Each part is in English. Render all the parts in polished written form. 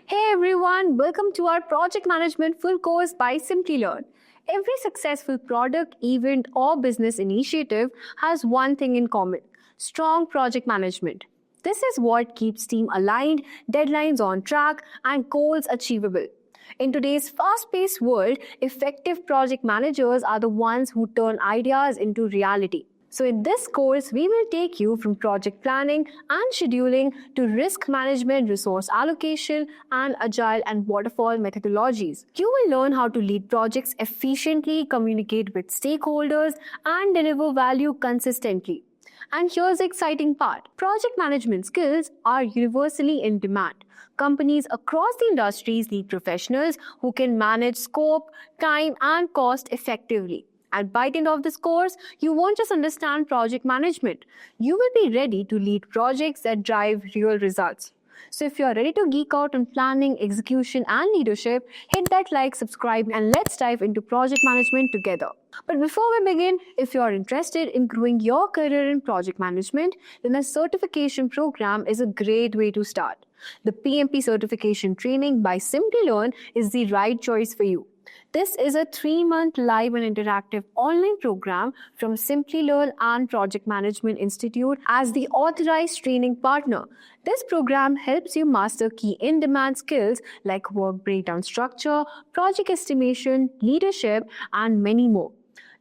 Hey everyone, welcome to our Project Management Full Course by Simplilearn. Every successful product, event, or business initiative has one thing in common: strong project management. This is what keeps team aligned, deadlines on track, and goals achievable. In today's fast paced world, effective project managers are the ones who turn ideas into reality. So, in this course, we will take you from project planning and scheduling to risk management, resource allocation, and agile and waterfall methodologies. You will learn how to lead projects efficiently, communicate with stakeholders, and deliver value consistently. And here's the exciting part: project management skills are universally in demand. Companies across the industries need professionals who can manage scope, time, and cost effectively. And by the end of this course, you won't just understand project management, you will be ready to lead projects that drive real results. So if you're ready to geek out on planning, execution, and leadership, hit that like, subscribe, and let's dive into project management together. But before we begin, if you're interested in growing your career in project management, then a certification program is a great way to start. The PMP Certification training by Simplilearn is the right choice for you. This is a 3-month live and interactive online program from Simplilearn and Project Management Institute as the authorized training partner. This program helps you master key in-demand skills like work breakdown structure, project estimation, leadership, and many more.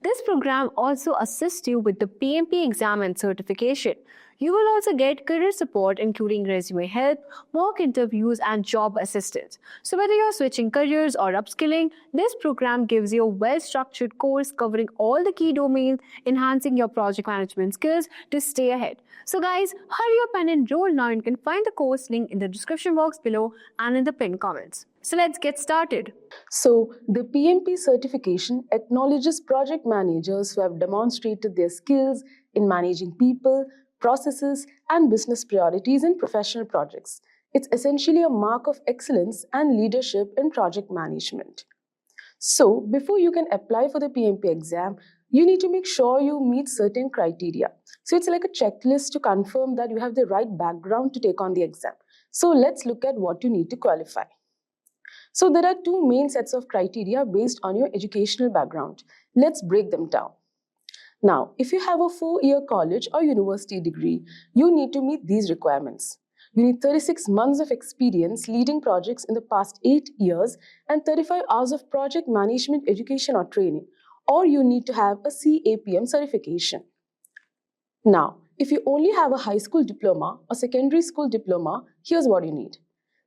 This program also assists you with the PMP exam and certification. You will also get career support, including resume help, mock interviews, and job assistance. So, whether you're switching careers or upskilling, this program gives you a well structured course covering all the key domains, enhancing your project management skills to stay ahead. So, guys, hurry up and enroll now. You can find the course link in the description box below and in the pinned comments. So, let's get started. So, the PMP certification acknowledges project managers who have demonstrated their skills in managing people, processes, and business priorities in professional projects. It's essentially a mark of excellence and leadership in project management. So, before you can apply for the PMP exam, you need to make sure you meet certain criteria. So, it's like a checklist to confirm that you have the right background to take on the exam. So, let's look at what you need to qualify. So there are two main sets of criteria based on your educational background. Let's break them down. Now, if you have a 4-year college or university degree, you need to meet these requirements. You need 36 months of experience leading projects in the past 8 years and 35 hours of project management education or training, or you need to have a CAPM certification. Now, if you only have a high school diploma or secondary school diploma, here's what you need: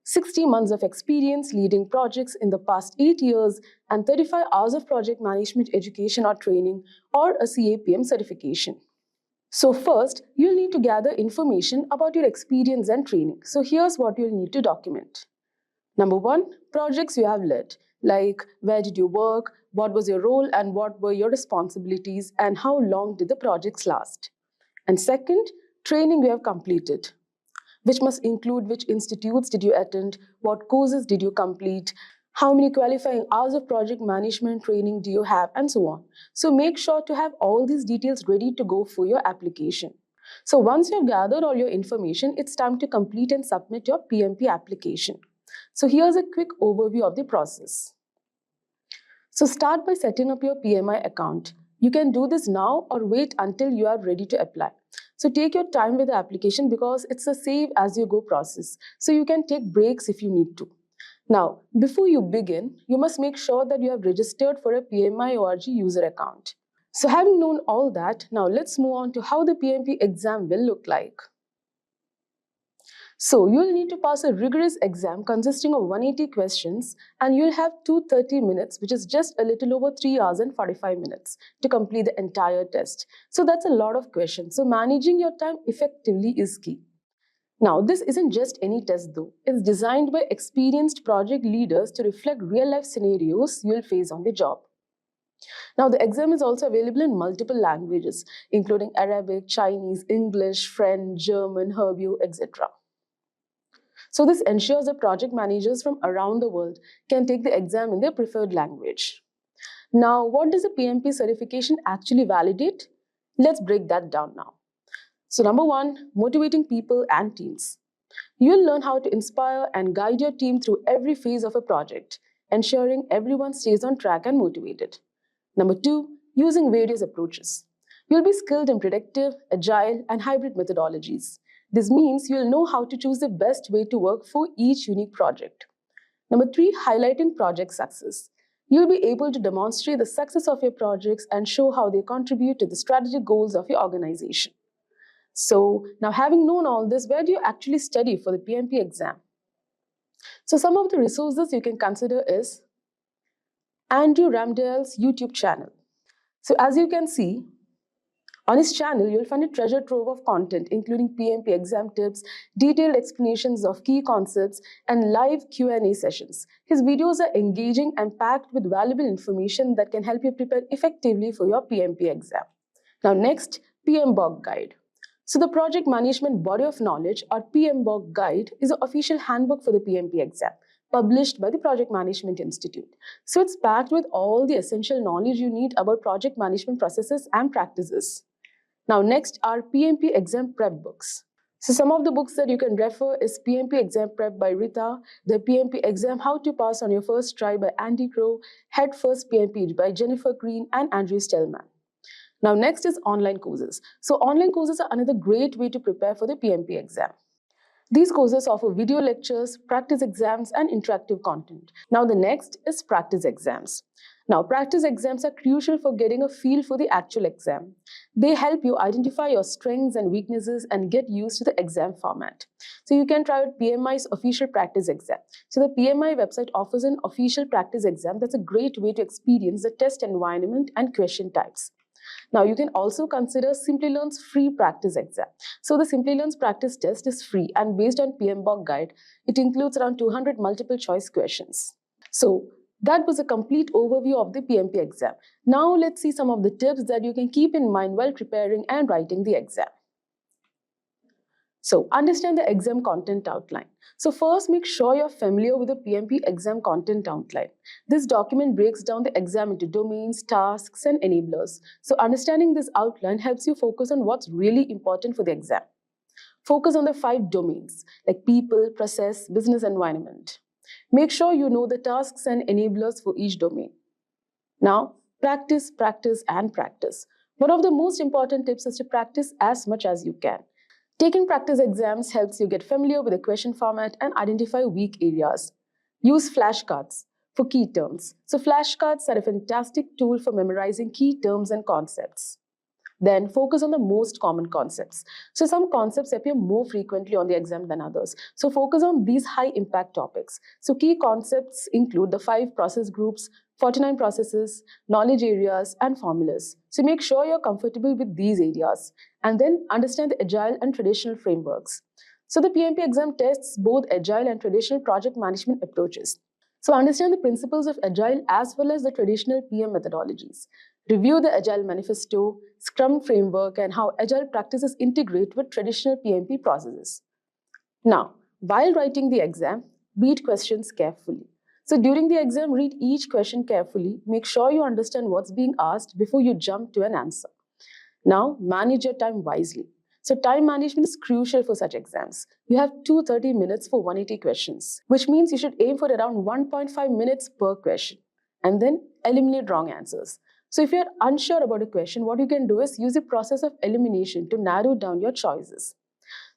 60 months of experience leading projects in the past 8 years and 35 hours of project management education or training, or a CAPM certification. So first, you'll need to gather information about your experience and training. So here's what you'll need to document. Number 1, projects you have led, like where did you work, what was your role, and what were your responsibilities, and how long did the projects last. And second, training you have completed, which must include which institutes did you attend, what courses did you complete, how many qualifying hours of project management training do you have, and so on. So make sure to have all these details ready to go for your application. So once you have gathered all your information, it's time to complete and submit your PMP application. So here's a quick overview of the process. So start by setting up your PMI account. You can do this now or wait until you are ready to apply. So take your time with the application because it's a save as you go process. So you can take breaks if you need to. Now, before you begin, you must make sure that you have registered for a PMI ORG user account. So having known all that, now let's move on to how the PMP exam will look like. So you'll need to pass a rigorous exam consisting of 180 questions, and you'll have 230 minutes, which is just a little over 3 hours and 45 minutes to complete the entire test. So that's a lot of questions. So managing your time effectively is key. Now, this isn't just any test though. It's designed by experienced project leaders to reflect real-life scenarios you'll face on the job. Now, the exam is also available in multiple languages, including Arabic, Chinese, English, French, German, Hebrew, etc. So this ensures that project managers from around the world can take the exam in their preferred language. Now, what does the PMP certification actually validate? Let's break that down now. So number 1, motivating people and teams. You'll learn how to inspire and guide your team through every phase of a project, ensuring everyone stays on track and motivated. Number 2, using various approaches. You'll be skilled in predictive, agile, and hybrid methodologies. This means you'll know how to choose the best way to work for each unique project. Number 3, highlighting project success. You'll be able to demonstrate the success of your projects and show how they contribute to the strategic goals of your organization. So, now having known all this, where do you actually study for the PMP exam? So, some of the resources you can consider is Andrew Ramdale's YouTube channel. So, as you can see, on his channel, you'll find a treasure trove of content, including PMP exam tips, detailed explanations of key concepts, and live Q&A sessions. His videos are engaging and packed with valuable information that can help you prepare effectively for your PMP exam. Now next, PMBOK Guide. So the Project Management Body of Knowledge, or PMBOK Guide, is the official handbook for the PMP exam, published by the Project Management Institute. So it's packed with all the essential knowledge you need about project management processes and practices. Now next are PMP exam prep books. So some of the books that you can refer is PMP Exam Prep by Rita, the PMP Exam How to Pass on Your First Try by Andy Crow, Head First PMP by Jennifer Green and Andrew Stellman. Now next is online courses. So online courses are another great way to prepare for the PMP exam. These courses offer video lectures, practice exams, and interactive content. Now the next is practice exams. Now practice exams are crucial for getting a feel for the actual exam. They help you identify your strengths and weaknesses and get used to the exam format. So you can try out PMI's official practice exam. So the PMI website offers an official practice exam that's a great way to experience the test environment and question types. Now, you can also consider Simplilearn's free practice exam. So, the Simplilearn's practice test is free and based on PMBOK guide, it includes around 200 multiple choice questions. So, that was a complete overview of the PMP exam. Now, let's see some of the tips that you can keep in mind while preparing and writing the exam. So, understand the exam content outline. So, first make sure you're familiar with the PMP exam content outline. This document breaks down the exam into domains, tasks, and enablers. So, understanding this outline helps you focus on what's really important for the exam. Focus on the 5 domains like people, process, business environment. Make sure you know the tasks and enablers for each domain. Now, practice, practice, and practice. One of the most important tips is to practice as much as you can. Taking practice exams helps you get familiar with the question format and identify weak areas. Use flashcards for key terms. So flashcards are a fantastic tool for memorizing key terms and concepts. Then focus on the most common concepts. So some concepts appear more frequently on the exam than others. So focus on these high impact topics. So key concepts include the 5 process groups, 49 processes, knowledge areas, and formulas. So make sure you're comfortable with these areas. And then understand the agile and traditional frameworks. So the PMP exam tests both agile and traditional project management approaches. So understand the principles of agile as well as the traditional PM methodologies. Review the Agile Manifesto, Scrum framework, and how agile practices integrate with traditional PMP processes. Now, while writing the exam, read questions carefully. So during the exam, read each question carefully. Make sure you understand what's being asked before you jump to an answer. Now, manage your time wisely. So time management is crucial for such exams. You have 230 minutes for 180 questions, which means you should aim for around 1.5 minutes per question, and then eliminate wrong answers. So if you're unsure about a question, what you can do is use the process of elimination to narrow down your choices.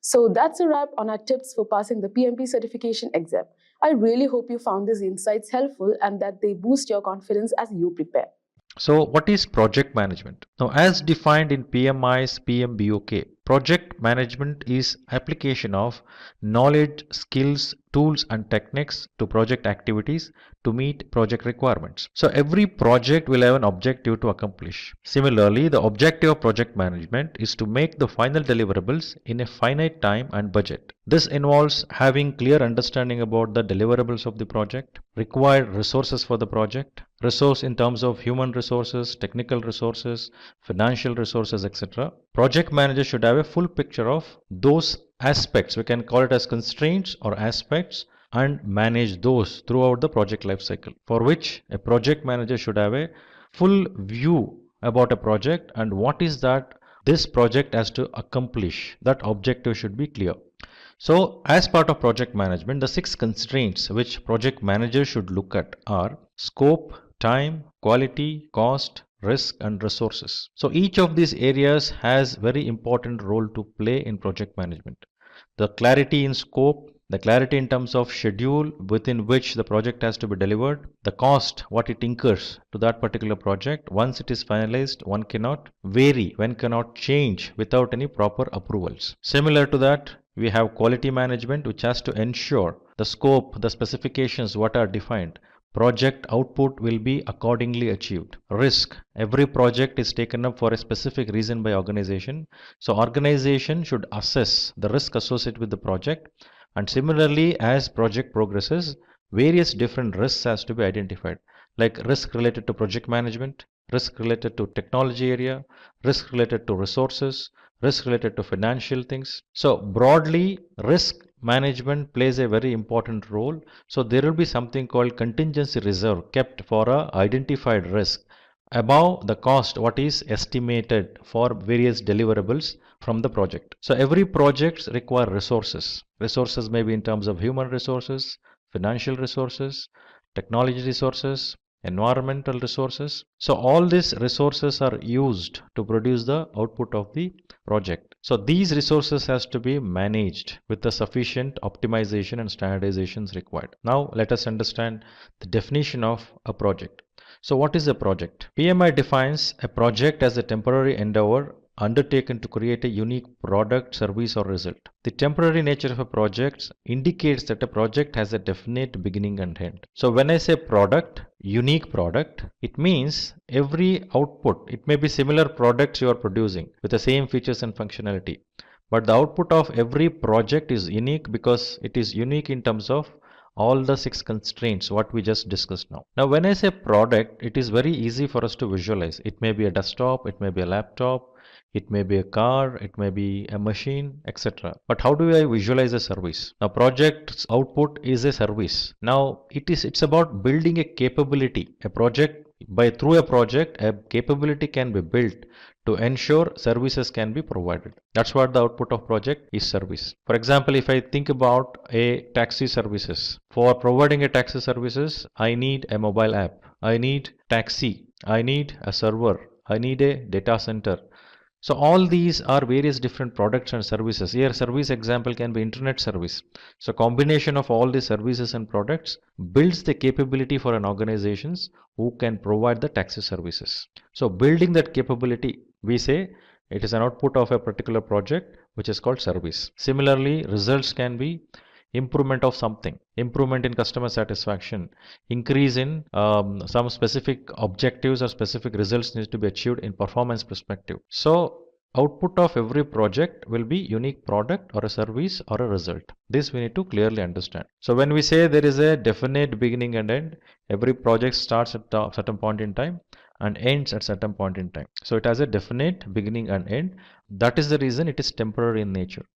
So that's a wrap on our tips for passing the PMP certification exam. I really hope you found these insights helpful and that they boost your confidence as you prepare. So what is project management? Now, as defined in PMI's PMBOK, project management is application of knowledge, skills, tools and techniques to project activities to meet project requirements. So every project will have an objective to accomplish. Similarly, the objective of project management is to make the final deliverables in a finite time and budget. This involves having clear understanding about the deliverables of the project, required resources for the project, resource in terms of human resources, technical resources, financial resources, etc. Project manager should have a full picture of those aspects. We can call it as constraints or aspects, and manage those throughout the project life cycle, for which a project manager should have a full view about a project and what is that this project has to accomplish. That objective should be clear. So, as part of project management, the 6 constraints which project managers should look at are scope, time, quality, cost, risk, and resources. So, each of these areas has very important role to play in project management. The clarity in scope, the clarity in terms of schedule within which the project has to be delivered, the cost, what it incurs to that particular project. Once it is finalized, one cannot vary, one cannot change without any proper approvals. Similar to that, we have quality management, which has to ensure the scope, the specifications, what are defined, project output will be accordingly achieved. Risk, every project is taken up for a specific reason by organization. So organization should assess the risk associated with the project, and similarly as project progresses, various different risks has to be identified, like risk related to project management, risk related to technology area, risk related to resources, risk related to financial things. So broadly, risk management plays a very important role. So there will be something called contingency reserve kept for a identified risk above the cost what is estimated for various deliverables from the project. So every project require resources. Resources may be in terms of human resources, financial resources, technology resources, environmental resources. So all these resources are used to produce the output of the project. So these resources has to be managed with the sufficient optimization and standardizations required. Now let us understand the definition of a project. So what is a project? PMI defines a project as a temporary endeavor undertaken to create a unique product, service or result. The temporary nature of a project indicates that a project has a definite beginning and end. So when I say product, unique product, it means every output, it may be similar products you are producing with the same features and functionality. But the output of every project is unique because it is unique in terms of all the 6 constraints what we just discussed now. Now when I say product, it is very easy for us to visualize. It may be a desktop, it may be a laptop, it may be a car, it may be a machine, etc. But how do I visualize a service? Now project's output is a service. Now it's about building a capability. A project, through a project, a capability can be built to ensure services can be provided. That's what the output of project is, service. For example, if I think about a taxi services, for providing a taxi services, I need a mobile app, I need taxi, I need a server, I need a data center. So all these are various different products and services. Here service example can be internet service. So combination of all the services and products builds the capability for an organizations who can provide the taxi services. So building that capability, we say it is an output of a particular project which is called service. Similarly, results can be improvement of something, improvement in customer satisfaction, increase in some specific objectives or specific results needs to be achieved in performance perspective. So output of every project will be unique product or a service or a result. This we need to clearly understand. So when we say there is a definite beginning and end, every project starts at a certain point in time and ends at certain point in time. So it has a definite beginning and end. That is the reason it is temporary in nature.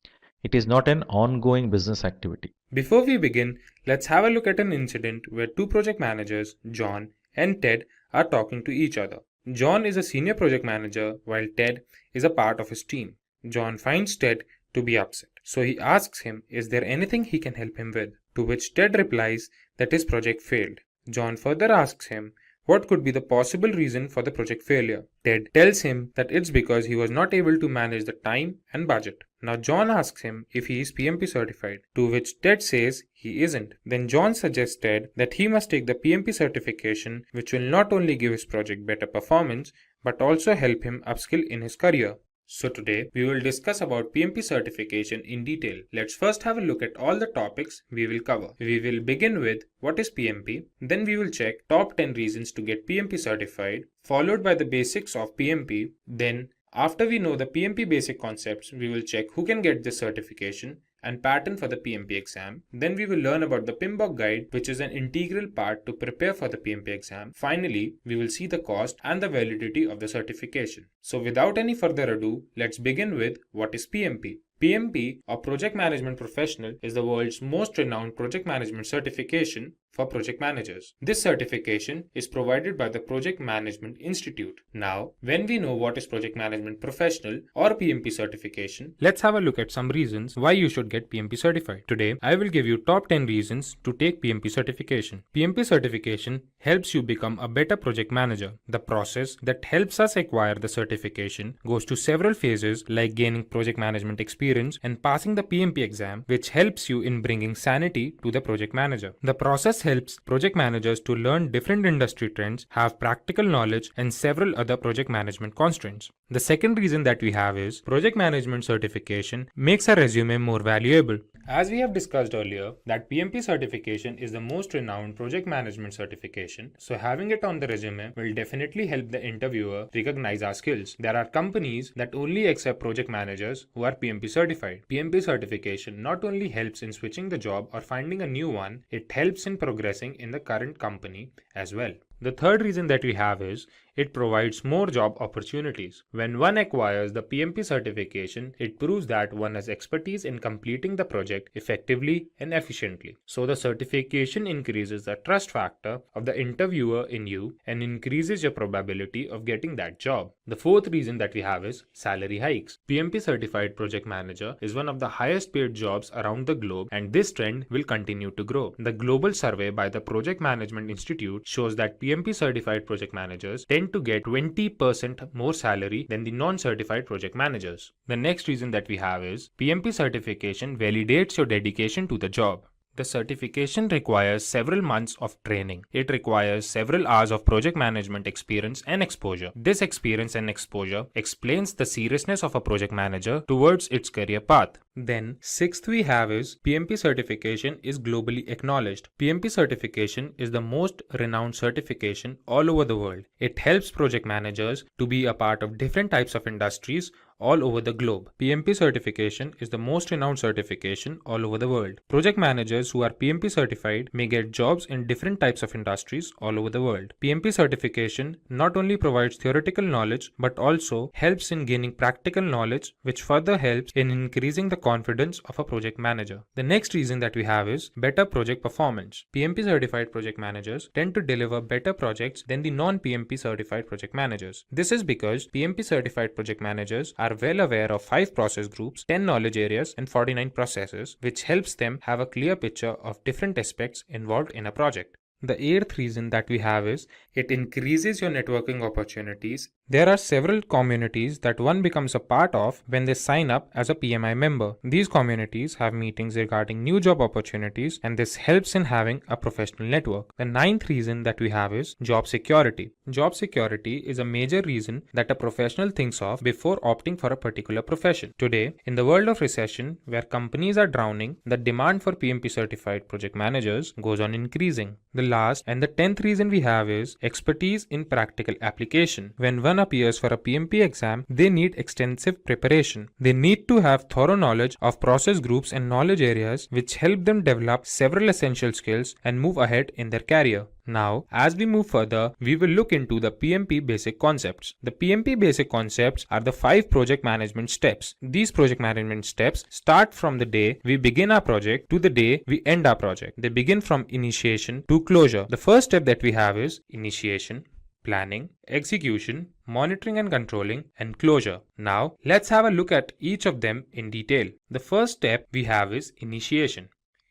It is not an ongoing business activity. Before we begin, let's have a look at an incident where 2 project managers, John and Ted, are talking to each other. John is a senior project manager while Ted is a part of his team. John finds Ted to be upset, so he asks him is there anything he can help him with, to which Ted replies that his project failed. John further asks him what could be the possible reason for the project failure. Ted tells him that it's because he was not able to manage the time and budget. Now John asks him if he is PMP certified, to which Ted says he isn't. Then John suggests Ted that he must take the PMP certification, which will not only give his project better performance, but also help him upskill in his career. So today we will discuss about PMP certification in detail. Let's first have a look at all the topics we will cover. We will begin with what is PMP, then we will check top 10 reasons to get PMP certified, followed by the basics of PMP. Then after we know the PMP basic concepts, we will check who can get this certification and pattern for the PMP exam. Then we will learn about the PMBOK guide, which is an integral part to prepare for the PMP exam. Finally, we will see the cost and the validity of the certification. So without any further ado, let's begin with what is PMP. PMP, or Project Management Professional, is the world's most renowned project management certification for project managers. This certification is provided by the Project Management Institute. Now, when we know what is Project Management Professional or PMP certification, let's have a look at some reasons why you should get PMP certified. Today, I will give you top 10 reasons to take PMP certification. PMP certification helps you become a better project manager. The process that helps us acquire the certification goes to several phases like gaining project management experience and passing the PMP exam, which helps you in bringing sanity to the project manager. The process helps project managers to learn different industry trends, have practical knowledge, and several other project management constraints. The second reason that we have is project management certification makes a resume more valuable. As we have discussed earlier, that PMP certification is the most renowned project management certification, so having it on the resume will definitely help the interviewer recognize our skills. There are companies that only accept project managers who are PMP certified. PMP certification not only helps in switching the job or finding a new one, it helps in progressing in the current company as well. The third reason that we have is it provides more job opportunities. When one acquires the PMP certification, it proves that one has expertise in completing the project effectively and efficiently. So the certification increases the trust factor of the interviewer in you and increases your probability of getting that job. The fourth reason that we have is salary hikes. PMP certified project manager is one of the highest paid jobs around the globe, and this trend will continue to grow. The global survey by the Project Management Institute shows that PMP certified project managers tend to get 20% more salary than the non-certified project managers. The next reason that we have is PMP certification validates your dedication to the job. The certification requires several months of training. It requires several hours of project management experience and exposure. This experience and exposure explains the seriousness of a project manager towards its career path. Then, sixth we have is PMP certification is globally acknowledged. PMP certification is the most renowned certification all over the world. It helps project managers to be a part of different types of industries all over the globe. PMP certification is the most renowned certification all over the world. Project managers who are PMP certified may get jobs in different types of industries all over the world. PMP certification not only provides theoretical knowledge but also helps in gaining practical knowledge, which further helps in increasing the confidence of a project manager. The next reason that we have is better project performance. PMP certified project managers tend to deliver better projects than the non-PMP certified project managers. This is because PMP certified project managers are well aware of 5 process groups, 10 knowledge areas, and 49 processes, which helps them have a clear picture of different aspects involved in a project. The eighth reason that we have is it increases your networking opportunities. There are several communities that one becomes a part of when they sign up as a PMI member. These communities have meetings regarding new job opportunities, and this helps in having a professional network. The ninth reason that we have is job security. Job security is a major reason that a professional thinks of before opting for a particular profession. Today, in the world of recession, where companies are drowning, the demand for PMP certified project managers goes on increasing. The last and the 10th reason we have is expertise in practical application. When one appears for a PMP exam, they need extensive preparation. They need to have thorough knowledge of process groups and knowledge areas, which help them develop several essential skills and move ahead in their career. Now, as we move further, we will look into the PMP basic concepts. The PMP basic concepts are the 5 project management steps. These project management steps start from the day we begin our project to the day we end our project. They begin from initiation to closure. The first step that we have is initiation, planning, execution, monitoring and controlling, and closure. Now, let's have a look at each of them in detail. The first step we have is initiation.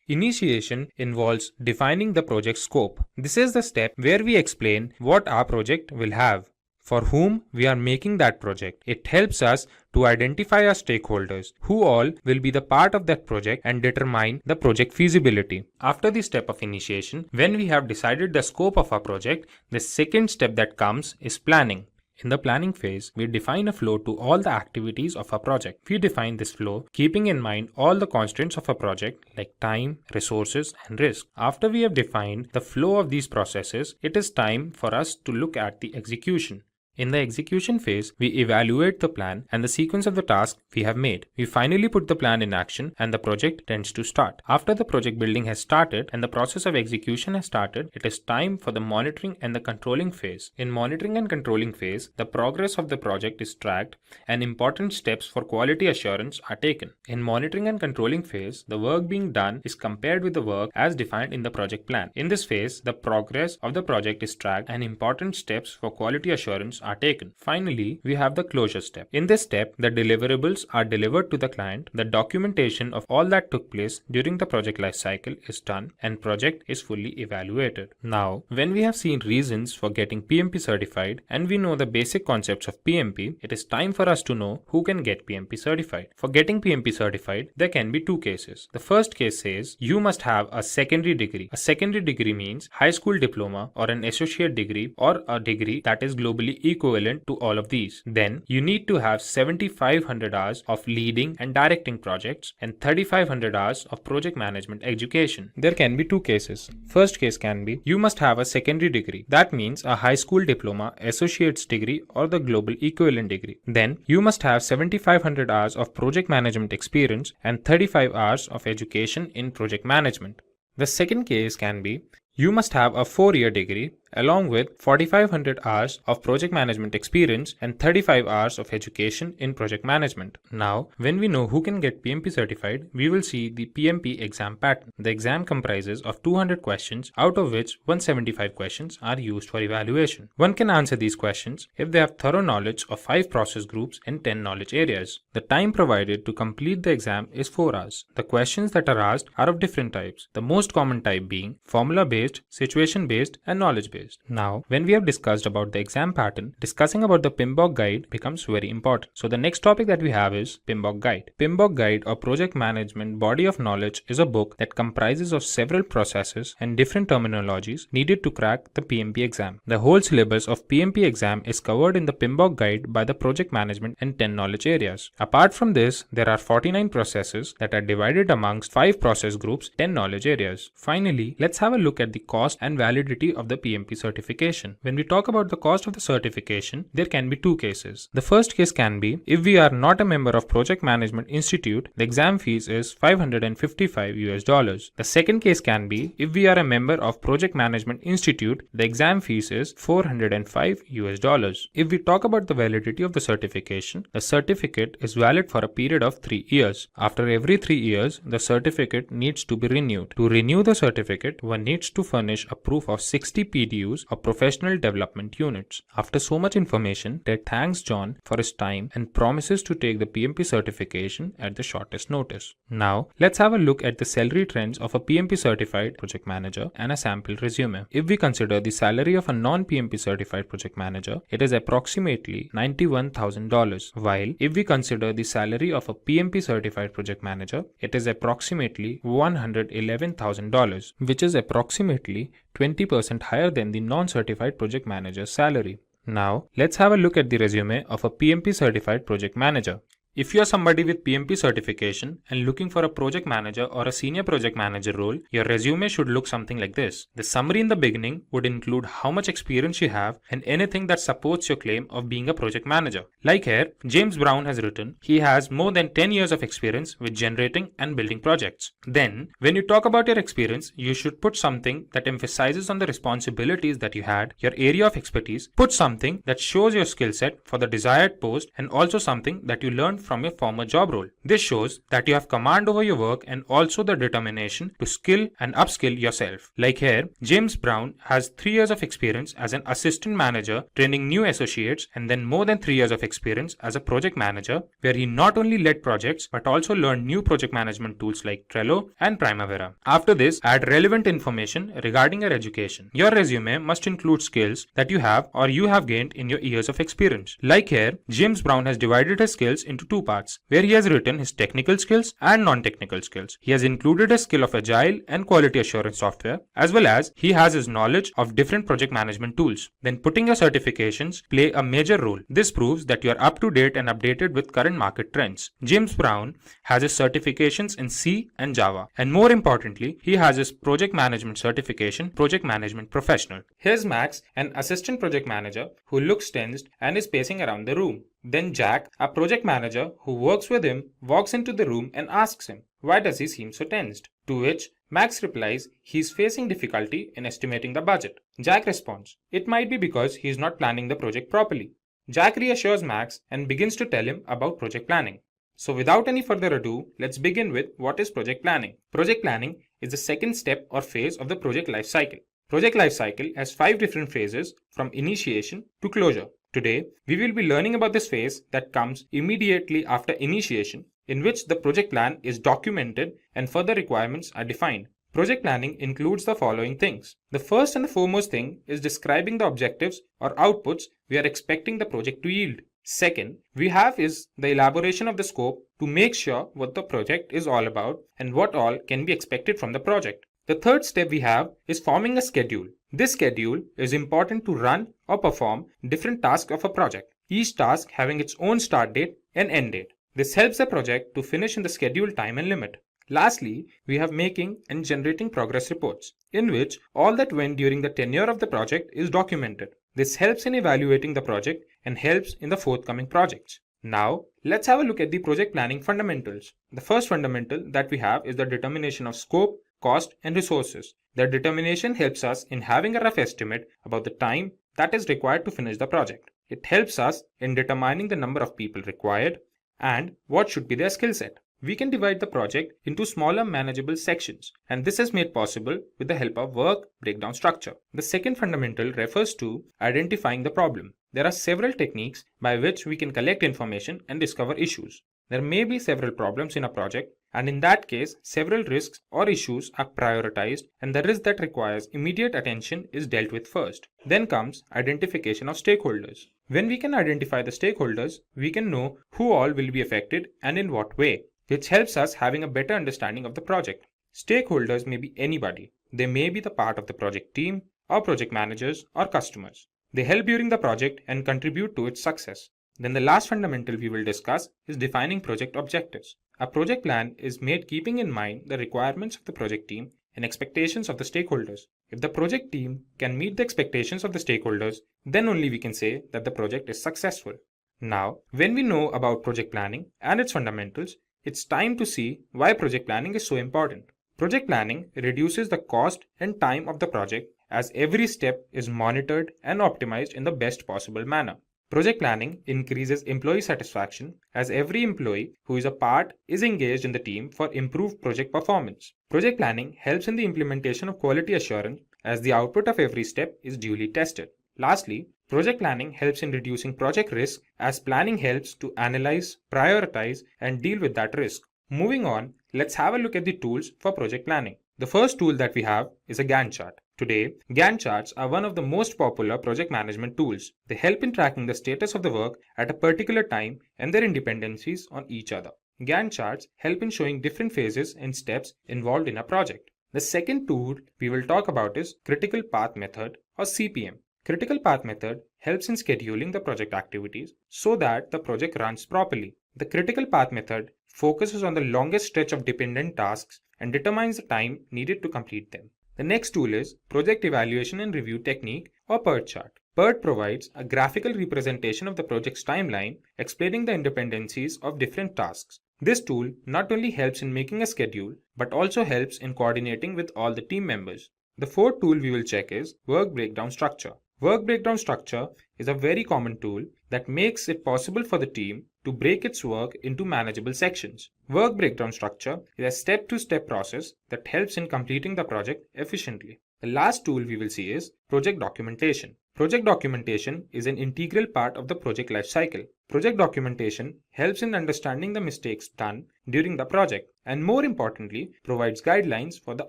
Initiation involves defining the project scope. This is the step where we explain what our project will have, for whom we are making that project. It helps us to identify our stakeholders, who all will be the part of that project, and determine the project feasibility. After the step of initiation, when we have decided the scope of our project, the second step that comes is planning. In the planning phase, we define a flow to all the activities of a project. We define this flow keeping in mind all the constraints of a project like time, resources, and risk. After we have defined the flow of these processes, it is time for us to look at the execution. In the execution phase, we evaluate the plan and the sequence of the tasks we have made. We finally put the plan in action and the project tends to start. After the project building has started and the process of execution has started, it is time for the monitoring and the controlling phase. In monitoring and controlling phase, the progress of the project is tracked and important steps for quality assurance are taken. In monitoring and controlling phase, the work being done is compared with the work as defined in the project plan. In this phase, the progress of the project is tracked and important steps for quality assurance are taken. Finally, we have the closure step. In this step, the deliverables are delivered to the client, the documentation of all that took place during the project lifecycle is done, and project is fully evaluated. Now, when we have seen reasons for getting PMP certified and we know the basic concepts of PMP, it is time for us to know who can get PMP certified. For getting PMP certified, there can be two cases. The first case says you must have a secondary degree. A secondary degree means high school diploma or an associate degree or a degree that is globally equivalent to all of these. Then you need to have 7,500 hours of leading and directing projects and 3,500 hours of project management education. There can be two cases. First case can be you must have a secondary degree. That means a high school diploma, associate's degree or the global equivalent degree. Then you must have 7,500 hours of project management experience and 35 hours of education in project management. The second case can be you must have a 4-year degree along with 4,500 hours of project management experience and 35 hours of education in project management. Now, when we know who can get PMP certified, we will see the PMP exam pattern. The exam comprises of 200 questions, out of which 175 questions are used for evaluation. One can answer these questions if they have thorough knowledge of 5 process groups and 10 knowledge areas. The time provided to complete the exam is 4 hours. The questions that are asked are of different types, the most common type being formula-based, situation-based, and knowledge-based. Now, when we have discussed about the exam pattern, discussing about the PMBOK guide becomes very important. So the next topic that we have is PMBOK guide. PMBOK guide or project management body of knowledge is a book that comprises of several processes and different terminologies needed to crack the PMP exam. The whole syllabus of PMP exam is covered in the PMBOK guide by the project management and 10 knowledge areas. Apart from this, there are 49 processes that are divided amongst 5 process groups, 10 knowledge areas. Finally, let's have a look at the cost and validity of the PMP certification. When we talk about the cost of the certification, there can be two cases. The first case can be if we are not a member of Project Management Institute, the exam fees is $555. The second case can be if we are a member of Project Management Institute, the exam fees is $405. If we talk about the validity of the certification, the certificate is valid for a period of 3 years. After every 3 years, the certificate needs to be renewed. To renew the certificate, one needs to furnish a proof of 60 PDUs or professional development units. After so much information, Ted thanks John for his time and promises to take the PMP certification at the shortest notice. Now, let's have a look at the salary trends of a PMP certified project manager and a sample resume. If we consider the salary of a non-PMP certified project manager, it is approximately $91,000, while if we consider the salary of a PMP certified project manager, it is approximately $111,000, which is approximately 20% higher than the non-certified project manager's salary. Now, let's have a look at the resume of a PMP certified project manager. If you are somebody with PMP certification and looking for a project manager or a senior project manager role, your resume should look something like this. The summary in the beginning would include how much experience you have and anything that supports your claim of being a project manager. Like here, James Brown has written, he has more than 10 years of experience with generating and building projects. Then, when you talk about your experience, you should put something that emphasizes on the responsibilities that you had, your area of expertise, put something that shows your skill set for the desired post, and also something that you learned from your former job role. This shows that you have command over your work and also the determination to skill and upskill yourself. Like here, James Brown has 3 years of experience as an assistant manager training new associates and then more than 3 years of experience as a project manager where he not only led projects but also learned new project management tools like Trello and Primavera. After this, add relevant information regarding your education. Your resume must include skills that you have or you have gained in your years of experience. Like here, James Brown has divided his skills into two parts, where he has written his technical skills and non-technical skills. He has included a skill of agile and quality assurance software, as well as he has his knowledge of different project management tools. Then putting your certifications play a major role. This proves that you are up to date and updated with current market trends. James Brown has his certifications in C and Java, and more importantly, he has his project management certification, project management professional. Here's Max, an assistant project manager who looks tensed and is pacing around the room. Then Jack, a project manager who works with him, walks into the room and asks him, why does he seem so tensed? To which Max replies he's facing difficulty in estimating the budget. Jack responds, it might be because he's not planning the project properly. Jack reassures Max and begins to tell him about project planning. So without any further ado, let's begin with what is project planning. Project planning is the second step or phase of the project life cycle. Project life cycle has 5 different phases from initiation to closure. Today, we will be learning about this phase that comes immediately after initiation, in which the project plan is documented and further requirements are defined. Project planning includes the following things. The first and the foremost thing is describing the objectives or outputs we are expecting the project to yield. Second, we have is the elaboration of the scope to make sure what the project is all about and what all can be expected from the project. The third step we have is forming a schedule. This schedule is important to run or perform different tasks of a project, each task having its own start date and end date. This helps the project to finish in the scheduled time and limit. Lastly, we have making and generating progress reports, in which all that went during the tenure of the project is documented. This helps in evaluating the project and helps in the forthcoming projects. Now, let's have a look at the project planning fundamentals. The first fundamental that we have is the determination of scope, cost, and resources. The determination helps us in having a rough estimate about the time that is required to finish the project. It helps us in determining the number of people required and what should be their skill set. We can divide the project into smaller manageable sections, and this is made possible with the help of work breakdown structure. The second fundamental refers to identifying the problem. There are several techniques by which we can collect information and discover issues. There may be several problems in a project, and in that case, several risks or issues are prioritized, and the risk that requires immediate attention is dealt with first. Then comes identification of stakeholders. When we can identify the stakeholders, we can know who all will be affected and in what way, which helps us having a better understanding of the project. Stakeholders may be anybody. They may be the part of the project team, or project managers, or customers. They help during the project and contribute to its success. Then the last fundamental we will discuss is defining project objectives. A project plan is made keeping in mind the requirements of the project team and expectations of the stakeholders. If the project team can meet the expectations of the stakeholders, then only we can say that the project is successful. Now, when we know about project planning and its fundamentals, it's time to see why project planning is so important. Project planning reduces the cost and time of the project as every step is monitored and optimized in the best possible manner. Project planning increases employee satisfaction as every employee who is a part is engaged in the team for improved project performance. Project planning helps in the implementation of quality assurance as the output of every step is duly tested. Lastly, project planning helps in reducing project risk as planning helps to analyze, prioritize, and deal with that risk. Moving on, let's have a look at the tools for project planning. The first tool that we have is a Gantt chart. Today, Gantt charts are one of the most popular project management tools. They help in tracking the status of the work at a particular time and their dependencies on each other. Gantt charts help in showing different phases and steps involved in a project. The second tool we will talk about is Critical Path Method or CPM. Critical Path Method helps in scheduling the project activities so that the project runs properly. The Critical Path Method focuses on the longest stretch of dependent tasks and determines the time needed to complete them. The next tool is Project Evaluation and Review Technique or PERT chart. PERT provides a graphical representation of the project's timeline, explaining the interdependencies of different tasks. This tool not only helps in making a schedule, but also helps in coordinating with all the team members. The fourth tool we will check is Work Breakdown Structure. Work breakdown structure is a very common tool that makes it possible for the team to break its work into manageable sections. Work breakdown structure is a step-to-step process that helps in completing the project efficiently. The last tool we will see is Project Documentation. Project documentation is an integral part of the project life cycle. Project documentation helps in understanding the mistakes done during the project and, more importantly, provides guidelines for the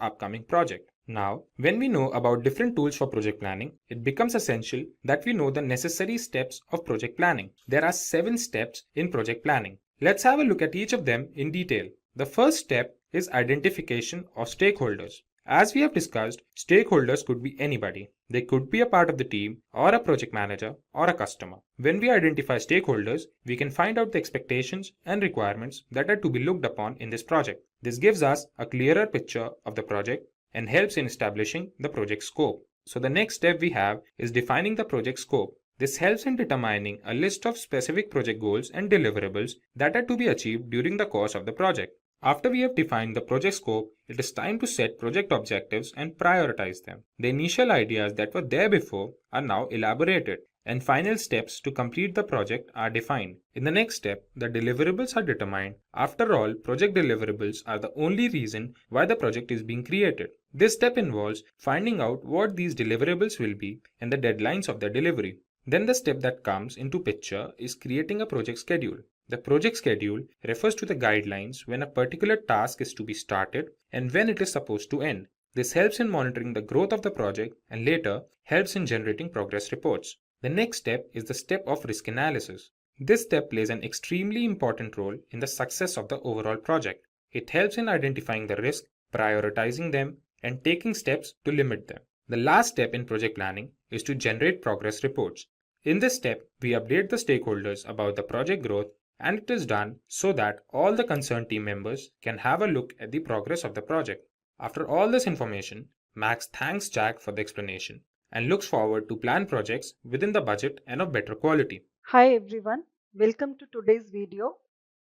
upcoming project. Now, when we know about different tools for project planning, it becomes essential that we know the necessary steps of project planning. There are 7 steps in project planning. Let's have a look at each of them in detail. The first step is identification of stakeholders. As we have discussed, stakeholders could be anybody. They could be a part of the team, or a project manager, or a customer. When we identify stakeholders, we can find out the expectations and requirements that are to be looked upon in this project. This gives us a clearer picture of the project and helps in establishing the project scope. So the next step we have is defining the project scope. This helps in determining a list of specific project goals and deliverables that are to be achieved during the course of the project. After we have defined the project scope, it is time to set project objectives and prioritize them. The initial ideas that were there before are now elaborated, and final steps to complete the project are defined. In the next step, the deliverables are determined. After all, project deliverables are the only reason why the project is being created. This step involves finding out what these deliverables will be and the deadlines of their delivery. Then the step that comes into picture is creating a project schedule. The project schedule refers to the guidelines when a particular task is to be started and when it is supposed to end. This helps in monitoring the growth of the project and later helps in generating progress reports. The next step is the step of risk analysis. This step plays an extremely important role in the success of the overall project. It helps in identifying the risk, prioritizing them, and taking steps to limit them. The last step in project planning is to generate progress reports. In this step, we update the stakeholders about the project growth, and it is done so that all the concerned team members can have a look at the progress of the project. After all this information, Max thanks Jack for the explanation and looks forward to plan projects within the budget and of better quality. Hi everyone, welcome to today's video.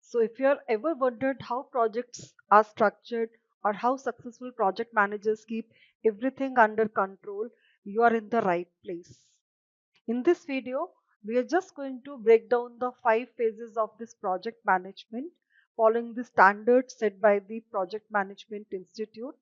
So if you are ever wondered how projects are structured or how successful project managers keep everything under control, you are in the right place. In this video, we are just going to break down the 5 phases of this project management following the standards set by the Project Management Institute.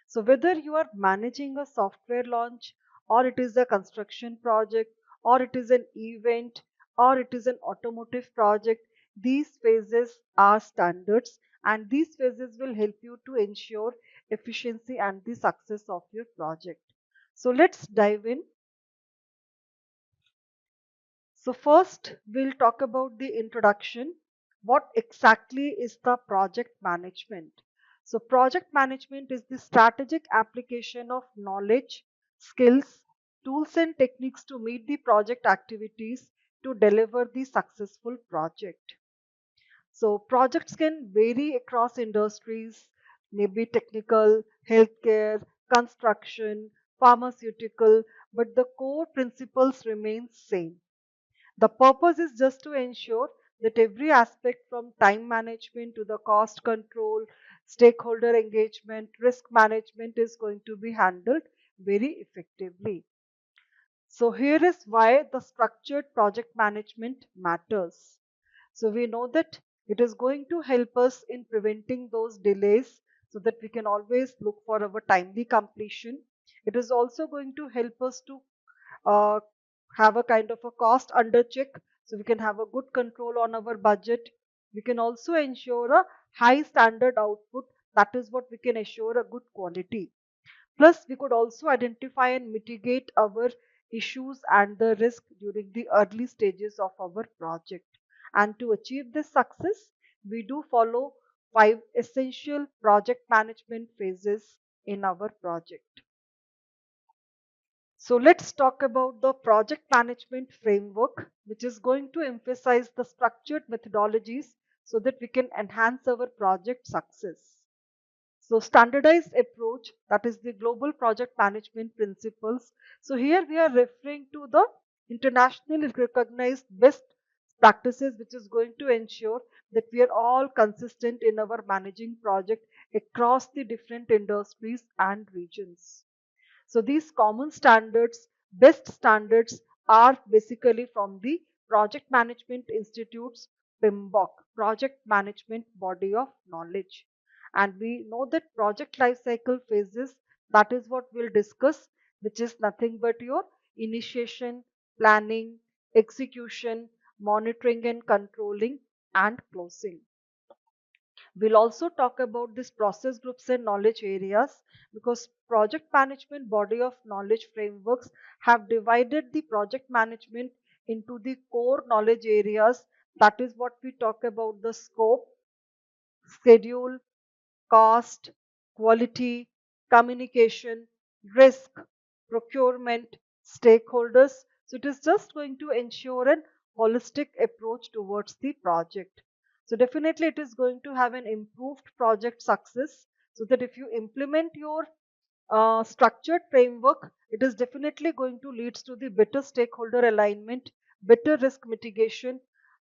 So whether you are managing a software launch, or it is a construction project, or it is an event, or it is an automotive project, these phases are standards, and these phases will help you to ensure efficiency and the success of your project. So let's dive in. So first, we'll talk about the introduction. What exactly is the project management? So project management is the strategic application of knowledge, skills, tools and techniques to meet the project activities to deliver the successful project. So projects can vary across industries, maybe technical, healthcare, construction, pharmaceutical, but the core principles remain same. The purpose is just to ensure that every aspect from time management to the cost control, stakeholder engagement, risk management is going to be handled very effectively. So here is why the structured project management matters. So we know that it is going to help us in preventing those delays so that we can always look for our timely completion. It is also going to help us to uh, have a kind of a cost under check so we can have a good control on our budget. We can also ensure a high standard output. That is what we can assure a good quality. Plus, we could also identify and mitigate our issues and the risk during the early stages of our project. And to achieve this success, we do follow 5 essential project management phases in our project. So let's talk about the project management framework, which is going to emphasize the structured methodologies so that we can enhance our project success. So standardized approach, that is the global project management principles. So here we are referring to the internationally recognized best practices, which is going to ensure that we are all consistent in our managing project across the different industries and regions. So these common standards, best standards are basically from the Project Management Institute's PMBOK, Project Management Body of Knowledge. And we know that project life cycle phases, that is what we'll discuss, which is nothing but your initiation, planning, execution, monitoring and controlling, and closing. We'll also talk about these process groups and knowledge areas because project management body of knowledge frameworks have divided the project management into the core knowledge areas, That is what we talk about: the scope, schedule, cost, quality, communication, risk, procurement, stakeholders. So it is just going to ensure an holistic approach towards the project. So definitely it is going to have an improved project success, so that if you implement your structured framework, it is definitely going to lead to the better stakeholder alignment, better risk mitigation,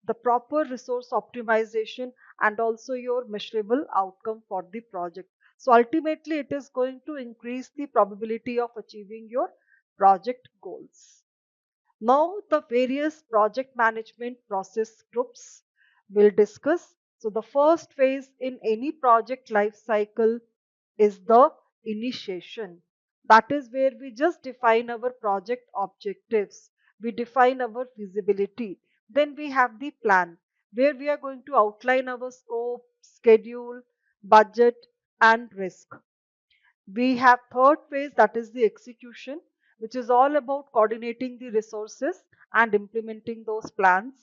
the proper resource optimization, and also your measurable outcome for the project. So ultimately, it is going to increase the probability of achieving your project goals. Now, the various project management process groups will discuss. So, the first phase in any project life cycle is the initiation. That is where we just define our project objectives, we define our feasibility. Then we have the plan, where we are going to outline our scope, schedule, budget, and risk. We have third phase, that is the execution, which is all about coordinating the resources and implementing those plans.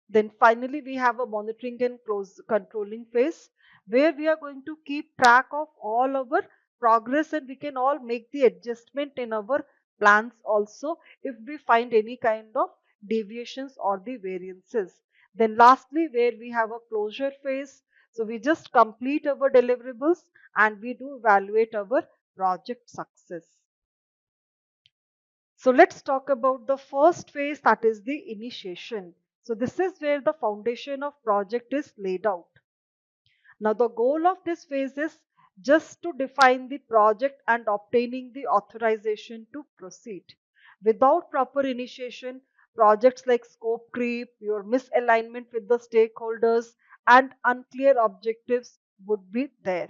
Then finally, we have a monitoring and close controlling phase, where we are going to keep track of all our progress, and we can all make the adjustment in our plans also if we find any kind of deviations or the variances. Then lastly, where we have a closure phase, so we just complete our deliverables and we do evaluate our project success. So let's talk about the first phase, that is the initiation. So this is where the foundation of project is laid out. Now the goal of this phase is just to define the project and obtaining the authorization to proceed. Without proper initiation, projects like scope creep, your misalignment with the stakeholders, and unclear objectives would be there.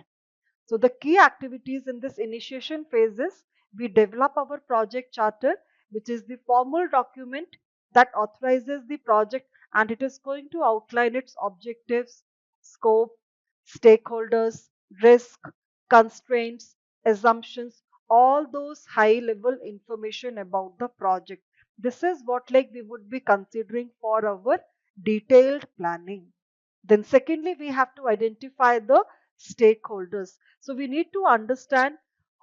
So the key activities in this initiation phase is we develop our project charter, which is the formal document that authorizes the project, and it is going to outline its objectives, scope, stakeholders, risk, constraints, assumptions, all those high level information about the project. This is what like we would be considering for our detailed planning. Then secondly, we have to identify the stakeholders. So we need to understand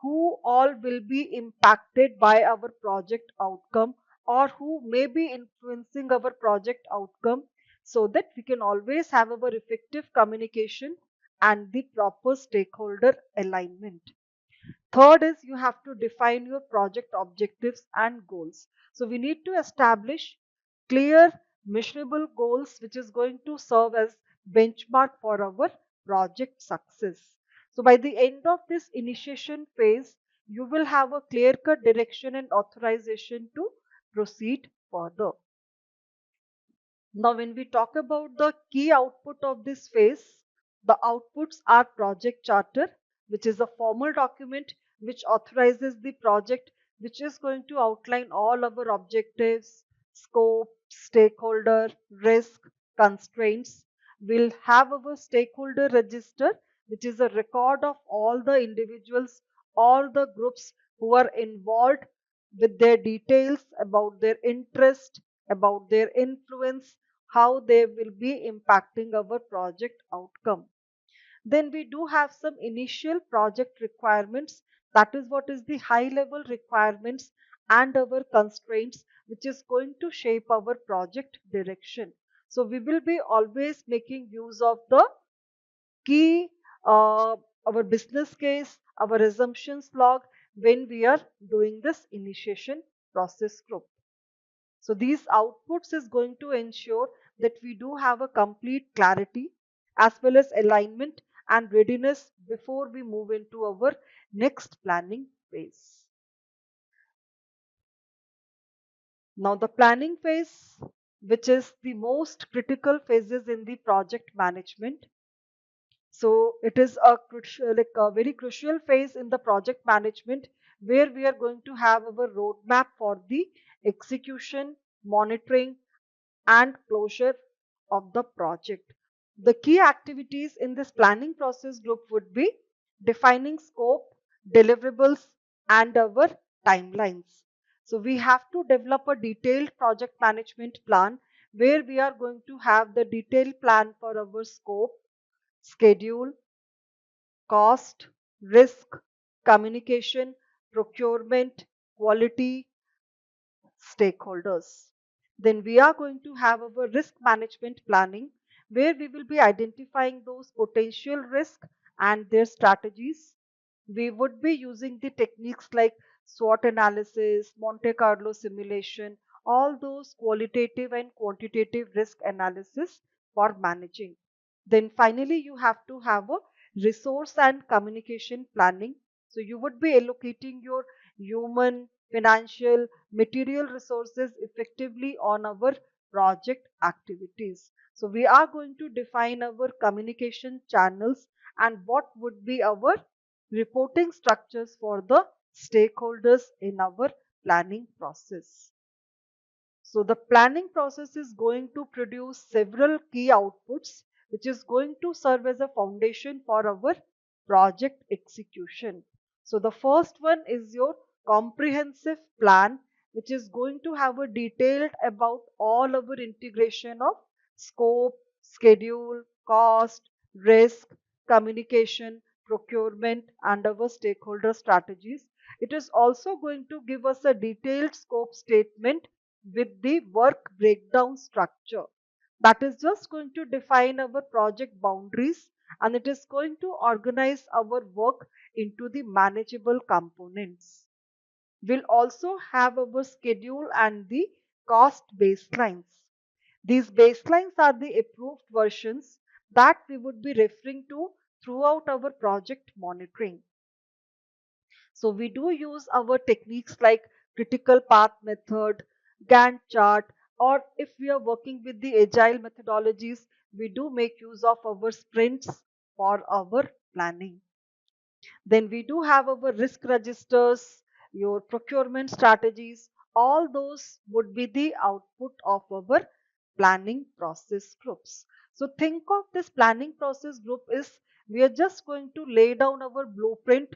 who all will be impacted by our project outcome, or who may be influencing our project outcome, so that we can always have our effective communication and the proper stakeholder alignment. Third is you have to define your project objectives and goals. So we need to establish clear, measurable goals, which is going to serve as benchmark for our project success. So by the end of this initiation phase, you will have a clear-cut direction and authorization to proceed further. Now, when we talk about the key output of this phase, the outputs are project charter, which is a formal document which authorizes the project, which is going to outline all our objectives, scope, stakeholder, risk, constraints. We'll have our stakeholder register, which is a record of all the individuals, all the groups who are involved, with their details about their interest, about their influence, how they will be impacting our project outcome. Then we do have some initial project requirements. That is what is the high level requirements and our constraints, which is going to shape our project direction. So we will be always making use of the key, our business case, our assumptions log, when we are doing this initiation process group. So these outputs is going to ensure that we do have a complete clarity as well as alignment and readiness before we move into our next planning phase. Now the planning phase, which is the most critical phases in the project management. So it is a crucial, like a very crucial phase in the project management, where we are going to have our roadmap for the execution, monitoring, and closure of the project. The key activities in this planning process group would be defining scope, deliverables, and our timelines. So we have to develop a detailed project management plan, where we are going to have the detailed plan for our scope, schedule, cost, risk, communication, procurement, quality, stakeholders. Then we are going to have our risk management planning where we will be identifying those potential risks and their strategies. We would be using the techniques like SWOT analysis, Monte Carlo simulation, all those qualitative and quantitative risk analysis for managing. Then finally, you have to have a resource and communication planning. So you would be allocating your human, financial, material resources effectively on our project activities. So we are going to define our communication channels and what would be our reporting structures for the stakeholders in our planning process. So the planning process is going to produce several key outputs, which is going to serve as a foundation for our project execution. So the first one is your comprehensive plan, which is going to have a detailed about all our integration of scope, schedule, cost, risk, communication, procurement, and our stakeholder strategies. It is also going to give us a detailed scope statement with the work breakdown structure. That is just going to define our project boundaries, and it is going to organize our work into the manageable components. We'll also have our schedule and the cost baselines. These baselines are the approved versions that we would be referring to throughout our project monitoring. So we do use our techniques like critical path method, Gantt chart, or if we are working with the agile methodologies, we do make use of our sprints for our planning. Then we do have our risk registers, your procurement strategies, all those would be the output of our planning process groups. So think of this planning process group is we are just going to lay down our blueprint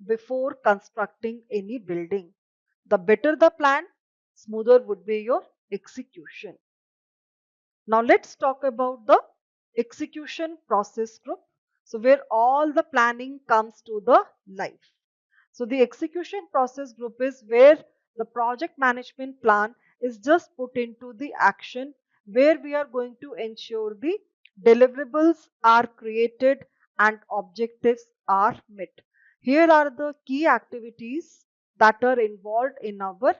before constructing any building. The better the plan, smoother would be your execution. Now let's talk about the execution process group. So where all the planning comes to the life. So the execution process group is where the project management plan is just put into the action, where we are going to ensure the deliverables are created and objectives are met. Here are the key activities that are involved in our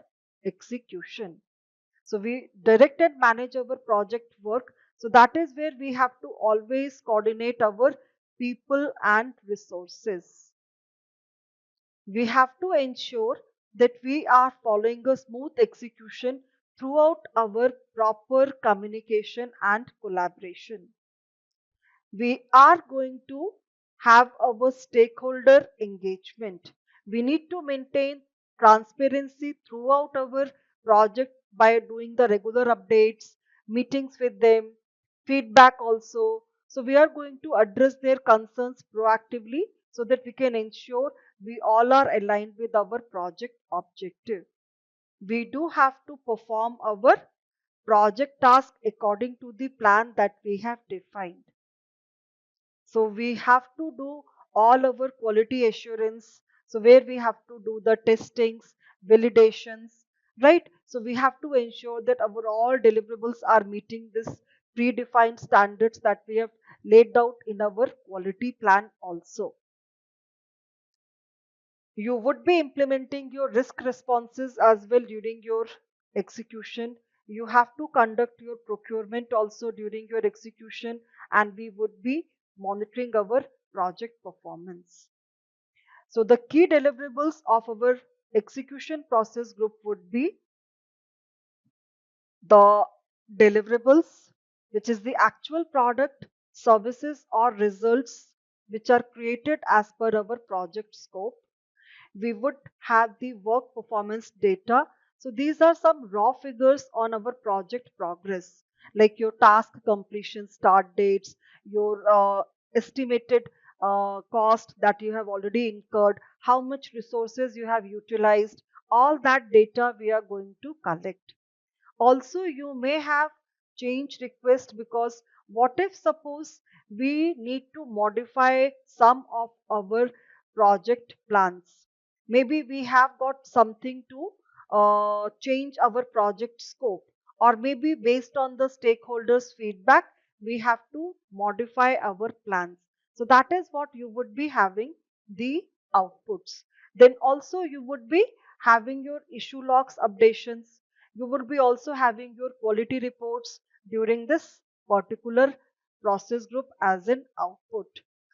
execution. So we direct and manage our project work. So that is where we have to always coordinate our people and resources. We have to ensure that we are following a smooth execution throughout our proper communication and collaboration. We are going to have our stakeholder engagement. We need to maintain transparency throughout our project by doing the regular updates, meetings with them, feedback also. So we are going to address their concerns proactively so that we can ensure we all are aligned with our project objective. We do have to perform our project task according to the plan that we have defined. So we have to do all our quality assurance. So where we have to do the testings, validations, right? So we have to ensure that our all deliverables are meeting this predefined standards that we have laid out in our quality plan also. You would be implementing your risk responses as well during your execution. You have to conduct your procurement also during your execution, and we would be monitoring our project performance. So the key deliverables of our execution process group would be the deliverables, which is the actual product, services, or results which are created as per our project scope. We would have the work performance data. So these are some raw figures on our project progress, like your task completion start dates, your estimated cost that you have already incurred, how much resources you have utilized, all that data we are going to collect. Also, you may have change request, because what if suppose we need to modify some of our project plans? Maybe we have got something to change our project scope, or maybe based on the stakeholders' feedback, we have to modify our plans. So that is what you would be having the outputs. Then also you would be having your issue logs updations. You would be also having your quality reports during this particular process group as an output.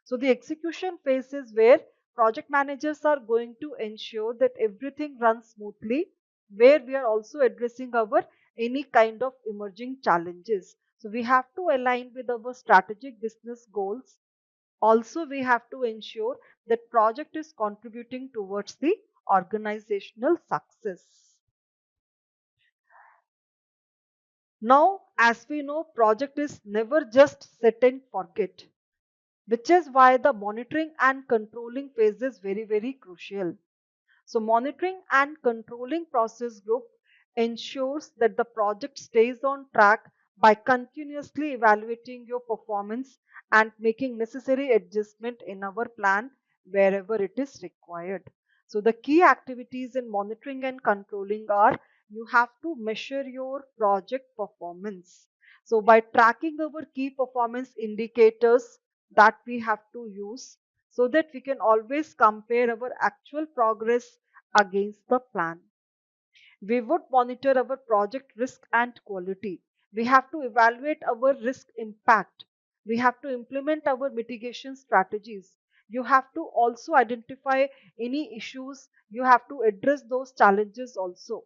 So the execution phase is where project managers are going to ensure that everything runs smoothly, where we are also addressing our any kind of emerging challenges. So we have to align with our strategic business goals. Also, we have to ensure that project is contributing towards the organizational success. Now, as we know, project is never just set and forget, which is why the monitoring and controlling phase is very, very crucial. So monitoring and controlling process group ensures that the project stays on track by continuously evaluating your performance and making necessary adjustment in our plan wherever it is required. So the key activities in monitoring and controlling are: you have to measure your project performance. So by tracking our key performance indicators that we have to use, so that we can always compare our actual progress against the plan. We would monitor our project risk and quality. We have to evaluate our risk impact. We have to implement our mitigation strategies. You have to also identify any issues. You have to address those challenges also.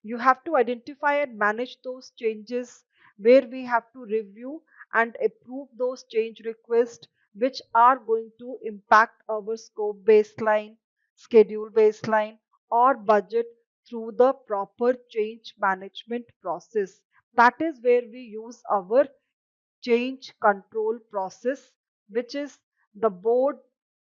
You have to identify and manage those changes, where we have to review and approve those change requests which are going to impact our scope baseline, schedule baseline, or budget through the proper change management process. That is where we use our change control process, which is the board.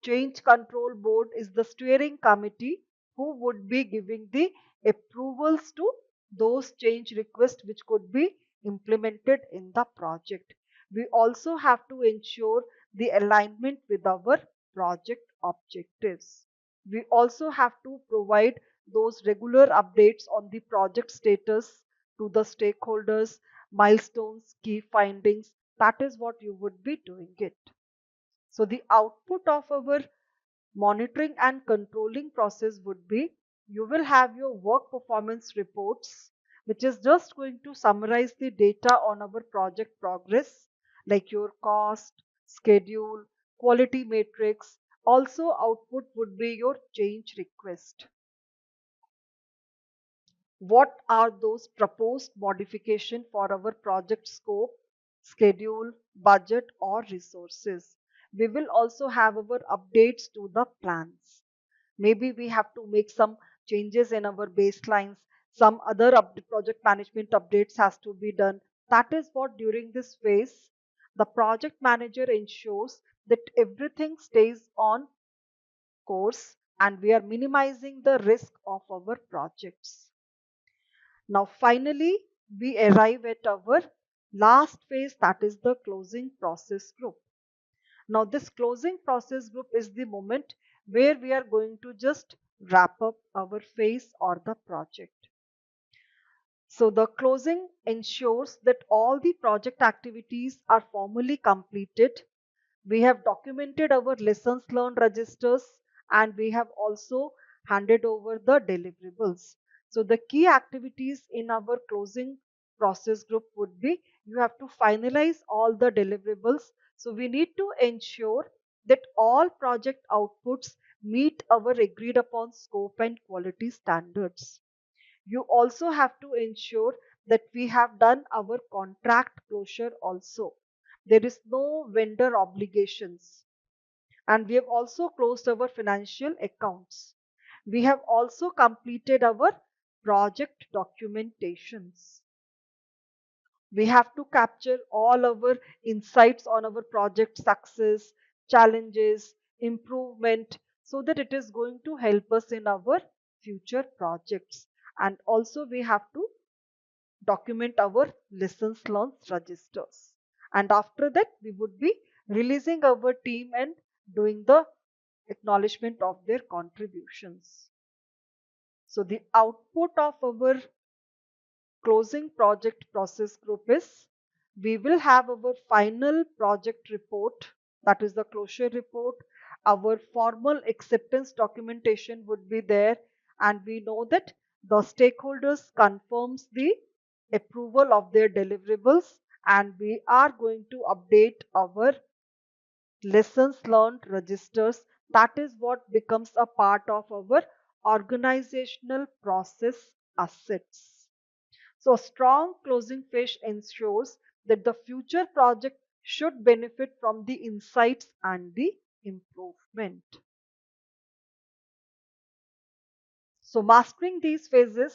Change control board is the steering committee who would be giving the approvals to those change requests which could be implemented in the project. We also have to ensure the alignment with our project objectives. We also have to provide those regular updates on the project status to the stakeholders, milestones, key findings. That is what you would be doing it. So the output of our monitoring and controlling process would be: you will have your work performance reports, which is just going to summarize the data on our project progress, like your cost, schedule, quality matrix. Also, output would be your change request. What are those proposed modification for our project scope, schedule, budget, or resources? We will also have our updates to the plans. Maybe we have to make some changes in our baselines, some other project management updates has to be done. That is what during this phase the project manager ensures that everything stays on course and we are minimizing the risk of our projects. Now, finally, we arrive at our last phase, that is the closing process group. Now, this closing process group is the moment where we are going to just wrap up our phase or the project. So, the closing ensures that all the project activities are formally completed. We have documented our lessons learned registers, and we have also handed over the deliverables. So the key activities in our closing process group would be: you have to finalize all the deliverables. So we need to ensure that all project outputs meet our agreed upon scope and quality standards. You also have to ensure that we have done our contract closure also. There is no vendor obligations. And we have also closed our financial accounts. We have also completed our project documentations. We have to capture all our insights on our project success, challenges, improvement, so that it is going to help us in our future projects. And also we have to document our lessons learned registers. And after that, we would be releasing our team and doing the acknowledgement of their contributions. So the output of our closing project process group is we will have our final project report, that is the closure report. Our formal acceptance documentation would be there, and we know that the stakeholders confirms the approval of their deliverables, and we are going to update our lessons learned registers. That is what becomes a part of our organizational process assets. So, a strong closing phase ensures that the future project should benefit from the insights and the improvement. So, mastering these phases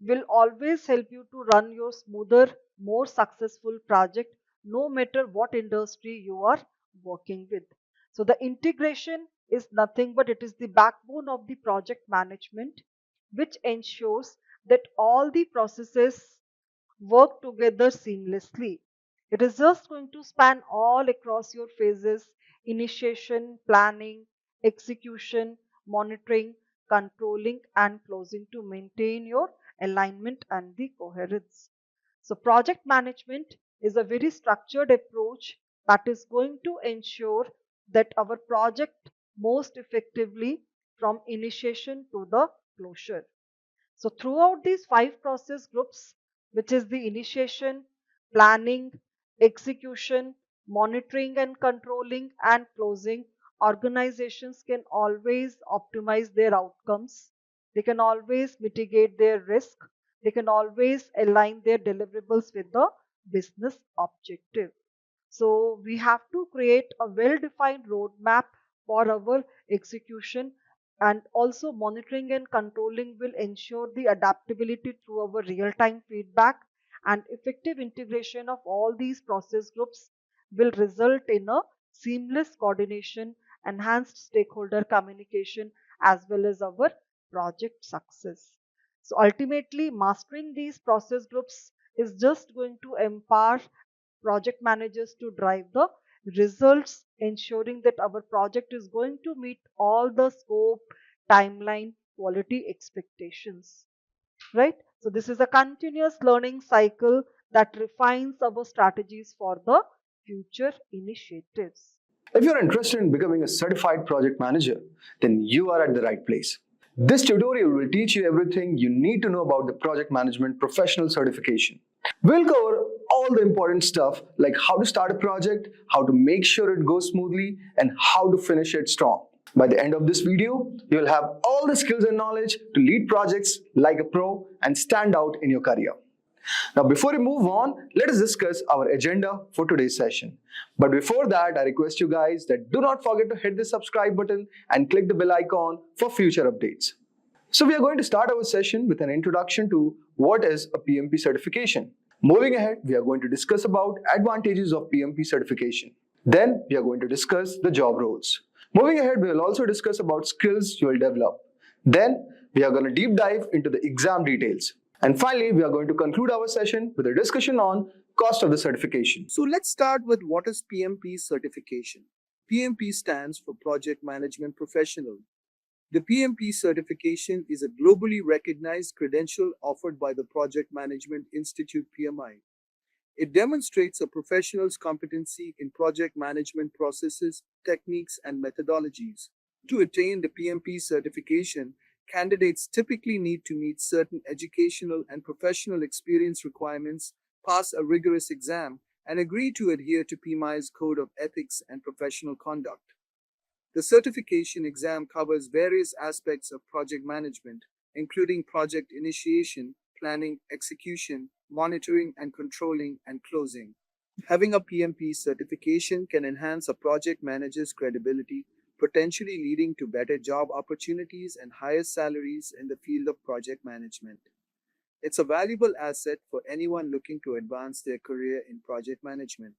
will always help you to run your smoother, more successful project, no matter what industry you are working with. So, the integration is nothing but it is the backbone of the project management, which ensures that all the processes work together seamlessly. It is just going to span all across your phases: initiation, planning, execution, monitoring, controlling, and closing to maintain your alignment and the coherence. So, project management is a very structured approach that is going to ensure that our project most effectively from initiation to the closure. So, throughout these five process groups, which is the initiation, planning, execution, monitoring and controlling, and closing, organizations can always optimize their outcomes. They can always mitigate their risk. They can always align their deliverables with the business objective. So we have to create a well-defined roadmap for our execution, and also monitoring and controlling will ensure the adaptability through our real-time feedback, and effective integration of all these process groups will result in a seamless coordination, enhanced stakeholder communication, as well as our project success. So ultimately, mastering these process groups is just going to empower project managers to drive the results, ensuring that our project is going to meet all the scope, timeline, quality expectations. Right? So, this is a continuous learning cycle that refines our strategies for the future initiatives. If you're interested in becoming a certified project manager, then you are at the right place. This tutorial will teach you everything you need to know about the project management professional certification. We'll cover all the important stuff like how to start a project, how to make sure it goes smoothly, and how to finish it strong. By the end of this video, you'll have all the skills and knowledge to lead projects like a pro and stand out in your career. Now, before we move on, let us discuss our agenda for today's session. But before that, I request you guys that do not forget to hit the subscribe button and click the bell icon for future updates. So we are going to start our session with an introduction to what is a PMP certification. Moving ahead, we are going to discuss about advantages of PMP certification. Then we are going to discuss the job roles. Moving ahead, we will also discuss about skills you will develop. Then we are going to deep dive into the exam details. And finally, we are going to conclude our session with a discussion on cost of the certification. So let's start with what is PMP certification. PMP stands for Project Management Professional. The PMP certification is a globally recognized credential offered by the Project Management Institute PMI. It demonstrates a professional's competency in project management processes, techniques, and methodologies. To attain the PMP certification, candidates typically need to meet certain educational and professional experience requirements, pass a rigorous exam, and agree to adhere to PMI's Code of Ethics and Professional Conduct. The certification exam covers various aspects of project management, including project initiation, planning, execution, monitoring and controlling, and closing. Having a PMP certification can enhance a project manager's credibility, potentially leading to better job opportunities and higher salaries in the field of project management. It's a valuable asset for anyone looking to advance their career in project management.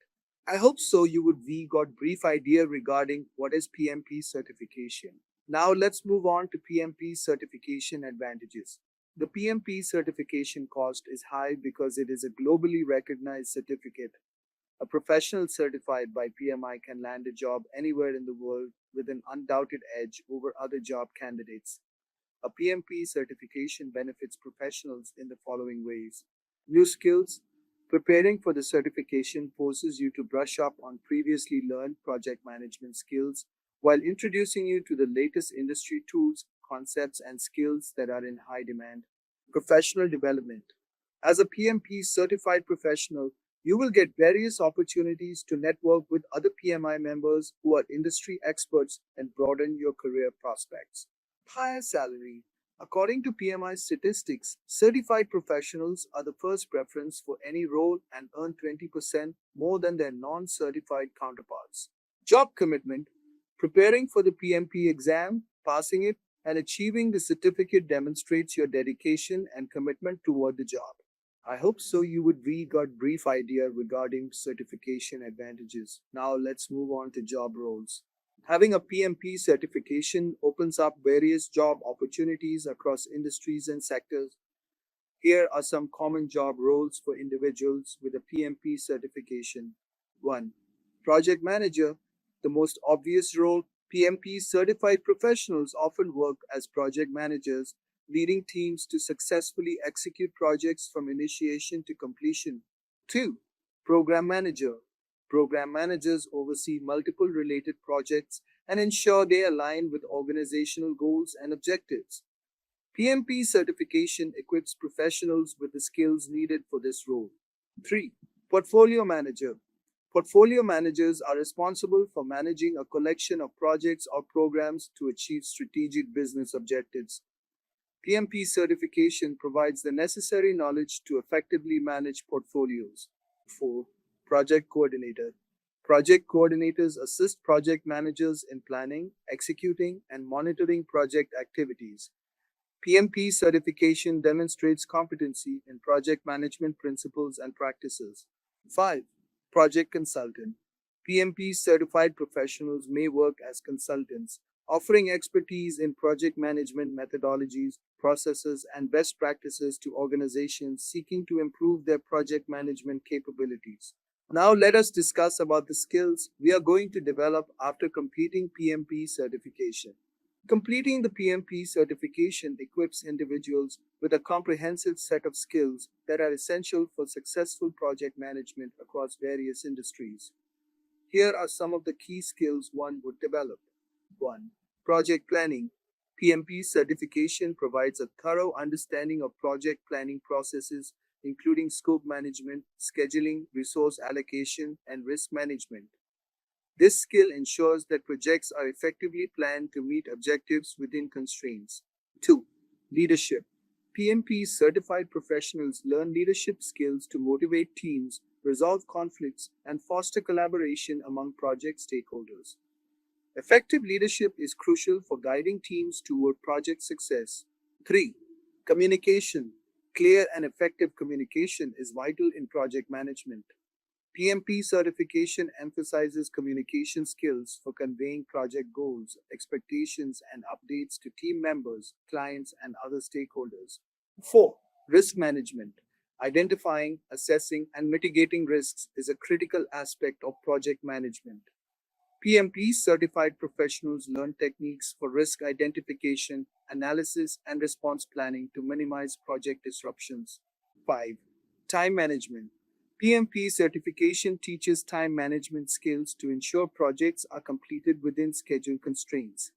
I hope so we got brief idea regarding what is PMP certification. Now let's move on to PMP certification advantages. The PMP certification cost is high because it is a globally recognized certificate. A professional certified by PMI can land a job anywhere in the world with an undoubted edge over other job candidates. A PMP certification benefits professionals in the following ways. New skills. Preparing for the certification forces you to brush up on previously learned project management skills while introducing you to the latest industry tools, concepts, and skills that are in high demand. Professional development. As a PMP certified professional, you will get various opportunities to network with other PMI members who are industry experts and broaden your career prospects. Higher salary. According to PMI statistics, certified professionals are the first preference for any role and earn 20% more than their non certified counterparts. Job commitment. Preparing for the PMP exam, passing it, and achieving the certificate demonstrates your dedication and commitment toward the job. I hope so we got brief idea regarding certification advantages. Now let's move on to job roles. Having a PMP certification opens up various job opportunities across industries and sectors. Here are some common job roles for individuals with a PMP certification. 1. Project Manager. The most obvious role, PMP certified professionals often work as project managers, leading teams to successfully execute projects from initiation to completion. 2. Program Manager. Program managers oversee multiple related projects and ensure they align with organizational goals and objectives. PMP certification equips professionals with the skills needed for this role. 3. Portfolio Manager. Portfolio managers are responsible for managing a collection of projects or programs to achieve strategic business objectives. PMP certification provides the necessary knowledge to effectively manage portfolios. 4. Project Coordinator. Project coordinators assist project managers in planning, executing, and monitoring project activities. PMP certification demonstrates competency in project management principles and practices. 5. Project Consultant. PMP certified professionals may work as consultants, offering expertise in project management methodologies, processes, and best practices to organizations seeking to improve their project management capabilities. Now let us discuss about the skills we are going to develop after completing PMP certification. Completing the PMP certification equips individuals with a comprehensive set of skills that are essential for successful project management across various industries. Here are some of the key skills one would develop. 1. Project Planning. PMP certification provides a thorough understanding of project planning processes, including scope management, scheduling, resource allocation, and risk management. This skill ensures that projects are effectively planned to meet objectives within constraints. 2. Leadership. PMP certified professionals learn leadership skills to motivate teams, resolve conflicts, and foster collaboration among project stakeholders. Effective leadership is crucial for guiding teams toward project success. 3. Communication. Clear and effective communication is vital in project management. PMP certification emphasizes communication skills for conveying project goals, expectations, and updates to team members, clients, and other stakeholders. 4. Risk management. Identifying, assessing, and mitigating risks is a critical aspect of project management. PMP certified professionals learn techniques for risk identification, analysis, and response planning to minimize project disruptions. 5. Time management. PMP certification teaches time management skills to ensure projects are completed within schedule constraints.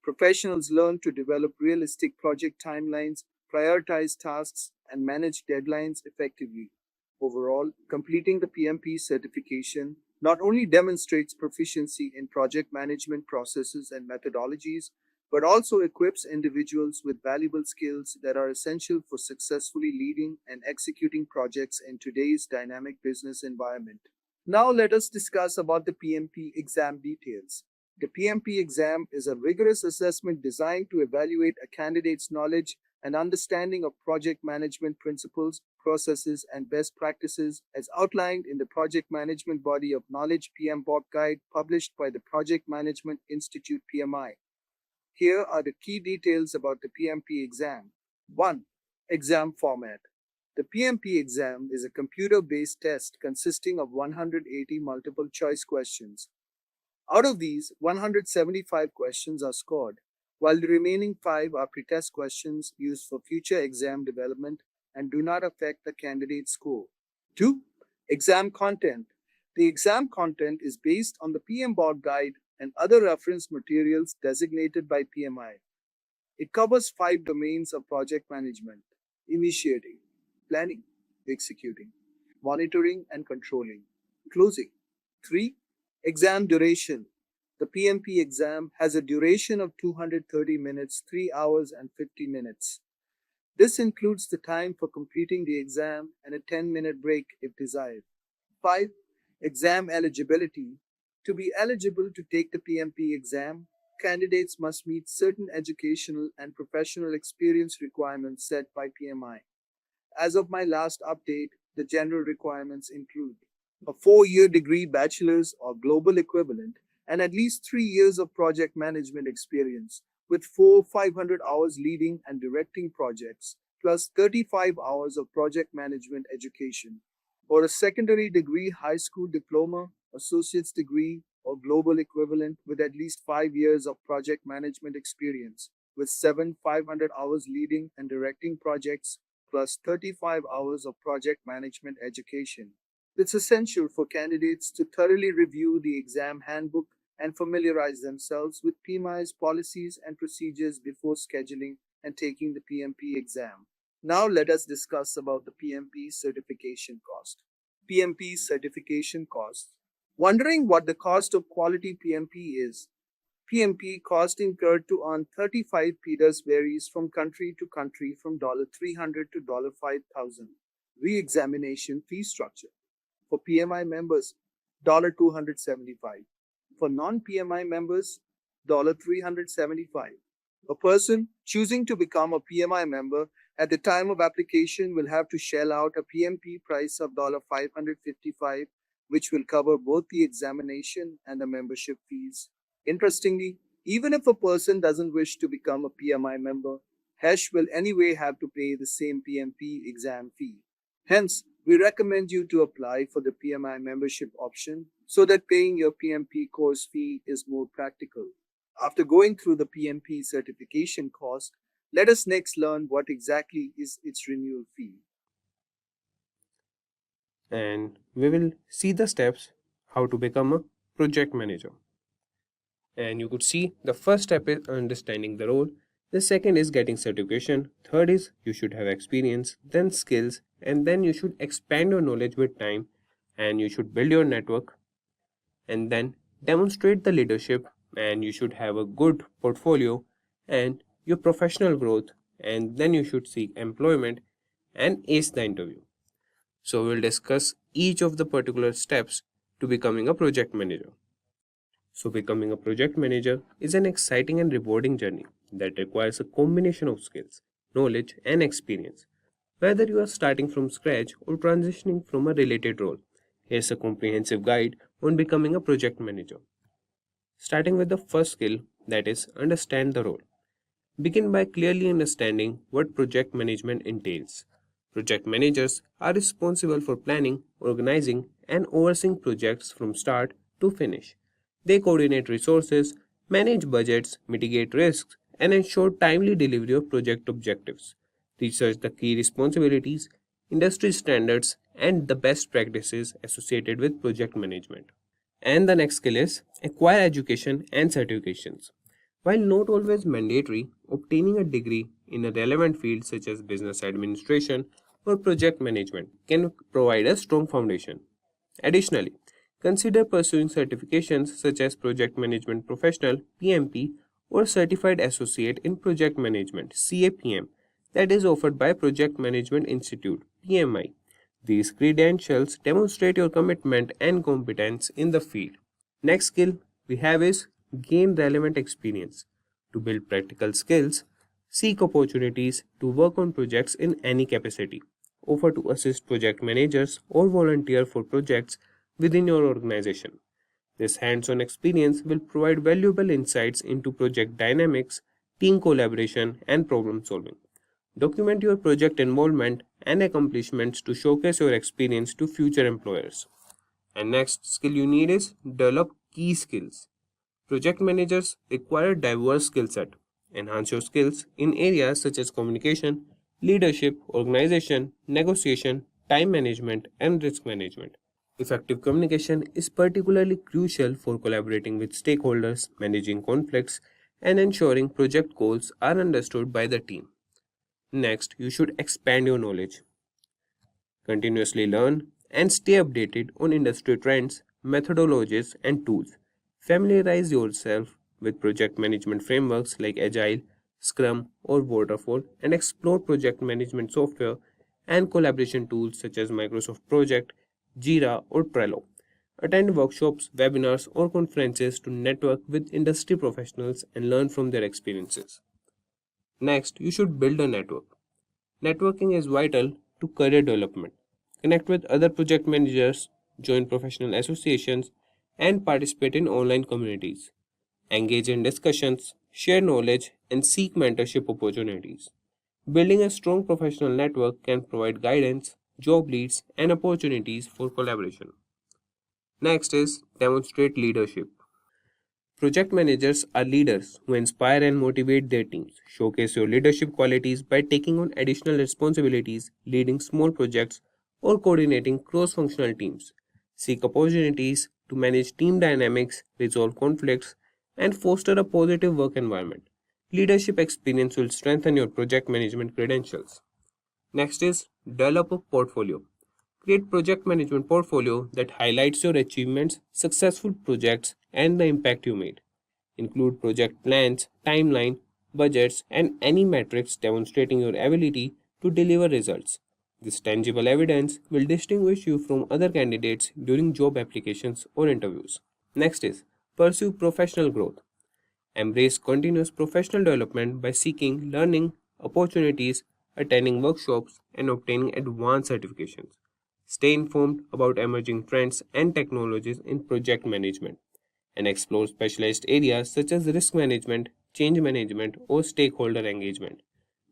Professionals learn to develop realistic project timelines, prioritize tasks, and manage deadlines effectively. Overall, completing the PMP certification not only demonstrates proficiency in project management processes and methodologies, but also equips individuals with valuable skills that are essential for successfully leading and executing projects in today's dynamic business environment. Now let us discuss about the PMP exam details. The PMP exam is a rigorous assessment designed to evaluate a candidate's knowledge and understanding of project management principles, processes, and best practices as outlined in the Project Management Body of Knowledge PMBOK Guide published by the Project Management Institute PMI. Here are the key details about the PMP exam. 1. Exam format. The PMP exam is a computer-based test consisting of 180 multiple-choice questions. Out of these, 175 questions are scored, while the remaining 5 are pretest questions used for future exam development and do not affect the candidate's score. 2. Exam content. The exam content is based on the PM Board guide and other reference materials designated by PMI. It covers 5 domains of project management: initiating, planning, executing, monitoring and controlling, closing. 3. Exam duration. The PMP exam has a duration of 230 minutes, 3 hours and 50 minutes. This includes the time for completing the exam and a 10-minute break if desired. 5. Exam eligibility. To be eligible to take the PMP exam, candidates must meet certain educational and professional experience requirements set by PMI. As of my last update, the general requirements include a 4-year degree bachelor's or global equivalent and at least 3 years of project management experience with 500 hours leading and directing projects plus 35 hours of project management education, or a secondary degree, high school diploma, associate's degree, or global equivalent with at least 5 years of project management experience with 500 hours leading and directing projects plus 35 hours of project management education. It's essential for candidates to thoroughly review the exam handbook and familiarize themselves with PMI's policies and procedures before scheduling and taking the PMP exam. Now let us discuss about the PMP certification cost. PMP certification cost. Wondering what the cost of quality PMP is? PMP cost incurred to earn 35 PDAs varies from country to country from $300 to $5,000. Re-examination fee structure. For PMI members, $275. For non-PMI members, $375. A person choosing to become a PMI member at the time of application will have to shell out a PMP price of $555, which will cover both the examination and the membership fees. Interestingly, even if a person doesn't wish to become a PMI member, HESH will anyway have to pay the same PMP exam fee. Hence, we recommend you to apply for the PMI membership option so that paying your PMP course fee is more practical. After going through the PMP certification cost, let us next learn what exactly is its renewal fee. And we will see the steps how to become a project manager. And you could see the first step is understanding the role, the second is getting certification, third is you should have experience, then skills, and then you should expand your knowledge with time, and you should build your network, and then demonstrate the leadership, and you should have a good portfolio and your professional growth, and then you should seek employment and ace the interview. So we'll discuss each of the particular steps to becoming a project manager. So becoming a project manager is an exciting and rewarding journey that requires a combination of skills, knowledge and experience. Whether you are starting from scratch or transitioning from a related role, here's a comprehensive guide on becoming a project manager. Starting with the first skill, that is understand the role. Begin by clearly understanding what project management entails. Project managers are responsible for planning, organizing, and overseeing projects from start to finish. They coordinate resources, manage budgets, mitigate risks, and ensure timely delivery of project objectives. Research the key responsibilities, industry standards, and the best practices associated with project management. And the next skill is acquire education and certifications. While not always mandatory, obtaining a degree in a relevant field such as business administration or project management can provide a strong foundation. Additionally, consider pursuing certifications such as Project Management Professional (PMP) or Certified Associate in Project Management (CAPM) that is offered by Project Management Institute (PMI). These credentials demonstrate your commitment and competence in the field. Next skill we have is gain relevant experience. To build practical skills, seek opportunities to work on projects in any capacity. Offer to assist project managers or volunteer for projects within your organization. This hands-on experience will provide valuable insights into project dynamics, team collaboration, and problem solving. Document your project involvement and accomplishments to showcase your experience to future employers. And next skill you need is develop key skills. Project managers require a diverse skill set. Enhance your skills in areas such as communication, leadership, organization, negotiation, time management, and risk management. Effective communication is particularly crucial for collaborating with stakeholders, managing conflicts, and ensuring project goals are understood by the team. Next, you should expand your knowledge. Continuously learn and stay updated on industry trends, methodologies, and tools. Familiarize yourself with project management frameworks like Agile, Scrum, or Waterfall, and explore project management software and collaboration tools such as Microsoft Project, Jira, or Trello. Attend workshops, webinars, or conferences to network with industry professionals and learn from their experiences. Next, you should build a network. Networking is vital to career development. Connect with other project managers, join professional associations, and participate in online communities. Engage in discussions, share knowledge, and seek mentorship opportunities. Building a strong professional network can provide guidance, job leads, and opportunities for collaboration. Next is demonstrate leadership. Project managers are leaders who inspire and motivate their teams. Showcase your leadership qualities by taking on additional responsibilities, leading small projects, or coordinating cross functional teams. Seek opportunities to manage team dynamics, resolve conflicts, and foster a positive work environment. Leadership experience will strengthen your project management credentials. Next is develop a portfolio. Create project management portfolio that highlights your achievements, successful projects, and the impact you made. Include project plans, timeline, budgets, and any metrics demonstrating your ability to deliver results. This tangible evidence will distinguish you from other candidates during job applications or interviews. Next is pursue professional growth. Embrace continuous professional development by seeking learning opportunities, attending workshops, and obtaining advanced certifications. Stay informed about emerging trends and technologies in project management and explore specialized areas such as risk management, change management, or stakeholder engagement.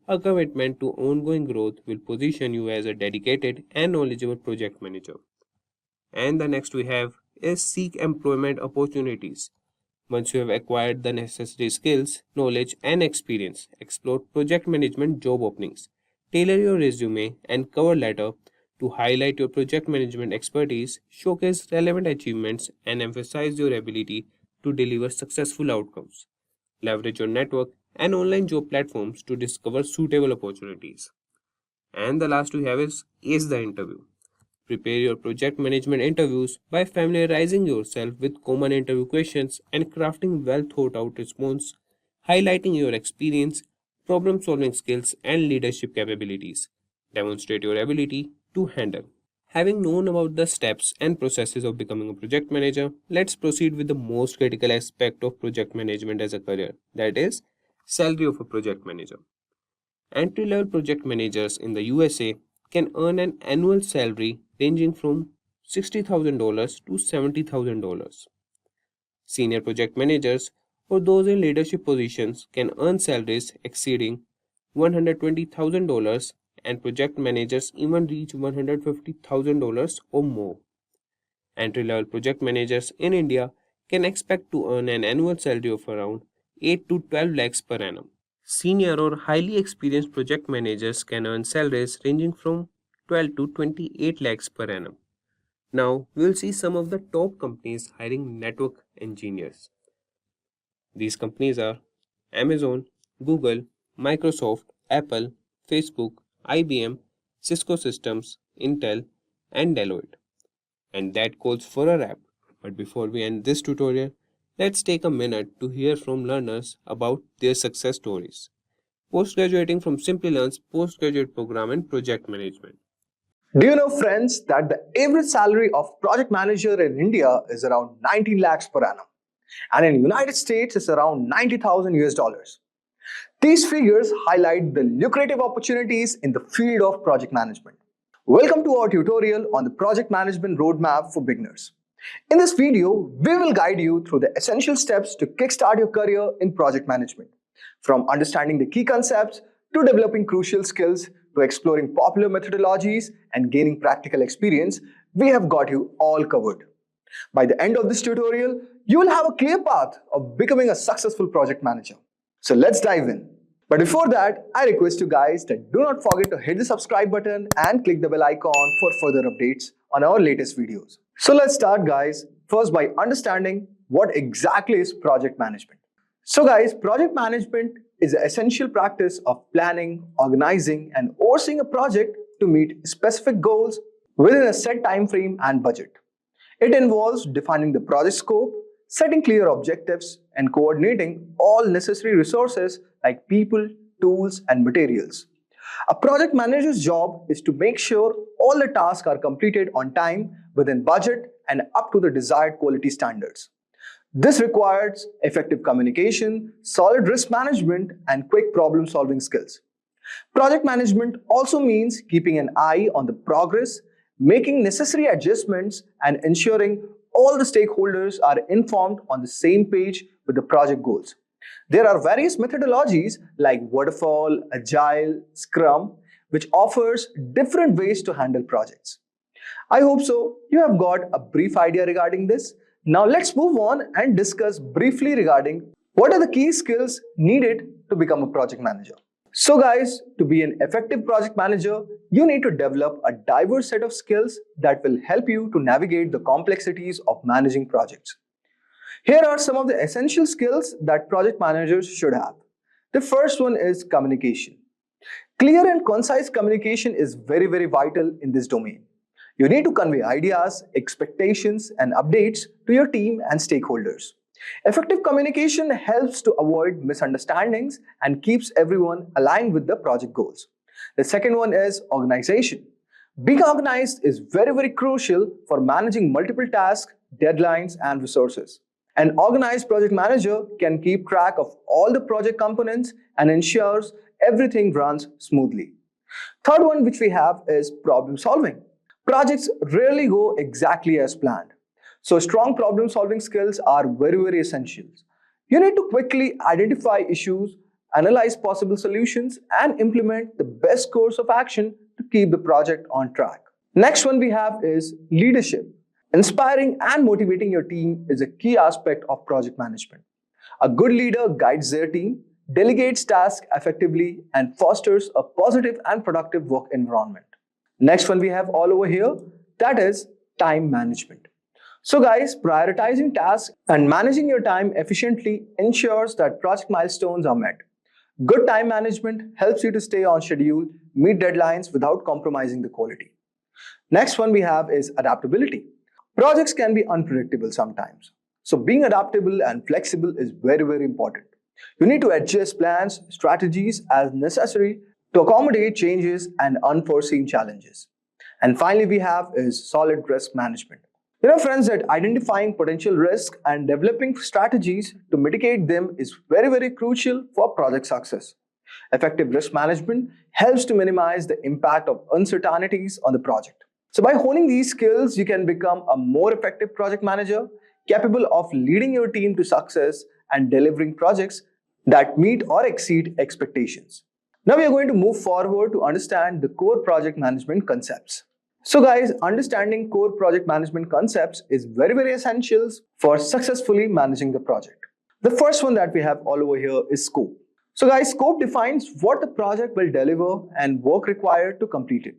A commitment to ongoing growth will position you as a dedicated and knowledgeable project manager. And the next we have is seek employment opportunities. Once you have acquired the necessary skills, knowledge, and experience, explore project management job openings. Tailor your resume and cover letter to highlight your project management expertise, showcase relevant achievements, and emphasize your ability to deliver successful outcomes. Leverage your network and online job platforms to discover suitable opportunities. And the last we have is ace the interview. Prepare your project management interviews by familiarizing yourself with common interview questions and crafting well thought out response, highlighting your experience, problem solving skills, and leadership capabilities. Demonstrate your ability to handle. Having known about the steps and processes of becoming a project manager, let's proceed with the most critical aspect of project management as a career, that is, salary of a project manager. Entry level project managers in the USA can earn an annual salary ranging from $60,000 to $70,000. Senior project managers or those in leadership positions can earn salaries exceeding $120,000, and project managers even reach $150,000 or more. Entry level project managers in India can expect to earn an annual salary of around 8 to 12 lakhs per annum. Senior or highly experienced project managers can earn salaries ranging from 12 to 28 lakhs per annum. Now, we will see some of the top companies hiring network engineers. These companies are Amazon, Google, Microsoft, Apple, Facebook, IBM, Cisco Systems, Intel, and Deloitte. And that goes for a wrap. But before we end this tutorial, let's take a minute to hear from learners about their success stories. Post-graduating from Simplilearn's postgraduate program in project management. Do you know, friends, that the average salary of project manager in India is around 19 lakhs per annum, and in United States is around 90,000 US dollars. These figures highlight the lucrative opportunities in the field of project management. Welcome to our tutorial on the project management roadmap for beginners. In this video, we will guide you through the essential steps to kickstart your career in project management, from understanding the key concepts to developing crucial skills to exploring popular methodologies and gaining practical experience, we have got you all covered. By the end of this tutorial, you will have a clear path of becoming a successful project manager. So let's dive in. But before that, I request you guys that do not forget to hit the subscribe button and click the bell icon for further updates on our latest videos. So let's start, guys, first by understanding what exactly is project management. So guys, project management is the essential practice of planning, organizing, and overseeing a project to meet specific goals within a set time frame and budget. It involves defining the project scope, setting clear objectives, and coordinating all necessary resources like people, tools, and materials. A project manager's job is to make sure all the tasks are completed on time, within budget, and up to the desired quality standards. This requires effective communication, solid risk management, and quick problem-solving skills. Project management also means keeping an eye on the progress, making necessary adjustments, and ensuring all the stakeholders are informed on the same page with the project goals. There are various methodologies like Waterfall, Agile, Scrum, which offers different ways to handle projects. I hope so you have got a brief idea regarding this. Now let's move on and discuss briefly regarding what are the key skills needed to become a project manager. So guys, to be an effective project manager, you need to develop a diverse set of skills that will help you to navigate the complexities of managing projects. Here are some of the essential skills that project managers should have. The first one is communication. Clear and concise communication is very vital in this domain. You need to convey ideas, expectations, and updates to your team and stakeholders. Effective communication helps to avoid misunderstandings and keeps everyone aligned with the project goals. The second one is organization. Being organized is very crucial for managing multiple tasks, deadlines, and resources. An organized project manager can keep track of all the project components and ensures everything runs smoothly. Third one which we have is problem solving. Projects rarely go exactly as planned. So strong problem solving skills are very essential. You need to quickly identify issues, analyze possible solutions, and implement the best course of action to keep the project on track. Next one we have is leadership. Inspiring and motivating your team is a key aspect of project management. A good leader guides their team, delegates tasks effectively, and fosters a positive and productive work environment. Next one we have all over here, that is time management. So guys, prioritizing tasks and managing your time efficiently ensures that project milestones are met. Good time management helps you to stay on schedule, meet deadlines without compromising the quality. Next one we have is adaptability. Projects can be unpredictable sometimes. So being adaptable and flexible is very important. You need to adjust plans, strategies as necessary to accommodate changes and unforeseen challenges. And finally we have is solid risk management. You know friends that identifying potential risk and developing strategies to mitigate them is very crucial for project success. Effective risk management helps to minimize the impact of uncertainties on the project. So by honing these skills, you can become a more effective project manager, capable of leading your team to success and delivering projects that meet or exceed expectations. Now we are going to move forward to understand the core project management concepts. So guys, understanding core project management concepts is very essential for successfully managing the project. The first one that we have all over here is scope. So guys, scope defines what the project will deliver and work required to complete it.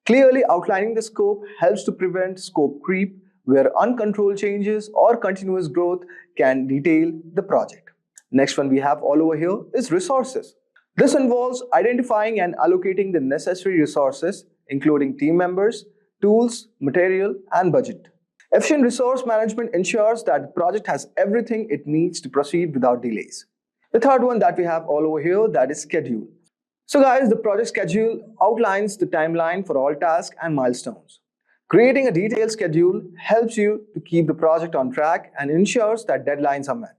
Clearly outlining the scope helps to prevent scope creep, where uncontrolled changes or continuous growth can derail the project. Next one we have all over here is resources. This involves identifying and allocating the necessary resources, including team members, tools, material, and budget. Efficient resource management ensures that the project has everything it needs to proceed without delays. The third one that we have all over here, that is schedule. So guys, the project schedule outlines the timeline for all tasks and milestones. Creating a detailed schedule helps you to keep the project on track and ensures that deadlines are met.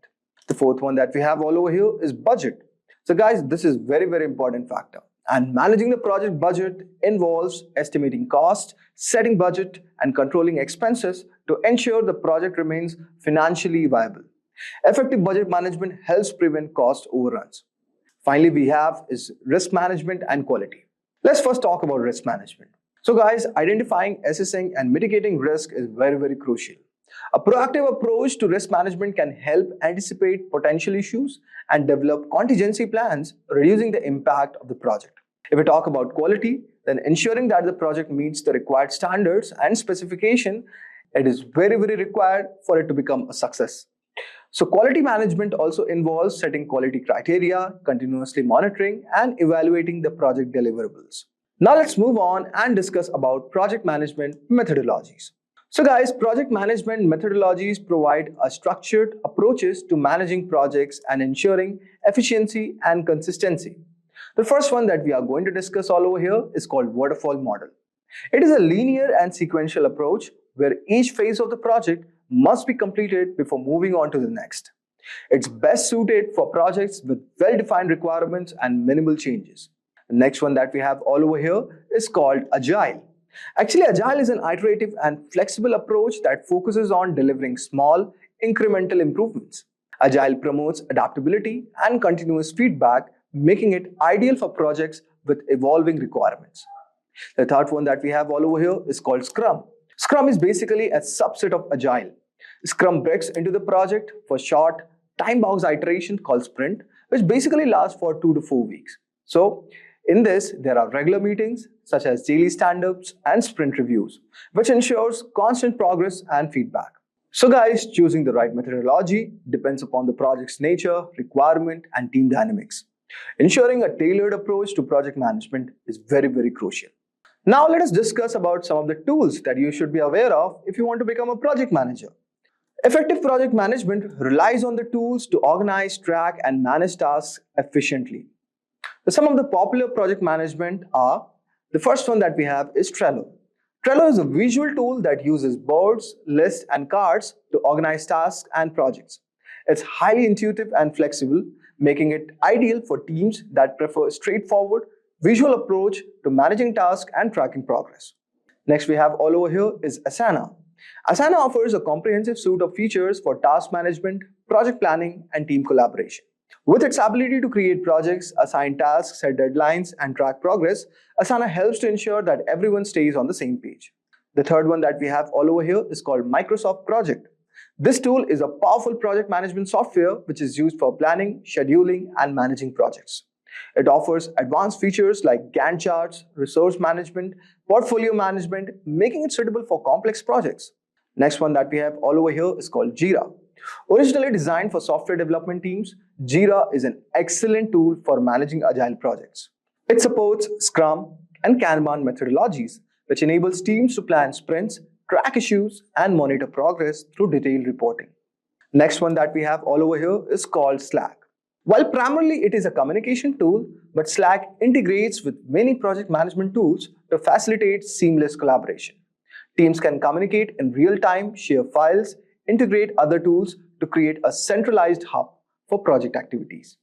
The fourth one that we have all over here is budget. So guys, this is very important factor. And managing the project budget involves estimating costs, setting budget, and controlling expenses to ensure the project remains financially viable. Effective budget management helps prevent cost overruns. Finally, we have is risk management and quality. Let's first talk about risk management. So guys, identifying, assessing and mitigating risk is very crucial. A proactive approach to risk management can help anticipate potential issues and develop contingency plans, reducing the impact of the project. If we talk about quality, then ensuring that the project meets the required standards and specification, it is very required for it to become a success. So quality management also involves setting quality criteria, continuously monitoring and evaluating the project deliverables. Now let's move on and discuss about project management methodologies. So guys, project management methodologies provide a structured approaches to managing projects and ensuring efficiency and consistency. The first one that we are going to discuss all over here is called waterfall model. It is a linear and sequential approach where each phase of the project must be completed before moving on to the next. It's best suited for projects with well-defined requirements and minimal changes. The next one that we have all over here is called Agile. Actually, Agile is an iterative and flexible approach that focuses on delivering small, incremental improvements. Agile promotes adaptability and continuous feedback, making it ideal for projects with evolving requirements. The third one that we have all over here is called Scrum. Scrum is basically a subset of Agile. Scrum breaks into the project for short, time-bound iteration called sprint, which basically lasts for 2 to 4 weeks. So, in this, there are regular meetings such as daily stand-ups and sprint reviews, which ensures constant progress and feedback. So guys, choosing the right methodology depends upon the project's nature, requirement, and team dynamics. Ensuring a tailored approach to project management is very crucial. Now let us discuss about some of the tools that you should be aware of if you want to become a project manager. Effective project management relies on the tools to organize, track, and manage tasks efficiently. Some of the popular project management are, the first one that we have is Trello. Trello is a visual tool that uses boards, lists, and cards to organize tasks and projects. It's highly intuitive and flexible, making it ideal for teams that prefer a straightforward, visual approach to managing tasks and tracking progress. Next we have all over here is Asana. Asana offers a comprehensive suite of features for task management, project planning, and team collaboration. With its ability to create projects, assign tasks, set deadlines, and track progress, Asana helps to ensure that everyone stays on the same page. The third one that we have all over here is called Microsoft Project. This tool is a powerful project management software which is used for planning, scheduling, and managing projects. It offers advanced features like Gantt Charts, resource management, portfolio management, making it suitable for complex projects. Next one that we have all over here is called Jira. Originally designed for software development teams, Jira is an excellent tool for managing agile projects. It supports Scrum and Kanban methodologies, which enables teams to plan sprints, track issues, and monitor progress through detailed reporting. Next one that we have all over here is called Slack. While primarily it is a communication tool, but Slack integrates with many project management tools to facilitate seamless collaboration. Teams can communicate in real time, share files, integrate other tools to create a centralized hub for project activities.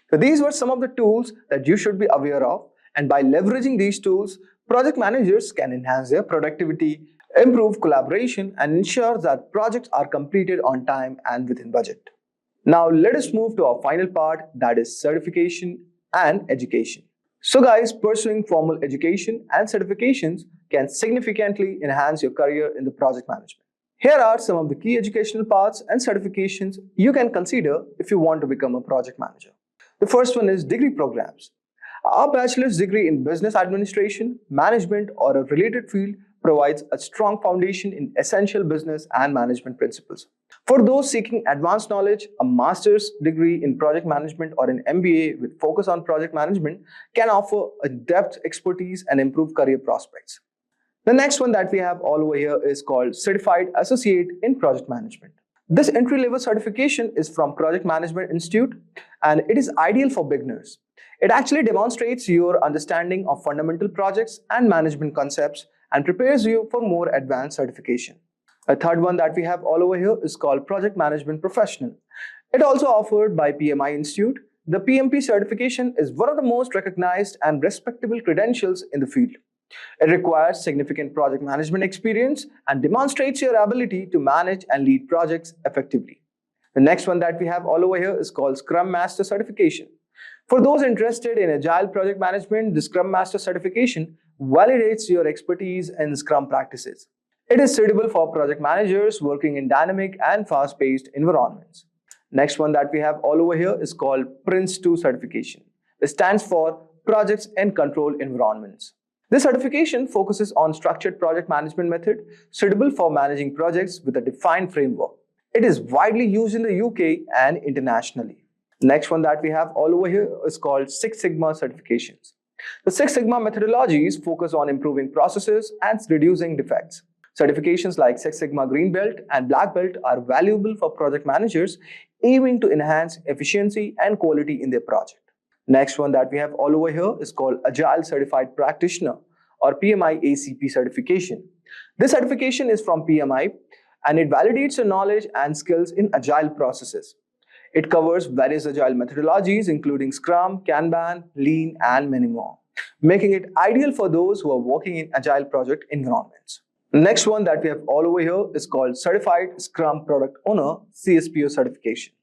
So these were some of the tools that you should be aware of, and by leveraging these tools, project managers can enhance their productivity, improve collaboration, and ensure that projects are completed on time and within budget. Now let us move to our final part, that is certification and education. So guys, pursuing formal education and certifications can significantly enhance your career in the project management. Here are some of the key educational paths and certifications you can consider if you want to become a project manager. The first one is degree programs. A bachelor's degree in business administration, management, or a related field provides a strong foundation in essential business and management principles. For those seeking advanced knowledge, a master's degree in project management or an MBA with focus on project management can offer a depth expertise and improve career prospects. The next one that we have all over here is called Certified Associate in Project Management. This entry-level certification is from Project Management Institute and it is ideal for beginners. It actually demonstrates your understanding of fundamental projects and management concepts and prepares you for more advanced certification. A third one that we have all over here is called Project Management Professional. It also offered by PMI Institute. The PMP certification is one of the most recognized and respectable credentials in the field. It requires significant project management experience and demonstrates your ability to manage and lead projects effectively. The next one that we have all over here is called Scrum Master Certification. For those interested in Agile project management, the Scrum Master certification validates your expertise in Scrum practices. It is suitable for project managers working in dynamic and fast-paced environments. Next one that we have all over here is called Prince2 certification. It stands for Projects in Controlled Environments. This certification focuses on structured project management method suitable for managing projects with a defined framework. It is widely used in the UK and internationally. Next one that we have all over here is called Six Sigma certifications. The Six Sigma methodologies focus on improving processes and reducing defects. Certifications like Six Sigma Green Belt and Black Belt are valuable for project managers aiming to enhance efficiency and quality in their project. Next one that we have all over here is called Agile Certified Practitioner or PMI ACP certification. This certification is from PMI and it validates your knowledge and skills in agile processes. It covers various agile methodologies including Scrum, Kanban, Lean, and many more, making it ideal for those who are working in agile project environments. Next one that we have all over here is called Certified Scrum Product Owner CSPO certification.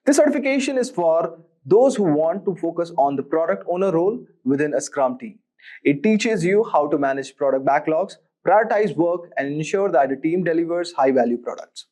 This certification is for those who want to focus on the product owner role within a Scrum team. It teaches you how to manage product backlogs, prioritize work, and ensure that the team delivers high-value products.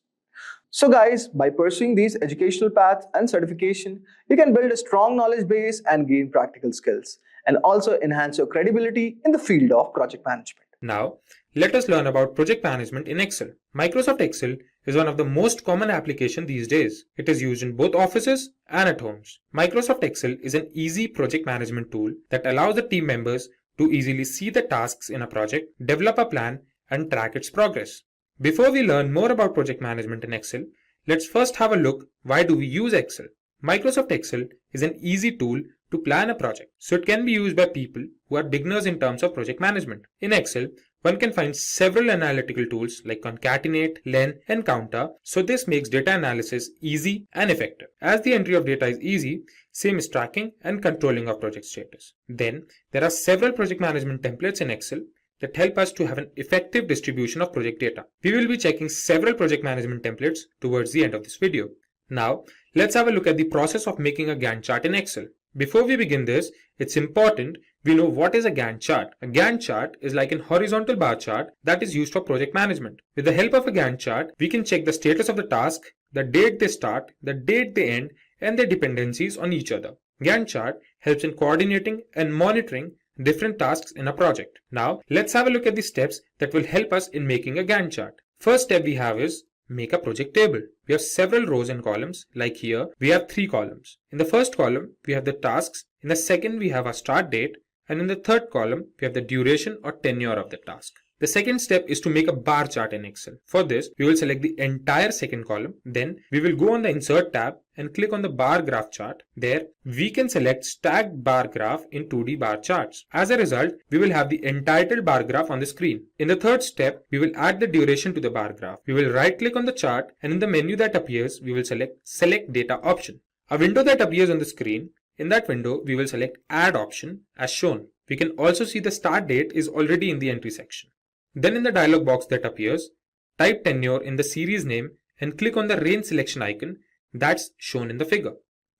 So guys, by pursuing these educational paths and certification, you can build a strong knowledge base and gain practical skills, and also enhance your credibility in the field of project management. Now, let us learn about project management in Excel. Microsoft Excel is one of the most common applications these days. It is used in both offices and at homes. Microsoft Excel is an easy project management tool that allows the team members to easily see the tasks in a project, develop a plan, and track its progress. Before we learn more about project management in Excel, let's first have a look why do we use Excel. Microsoft Excel is an easy tool to plan a project, so it can be used by people who are beginners in terms of project management. In Excel, one can find several analytical tools like concatenate, len, and counter, so this makes data analysis easy and effective. As the entry of data is easy, same is tracking and controlling of project status. Then, there are several project management templates in Excel that help us to have an effective distribution of project data. We will be checking several project management templates towards the end of this video. Now, let's have a look at the process of making a Gantt chart in Excel. Before we begin this, it's important we know what is a Gantt chart. A Gantt chart is like an horizontal bar chart that is used for project management. With the help of a Gantt chart, we can check the status of the task, the date they start, the date they end, and their dependencies on each other. Gantt chart helps in coordinating and monitoring different tasks in a project. Now, let's have a look at the steps that will help us in making a Gantt chart. First step we have is make a project table. We have several rows and columns. Like here, we have 3 columns. In the first column, we have the tasks. In the second, we have a start date. And in the third column, we have the duration or tenure of the task. The second step is to make a bar chart in Excel. For this, we will select the entire second column. Then we will go on the Insert tab and click on the bar graph chart. There, we can select stacked bar graph in 2D bar charts. As a result, we will have the entitled bar graph on the screen. In the third step, we will add the duration to the bar graph. We will right click on the chart and in the menu that appears, we will select Select Data option. A window that appears on the screen. In that window, we will select Add option as shown. We can also see the start date is already in the entry section. Then in the dialog box that appears, type tenure in the series name and click on the range selection icon that's shown in the figure.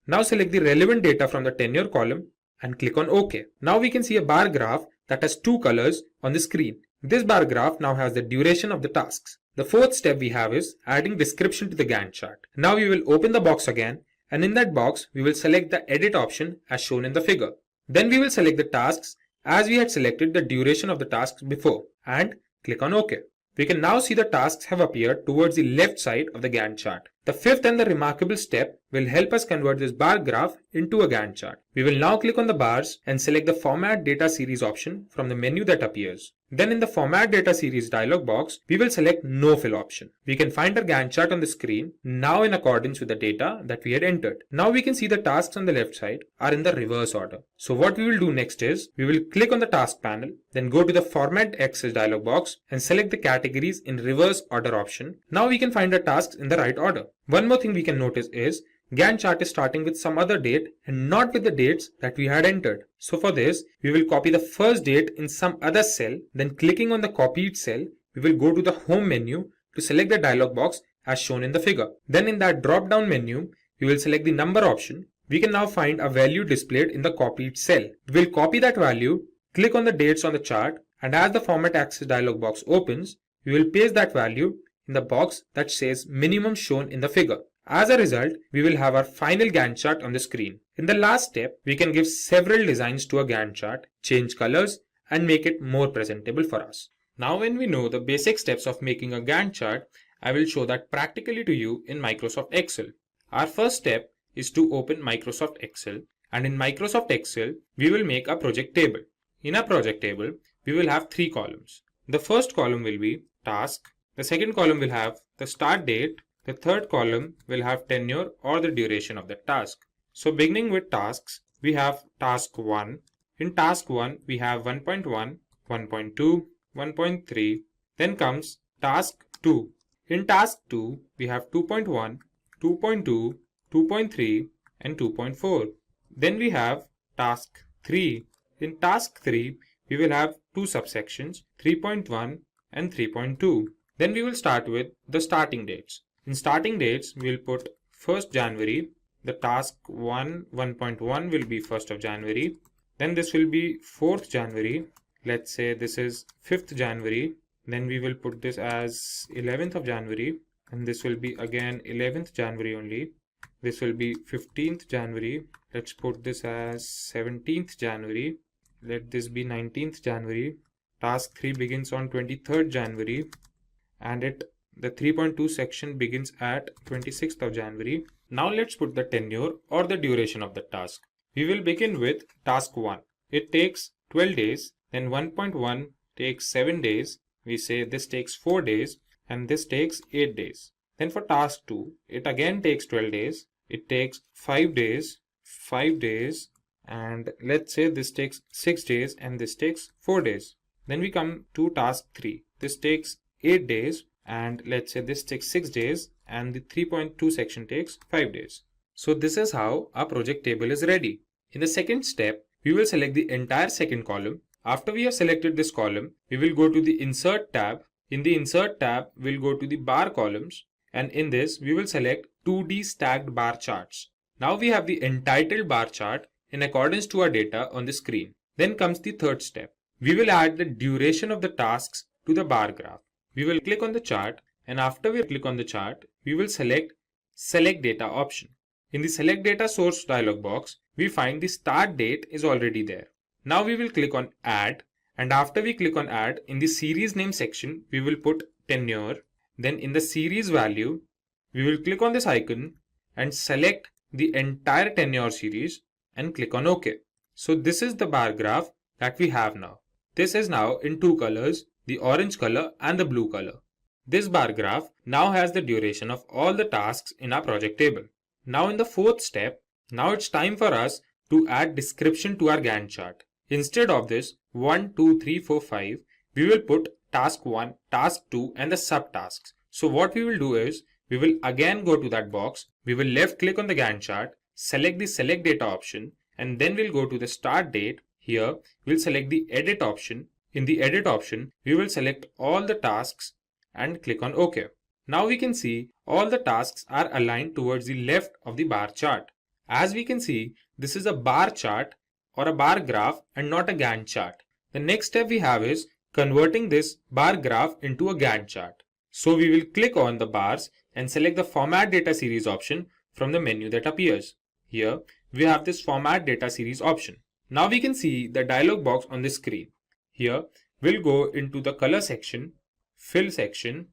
Now select the relevant data from the tenure column and click on OK. Now we can see a bar graph that has 2 colors on the screen. This bar graph now has the duration of the tasks. The fourth step we have is adding description to the Gantt chart. Now we will open the box again and in that box we will select the edit option as shown in the figure. Then we will select the tasks as we had selected the duration of the tasks before and click on OK. We can now see the tasks have appeared towards the left side of the Gantt chart. The fifth and the remarkable step will help us convert this bar graph into a Gantt chart. We will now click on the bars and select the Format Data Series option from the menu that appears. Then in the Format Data Series dialog box, we will select No Fill option. We can find our Gantt chart on the screen now in accordance with the data that we had entered. Now we can see the tasks on the left side are in the reverse order. So what we will do next is, we will click on the task panel, then go to the Format Access dialog box and select the categories in reverse order option. Now we can find our tasks in the right order. One more thing we can notice is Gantt chart is starting with some other date and not with the dates that we had entered. So for this, we will copy the first date in some other cell, then clicking on the copied cell, we will go to the home menu to select the dialog box as shown in the figure. Then in that drop down menu, we will select the number option we can now find a value displayed in the copied cell. We'll copy that value, click on the dates on the chart, and as the Format Axis dialog box opens, we will paste that value in the box that says minimum shown in the figure. As a result, we will have our final Gantt chart on the screen. In the last step, we can give several designs to a Gantt chart, change colors, and make it more presentable for us. Now when we know the basic steps of making a Gantt chart, I will show that practically to you in Microsoft Excel. Our first step is to open Microsoft Excel, and in Microsoft Excel, we will make a project table. In a project table, we will have 3 columns. The first column will be task, the second column will have the start date, the third column will have tenure or the duration of the task. So beginning with tasks, we have task 1. In task 1, we have 1.1, 1.2, 1.3, then comes task 2. In task 2, we have 2.1, 2.2, 2.3 and 2.4. Then we have task 3. In task 3, we will have 2 subsections, 3.1 and 3.2. Then we will start with the starting dates. In starting dates, we will put 1st January. The task 1.1 will be 1st of January. Then this will be 4th January. Let's say this is 5th January. Then we will put this as 11th of January. And this will be again 11th January only. This will be 15th January. Let's put this as 17th January. Let this be 19th January. Task 3 begins on 23rd January. And the 3.2 section begins at 26th of January. Now let's put the tenure or the duration of the task. We will begin with task 1. It takes 12 days. Then 1.1 takes 7 days. We say this takes 4 days and this takes 8 days. Then for task 2, it again takes 12 days. It takes 5 days, 5 days, and let's say this takes 6 days and this takes 4 days. Then we come to task 3. This takes 8 days and let's say this takes 6 days and the 3.2 section takes 5 days. So this is how our project table is ready. In the second step, we will select the entire second column. After we have selected this column, we will go to the Insert tab. In the Insert tab, we'll go to the bar columns, and in this, we will select 2D stacked bar charts. Now we have the entitled bar chart in accordance to our data on the screen. Then comes the third step. We will add the duration of the tasks to the bar graph. We will click on the chart, and after we click on the chart, we will select Select Data option. In the Select Data Source dialog box, we find the start date is already there. Now we will click on Add, and after we click on Add, in the series name section, we will put tenure. Then in the series value, we will click on this icon and select the entire tenure series and click on OK. So this is the bar graph that we have now. This is now in 2 colors, the orange color and the blue color. This bar graph now has the duration of all the tasks in our project table. Now in the fourth step, now it's time for us to add description to our Gantt chart. Instead of this 1, 2, 3, 4, 5, we will put task 1, task 2 and the subtasks. So what we will do is, we will again go to that box, we will left click on the Gantt chart, select the Select Data option, and then we'll go to the start date. Here, we'll select the Edit option. In the Edit option, we will select all the tasks and click on OK. Now we can see all the tasks are aligned towards the left of the bar chart. As we can see, this is a bar chart or a bar graph and not a Gantt chart. The next step we have is converting this bar graph into a Gantt chart. So we will click on the bars and select the Format Data Series option from the menu that appears. Here we have this Format Data Series option. Now we can see the dialog box on the screen. Here we'll go into the color section, fill section,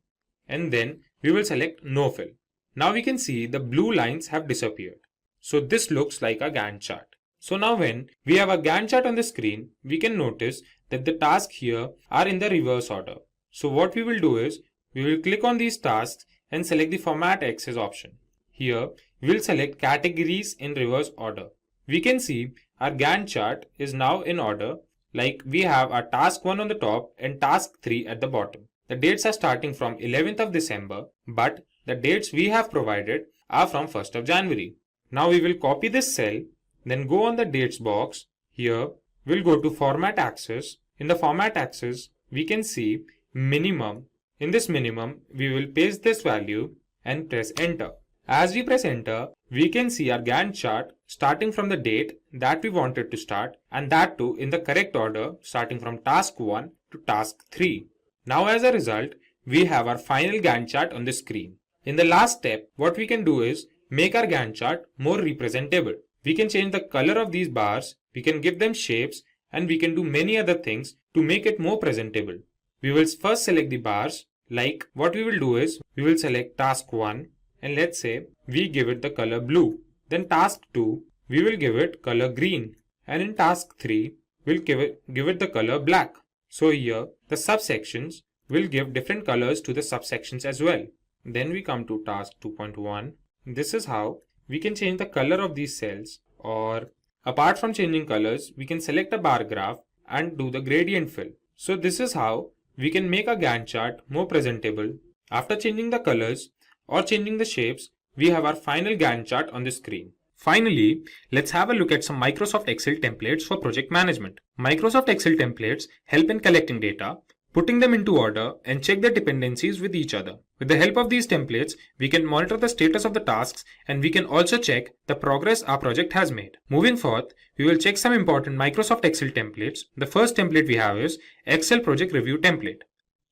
and then we will select no fill. Now we can see the blue lines have disappeared. So this looks like a Gantt chart. So now when we have a Gantt chart on the screen, we can notice that the tasks here are in the reverse order. So what we will do is, we will click on these tasks and select the Format Axis option. Here, we will select Categories in reverse order. We can see our Gantt chart is now in order, like we have our task 1 on the top and task 3 at the bottom. The dates are starting from 11th of December, but the dates we have provided are from 1st of January. Now we will copy this cell, then go on the dates box. Here, we'll go to Format Axis. In the Format Axis, we can see minimum. In this minimum, we will paste this value and press enter. As we press enter, we can see our Gantt chart starting from the date that we wanted to start, and that too in the correct order, starting from task 1 to task 3. Now as a result, we have our final Gantt chart on the screen. In the last step, what we can do is make our Gantt chart more representable. We can change the color of these bars, we can give them shapes, and we can do many other things to make it more presentable. We will first select the bars. Like what we will do is, we will select task 1 and let's say we give it the color blue. Then task 2, we will give it color green, and in task 3, we'll give it the color black. So here the subsections will give different colors to the subsections as well. Then we come to task 2.1. This is how we can change the color of these cells, or apart from changing colors, we can select a bar graph and do the gradient fill. So this is how we can make a Gantt chart more presentable. After changing the colors or changing the shapes, we have our final Gantt chart on the screen. Finally, let's have a look at some Microsoft Excel templates for project management. Microsoft Excel templates help in collecting data, putting them into order, and check their dependencies with each other. With the help of these templates, we can monitor the status of the tasks, and we can also check the progress our project has made. Moving forth, we will check some important Microsoft Excel templates. The first template we have is Excel Project Review template.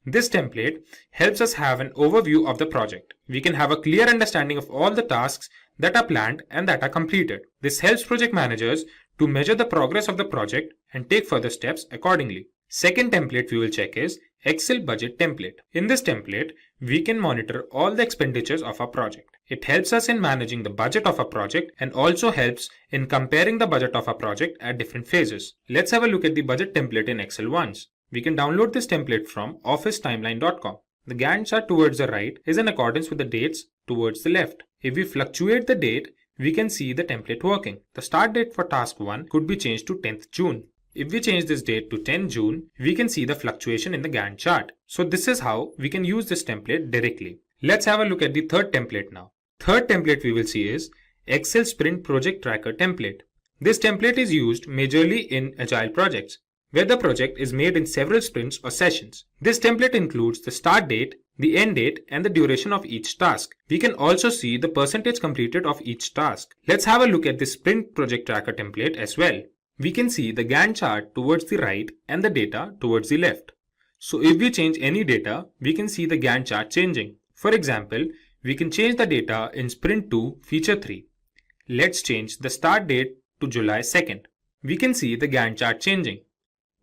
This template helps us have an overview of the project. We can have a clear understanding of all the tasks that are planned and that are completed. This helps project managers to measure the progress of the project and take further steps accordingly. Second template we will check is Excel Budget template. In this template, we can monitor all the expenditures of our project. It helps us in managing the budget of a project and also helps in comparing the budget of a project at different phases. Let's have a look at the budget template in Excel once. We can download this template from officetimeline.com. The Gantt chart towards the right is in accordance with the dates towards the left. If we fluctuate the date, we can see the template working. The start date for task 1 could be changed to 10th June. If we change this date to 10 June, we can see the fluctuation in the Gantt chart. So this is how we can use this template directly. Let's have a look at the third template now. Third template we will see is Excel Sprint Project Tracker template. This template is used majorly in agile projects, where the project is made in several sprints or sessions. This template includes the start date, the end date, and the duration of each task. We can also see the percentage completed of each task. Let's have a look at the Sprint Project Tracker template as well. We can see the Gantt chart towards the right and the data towards the left. So if we change any data, we can see the Gantt chart changing. For example, we can change the data in Sprint 2 Feature 3. Let's change the start date to July 2nd. We can see the Gantt chart changing.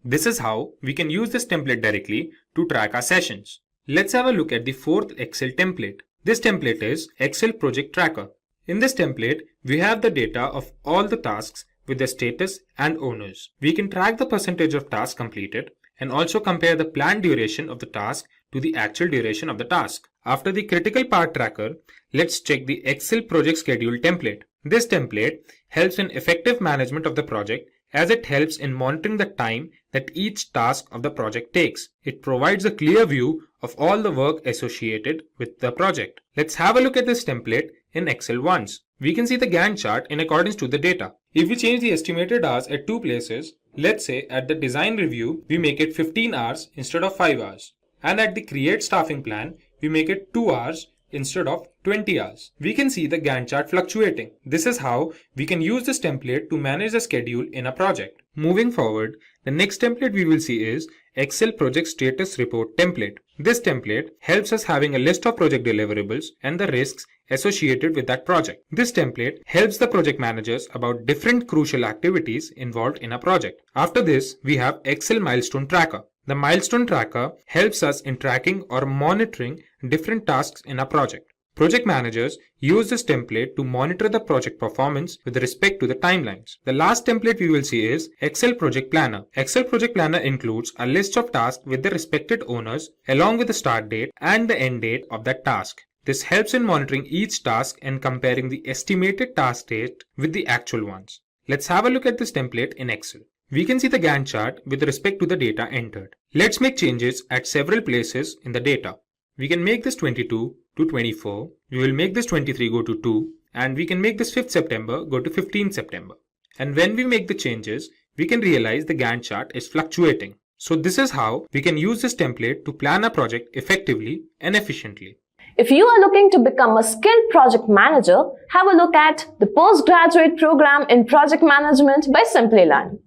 This is how we can use this template directly to track our sessions. Let's have a look at the fourth Excel template. This template is Excel Project Tracker. In this template, we have the data of all the tasks with the status and owners. We can track the percentage of tasks completed and also compare the planned duration of the task to the actual duration of the task. After the critical part tracker, let's check the Excel Project Schedule template. This template helps in effective management of the project, as it helps in monitoring the time that each task of the project takes. It provides a clear view of all the work associated with the project. Let's have a look at this template in Excel once. We can see the Gantt chart in accordance to the data. If we change the estimated hours at two places, let's say at the design review, we make it 15 hours instead of 5 hours. And at the create staffing plan, we make it 2 hours instead of 20 hours. We can see the Gantt chart fluctuating. This is how we can use this template to manage the schedule in a project. Moving forward, the next template we will see is Excel Project Status Report template. This template helps us having a list of project deliverables and the risks associated with that project. This template helps the project managers about different crucial activities involved in a project. After this, we have Excel Milestone Tracker. The milestone tracker helps us in tracking or monitoring different tasks in a project. Project managers use this template to monitor the project performance with respect to the timelines. The last template we will see is Excel Project Planner. Excel Project Planner includes a list of tasks with the respected owners along with the start date and the end date of that task. This helps in monitoring each task and comparing the estimated task date with the actual ones. Let's have a look at this template in Excel. We can see the Gantt chart with respect to the data entered. Let's make changes at several places in the data. We can make this 22 to 24. We will make this 23 go to 2. And we can make this 5th September go to 15th September. And when we make the changes, we can realize the Gantt chart is fluctuating. So this is how we can use this template to plan a project effectively and efficiently. If you are looking to become a skilled project manager, have a look at the postgraduate program in project management by Simplilearn.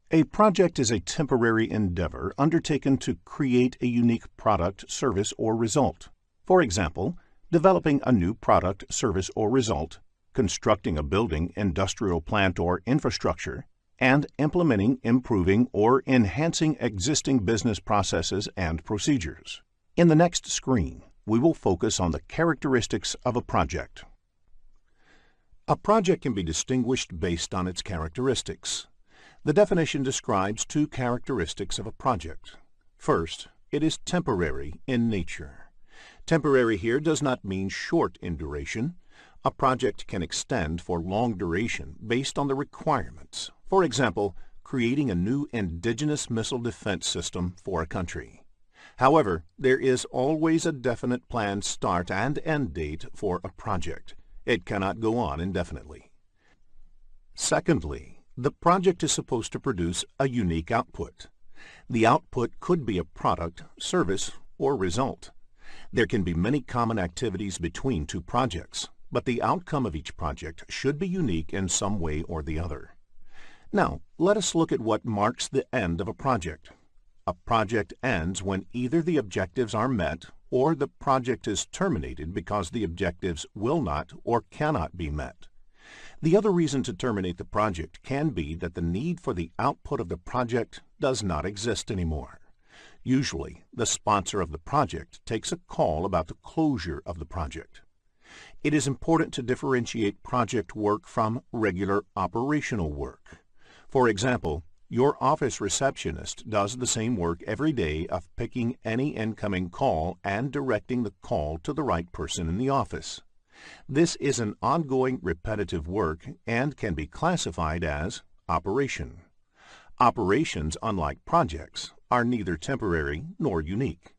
A project is a temporary endeavor undertaken to create a unique product, service, or result. For example, developing a new product, service, or result, constructing a building, industrial plant, or infrastructure, and implementing, improving, or enhancing existing business processes and procedures. In the next screen, we will focus on the characteristics of a project. A project can be distinguished based on its characteristics. The definition describes two characteristics of a project. First, it is temporary in nature. Temporary here does not mean short in duration. A project can extend for long duration based on the requirements. For example, creating a new indigenous missile defense system for a country. However, there is always a definite planned start and end date for a project. It cannot go on indefinitely. Secondly, the project is supposed to produce a unique output. The output could be a product, service, or result. There can be many common activities between two projects, but the outcome of each project should be unique in some way or the other. Now, let us look at what marks the end of a project. A project ends when either the objectives are met or the project is terminated because the objectives will not or cannot be met. The other reason to terminate the project can be that the need for the output of the project does not exist anymore. Usually, the sponsor of the project takes a call about the closure of the project. It is important to differentiate project work from regular operational work. For example, your office receptionist does the same work every day of picking any incoming call and directing the call to the right person in the office. This is an ongoing repetitive work and can be classified as operation. Operations, unlike projects, are neither temporary nor unique.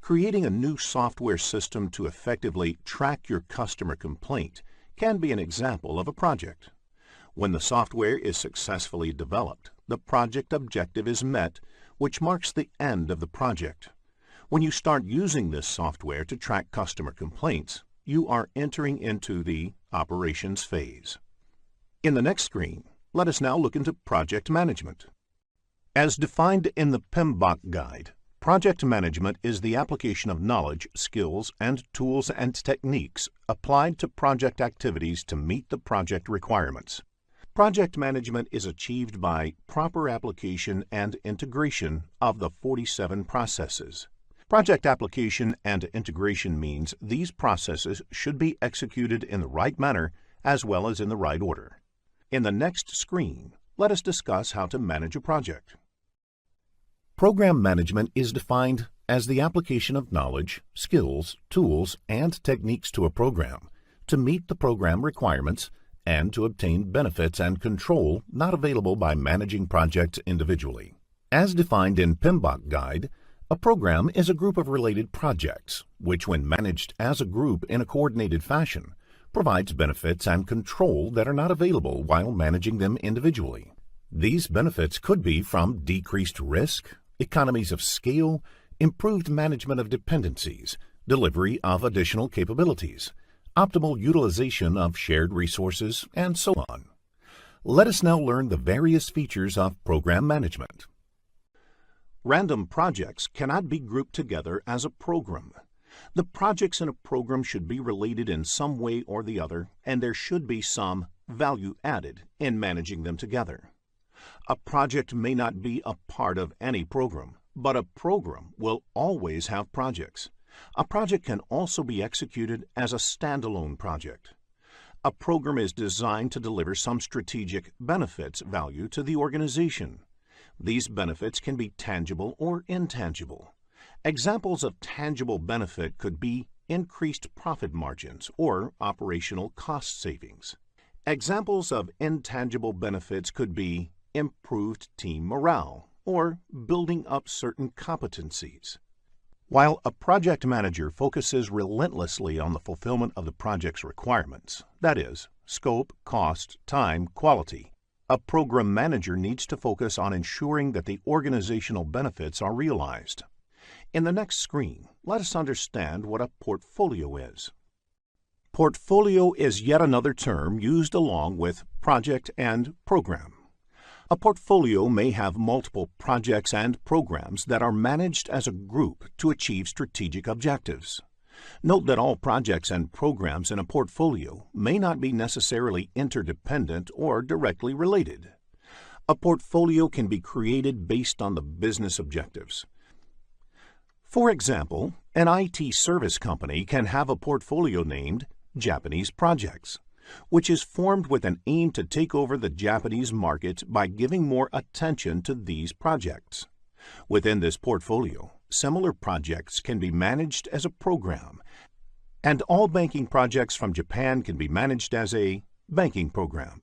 Creating a new software system to effectively track your customer complaint can be an example of a project. When the software is successfully developed, the project objective is met, which marks the end of the project. When you start using this software to track customer complaints, you are entering into the operations phase. In the next screen, let us now look into project management. As defined in the PMBOK guide, project management is the application of knowledge, skills, and tools and techniques applied to project activities to meet the project requirements. Project management is achieved by proper application and integration of the 47 processes. Project application and integration means these processes should be executed in the right manner as well as in the right order. In the next screen, let us discuss how to manage a project. Program management is defined as the application of knowledge, skills, tools, and techniques to a program to meet the program requirements and to obtain benefits and control not available by managing projects individually. As defined in PMBOK guide, a program is a group of related projects, which when managed as a group in a coordinated fashion, provides benefits and control that are not available while managing them individually. These benefits could be from decreased risk, economies of scale, improved management of dependencies, delivery of additional capabilities, optimal utilization of shared resources, and so on. Let us now learn the various features of program management. Random projects cannot be grouped together as a program. The projects in a program should be related in some way or the other, and there should be some value added in managing them together. A project may not be a part of any program, but a program will always have projects. A project can also be executed as a standalone project. A program is designed to deliver some strategic benefits value to the organization. These benefits can be tangible or intangible. Examples of tangible benefit could be increased profit margins or operational cost savings. Examples of intangible benefits could be improved team morale or building up certain competencies. While a project manager focuses relentlessly on the fulfillment of the project's requirements, that is, scope, cost, time, quality, a program manager needs to focus on ensuring that the organizational benefits are realized. In the next screen, let us understand what a portfolio is. Portfolio is yet another term used along with project and program. A portfolio may have multiple projects and programs that are managed as a group to achieve strategic objectives. Note that all projects and programs in a portfolio may not be necessarily interdependent or directly related. A portfolio can be created based on the business objectives. For example, an IT service company can have a portfolio named Japanese Projects, which is formed with an aim to take over the Japanese market by giving more attention to these projects. Within this portfolio, similar projects can be managed as a program, and all banking projects from Japan can be managed as a banking program.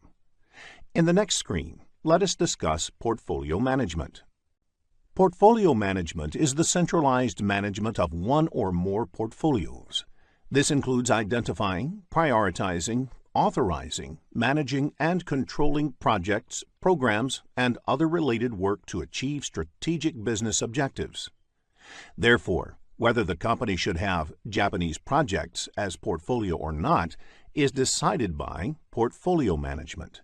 In the next screen, let us discuss portfolio management. Portfolio management is the centralized management of one or more portfolios. This includes identifying, prioritizing, authorizing, managing, and controlling projects, programs, and other related work to achieve strategic business objectives. Therefore, whether the company should have Japanese projects as portfolio or not is decided by portfolio management.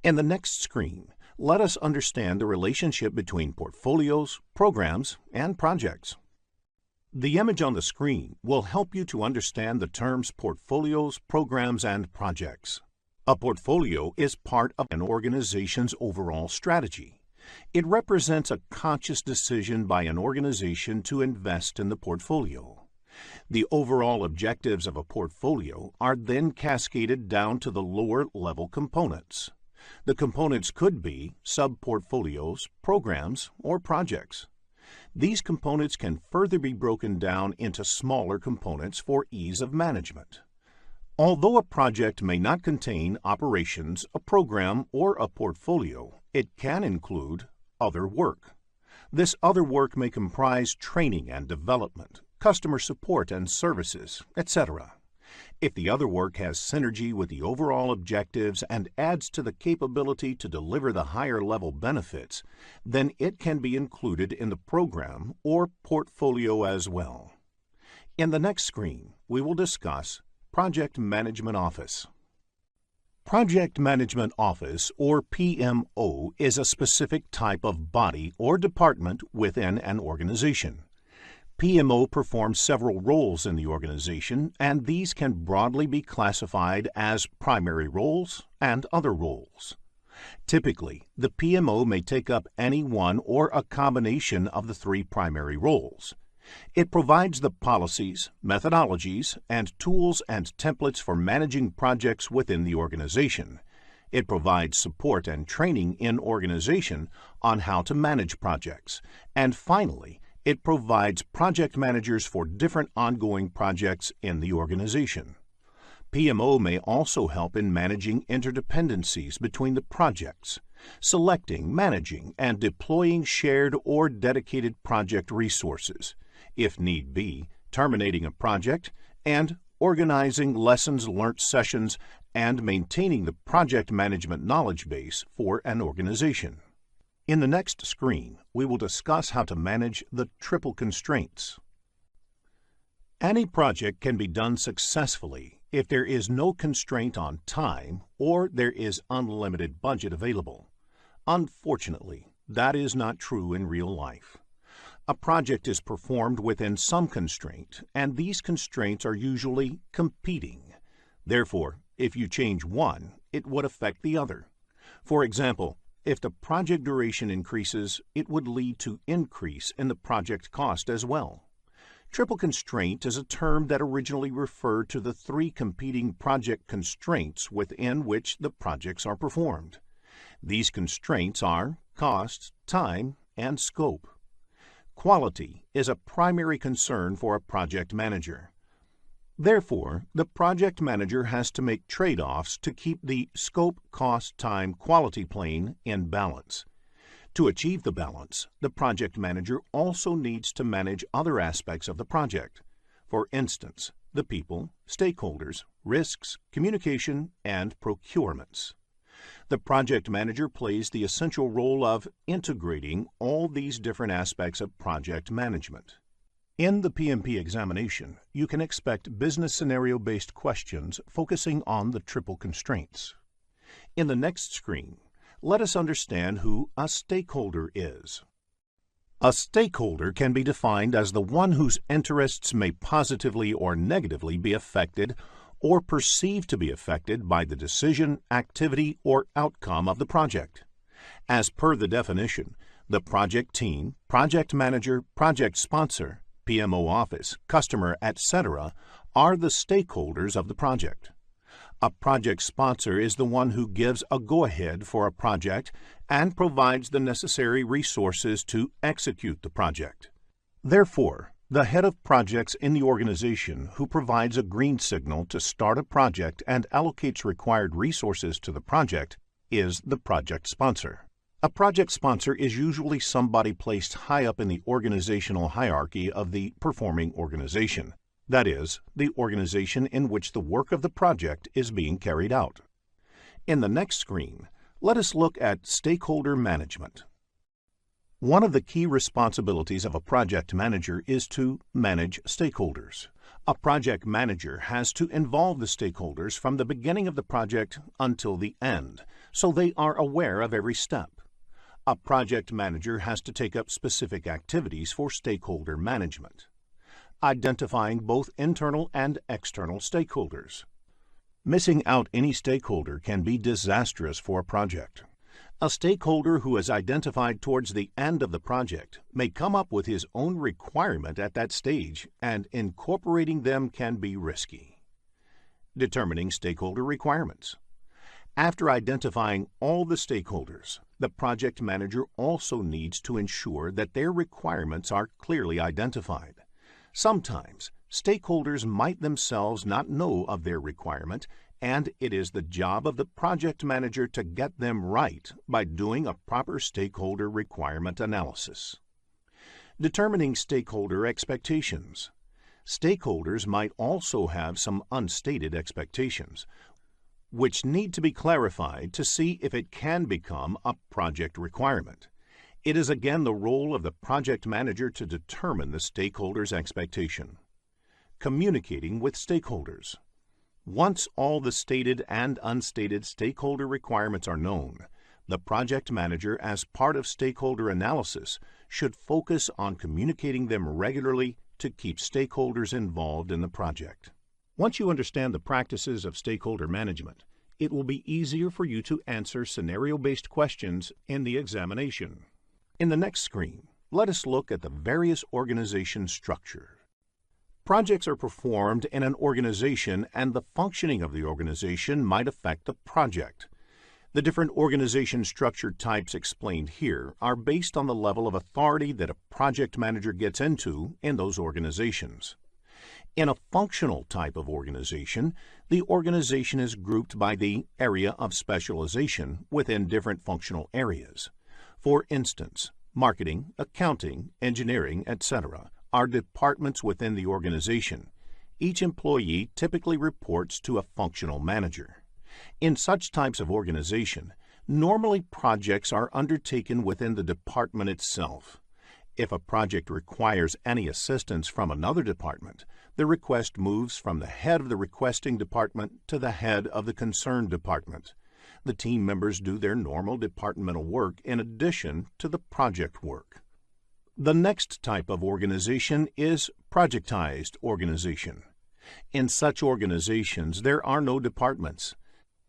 In the next screen, let us understand the relationship between portfolios, programs, and projects. The image on the screen will help you to understand the terms portfolios, programs, and projects. A portfolio is part of an organization's overall strategy. It represents a conscious decision by an organization to invest in the portfolio. The overall objectives of a portfolio are then cascaded down to the lower-level components. The components could be sub-portfolios, programs, or projects. These components can further be broken down into smaller components for ease of management. Although a project may not contain operations, a program, or a portfolio, it can include other work. This other work may comprise training and development, customer support and services, etc. If the other work has synergy with the overall objectives and adds to the capability to deliver the higher level benefits, then it can be included in the program or portfolio as well. In the next screen, we will discuss Project Management Office. Project Management Office, or PMO, is a specific type of body or department within an organization. PMO performs several roles in the organization, and these can broadly be classified as primary roles and other roles. Typically, the PMO may take up any one or a combination of the three primary roles. It provides the policies, methodologies, and tools and templates for managing projects within the organization. It provides support and training in organization on how to manage projects. And finally, it provides project managers for different ongoing projects in the organization. PMO may also help in managing interdependencies between the projects, selecting, managing, and deploying shared or dedicated project resources, if need be, terminating a project, and organizing lessons learnt sessions and maintaining the project management knowledge base for an organization. In the next screen, we will discuss how to manage the triple constraints. Any project can be done successfully if there is no constraint on time or there is unlimited budget available. Unfortunately, that is not true in real life. A project is performed within some constraint, and these constraints are usually competing. Therefore, if you change one, it would affect the other. For example, if the project duration increases, it would lead to increase in the project cost as well. Triple constraint is a term that originally referred to the three competing project constraints within which the projects are performed. These constraints are cost, time, and scope. Quality is a primary concern for a project manager. Therefore, the project manager has to make trade-offs to keep the scope, cost, time, quality plane in balance. To achieve the balance, the project manager also needs to manage other aspects of the project. For instance, the people, stakeholders, risks, communication, and procurements. The project manager plays the essential role of integrating all these different aspects of project management. In the PMP examination, you can expect business scenario-based questions focusing on the triple constraints. In the next screen, let us understand who a stakeholder is. A stakeholder can be defined as the one whose interests may positively or negatively be affected or perceived to be affected by the decision, activity, or outcome of the project. As per the definition, the project team, project manager, project sponsor, PMO office, customer, etc. are the stakeholders of the project. A project sponsor is the one who gives a go-ahead for a project and provides the necessary resources to execute the project. Therefore, the head of projects in the organization who provides a green signal to start a project and allocates required resources to the project is the project sponsor. A project sponsor is usually somebody placed high up in the organizational hierarchy of the performing organization, that is, the organization in which the work of the project is being carried out. In the next screen, let us look at stakeholder management. One of the key responsibilities of a project manager is to manage stakeholders. A project manager has to involve the stakeholders from the beginning of the project until the end, so they are aware of every step. A project manager has to take up specific activities for stakeholder management, identifying both internal and external stakeholders. Missing out any stakeholder can be disastrous for a project. A stakeholder who is identified towards the end of the project may come up with his own requirement at that stage, and incorporating them can be risky. Determining stakeholder requirements. After identifying all the stakeholders, the project manager also needs to ensure that their requirements are clearly identified. Sometimes, stakeholders might themselves not know of their requirement, and it is the job of the project manager to get them right by doing a proper stakeholder requirement analysis. Determining stakeholder expectations. Stakeholders might also have some unstated expectations, which need to be clarified to see if it can become a project requirement. It is again the role of the project manager to determine the stakeholder's expectation. Communicating with stakeholders. Once all the stated and unstated stakeholder requirements are known, the project manager, as part of stakeholder analysis, should focus on communicating them regularly to keep stakeholders involved in the project. Once you understand the practices of stakeholder management, it will be easier for you to answer scenario-based questions in the examination. In the next screen, let us look at the various organization structure. Projects are performed in an organization, and the functioning of the organization might affect the project. The different organization structure types explained here are based on the level of authority that a project manager gets into in those organizations. In a functional type of organization, the organization is grouped by the area of specialization within different functional areas. For instance, marketing, accounting, engineering, etc. are departments within the organization. Each employee typically reports to a functional manager. In such types of organization, normally projects are undertaken within the department itself. If a project requires any assistance from another department, the request moves from the head of the requesting department to the head of the concerned department. The team members do their normal departmental work in addition to the project work. The next type of organization is projectized organization. In such organizations, there are no departments.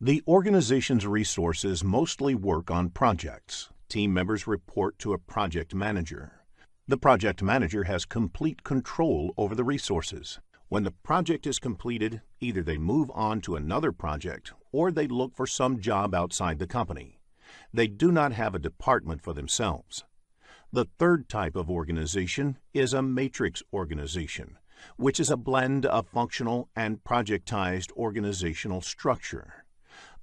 The organization's resources mostly work on projects. Team members report to a project manager. The project manager has complete control over the resources. When the project is completed, either they move on to another project or they look for some job outside the company. They do not have a department for themselves. The third type of organization is a matrix organization, which is a blend of functional and projectized organizational structure.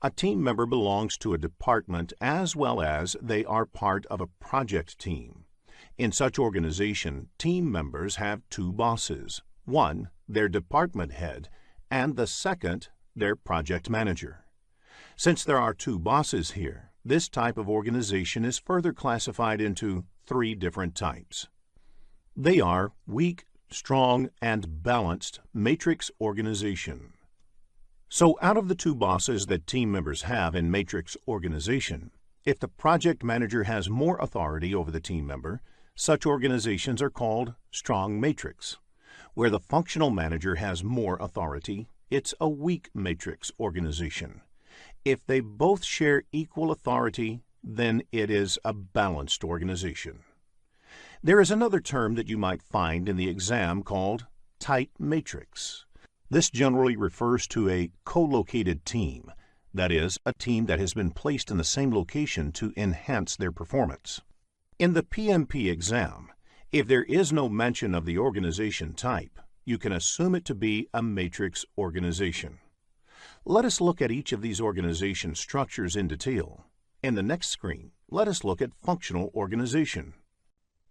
A team member belongs to a department as well as they are part of a project team. In such organization, team members have two bosses. One, their department head, and the second, their project manager. Since there are two bosses here, this type of organization is further classified into three different types. They are weak, strong, and balanced matrix organization. So out of the two bosses that team members have in matrix organization, if the project manager has more authority over the team member, such organizations are called strong matrix. Where the functional manager has more authority, it's a weak matrix organization. If they both share equal authority, then it is a balanced organization. There is another term that you might find in the exam called tight matrix. This generally refers to a co-located team, that is, a team that has been placed in the same location to enhance their performance. In the PMP exam, if there is no mention of the organization type, you can assume it to be a matrix organization. Let us look at each of these organization structures in detail. In the next screen, let us look at functional organization.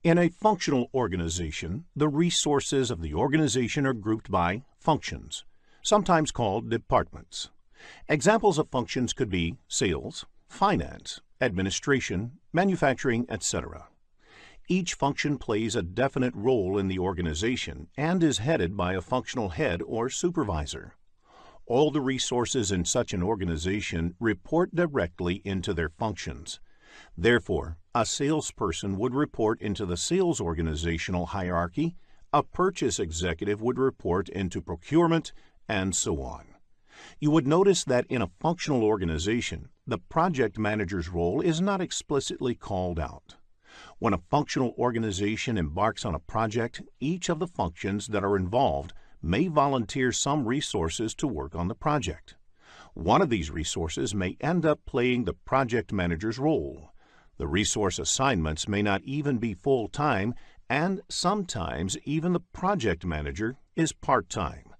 In a functional organization, the resources of the organization are grouped by functions, sometimes called departments. Examples of functions could be sales, finance, administration, manufacturing, etc. Each function plays a definite role in the organization and is headed by a functional head or supervisor. All the resources in such an organization report directly into their functions. Therefore, a salesperson would report into the sales organizational hierarchy, a purchase executive would report into procurement, and so on. You would notice that in a functional organization, the project manager's role is not explicitly called out. When a functional organization embarks on a project, each of the functions that are involved may volunteer some resources to work on the project. One of these resources may end up playing the project manager's role. The resource assignments may not even be full-time, and sometimes even the project manager is part-time.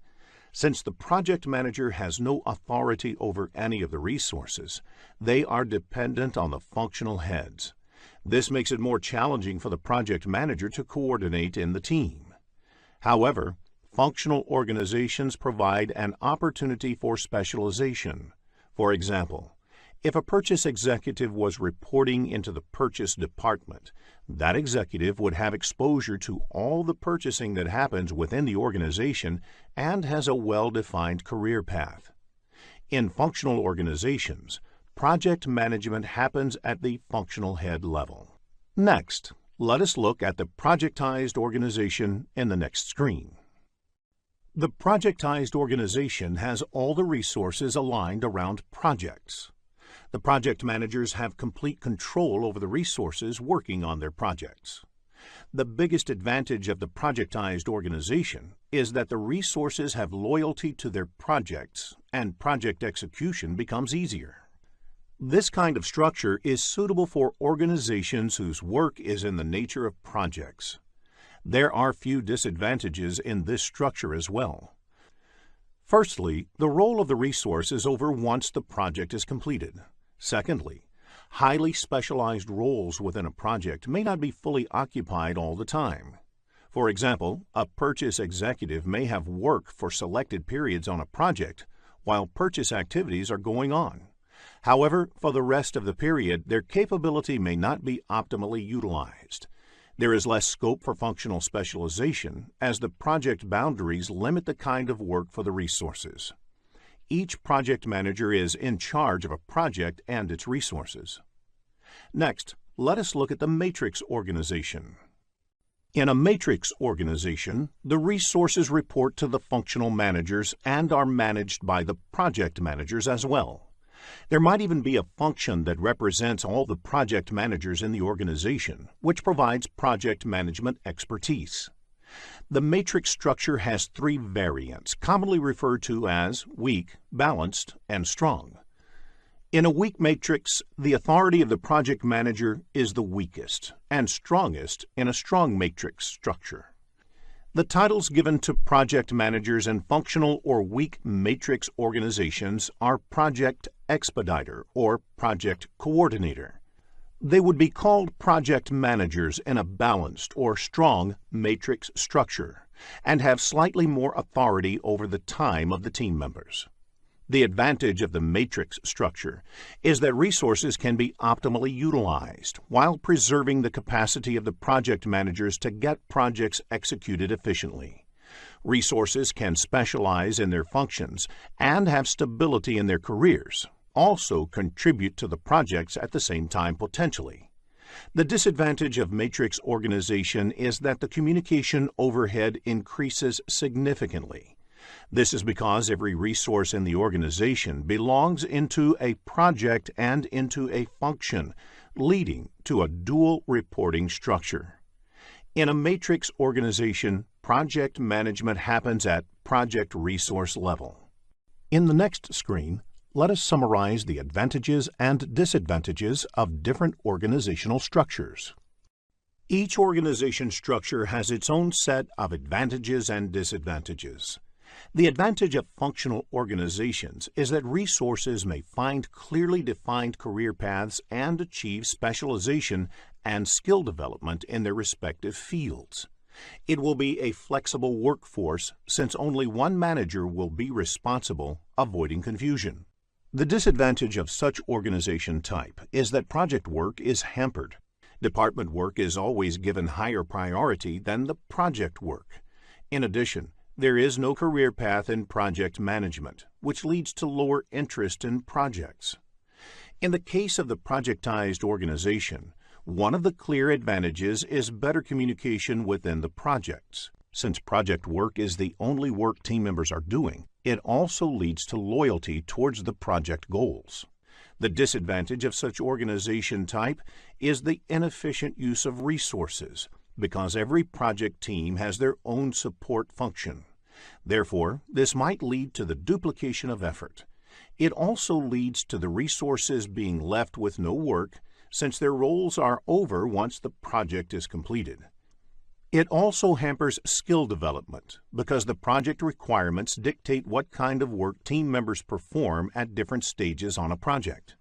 Since the project manager has no authority over any of the resources, they are dependent on the functional heads. This makes it more challenging for the project manager to coordinate in the team. However, functional organizations provide an opportunity for specialization. For example, if a purchase executive was reporting into the purchase department, that executive would have exposure to all the purchasing that happens within the organization and has a well-defined career path. In functional organizations, project management happens at the functional head level. Next, let us look at the projectized organization in the next screen. The projectized organization has all the resources aligned around projects. The project managers have complete control over the resources working on their projects. The biggest advantage of the projectized organization is that the resources have loyalty to their projects and project execution becomes easier. This kind of structure is suitable for organizations whose work is in the nature of projects. There are few disadvantages in this structure as well. Firstly, the role of the resource is over once the project is completed. Secondly, highly specialized roles within a project may not be fully occupied all the time. For example, a purchase executive may have work for selected periods on a project while purchase activities are going on. However, for the rest of the period, their capability may not be optimally utilized. There is less scope for functional specialization as the project boundaries limit the kind of work for the resources. Each project manager is in charge of a project and its resources. Next, let us look at the matrix organization. In a matrix organization, the resources report to the functional managers and are managed by the project managers as well. There might even be a function that represents all the project managers in the organization, which provides project management expertise. The matrix structure has three variants, commonly referred to as weak, balanced, and strong. In a weak matrix, the authority of the project manager is the weakest and strongest in a strong matrix structure. The titles given to project managers in functional or weak matrix organizations are Project Expediter or Project Coordinator. They would be called project managers in a balanced or strong matrix structure and have slightly more authority over the time of the team members. The advantage of the matrix structure is that resources can be optimally utilized while preserving the capacity of the project managers to get projects executed efficiently. Resources can specialize in their functions and have stability in their careers, also contribute to the projects at the same time potentially. The disadvantage of matrix organization is that the communication overhead increases significantly. This is because every resource in the organization belongs into a project and into a function, leading to a dual reporting structure. In a matrix organization, project management happens at project resource level. In the next screen, let us summarize the advantages and disadvantages of different organizational structures. Each organization structure has its own set of advantages and disadvantages. The advantage of functional organizations is that resources may find clearly defined career paths and achieve specialization and skill development in their respective fields. It will be a flexible workforce since only one manager will be responsible, avoiding confusion. The disadvantage of such organization type is that project work is hampered. Department work is always given higher priority than the project work. In addition, there is no career path in project management, which leads to lower interest in projects. In the case of the projectized organization, one of the clear advantages is better communication within the projects. Since project work is the only work team members are doing, it also leads to loyalty towards the project goals. The disadvantage of such organization type is the inefficient use of resources, because every project team has their own support function. Therefore, this might lead to the duplication of effort. It also leads to the resources being left with no work, since their roles are over once the project is completed. It also hampers skill development, because the project requirements dictate what kind of work team members perform at different stages on a project.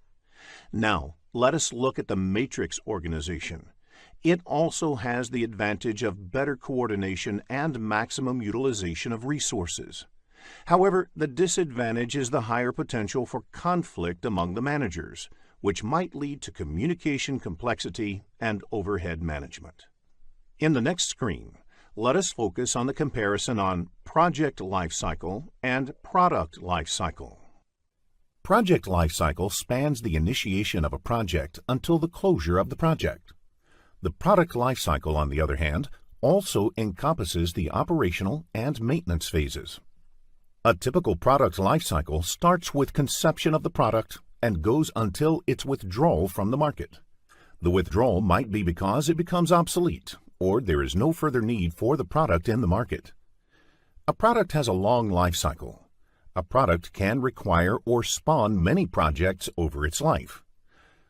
Now, let us look at the matrix organization. It also has the advantage of better coordination and maximum utilization of resources. However, the disadvantage is the higher potential for conflict among the managers, which might lead to communication complexity and overhead management. In the next screen, let us focus on the comparison on project lifecycle and product lifecycle. Project lifecycle spans the initiation of a project until the closure of the project. The product lifecycle, on the other hand, also encompasses the operational and maintenance phases. A typical product lifecycle starts with conception of the product and goes until its withdrawal from the market. The withdrawal might be because it becomes obsolete, or there is no further need for the product in the market. A product has a long life cycle. A product can require or spawn many projects over its life.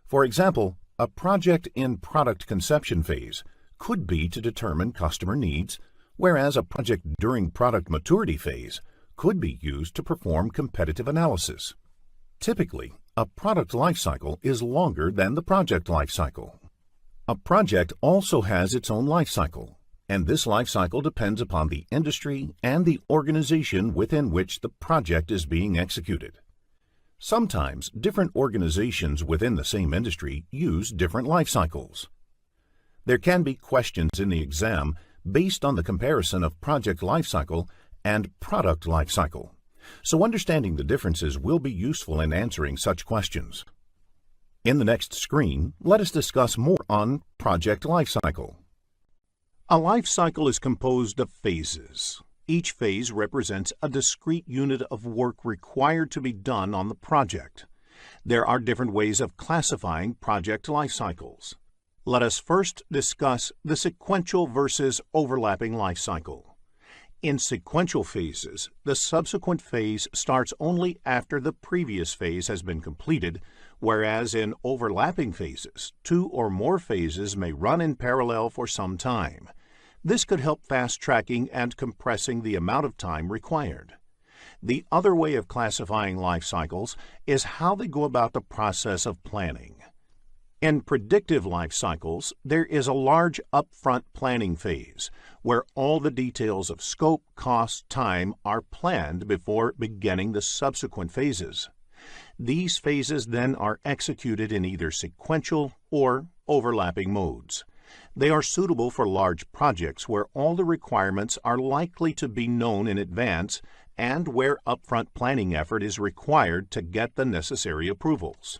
For example, a project in product conception phase could be to determine customer needs, whereas a project during product maturity phase could be used to perform competitive analysis. Typically, a product lifecycle is longer than the project lifecycle. A project also has its own life cycle, and this life cycle depends upon the industry and the organization within which the project is being executed. Sometimes different organizations within the same industry use different life cycles. There can be questions in the exam based on the comparison of project life cycle and product life cycle, so understanding the differences will be useful in answering such questions. In the next screen, let us discuss more on project life cycle. A life cycle is composed of phases. Each phase represents a discrete unit of work required to be done on the project. There are different ways of classifying project life cycles. Let us first discuss the sequential versus overlapping life cycle. In sequential phases, the subsequent phase starts only after the previous phase has been completed, whereas in overlapping phases, two or more phases may run in parallel for some time. This could help fast-tracking and compressing the amount of time required. The other way of classifying life cycles is how they go about the process of planning. In predictive life cycles, there is a large upfront planning phase where all the details of scope, cost, time are planned before beginning the subsequent phases. These phases then are executed in either sequential or overlapping modes. They are suitable for large projects where all the requirements are likely to be known in advance and where upfront planning effort is required to get the necessary approvals.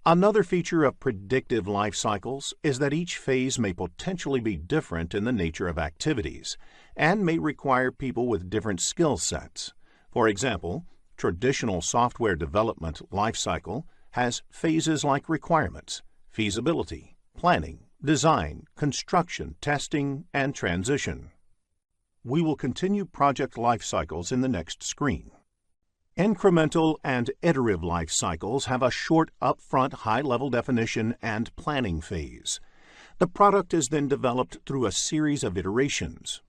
Another feature of predictive life cycles is that each phase may potentially be different in the nature of activities and may require people with different skill sets. For example, traditional software development life cycle has phases like requirements, feasibility, planning, design, construction, testing, and transition. We will continue project life cycles in the next screen. Incremental and iterative life cycles have a short upfront high-level definition and planning phase. The product is then developed through a series of iterations,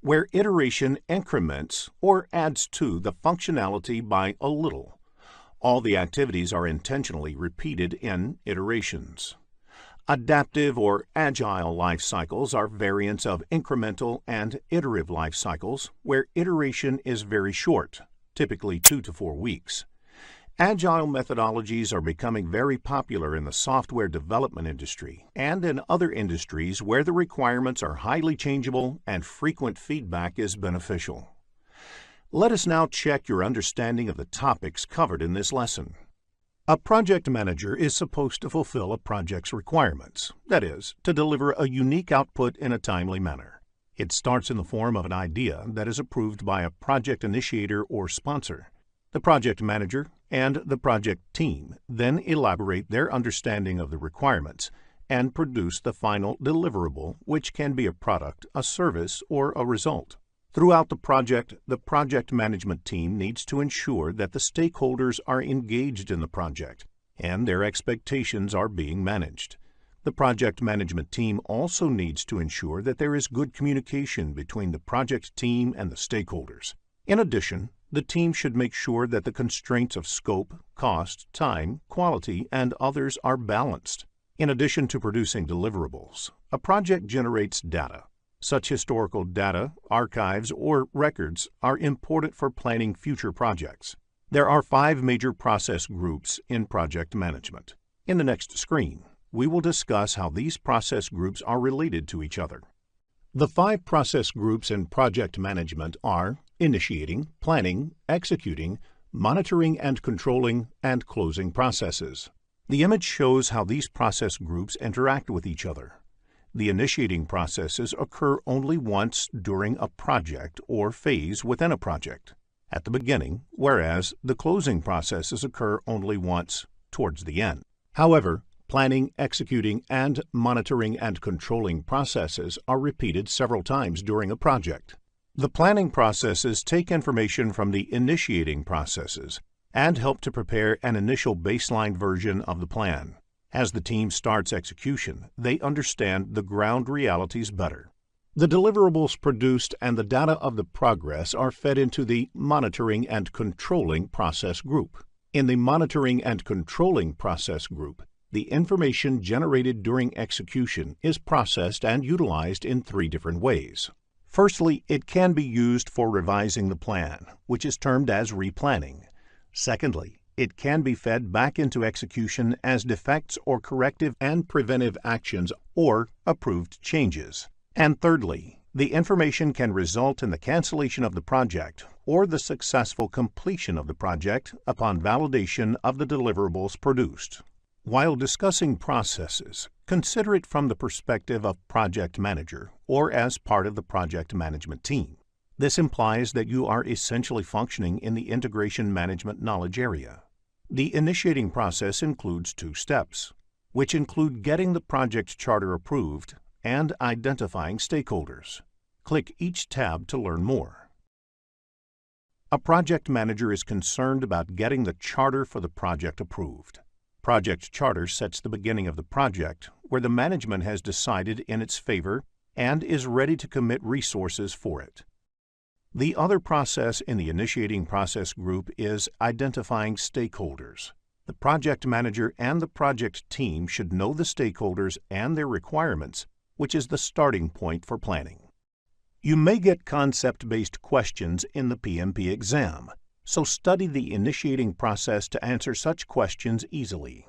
where iteration increments or adds to the functionality by a little. All the activities are intentionally repeated in iterations. Adaptive or agile life cycles are variants of incremental and iterative life cycles, where iteration is very short, typically 2 to 4 weeks. Agile methodologies are becoming very popular in the software development industry and in other industries where the requirements are highly changeable and frequent feedback is beneficial. Let us now check your understanding of the topics covered in this lesson. A project manager is supposed to fulfill a project's requirements, that is, to deliver a unique output in a timely manner. It starts in the form of an idea that is approved by a project initiator or sponsor. The project manager and the project team then elaborate their understanding of the requirements and produce the final deliverable, which can be a product, a service, or a result. Throughout the project management team needs to ensure that the stakeholders are engaged in the project and their expectations are being managed. The project management team also needs to ensure that there is good communication between the project team and the stakeholders. In addition, the team should make sure that the constraints of scope, cost, time, quality, and others are balanced. In addition to producing deliverables, a project generates data. Such historical data, archives, or records are important for planning future projects. There are 5 major process groups in project management. In the next screen, we will discuss how these process groups are related to each other. The 5 process groups in project management are initiating, planning, executing, monitoring and controlling, and closing processes. The image shows how these process groups interact with each other. The initiating processes occur only once during a project or phase within a project, at the beginning, whereas the closing processes occur only once towards the end. However, planning, executing, and monitoring and controlling processes are repeated several times during a project. The planning processes take information from the initiating processes and help to prepare an initial baseline version of the plan. As the team starts execution, they understand the ground realities better. The deliverables produced and the data of the progress are fed into the monitoring and controlling process group. In the monitoring and controlling process group, the information generated during execution is processed and utilized in 3 different ways. Firstly, it can be used for revising the plan, which is termed as replanning. Secondly, it can be fed back into execution as defects or corrective and preventive actions or approved changes. And thirdly, the information can result in the cancellation of the project or the successful completion of the project upon validation of the deliverables produced. While discussing processes, consider it from the perspective of project manager or as part of the project management team. This implies that you are essentially functioning in the integration management knowledge area. The initiating process includes 2 steps, which include getting the project charter approved and identifying stakeholders. Click each tab to learn more. A project manager is concerned about getting the charter for the project approved. Project charter sets the beginning of the project, where the management has decided in its favor and is ready to commit resources for it. The other process in the initiating process group is identifying stakeholders. The project manager and the project team should know the stakeholders and their requirements, which is the starting point for planning. You may get concept-based questions in the PMP exam, so study the initiating process to answer such questions easily.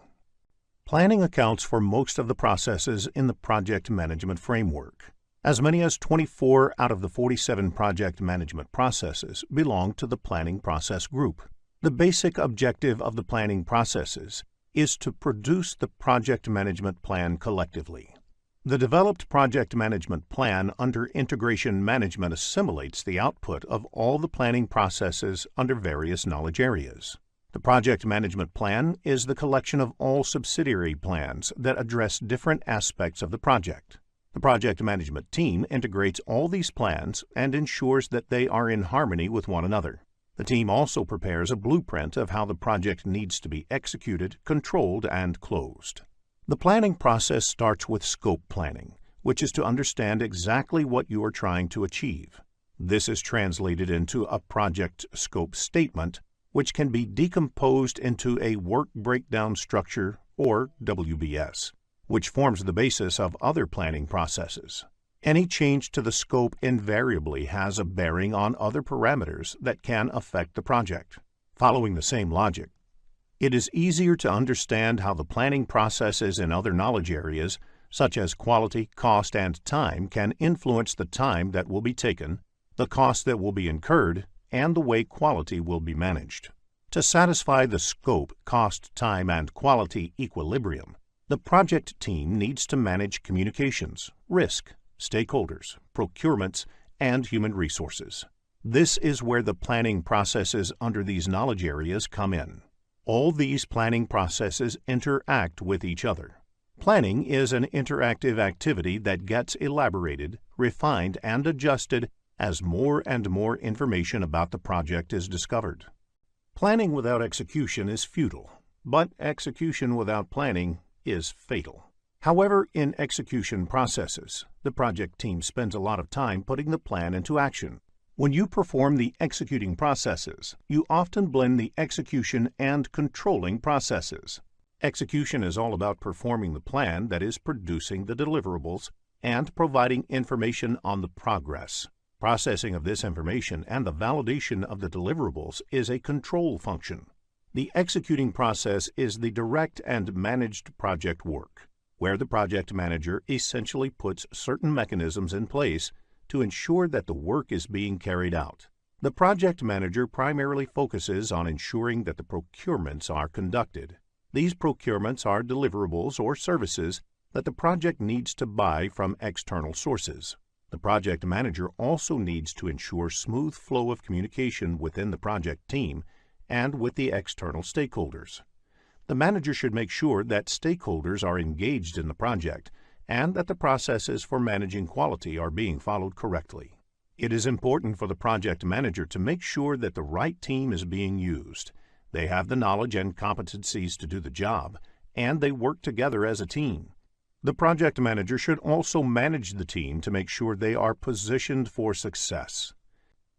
Planning accounts for most of the processes in the project management framework. As many as 24 out of the 47 project management processes belong to the planning process group. The basic objective of the planning processes is to produce the project management plan collectively. The developed project management plan under integration management assimilates the output of all the planning processes under various knowledge areas. The project management plan is the collection of all subsidiary plans that address different aspects of the project. The project management team integrates all these plans and ensures that they are in harmony with one another. The team also prepares a blueprint of how the project needs to be executed, controlled, and closed. The planning process starts with scope planning, which is to understand exactly what you are trying to achieve. This is translated into a project scope statement, which can be decomposed into a work breakdown structure, or WBS, which forms the basis of other planning processes. Any change to the scope invariably has a bearing on other parameters that can affect the project. Following the same logic, it is easier to understand how the planning processes in other knowledge areas, such as quality, cost, and time, can influence the time that will be taken, the cost that will be incurred, and the way quality will be managed. To satisfy the scope, cost, time, and quality equilibrium, the project team needs to manage communications, risk, stakeholders, procurements, and human resources. This is where the planning processes under these knowledge areas come in. All these planning processes interact with each other. Planning is an interactive activity that gets elaborated, refined, and adjusted as more and more information about the project is discovered. Planning without execution is futile, but execution without planning is fatal. However, in execution processes, the project team spends a lot of time putting the plan into action. When you perform the executing processes, you often blend the execution and controlling processes. Execution is all about performing the plan that is producing the deliverables and providing information on the progress. Processing of this information and the validation of the deliverables is a control function. The executing process is the direct and managed project work, where the project manager essentially puts certain mechanisms in place to ensure that the work is being carried out. The project manager primarily focuses on ensuring that the procurements are conducted. These procurements are deliverables or services that the project needs to buy from external sources. The project manager also needs to ensure smooth flow of communication within the project team and with the external stakeholders. The manager should make sure that stakeholders are engaged in the project and that the processes for managing quality are being followed correctly. It is important for the project manager to make sure that the right team is being used. They have the knowledge and competencies to do the job, and they work together as a team. The project manager should also manage the team to make sure they are positioned for success.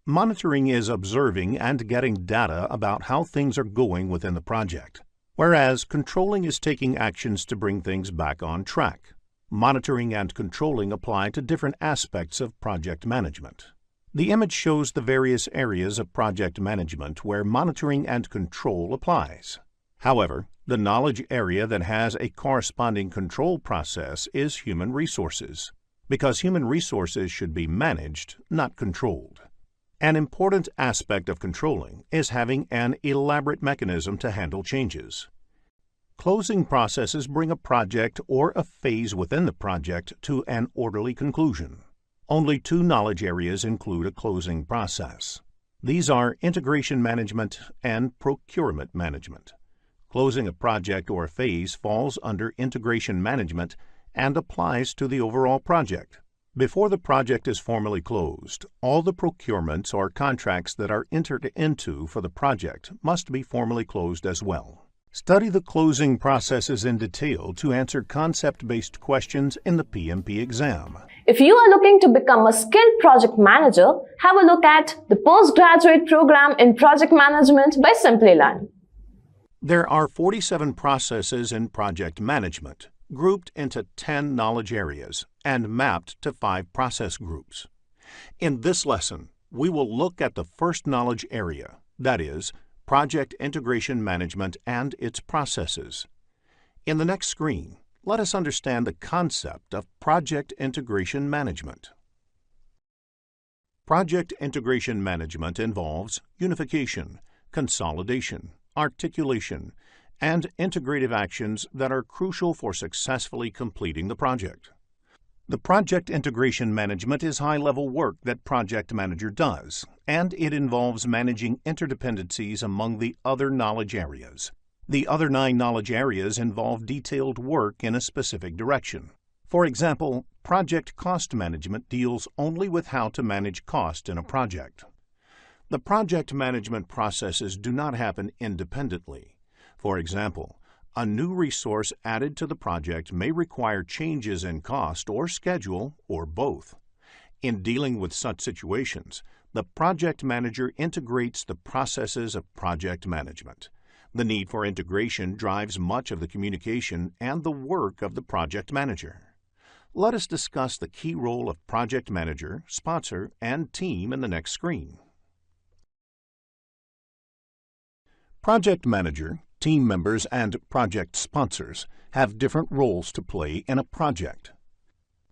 Monitoring is observing and getting data about how things are going within the project, whereas controlling is taking actions to bring things back on track. Monitoring and controlling apply to different aspects of project management. The image shows the various areas of project management where monitoring and control applies. However, the knowledge area that has a corresponding control process is human resources, because human resources should be managed, not controlled. An important aspect of controlling is having an elaborate mechanism to handle changes. Closing processes bring a project or a phase within the project to an orderly conclusion. Only two knowledge areas include a closing process. These are integration management and procurement management. Closing a project or a phase falls under integration management and applies to the overall project. Before the project is formally closed, all the procurements or contracts that are entered into for the project must be formally closed as well. Study the closing processes in detail to answer concept-based questions in the PMP exam. If you are looking to become a skilled project manager, have a look at the postgraduate program in project management by Simplilearn. There are 47 processes in project management, grouped into 10 knowledge areas and mapped to 5 process groups. In this lesson, we will look at the first knowledge area, that is, project integration management and its processes. In the next screen, let us understand the concept of project integration management. Project integration management involves unification, consolidation, articulation, and integrative actions that are crucial for successfully completing the project. The project integration management is high-level work that project manager does, and it involves managing interdependencies among the other knowledge areas. The other 9 knowledge areas involve detailed work in a specific direction. For example, project cost management deals only with how to manage cost in a project. The project management processes do not happen independently. For example, a new resource added to the project may require changes in cost or schedule or both. In dealing with such situations, the project manager integrates the processes of project management. The need for integration drives much of the communication and the work of the project manager. Let us discuss the key role of project manager, sponsor, and team in the next screen. Project manager, team members, and project sponsors have different roles to play in a project.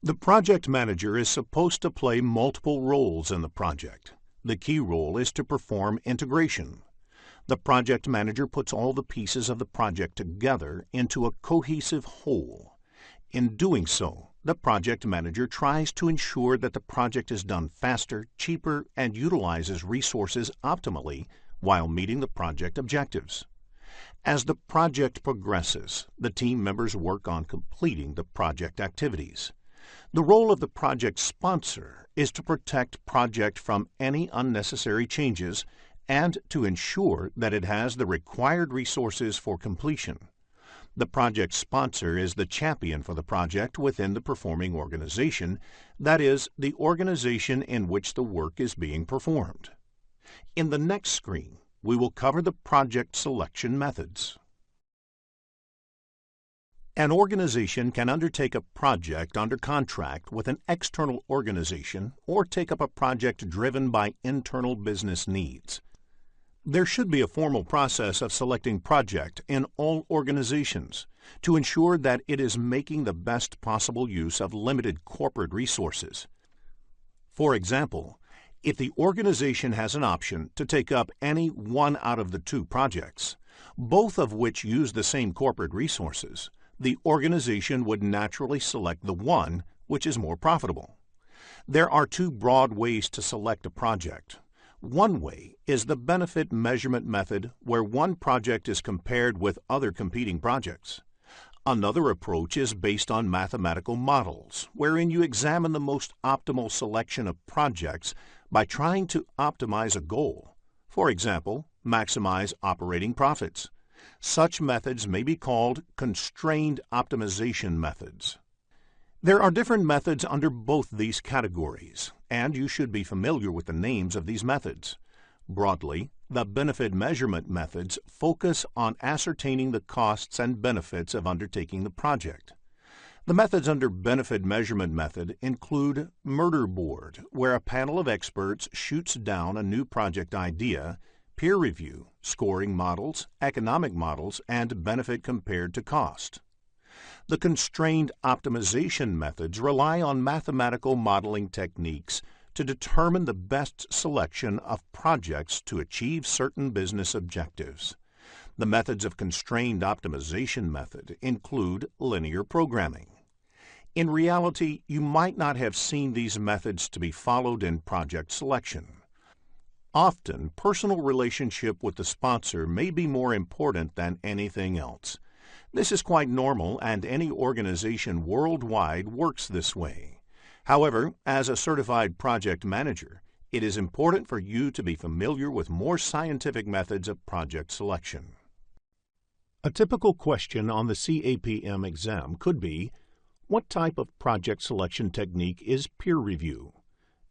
The project manager is supposed to play multiple roles in the project. The key role is to perform integration. The project manager puts all the pieces of the project together into a cohesive whole. In doing so, the project manager tries to ensure that the project is done faster, cheaper, and utilizes resources optimally while meeting the project objectives. As the project progresses, the team members work on completing the project activities. The role of the project sponsor is to protect project from any unnecessary changes and to ensure that it has the required resources for completion. The project sponsor is the champion for the project within the performing organization, that is, the organization in which the work is being performed. In the next screen, we will cover the project selection methods. An organization can undertake a project under contract with an external organization or take up a project driven by internal business needs. There should be a formal process of selecting project in all organizations to ensure that it is making the best possible use of limited corporate resources. For example, if the organization has an option to take up any one out of the 2 projects, both of which use the same corporate resources, the organization would naturally select the one which is more profitable. There are 2 broad ways to select a project. One way is the benefit measurement method, where one project is compared with other competing projects. Another approach is based on mathematical models, wherein you examine the most optimal selection of projects by trying to optimize a goal. For example, maximize operating profits. Such methods may be called constrained optimization methods. There are different methods under both these categories, and you should be familiar with the names of these methods. Broadly, the benefit measurement methods focus on ascertaining the costs and benefits of undertaking the project. The methods under benefit measurement method include murder board, where a panel of experts shoots down a new project idea, peer review, scoring models, economic models, and benefit compared to cost. The constrained optimization methods rely on mathematical modeling techniques to determine the best selection of projects to achieve certain business objectives. The methods of constrained optimization method include linear programming. In reality, you might not have seen these methods to be followed in project selection. Often, personal relationship with the sponsor may be more important than anything else. This is quite normal, and any organization worldwide works this way. However, as a certified project manager, it is important for you to be familiar with more scientific methods of project selection. A typical question on the CAPM exam could be, what type of project selection technique is peer review?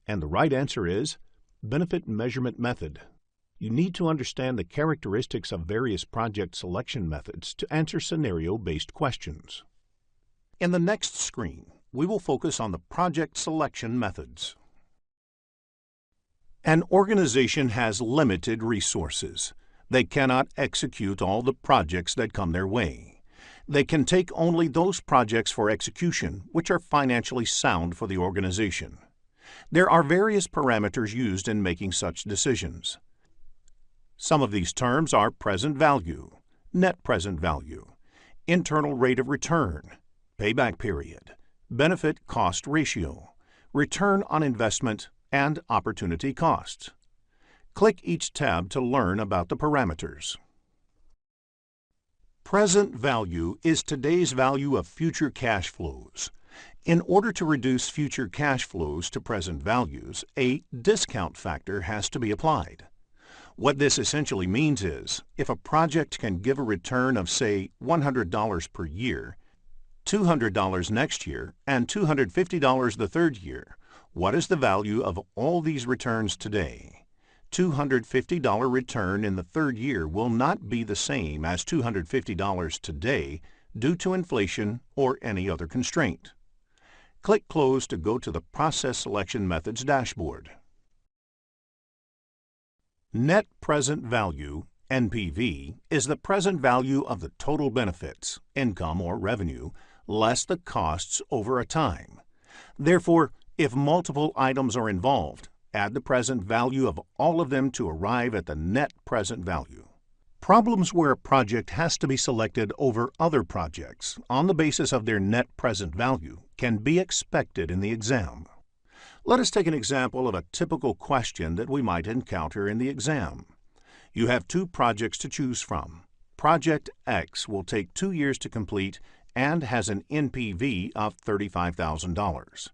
And the right answer is benefit measurement method. You need to understand the characteristics of various project selection methods to answer scenario-based questions. In the next screen, we will focus on the project selection methods. An organization has limited resources. They cannot execute all the projects that come their way. They can take only those projects for execution which are financially sound for the organization. There are various parameters used in making such decisions. Some of these terms are present value, net present value, internal rate of return, payback period, benefit cost ratio, return on investment, and opportunity costs. Click each tab to learn about the parameters. Present value is today's value of future cash flows. In order to reduce future cash flows to present values, a discount factor has to be applied. What this essentially means is, if a project can give a return of, say, $100 per year, $200 next year, and $250 the third year, what is the value of all these returns today? $250 return in the third year will not be the same as $250 today due to inflation or any other constraint. Click Close to go to the Process Selection Methods dashboard. Net Present Value, NPV, is the present value of the total benefits, income or revenue, less the costs over a time. Therefore, if multiple items are involved, add the present value of all of them to arrive at the net present value. Problems where a project has to be selected over other projects on the basis of their net present value can be expected in the exam. Let us take an example of a typical question that we might encounter in the exam. You have two projects to choose from. Project X will take 2 years to complete and has an NPV of $35,000.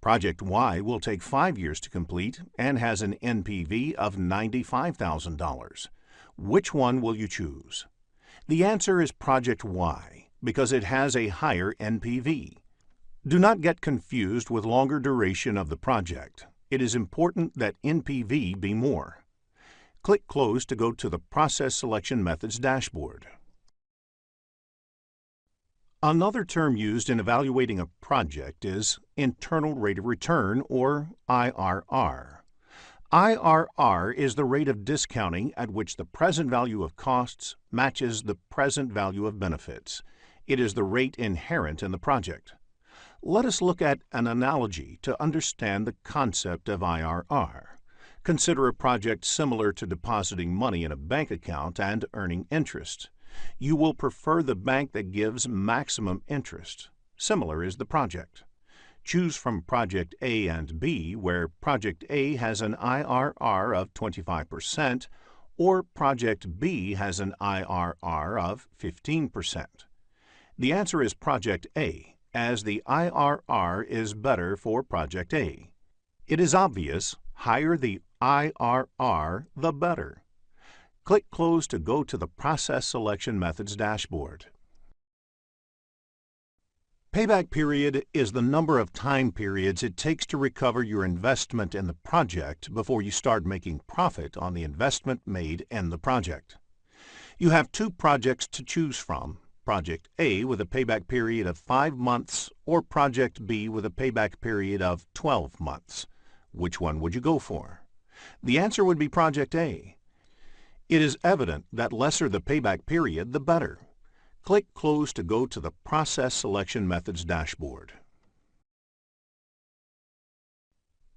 Project Y will take 5 years to complete and has an NPV of $95,000. Which one will you choose? The answer is Project Y because it has a higher NPV. Do not get confused with longer duration of the project. It is important that NPV be more. Click Close to go to the Process Selection Methods dashboard. Another term used in evaluating a project is internal rate of return, or IRR. IRR is the rate of discounting at which the present value of costs matches the present value of benefits. It is the rate inherent in the project. Let us look at an analogy to understand the concept of IRR. Consider a project similar to depositing money in a bank account and earning interest. You will prefer the bank that gives maximum interest. Similar is the project. Choose from Project A and B, where Project A has an IRR of 25% or Project B has an IRR of 15%. The answer is Project A, as the IRR is better for Project A. It is obvious, higher the IRR, the better. Click Close to go to the Process Selection Methods dashboard. Payback period is the number of time periods it takes to recover your investment in the project before you start making profit on the investment made in the project. You have two projects to choose from, Project A with a payback period of 5 months or Project B with a payback period of 12 months. Which one would you go for? The answer would be Project A. It is evident that lesser the payback period, the better. Click Close to go to the Process Selection Methods dashboard.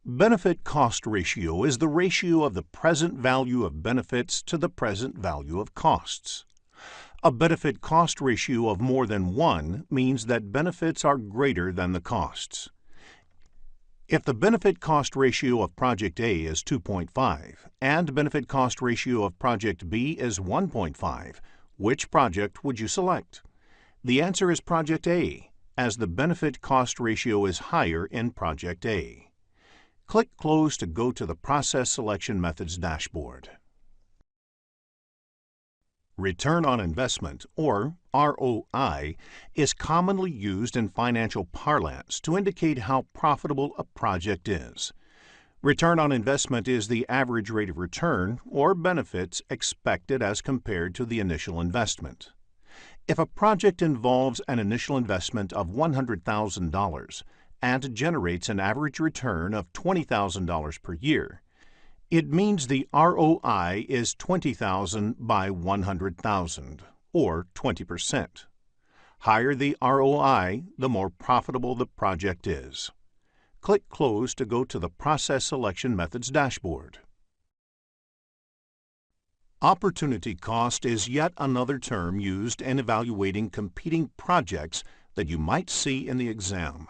Benefit cost ratio is the ratio of the present value of benefits to the present value of costs. A benefit cost ratio of more than 1 means that benefits are greater than the costs. If the benefit cost ratio of Project A is 2.5 and benefit cost ratio of Project B is 1.5, which project would you select? The answer is Project A, as the benefit cost ratio is higher in Project A. Click Close to go to the Process Selection Methods dashboard. Return on investment, or ROI, is commonly used in financial parlance to indicate how profitable a project is. Return on investment is the average rate of return or benefits expected as compared to the initial investment. If a project involves an initial investment of $100,000 and generates an average return of $20,000 per year, it means the ROI is $20,000 by $100,000, or 20%. Higher the ROI, the more profitable the project is. Click Close to go to the Process Selection Methods dashboard. Opportunity cost is yet another term used in evaluating competing projects that you might see in the exam.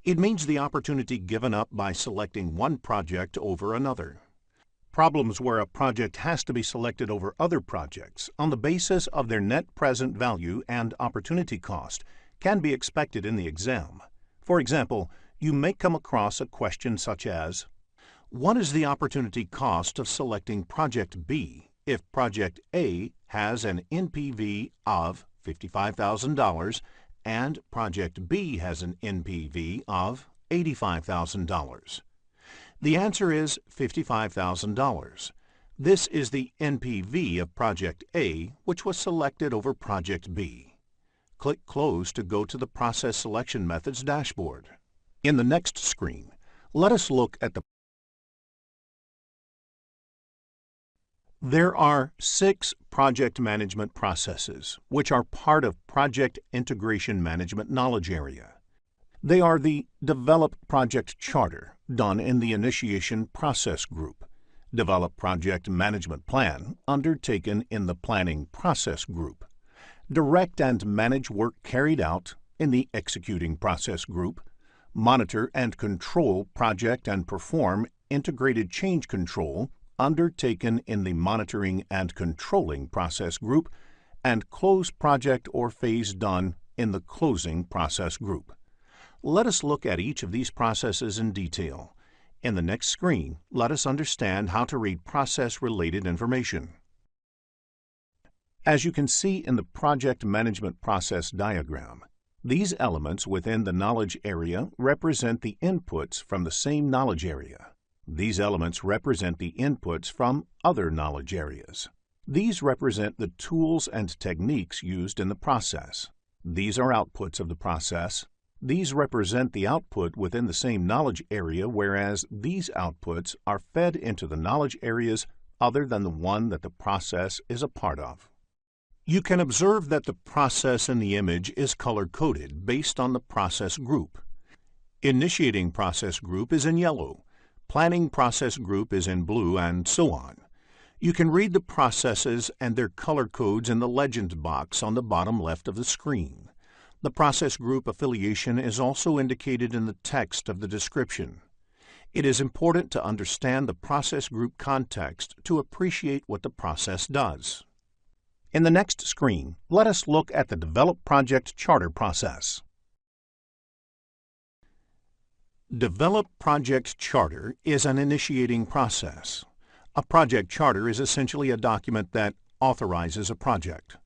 It means the opportunity given up by selecting one project over another. Problems where a project has to be selected over other projects on the basis of their net present value and opportunity cost can be expected in the exam. For example, you may come across a question such as, what is the opportunity cost of selecting Project B if Project A has an NPV of $55,000 and Project B has an NPV of $85,000? The answer is $55,000. This is the NPV of Project A, which was selected over Project B. Click Close to go to the Process Selection Methods dashboard. In the next screen, let us look at the There are 6 project management processes, which are part of Project Integration Management knowledge area. They are the Develop Project Charter, done in the Initiation Process Group, Develop Project Management Plan, undertaken in the Planning Process Group, Direct and Manage Work Carried Out in the Executing Process Group, Monitor and Control Project and Perform Integrated Change Control, undertaken in the Monitoring and Controlling Process Group, and Close Project or Phase done in the Closing Process Group. Let us look at each of these processes in detail. In the next screen, let us understand how to read process-related information. As you can see in the Project Management Process diagram, these elements within the knowledge area represent the inputs from the same knowledge area. These elements represent the inputs from other knowledge areas. These represent the tools and techniques used in the process. These are outputs of the process. These represent the output within the same knowledge area, whereas these outputs are fed into the knowledge areas other than the one that the process is a part of. You can observe that the process in the image is color-coded based on the process group. Initiating Process Group is in yellow. Planning Process Group is in blue, and so on. You can read the processes and their color codes in the legend box on the bottom left of the screen. The process group affiliation is also indicated in the text of the description. It is important to understand the process group context to appreciate what the process does. In the next screen, let us look at the Develop Project Charter process. Develop Project Charter is an initiating process. A project charter is essentially a document that authorizes a project.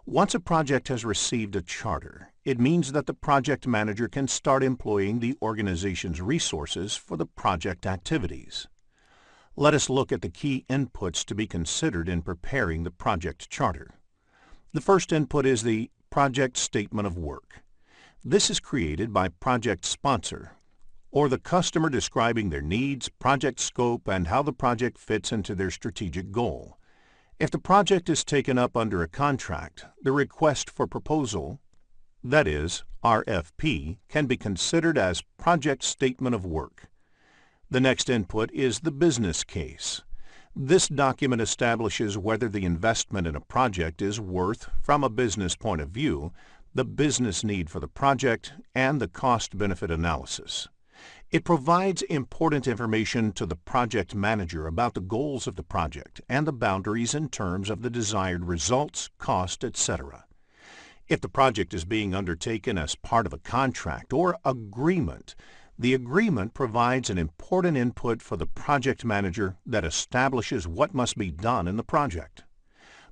Once a project has received a charter, it means that the project manager can start employing the organization's resources for the project activities. Let us look at the key inputs to be considered in preparing the project charter. The first input is the Project Statement of Work. This is created by project sponsor, or the customer describing their needs, project scope, and how the project fits into their strategic goal. If the project is taken up under a contract, the request for proposal, that is, RFP, can be considered as Project Statement of Work. The next input is the business case. This document establishes whether the investment in a project is worth, from a business point of view, the business need for the project, and the cost-benefit analysis. It provides important information to the project manager about the goals of the project and the boundaries in terms of the desired results, cost, etc. If the project is being undertaken as part of a contract or agreement, the agreement provides an important input for the project manager that establishes what must be done in the project.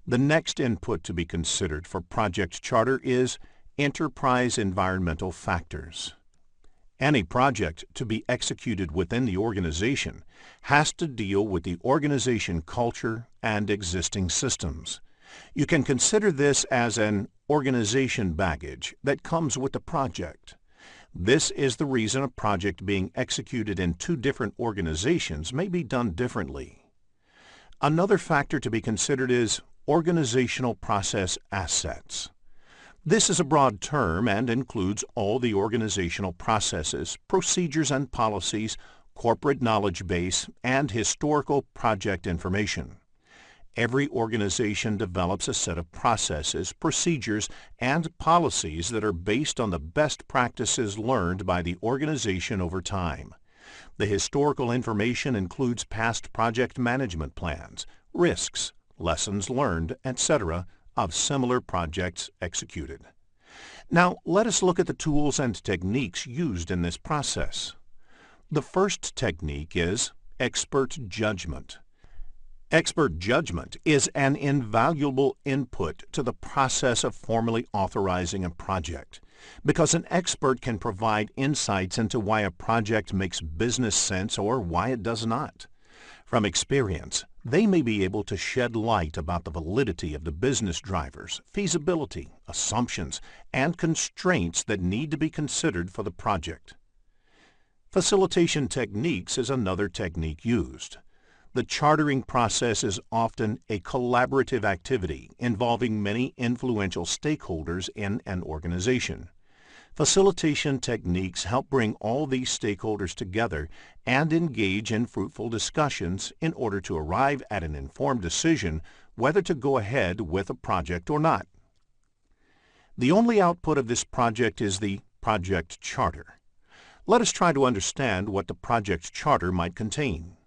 The next input to be considered for project charter is enterprise environmental factors. Any project to be executed within the organization has to deal with the organization culture and existing systems. You can consider this as an organization baggage that comes with the project. This is the reason a project being executed in two different organizations may be done differently. Another factor to be considered is organizational process assets. This is a broad term and includes all the organizational processes, procedures and policies, corporate knowledge base, and historical project information. Every organization develops a set of processes, procedures, and policies that are based on the best practices learned by the organization over time. The historical information includes past project management plans, risks, lessons learned, etc., of similar projects executed. Now, let us look at the tools and techniques used in this process. The first technique is expert judgment. Expert judgment is an invaluable input to the process of formally authorizing a project, because an expert can provide insights into why a project makes business sense or why it does not. From experience, they may be able to shed light about the validity of the business drivers, feasibility, assumptions, and constraints that need to be considered for the project. Facilitation techniques is another technique used. The chartering process is often a collaborative activity involving many influential stakeholders in an organization. Facilitation techniques help bring all these stakeholders together and engage in fruitful discussions in order to arrive at an informed decision whether to go ahead with a project or not. The only output of this project is the project charter. Let us try to understand what the project charter might contain.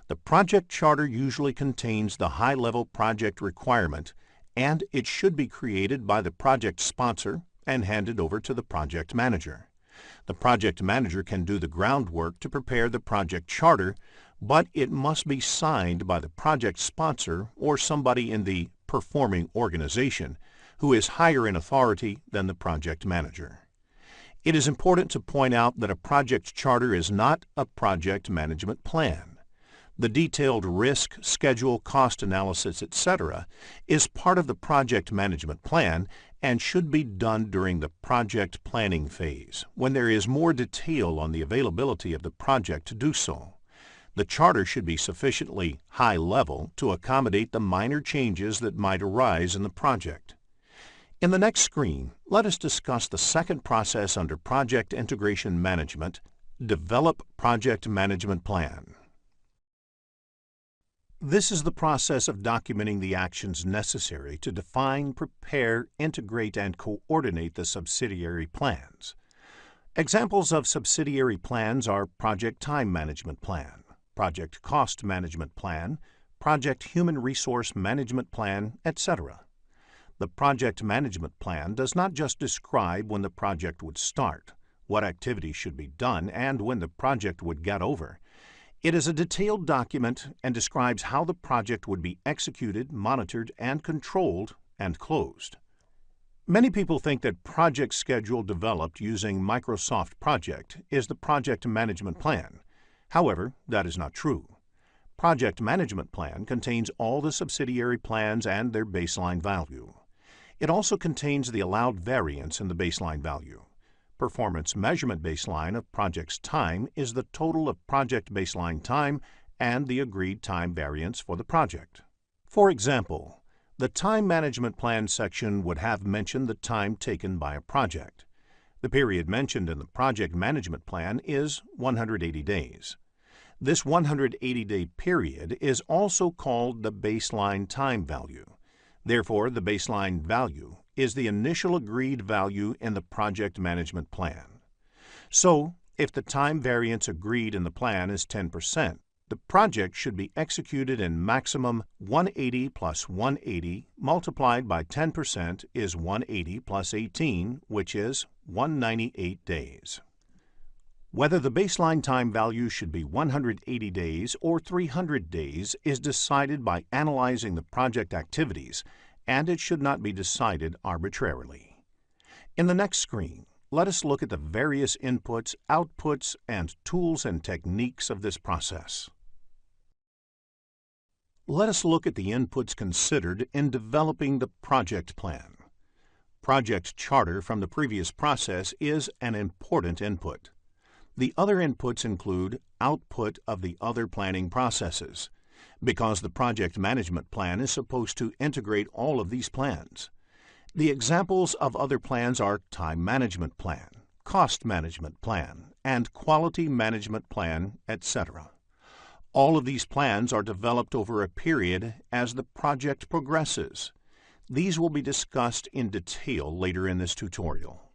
The project charter usually contains the high-level project requirement, and it should be created by the project sponsor and handed over to the project manager. The project manager can do the groundwork to prepare the project charter, but it must be signed by the project sponsor or somebody in the performing organization who is higher in authority than the project manager. It is important to point out that a project charter is not a project management plan. The detailed risk, schedule, cost analysis, etc. is part of the project management plan and should be done during the project planning phase, when there is more detail on the availability of the project to do so. The charter should be sufficiently high level to accommodate the minor changes that might arise in the project. In the next screen, let us discuss the second process under Project Integration Management, Develop Project Management Plan. This is the process of documenting the actions necessary to define, prepare, integrate, and coordinate the subsidiary plans. Examples of subsidiary plans are Project Time Management Plan, Project Cost Management Plan, Project Human Resource Management Plan, etc. The Project Management Plan does not just describe when the project would start, what activities should be done, and when the project would get over. It is a detailed document and describes how the project would be executed, monitored, and controlled, and closed. Many people think that project schedule developed using Microsoft Project is the project management plan. However, that is not true. Project Management Plan contains all the subsidiary plans and their baseline value. It also contains the allowed variance in the baseline value. Performance measurement baseline of project's time is the total of project baseline time and the agreed time variance for the project. For example, the Time Management Plan section would have mentioned the time taken by a project. The period mentioned in the Project Management Plan is 180 days. This 180-day period is also called the baseline time value. Therefore, the baseline value is the initial agreed value in the project management plan. So, if the time variance agreed in the plan is 10%, the project should be executed in maximum 180 plus 180 multiplied by 10% is 180 plus 18, which is 198 days. Whether the baseline time value should be 180 days or 300 days is decided by analyzing the project activities, and it should not be decided arbitrarily. In the next screen, let us look at the various inputs, outputs, and tools and techniques of this process. Let us look at the inputs considered in developing the project plan. Project charter from the previous process is an important input. The other inputs include output of the other planning processes, because the project management plan is supposed to integrate all of these plans. The examples of other plans are time management plan, cost management plan, and quality management plan, etc. All of these plans are developed over a period as the project progresses. These will be discussed in detail later in this tutorial.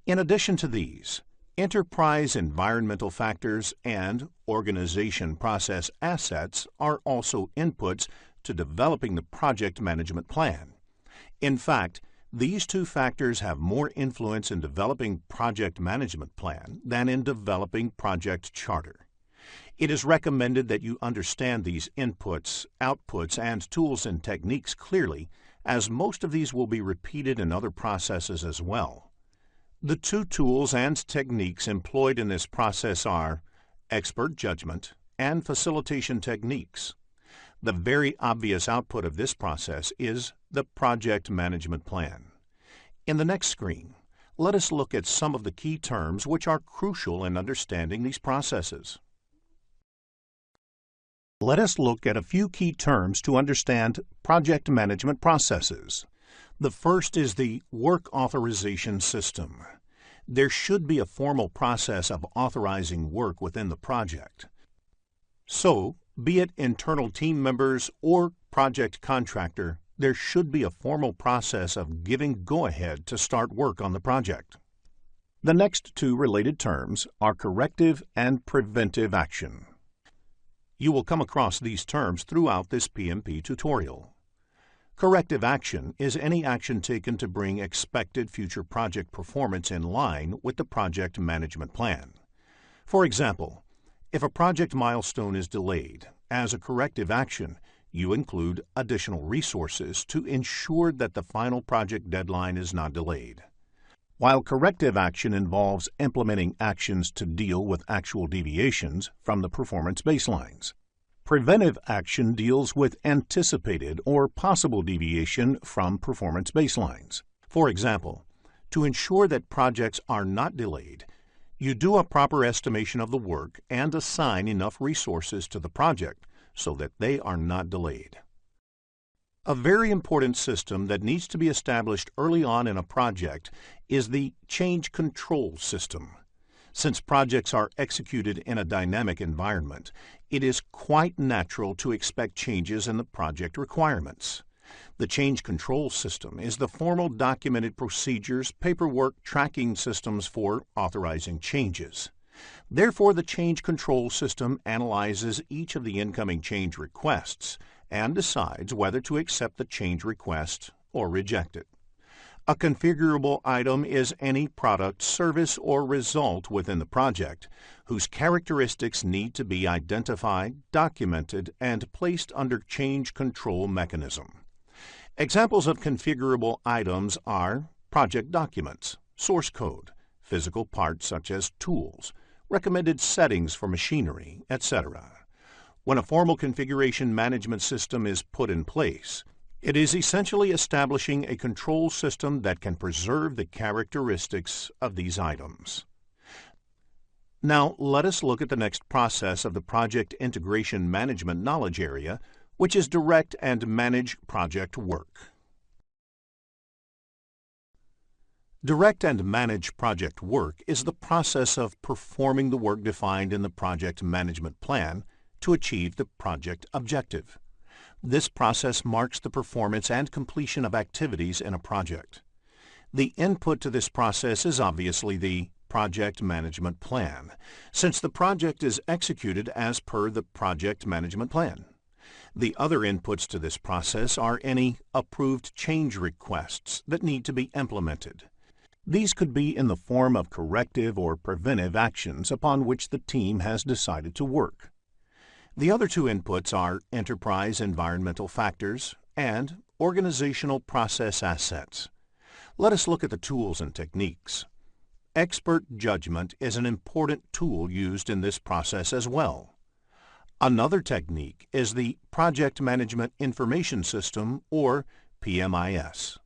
In addition to these, enterprise environmental factors and organization process assets are also inputs to developing the project management plan. In fact, these two factors have more influence in developing project management plan than in developing project charter. It is recommended that you understand these inputs, outputs, and tools and techniques clearly, as most of these will be repeated in other processes as well. The two tools and techniques employed in this process are expert judgment and facilitation techniques. The very obvious output of this process is the project management plan. In the next screen, let us look at some of the key terms which are crucial in understanding these processes. Let us look at a few key terms to understand project management processes. The first is the work authorization system. There should be a formal process of authorizing work within the project. So, be it internal team members or project contractor, there should be a formal process of giving go-ahead to start work on the project. The next two related terms are corrective and preventive action. You will come across these terms throughout this PMP tutorial. Corrective action is any action taken to bring expected future project performance in line with the project management plan. For example, if a project milestone is delayed, as a corrective action, you include additional resources to ensure that the final project deadline is not delayed. While corrective action involves implementing actions to deal with actual deviations from the performance baselines, preventive action deals with anticipated or possible deviation from performance baselines. For example, to ensure that projects are not delayed, you do a proper estimation of the work and assign enough resources to the project so that they are not delayed. A very important system that needs to be established early on in a project is the change control system. Since projects are executed in a dynamic environment, it is quite natural to expect changes in the project requirements. The change control system is the formal documented procedures, paperwork, tracking systems for authorizing changes. Therefore, the change control system analyzes each of the incoming change requests and decides whether to accept the change request or reject it. A configurable item is any product, service, or result within the project whose characteristics need to be identified, documented, and placed under change control mechanism. Examples of configurable items are project documents, source code, physical parts such as tools, recommended settings for machinery, etc. When a formal configuration management system is put in place, it is essentially establishing a control system that can preserve the characteristics of these items. Now, let us look at the next process of the project integration management knowledge area, which is direct and manage project work. Direct and manage project work is the process of performing the work defined in the project management plan to achieve the project objective. This process marks the performance and completion of activities in a project. The input to this process is obviously the project management plan, since the project is executed as per the project management plan. The other inputs to this process are any approved change requests that need to be implemented. These could be in the form of corrective or preventive actions upon which the team has decided to work. The other two inputs are enterprise environmental factors and organizational process assets. Let us look at the tools and techniques. expert judgment is an important tool used in this process as well. Another technique is the Project Management Information System, or PMIS.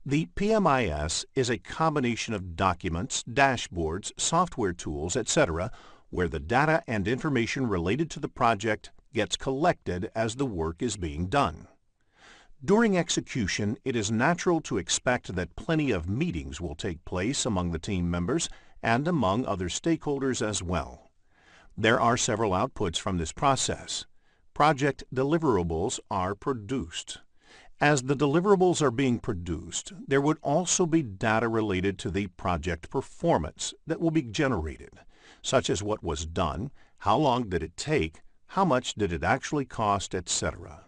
The PMIS is a combination of documents, dashboards, software tools, etc., where the data and information related to the project gets collected as the work is being done. During execution, it is natural to expect that plenty of meetings will take place among the team members and among other stakeholders as well. There are several outputs from this process. Project deliverables are produced. As the deliverables are being produced, there would also be data related to the project performance that will be generated, such as what was done, how long did it take, how much did it actually cost, etc.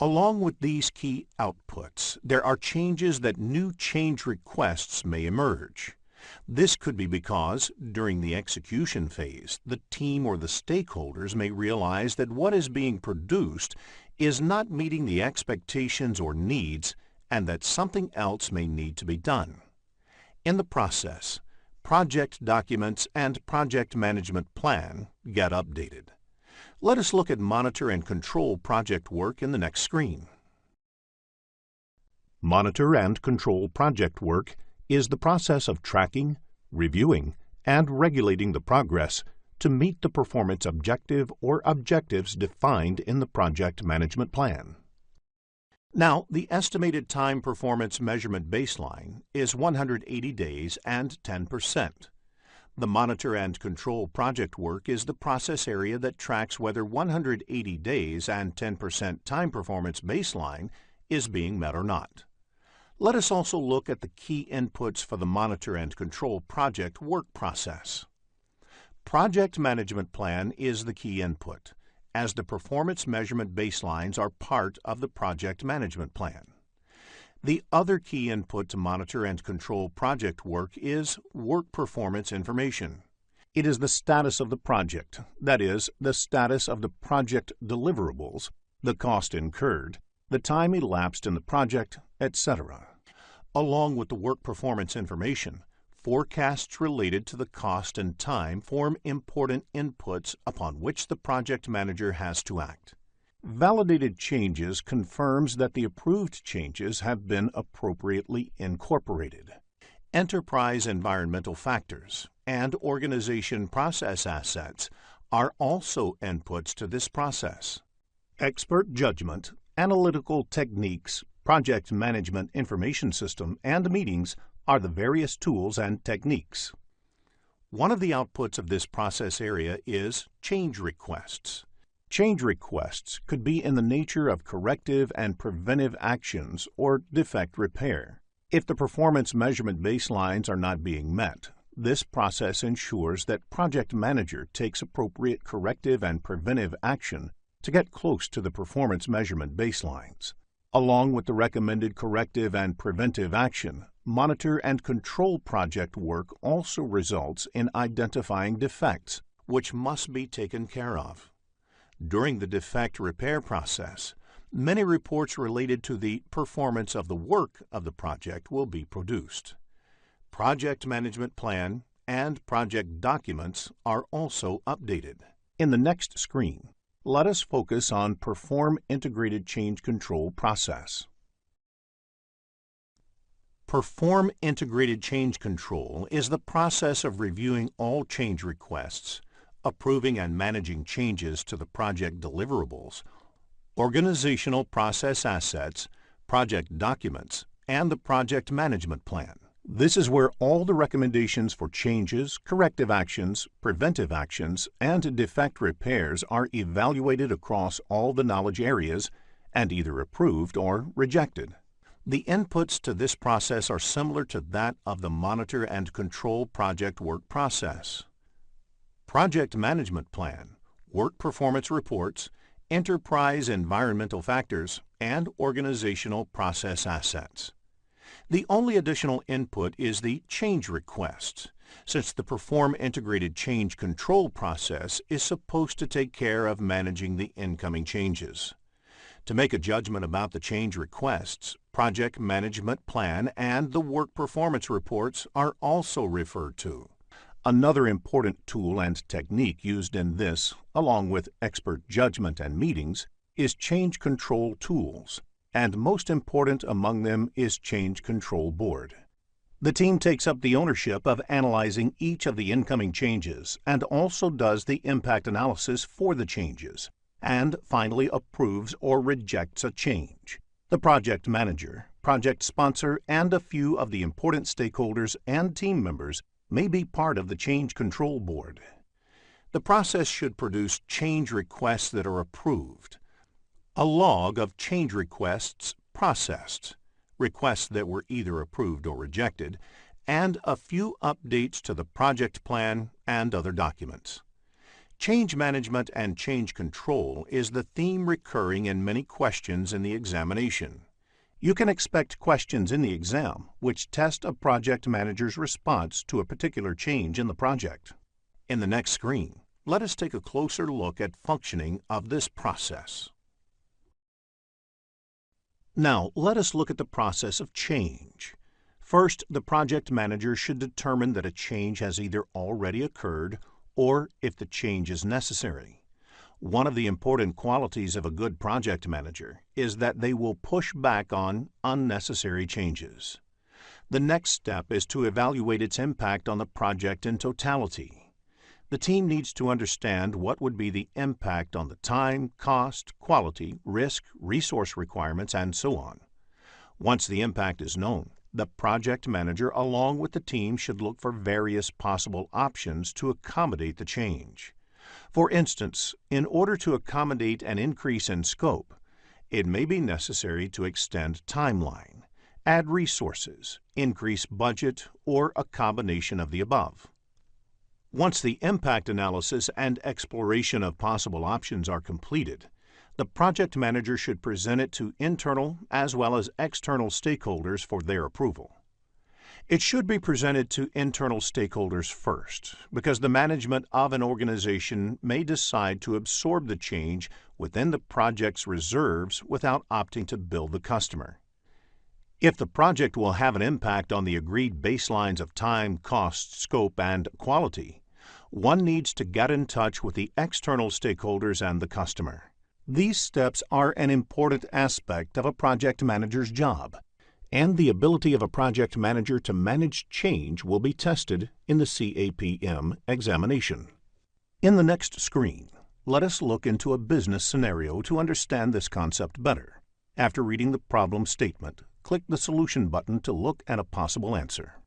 Along with these key outputs, there are changes that new change requests may emerge. This could be because, during the execution phase, the team or the stakeholders may realize that what is being produced is not meeting the expectations or needs, and that something else may need to be done. In the process, project documents and project management plan get updated. Let us look at monitor and control project work in the next screen. Monitor and control project work is the process of tracking, reviewing, and regulating the progress to meet the performance objective or objectives defined in the project management plan. Now, the estimated time performance measurement baseline is 180 days and 10%. The monitor and control project work is the process area that tracks whether 180 days and 10% time performance baseline is being met or not. Let us also look at the key inputs for the monitor and control project work process. Project management plan is the key input, as the performance measurement baselines are part of the project management plan. The other key input to monitor and control project work is work performance information. It is the status of the project, that is, the status of the project deliverables, the cost incurred, the time elapsed in the project, etc. Along with the work performance information, forecasts related to the cost and time form important inputs upon which the project manager has to act. Validated changes confirms that the approved changes have been appropriately incorporated. Enterprise environmental factors and organization process assets are also inputs to this process. Expert judgment, analytical techniques, project management information system, and meetings are the various tools and techniques. One of the outputs of this process area is change requests. Change requests could be in the nature of corrective and preventive actions or defect repair. If the performance measurement baselines are not being met, this process ensures that project manager takes appropriate corrective and preventive action to get close to the performance measurement baselines. Along with the recommended corrective and preventive action, monitor and control project work also results in identifying defects, which must be taken care of. During the defect repair process, many reports related to the performance of the work of the project will be produced. Project management plan and project documents are also updated. In the next screen, let us focus on Perform Integrated Change Control process. Perform Integrated Change Control is the process of reviewing all change requests, approving and managing changes to the project deliverables, organizational process assets, project documents, and the project management plan. This is where all the recommendations for changes, corrective actions, preventive actions, and defect repairs are evaluated across all the knowledge areas and either approved or rejected. The inputs to this process are similar to that of the monitor and control project work process. Project management plan, work performance reports, enterprise environmental factors, and organizational process assets. The only additional input is the change request, since the Perform Integrated Change Control process is supposed to take care of managing the incoming changes. To make a judgment about the change requests, project management plan and the work performance reports are also referred to. Another important tool and technique used in this, along with expert judgment and meetings, is change control tools, and most important among them is Change Control Board. The team takes up the ownership of analyzing each of the incoming changes and also does the impact analysis for the changes, and finally approves or rejects a change. The project manager, project sponsor, and a few of the important stakeholders and team members may be part of the Change Control Board. The process should produce change requests that are approved, a log of change requests processed, requests that were either approved or rejected, and a few updates to the project plan and other documents. Change management and change control is the theme recurring in many questions in the examination. You can expect questions in the exam which test a project manager's response to a particular change in the project. In the next screen, let us take a closer look at functioning of this process. Now, let us look at the process of change. First, the project manager should determine that a change has either already occurred or if the change is necessary. One of the important qualities of a good project manager is that they will push back on unnecessary changes. The next step is to evaluate its impact on the project in totality. The team needs to understand what would be the impact on the time, cost, quality, risk, resource requirements, and so on. Once the impact is known, the project manager along with the team should look for various possible options to accommodate the change. For instance, in order to accommodate an increase in scope, it may be necessary to extend timeline, add resources, increase budget, or a combination of the above. Once the impact analysis and exploration of possible options are completed, the project manager should present it to internal as well as external stakeholders for their approval. It should be presented to internal stakeholders first, because the management of an organization may decide to absorb the change within the project's reserves without opting to bill the customer. If the project will have an impact on the agreed baselines of time, cost, scope, and quality, one needs to get in touch with the external stakeholders and the customer. These steps are an important aspect of a project manager's job, and the ability of a project manager to manage change will be tested in the CAPM examination. In the next screen, let us look into a business scenario to understand this concept better. After reading the problem statement, click the Solution button to look at a possible answer.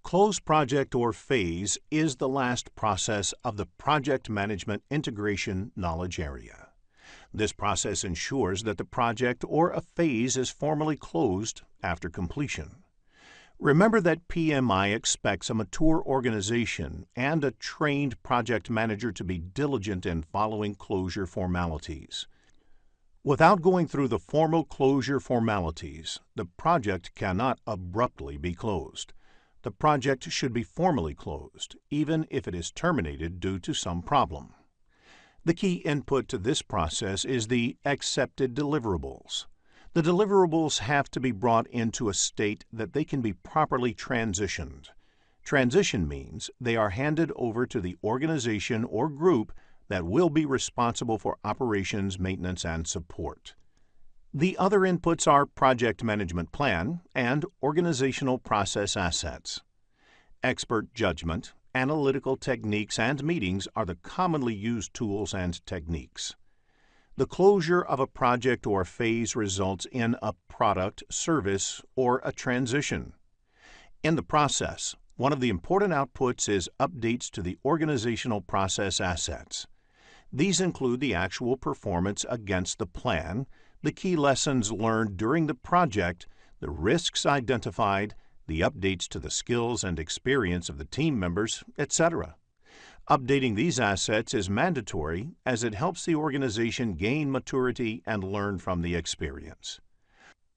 Close project or phase is the last process of the project management integration knowledge area. This process ensures that the project or a phase is formally closed after completion. Remember that PMI expects a mature organization and a trained project manager to be diligent in following closure formalities. Without going through the formal closure formalities, the project cannot abruptly be closed. The project should be formally closed, even if it is terminated due to some problem. The key input to this process is the accepted deliverables. The deliverables have to be brought into a state that they can be properly transitioned. Transition means they are handed over to the organization or group that will be responsible for operations, maintenance, and support. The other inputs are project management plan and organizational process assets. Expert judgment, analytical techniques, and meetings are the commonly used tools and techniques. The closure of a project or phase results in a product, service, or a transition. In the process, one of the important outputs is updates to the organizational process assets. These include the actual performance against the plan, the key lessons learned during the project, the risks identified, the updates to the skills and experience of the team members, etc. Updating these assets is mandatory as it helps the organization gain maturity and learn from the experience.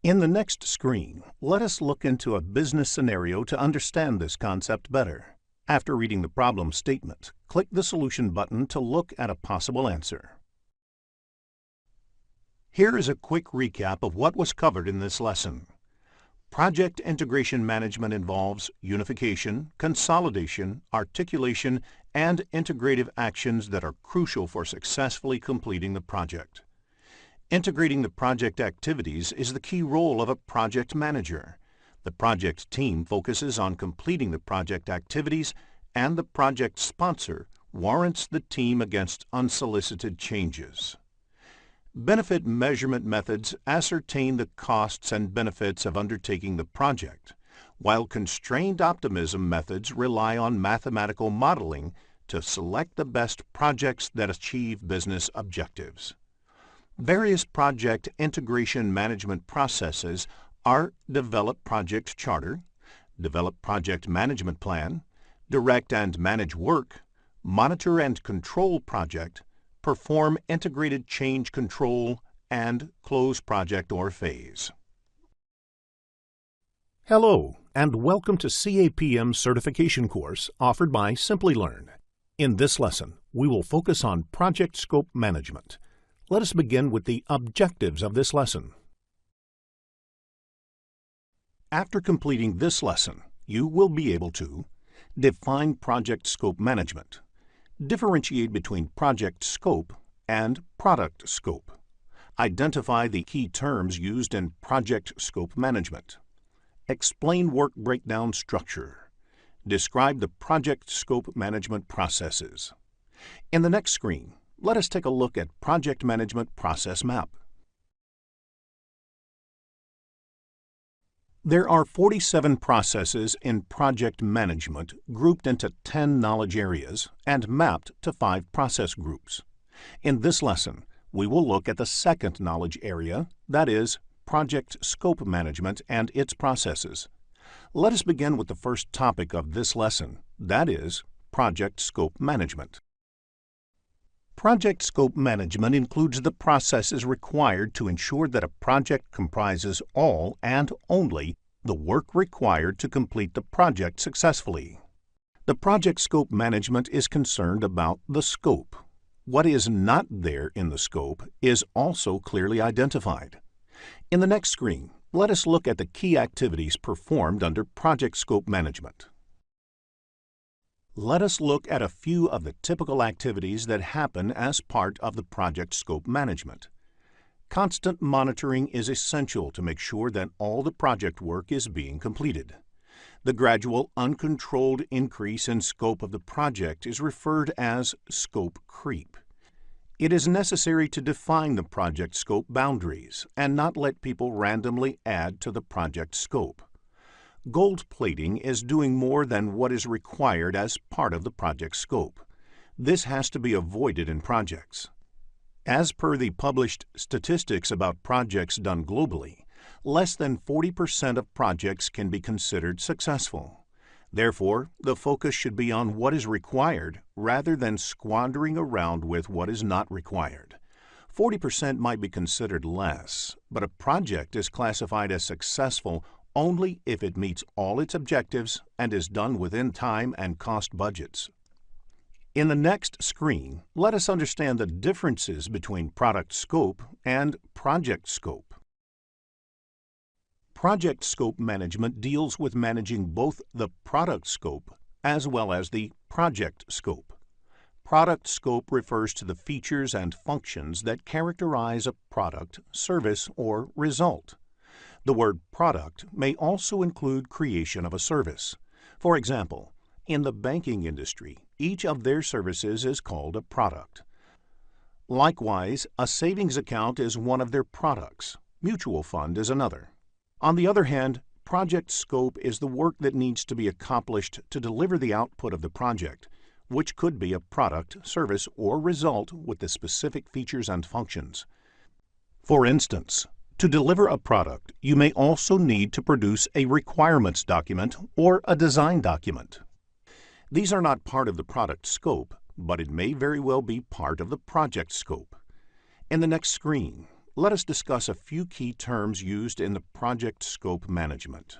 In the next screen, let us look into a business scenario to understand this concept better. After reading the problem statement, click the Solution button to look at a possible answer. Here is a quick recap of what was covered in this lesson. Project integration management involves unification, consolidation, articulation, and integrative actions that are crucial for successfully completing the project. Integrating the project activities is the key role of a project manager. The project team focuses on completing the project activities, and the project sponsor warrants the team against unsolicited changes. Benefit measurement methods ascertain the costs and benefits of undertaking the project, while constrained optimism methods rely on mathematical modeling to select the best projects that achieve business objectives. Various project integration management processes are develop project charter, develop project management plan, direct and manage work, monitor and control project, perform integrated change control, and close project or phase. Hello, and welcome to CAPM Certification course offered by Simplilearn. In this lesson, we will focus on project scope management. Let us begin with the objectives of this lesson. After completing this lesson, you will be able to define project scope management, differentiate between project scope and product scope, identify the key terms used in project scope management, explain work breakdown structure, describe the project scope management processes. In the next screen, let us take a look at Project Management Process Map. There are 47 processes in project management grouped into 10 knowledge areas and mapped to 5 process groups. In this lesson, we will look at the second knowledge area, that is, project scope management and its processes. Let us begin with the first topic of this lesson, that is, project scope management. Project scope management includes the processes required to ensure that a project comprises all and only the work required to complete the project successfully. The project scope management is concerned about the scope. What is not there in the scope is also clearly identified. In the next screen, let us look at the key activities performed under project scope management. Let us look at a few of the typical activities that happen as part of the project scope management. Constant monitoring is essential to make sure that all the project work is being completed. The gradual, uncontrolled increase in scope of the project is referred as scope creep. It is necessary to define the project scope boundaries and not let people randomly add to the project scope. Gold plating is doing more than what is required as part of the project scope. This has to be avoided in projects. As per the published statistics about projects done globally, less than 40% of projects can be considered successful. Therefore, the focus should be on what is required rather than squandering around with what is not required. 40% might be considered less, but a project is classified as successful only if it meets all its objectives and is done within time and cost budgets. In the next screen, let us understand the differences between product scope and project scope. Project scope management deals with managing both the product scope as well as the project scope. Product scope refers to the features and functions that characterize a product, service, or result. The word product may also include creation of a service. For example, in the banking industry, each of their services is called a product. Likewise, a savings account is one of their products. Mutual fund is another. On the other hand, project scope is the work that needs to be accomplished to deliver the output of the project, which could be a product, service, or result with the specific features and functions. For instance, to deliver a product, you may also need to produce a requirements document or a design document. These are not part of the product scope, but it may very well be part of the project scope. In the next screen, let us discuss a few key terms used in the project scope management.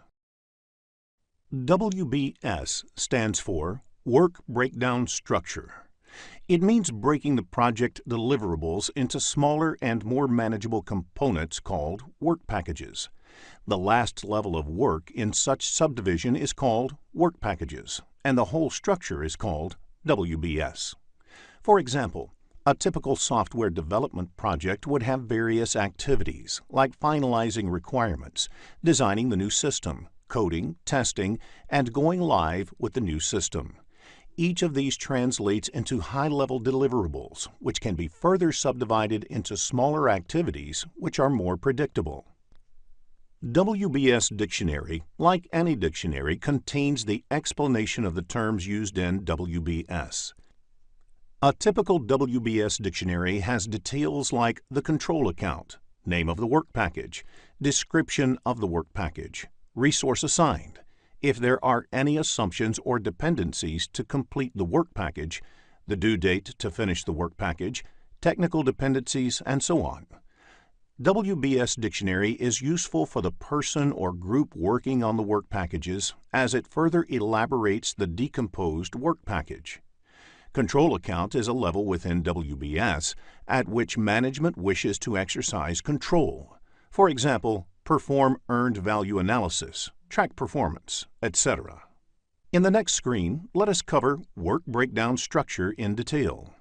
WBS stands for Work Breakdown Structure. It means breaking the project deliverables into smaller and more manageable components called work packages. The last level of work in such subdivision is called work packages, and the whole structure is called WBS. For example, a typical software development project would have various activities like finalizing requirements, designing the new system, coding, testing, and going live with the new system. Each of these translates into high-level deliverables, which can be further subdivided into smaller activities which are more predictable. WBS Dictionary, like any dictionary, contains the explanation of the terms used in WBS. A typical WBS dictionary has details like the control account, name of the work package, description of the work package, resource assigned, if there are any assumptions or dependencies to complete the work package, the due date to finish the work package, technical dependencies, and so on. WBS Dictionary is useful for the person or group working on the work packages as it further elaborates the decomposed work package. Control account is a level within WBS at which management wishes to exercise control. For example, perform earned value analysis, track performance, etc. In the next screen, let us cover work breakdown structure in detail.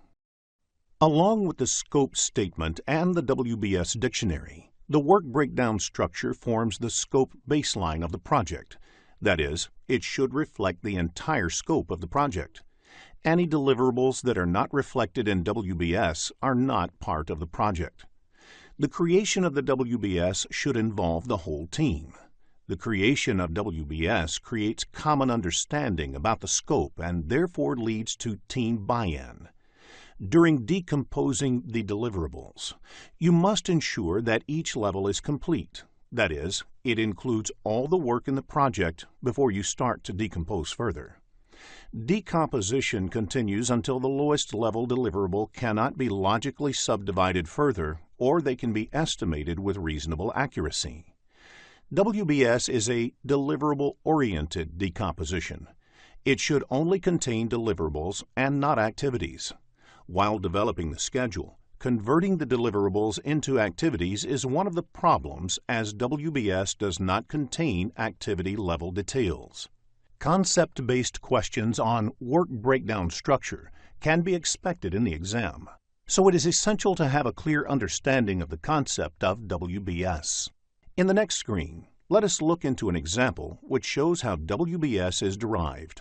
Along with the scope statement and the WBS dictionary, the work breakdown structure forms the scope baseline of the project. That is, it should reflect the entire scope of the project. Any deliverables that are not reflected in WBS are not part of the project. The creation of the WBS should involve the whole team. The creation of WBS creates common understanding about the scope and therefore leads to team buy-in. During decomposing the deliverables, you must ensure that each level is complete. That is, it includes all the work in the project before you start to decompose further. Decomposition continues until the lowest level deliverable cannot be logically subdivided further, or they can be estimated with reasonable accuracy. WBS is a deliverable-oriented decomposition. It should only contain deliverables and not activities. While developing the schedule, converting the deliverables into activities is one of the problems as WBS does not contain activity-level details. Concept-based questions on work breakdown structure can be expected in the exam, so it is essential to have a clear understanding of the concept of WBS. In the next screen, let us look into an example which shows how WBS is derived.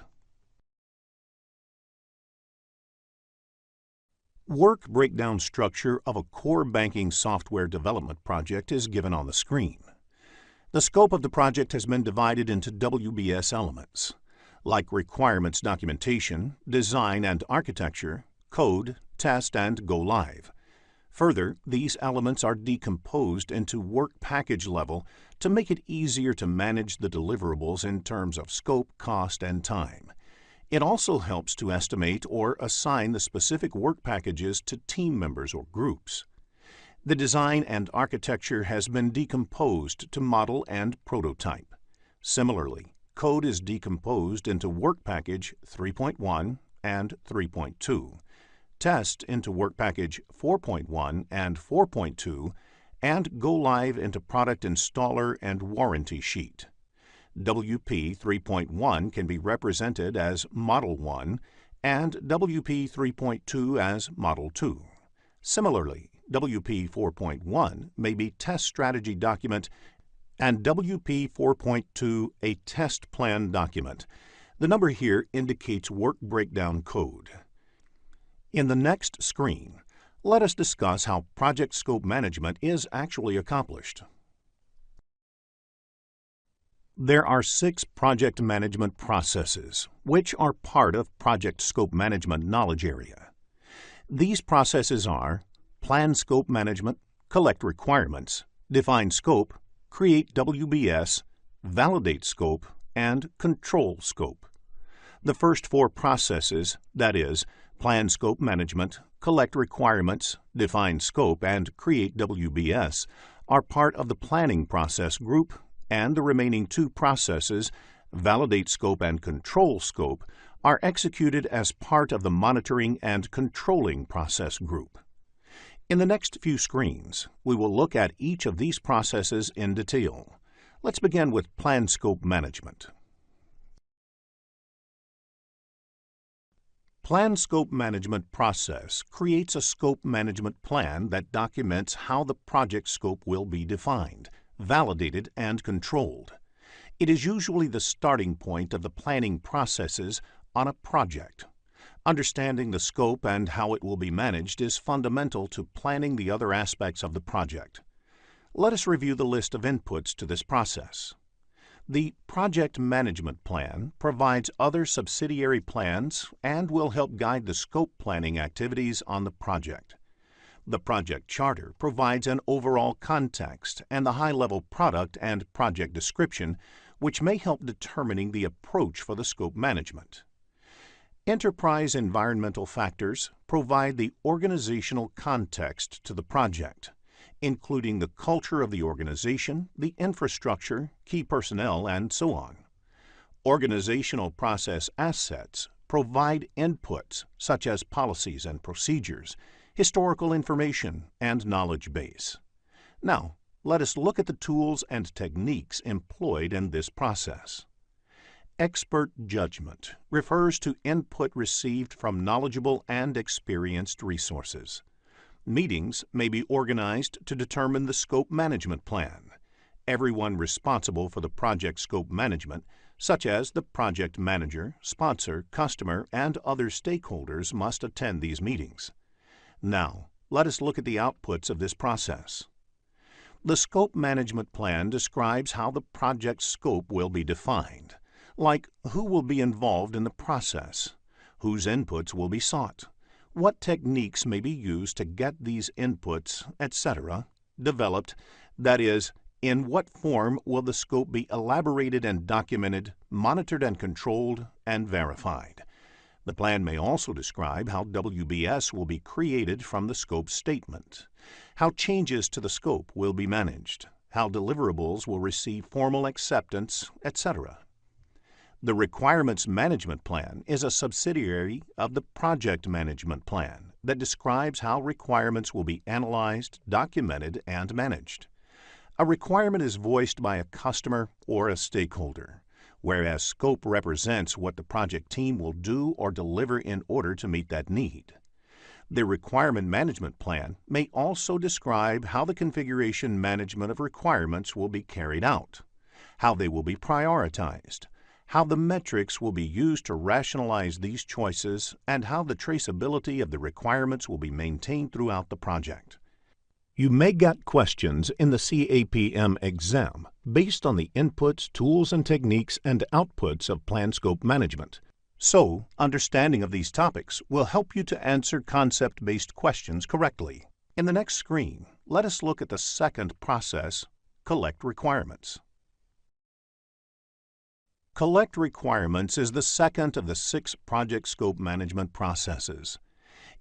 Work breakdown structure of a core banking software development project is given on the screen. The scope of the project has been divided into WBS elements, like requirements documentation, design and architecture, code, test, and go live. Further, these elements are decomposed into work package level to make it easier to manage the deliverables in terms of scope, cost, and time. It also helps to estimate or assign the specific work packages to team members or groups. The design and architecture has been decomposed to model and prototype. Similarly, code is decomposed into work package 3.1 and 3.2, test into work package 4.1 and 4.2, and go live into product installer and warranty sheet. WP 3.1 can be represented as Model 1 and WP 3.2 as Model 2. Similarly, WP 4.1 may be test strategy document and WP 4.2 a test plan document. The number here indicates work breakdown code. In the next screen, let us discuss how project scope management is actually accomplished. There are 6 project management processes, which are part of project scope management knowledge area. These processes are plan scope management, collect requirements, define scope, create WBS, validate scope, and control scope. The first 4 processes, that is, plan scope management, collect requirements, define scope, and create WBS, are part of the planning process group, and the remaining 2 processes, validate scope and control scope, are executed as part of the monitoring and controlling process group. In the next few screens, we will look at each of these processes in detail. Let's begin with Plan Scope Management. Plan Scope Management process creates a scope management plan that documents how the project scope will be defined, validated, and controlled. It is usually the starting point of the planning processes on a project. Understanding the scope and how it will be managed is fundamental to planning the other aspects of the project. Let us review the list of inputs to this process. The Project Management Plan provides other subsidiary plans and will help guide the scope planning activities on the project. The Project Charter provides an overall context and the high-level product and project description, which may help determining the approach for the scope management. Enterprise environmental factors provide the organizational context to the project, including the culture of the organization, the infrastructure, key personnel, and so on. Organizational process assets provide inputs such as policies and procedures, historical information, and knowledge base. Now, let us look at the tools and techniques employed in this process. Expert judgment refers to input received from knowledgeable and experienced resources. Meetings may be organized to determine the scope management plan. Everyone responsible for the project scope management, such as the project manager, sponsor, customer, and other stakeholders, must attend these meetings. Now, let us look at the outputs of this process. The scope management plan describes how the project scope will be defined, like who will be involved in the process, whose inputs will be sought, what techniques may be used to get these inputs, etc., developed, that is, in what form will the scope be elaborated and documented, monitored and controlled, and verified. The plan may also describe how WBS will be created from the scope statement, how changes to the scope will be managed, how deliverables will receive formal acceptance, etc. The Requirements Management Plan is a subsidiary of the Project Management Plan that describes how requirements will be analyzed, documented, and managed. A requirement is voiced by a customer or a stakeholder, whereas scope represents what the project team will do or deliver in order to meet that need. The Requirement Management Plan may also describe how the configuration management of requirements will be carried out, how they will be prioritized, how the metrics will be used to rationalize these choices, and how the traceability of the requirements will be maintained throughout the project. You may get questions in the CAPM exam based on the inputs, tools, and techniques and outputs of Plan Scope Management. So, understanding of these topics will help you to answer concept-based questions correctly. In the next screen, let us look at the second process, Collect Requirements. Collect Requirements is the second of the 6 project scope management processes.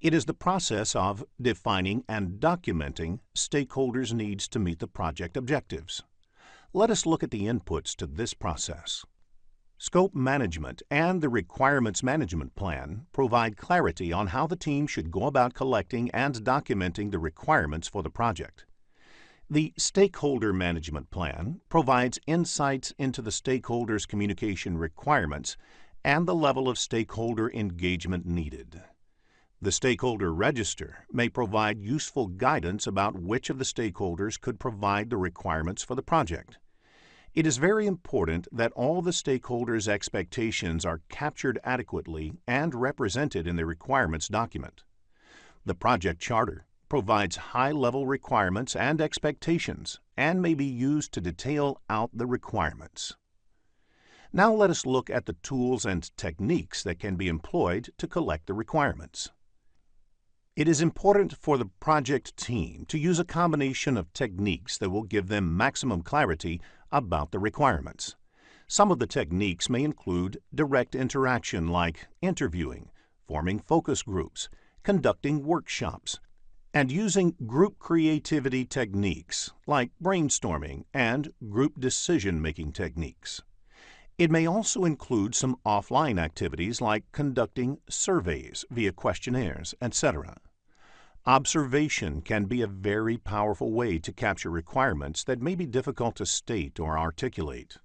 It is the process of defining and documenting stakeholders' needs to meet the project objectives. Let us look at the inputs to this process. Scope Management and the Requirements Management Plan provide clarity on how the team should go about collecting and documenting the requirements for the project. The Stakeholder Management Plan provides insights into the stakeholders' communication requirements and the level of stakeholder engagement needed. The Stakeholder Register may provide useful guidance about which of the stakeholders could provide the requirements for the project. It is very important that all the stakeholders' expectations are captured adequately and represented in the requirements document. The Project Charter provides high-level requirements and expectations and may be used to detail out the requirements. Now let us look at the tools and techniques that can be employed to collect the requirements. It is important for the project team to use a combination of techniques that will give them maximum clarity about the requirements. Some of the techniques may include direct interaction like interviewing, forming focus groups, conducting workshops, and using group creativity techniques like brainstorming and group decision-making techniques. It may also include some offline activities like conducting surveys via questionnaires, etc. Observation can be a very powerful way to capture requirements that may be difficult to state or articulate.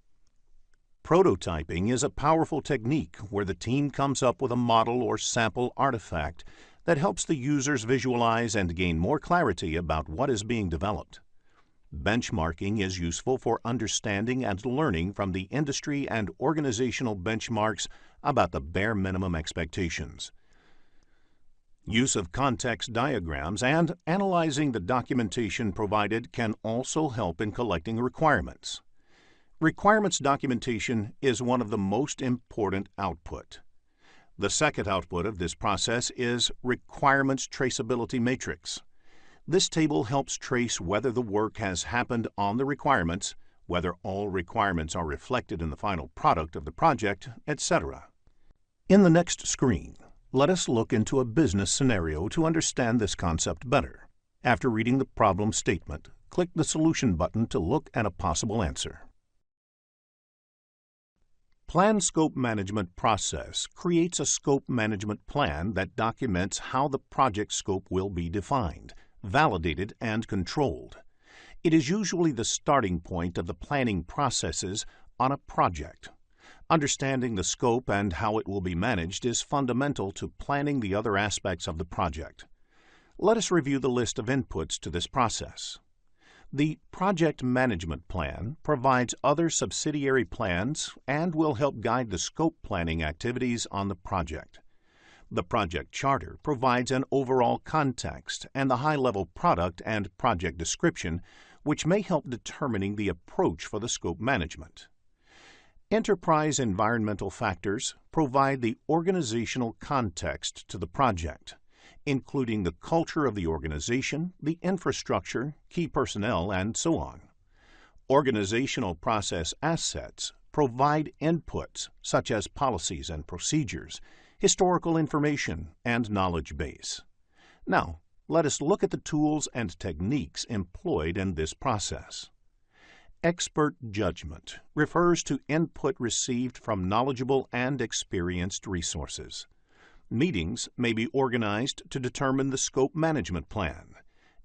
Prototyping is a powerful technique where the team comes up with a model or sample artifact that helps the users visualize and gain more clarity about what is being developed. Benchmarking is useful for understanding and learning from the industry and organizational benchmarks about the bare minimum expectations. Use of context diagrams and analyzing the documentation provided can also help in collecting requirements. Requirements documentation is one of the most important output. The second output of this process is Requirements Traceability Matrix. This table helps trace whether the work has happened on the requirements, whether all requirements are reflected in the final product of the project, etc. In the next screen, let us look into a business scenario to understand this concept better. After reading the problem statement, click the Solution button to look at a possible answer. Plan Scope Management process creates a scope management plan that documents how the project scope will be defined, validated, and controlled. It is usually the starting point of the planning processes on a project. Understanding the scope and how it will be managed is fundamental to planning the other aspects of the project. Let us review the list of inputs to this process. The Project Management Plan provides other subsidiary plans and will help guide the scope planning activities on the project. The Project Charter provides an overall context and the high-level product and project description, which may help determining the approach for the scope management. Enterprise environmental factors provide the organizational context to the project, including the culture of the organization, the infrastructure, key personnel, and so on. Organizational process assets provide inputs such as policies and procedures, historical information, and knowledge base. Now, let us look at the tools and techniques employed in this process. Expert judgment refers to input received from knowledgeable and experienced resources. Meetings may be organized to determine the scope management plan.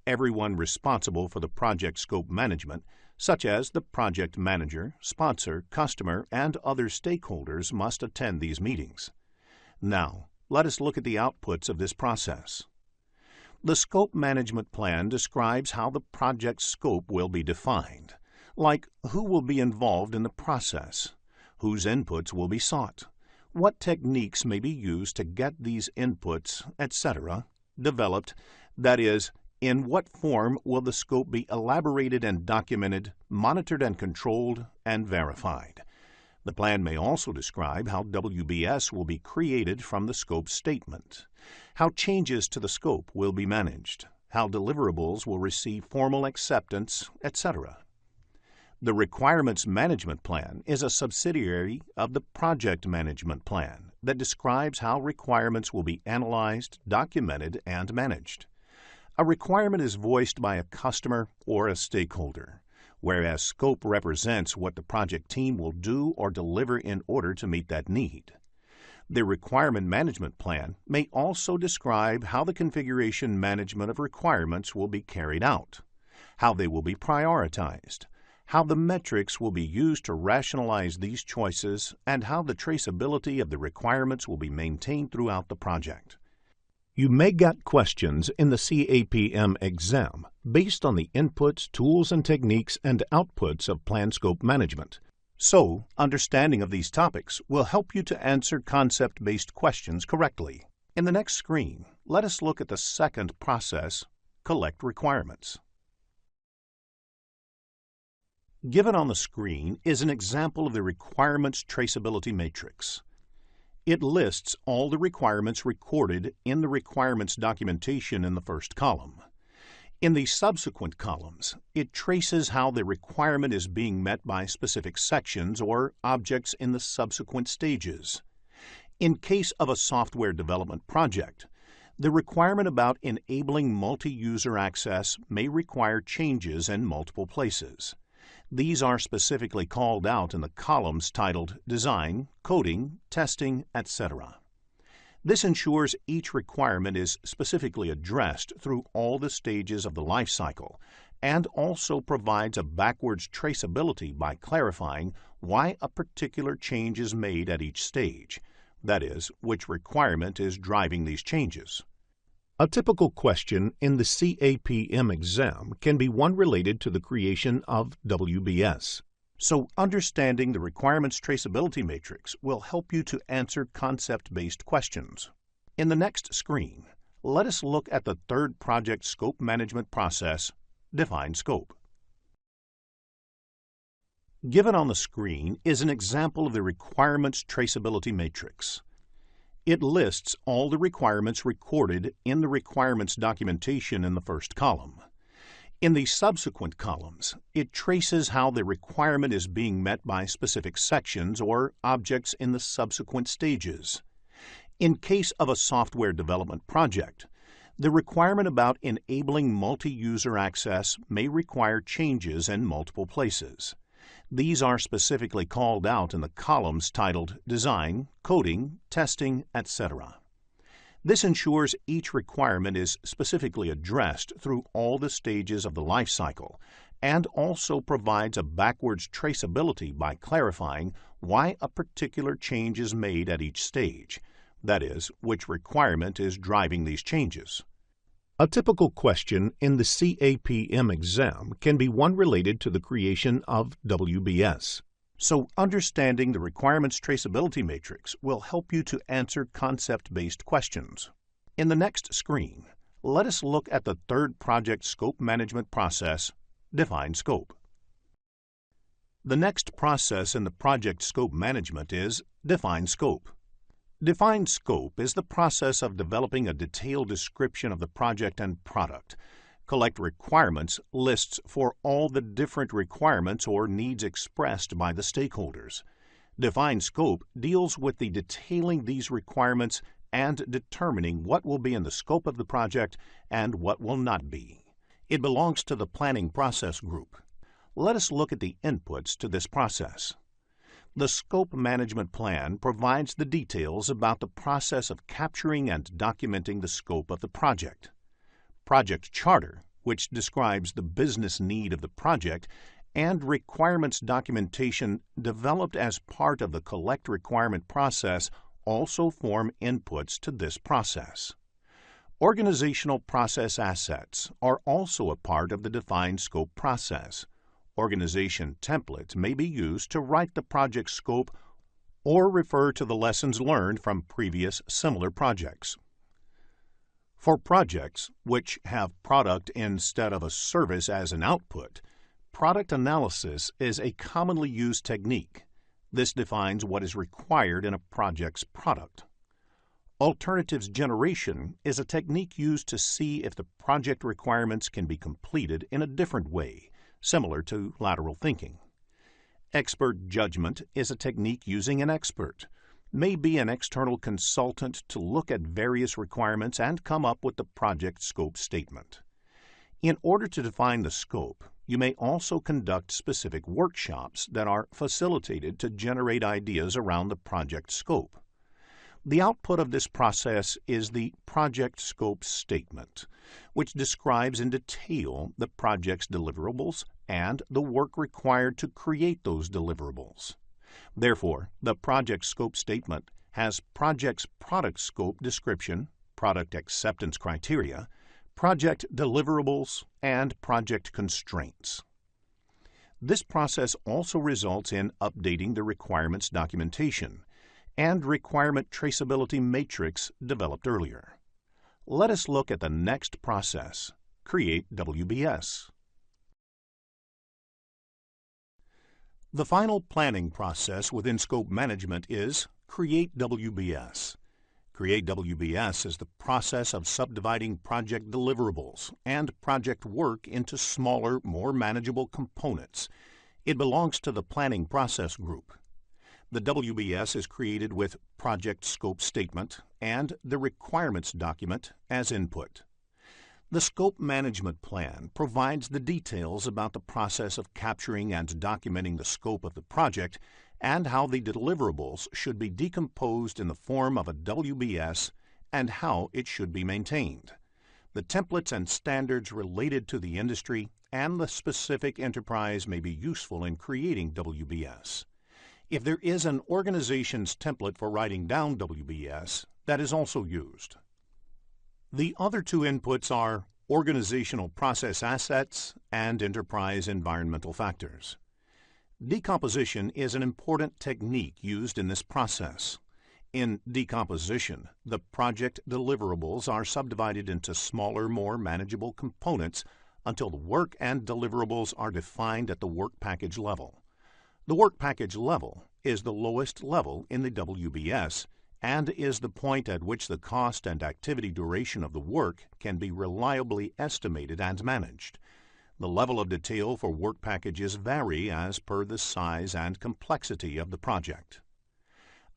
Everyone responsible for the project scope management, such as the project manager, sponsor, customer, and other stakeholders, must attend these meetings. Now, let us look at the outputs of this process. The scope management plan describes how the project scope will be defined, like who will be involved in the process, whose inputs will be sought, what techniques may be used to get these inputs, etc., developed, that is, in what form will the scope be elaborated and documented, monitored and controlled, and verified. The plan may also describe how WBS will be created from the scope statement, how changes to the scope will be managed, how deliverables will receive formal acceptance, etc. The Requirements Management Plan is a subsidiary of the Project Management Plan that describes how requirements will be analyzed, documented, and managed. A requirement is voiced by a customer or a stakeholder, whereas scope represents what the project team will do or deliver in order to meet that need. The Requirement Management Plan may also describe how the configuration management of requirements will be carried out, how they will be prioritized, how the metrics will be used to rationalize these choices, and how the traceability of the requirements will be maintained throughout the project. You may get questions in the CAPM exam based on the inputs, tools, and techniques and outputs of plan scope management. So, understanding of these topics will help you to answer concept-based questions correctly. In the next screen, let us look at the second process, collect requirements. Given on the screen is an example of the Requirements Traceability Matrix. It lists all the requirements recorded in the requirements documentation in the first column. In the subsequent columns, it traces how the requirement is being met by specific sections or objects in the subsequent stages. In case of a software development project, the requirement about enabling multi-user access may require changes in multiple places. These are specifically called out in the columns titled Design, Coding, Testing, etc. This ensures each requirement is specifically addressed through all the stages of the life cycle and also provides a backwards traceability by clarifying why a particular change is made at each stage, that is, which requirement is driving these changes. A typical question in the CAPM exam can be one related to the creation of WBS. So understanding the requirements traceability matrix will help you to answer concept-based questions. In the next screen, let us look at the third project scope management process, Define Scope. Given on the screen is an example of the requirements traceability matrix. It lists all the requirements recorded in the requirements documentation in the first column. In the subsequent columns, it traces how the requirement is being met by specific sections or objects in the subsequent stages. In case of a software development project, the requirement about enabling multi-user access may require changes in multiple places. These are specifically called out in the columns titled Design, Coding, Testing, etc. This ensures each requirement is specifically addressed through all the stages of the life cycle and also provides a backwards traceability by clarifying why a particular change is made at each stage, that is, which requirement is driving these changes. A typical question in the CAPM exam can be one related to the creation of WBS. So understanding the requirements traceability matrix will help you to answer concept-based questions. In the next screen, let us look at the third project scope management process, Define Scope. The next process in the project scope management is Define Scope. Define Scope is the process of developing a detailed description of the project and product, collect requirements lists for all the different requirements or needs expressed by the stakeholders. Define Scope deals with the detailing these requirements and determining what will be in the scope of the project and what will not be. It belongs to the planning process group. Let us look at the inputs to this process. The Scope Management Plan provides the details about the process of capturing and documenting the scope of the project. Project Charter, which describes the business need of the project, and requirements documentation developed as part of the Collect Requirement process also form inputs to this process. Organizational process assets are also a part of the Define Scope process. Organization templates may be used to write the project scope or refer to the lessons learned from previous similar projects. For projects which have product instead of a service as an output, product analysis is a commonly used technique. This defines what is required in a project's product. Alternatives generation is a technique used to see if the project requirements can be completed in a different way, similar to lateral thinking. Expert judgment is a technique using an expert, may be an external consultant to look at various requirements and come up with the project scope statement. In order to define the scope, you may also conduct specific workshops that are facilitated to generate ideas around the project scope. The output of this process is the project scope statement, which describes in detail the project's deliverables and the work required to create those deliverables. Therefore, the project scope statement has project's product scope description, product acceptance criteria, project deliverables, and project constraints. This process also results in updating the requirements documentation and requirement traceability matrix developed earlier. Let us look at the next process, Create WBS. The final planning process within scope management is Create WBS. Create WBS is the process of subdividing project deliverables and project work into smaller, more manageable components. It belongs to the planning process group. The WBS is created with project scope statement and the requirements document as input. The Scope Management Plan provides the details about the process of capturing and documenting the scope of the project and how the deliverables should be decomposed in the form of a WBS and how it should be maintained. The templates and standards related to the industry and the specific enterprise may be useful in creating WBS. If there is an organization's template for writing down WBS, that is also used. The other two inputs are organizational process assets and enterprise environmental factors. Decomposition is an important technique used in this process. In decomposition, the project deliverables are subdivided into smaller, more manageable components until the work and deliverables are defined at the work package level. The work package level is the lowest level in the WBS and is the point at which the cost and activity duration of the work can be reliably estimated and managed. The level of detail for work packages vary as per the size and complexity of the project.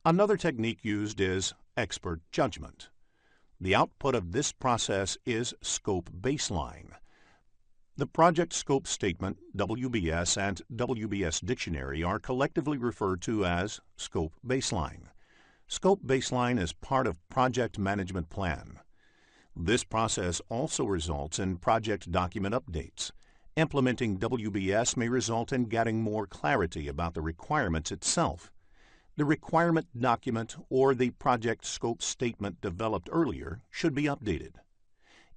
Another technique used is expert judgment. The output of this process is scope baseline. The project scope statement, WBS, and WBS dictionary are collectively referred to as scope baseline. Scope baseline is part of project management plan. This process also results in project document updates. Implementing WBS may result in getting more clarity about the requirements itself. The requirement document or the project scope statement developed earlier should be updated.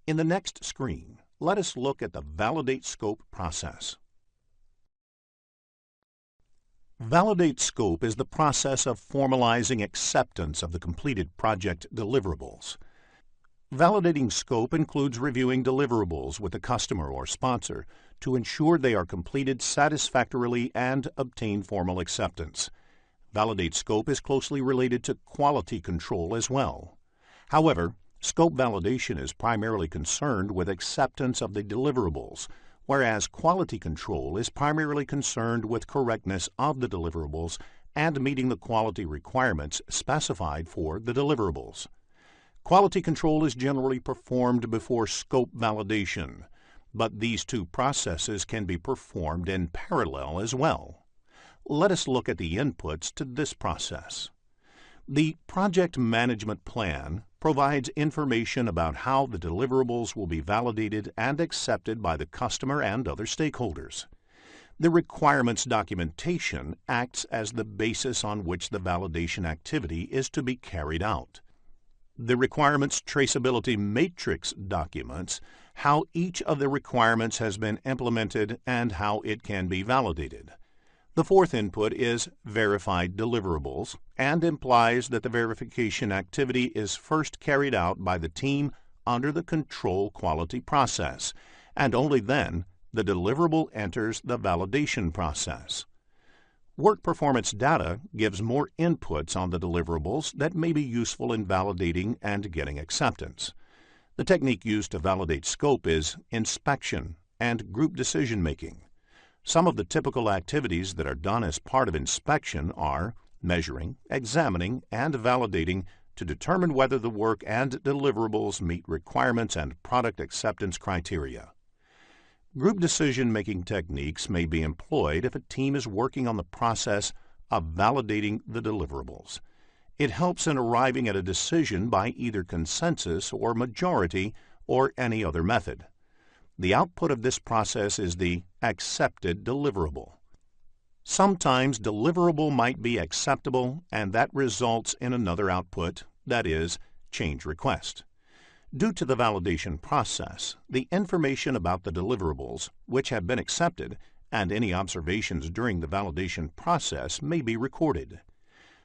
In the next screen, let us look at the Validate Scope process. Validate Scope is the process of formalizing acceptance of the completed project deliverables. Validating scope includes reviewing deliverables with the customer or sponsor to ensure they are completed satisfactorily and obtain formal acceptance. Validate scope is closely related to quality control as well. However, scope validation is primarily concerned with acceptance of the deliverables, whereas quality control is primarily concerned with correctness of the deliverables and meeting the quality requirements specified for the deliverables. Quality control is generally performed before scope validation, but these two processes can be performed in parallel as well. Let us look at the inputs to this process. The Project Management Plan provides information about how the deliverables will be validated and accepted by the customer and other stakeholders. The requirements documentation acts as the basis on which the validation activity is to be carried out. The requirements traceability matrix documents how each of the requirements has been implemented and how it can be validated. The fourth input is verified deliverables and implies that the verification activity is first carried out by the team under the control quality process, and only then the deliverable enters the validation process. Work performance data gives more inputs on the deliverables that may be useful in validating and getting acceptance. The technique used to validate scope is inspection and group decision-making. Some of the typical activities that are done as part of inspection are measuring, examining, and validating to determine whether the work and deliverables meet requirements and product acceptance criteria. Group decision-making techniques may be employed if a team is working on the process of validating the deliverables. It helps in arriving at a decision by either consensus or majority or any other method. The output of this process is the accepted deliverable. Sometimes deliverable might be acceptable, and that results in another output, that is, change request. Due to the validation process, the information about the deliverables, which have been accepted, and any observations during the validation process may be recorded.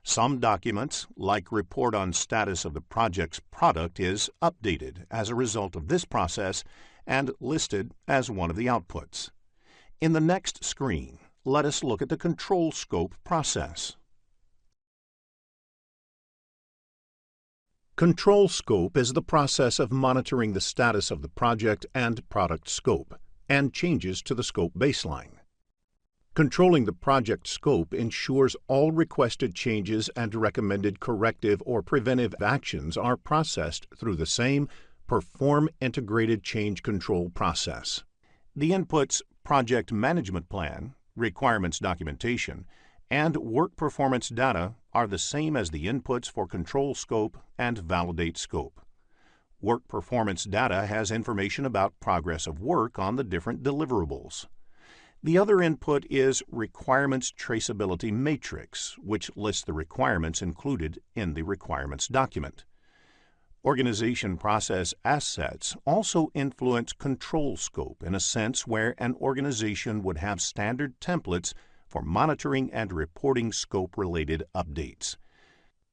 Some documents, like Report on Status of the Project's Product, is updated as a result of this process and listed as one of the outputs. In the next screen, let us look at the control scope process. Control scope is the process of monitoring the status of the project and product scope and changes to the scope baseline. Controlling the project scope ensures all requested changes and recommended corrective or preventive actions are processed through the same Perform integrated change control process. The inputs project management plan, requirements documentation, and work performance data are the same as the inputs for control scope and validate scope. Work performance data has information about progress of work on the different deliverables. The other input is requirements traceability matrix, which lists the requirements included in the requirements document. Organization process assets also influence control scope in a sense where an organization would have standard templates for monitoring and reporting scope-related updates.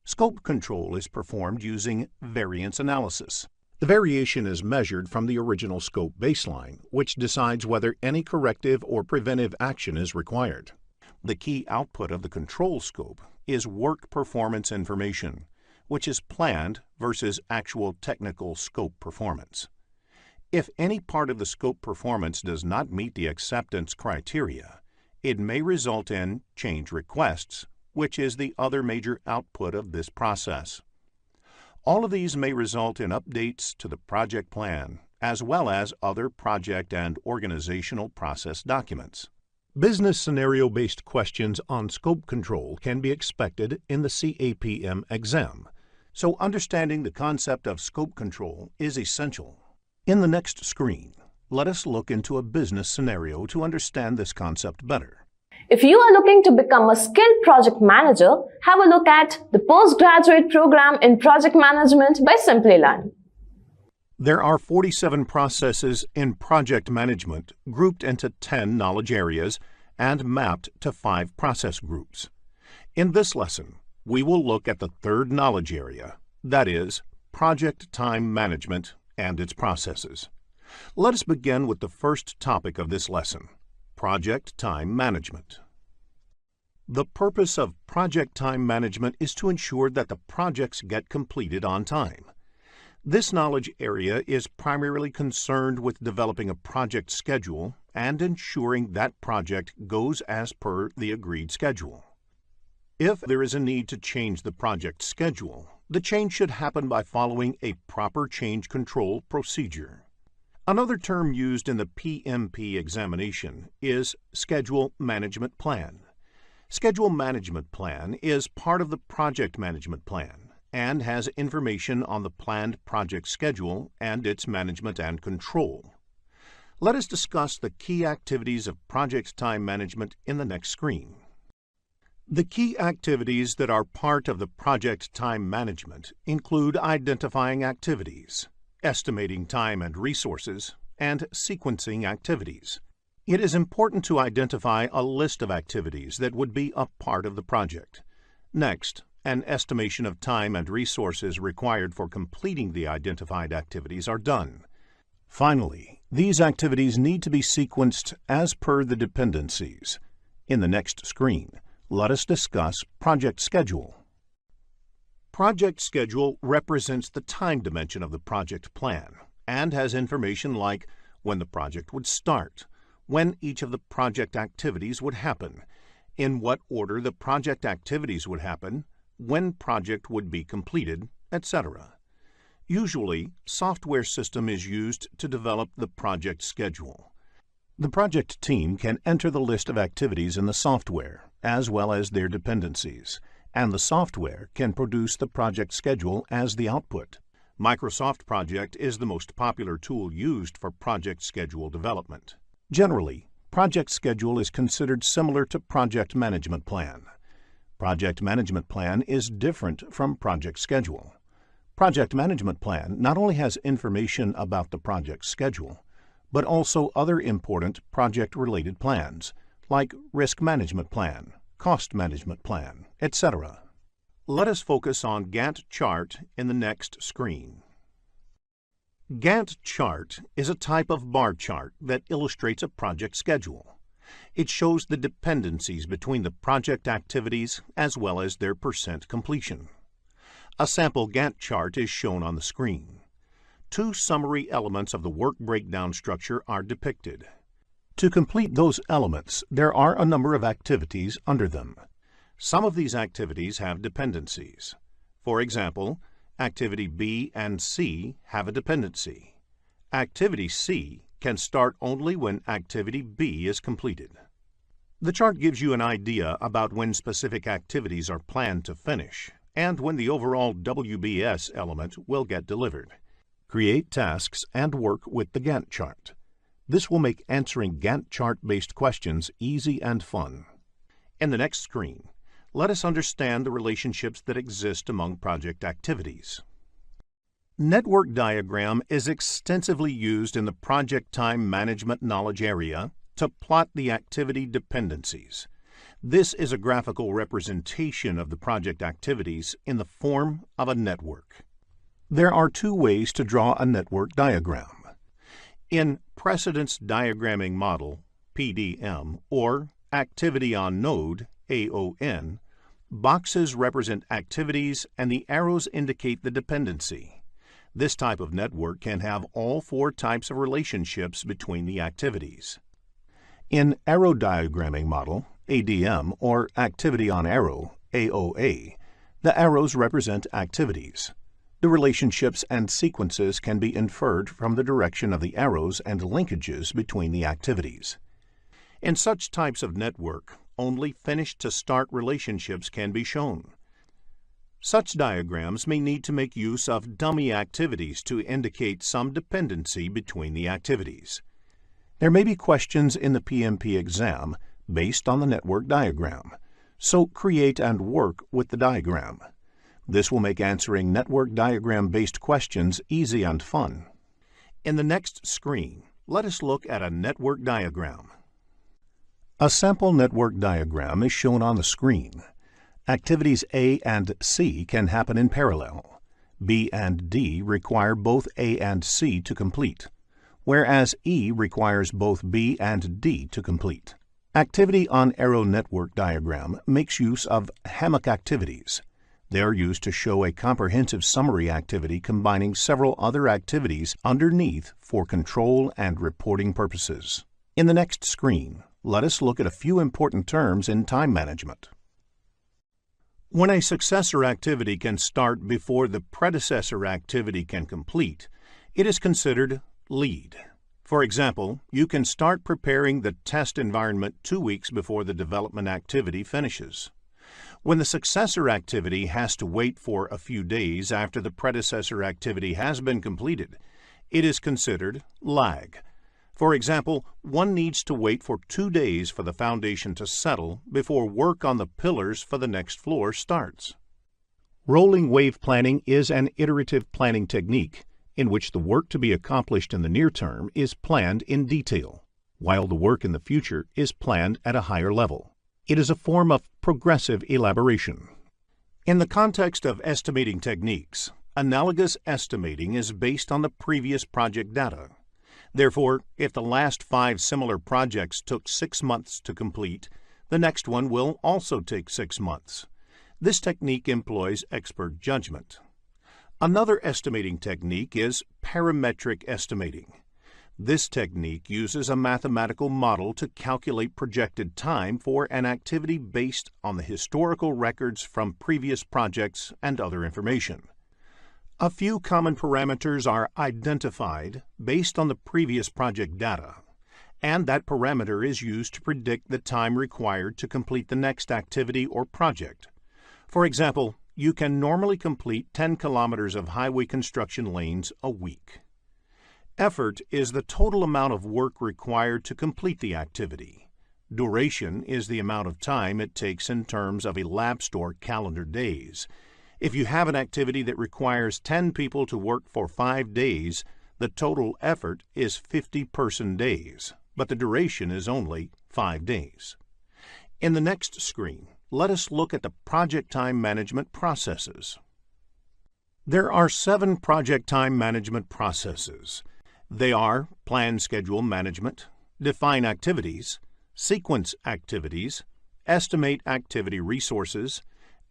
Scope control is performed using variance analysis. The variation is measured from the original scope baseline, which decides whether any corrective or preventive action is required. The key output of the control scope is work performance information, which is planned versus actual technical scope performance. If any part of the scope performance does not meet the acceptance criteria, it may result in change requests, which is the other major output of this process. All of these may result in updates to the project plan, as well as other project and organizational process documents. Business scenario-based questions on scope control can be expected in the CAPM exam, so understanding the concept of scope control is essential. In the next screen, let us look into a business scenario to understand this concept better. If you are looking to become a skilled project manager, have a look at the postgraduate program in project management by Simplilearn. There are 47 processes in project management grouped into 10 knowledge areas and mapped to 5 process groups. In this lesson, we will look at the third knowledge area, that is, project time management and its processes. Let us begin with the first topic of this lesson, project time management. The purpose of project time management is to ensure that the projects get completed on time. This knowledge area is primarily concerned with developing a project schedule and ensuring that project goes as per the agreed schedule. If there is a need to change the project schedule, the change should happen by following a proper change control procedure. Another term used in the PMP examination is Schedule Management Plan. Schedule Management Plan is part of the Project Management Plan and has information on the planned project schedule and its management and control. Let us discuss the key activities of project time management in the next screen. The key activities that are part of the project time management include identifying activities, estimating time and resources, and sequencing activities. It is important to identify a list of activities that would be a part of the project. Next, an estimation of time and resources required for completing the identified activities are done. Finally, these activities need to be sequenced as per the dependencies. In the next screen, let us discuss project schedule. Project schedule represents the time dimension of the project plan and has information like when the project would start, when each of the project activities would happen, in what order the project activities would happen, when project would be completed, etc. Usually, software system is used to develop the project schedule. The project team can enter the list of activities in the software, as well as their dependencies, and the software can produce the project schedule as the output. Microsoft Project is the most popular tool used for project schedule development. Generally, project schedule is considered similar to project management plan. Project management plan is different from project schedule. Project management plan not only has information about the project schedule, but also other important project-related plans, like risk management plan, cost management plan, etc. Let us focus on Gantt chart in the next screen. Gantt chart is a type of bar chart that illustrates a project schedule. It shows the dependencies between the project activities as well as their percent completion. A sample Gantt chart is shown on the screen. 2 summary elements of the work breakdown structure are depicted. To complete those elements, there are a number of activities under them. Some of these activities have dependencies. For example, activity B and C have a dependency. Activity C can start only when activity B is completed. The chart gives you an idea about when specific activities are planned to finish and when the overall WBS element will get delivered. Create tasks and work with the Gantt chart. This will make answering Gantt chart-based questions easy and fun. In the next screen, let us understand the relationships that exist among project activities. Network diagram is extensively used in the project time management knowledge area to plot the activity dependencies. This is a graphical representation of the project activities in the form of a network. There are two ways to draw a network diagram. In Precedence Diagramming Model, PDM, or Activity on Node, AON, boxes represent activities and the arrows indicate the dependency. This type of network can have all four types of relationships between the activities. In Arrow Diagramming Model, ADM, or Activity on Arrow, AOA, the arrows represent activities. The relationships and sequences can be inferred from the direction of the arrows and linkages between the activities. In such types of network, only finish-to-start relationships can be shown. Such diagrams may need to make use of dummy activities to indicate some dependency between the activities. There may be questions in the PMP exam based on the network diagram, so create and work with the diagram. This will make answering network diagram-based questions easy and fun. In the next screen, let us look at a network diagram. A sample network diagram is shown on the screen. Activities A and C can happen in parallel. B and D require both A and C to complete, whereas E requires both B and D to complete. Activity on Arrow network diagram makes use of hammock activities. They are used to show a comprehensive summary activity combining several other activities underneath for control and reporting purposes. In the next screen, let us look at a few important terms in time management. When a successor activity can start before the predecessor activity can complete, it is considered lead. For example, you can start preparing the test environment 2 weeks before the development activity finishes. When the successor activity has to wait for a few days after the predecessor activity has been completed, it is considered lag. For example, one needs to wait for 2 days for the foundation to settle before work on the pillars for the next floor starts. Rolling wave planning is an iterative planning technique in which the work to be accomplished in the near term is planned in detail, while the work in the future is planned at a higher level. It is a form of progressive elaboration. In the context of estimating techniques, analogous estimating is based on the previous project data. Therefore, if the last 5 similar projects took 6 months to complete, the next one will also take 6 months. This technique employs expert judgment. Another estimating technique is parametric estimating. This technique uses a mathematical model to calculate projected time for an activity based on the historical records from previous projects and other information. A few common parameters are identified based on the previous project data, and that parameter is used to predict the time required to complete the next activity or project. For example, you can normally complete 10 kilometers of highway construction lanes a week. Effort is the total amount of work required to complete the activity. Duration is the amount of time it takes in terms of elapsed or calendar days. If you have an activity that requires 10 people to work for 5 days, the total effort is 50 person days, but the duration is only 5 days. In the next screen, let us look at the project time management processes. There are 7 project time management processes. They are plan schedule management, define activities, sequence activities, estimate activity resources,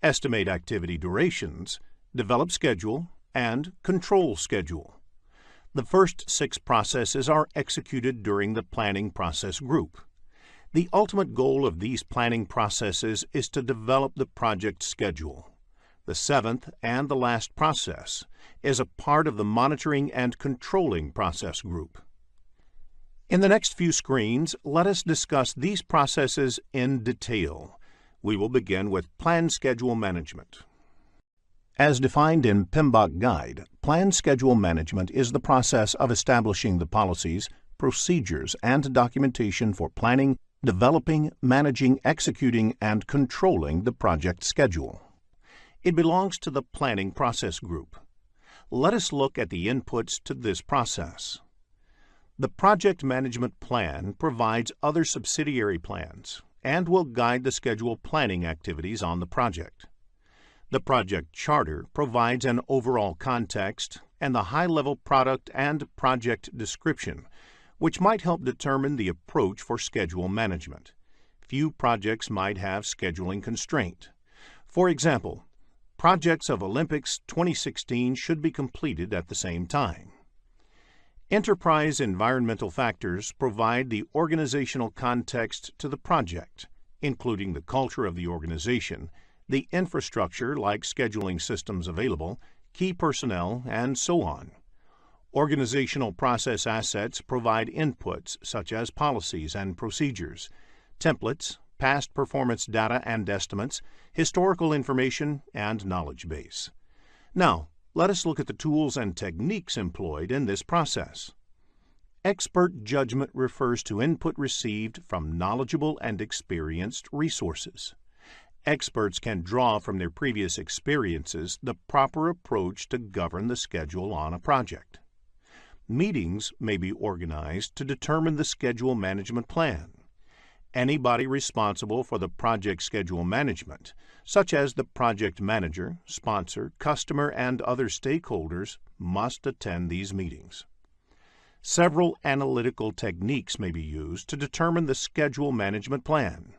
estimate activity durations, develop schedule, and control schedule. The first 6 processes are executed during the planning process group. The ultimate goal of these planning processes is to develop the project schedule. The seventh and the last process is a part of the monitoring and controlling process group. In the next few screens, let us discuss these processes in detail. We will begin with Plan Schedule Management. As defined in PMBOK Guide, Plan Schedule Management is the process of establishing the policies, procedures, and documentation for planning, developing, managing, executing, and controlling the project schedule. It belongs to the Planning Process Group. Let us look at the inputs to this process. The Project Management Plan provides other subsidiary plans and will guide the schedule planning activities on the project. The Project Charter provides an overall context and the high-level product and project description, which might help determine the approach for schedule management. Few projects might have scheduling constraint. For example, projects of Olympics 2016 should be completed at the same time. Enterprise environmental factors provide the organizational context to the project, including the culture of the organization, the infrastructure like scheduling systems available, key personnel, and so on. Organizational process assets provide inputs such as policies and procedures, templates, past performance data and estimates, historical information, and knowledge base. Now, let us look at the tools and techniques employed in this process. Expert judgment refers to input received from knowledgeable and experienced resources. Experts can draw from their previous experiences the proper approach to govern the schedule on a project. Meetings may be organized to determine the schedule management plan. Anybody responsible for the project schedule management, such as the project manager, sponsor, customer, and other stakeholders, must attend these meetings. Several analytical techniques may be used to determine the schedule management plan.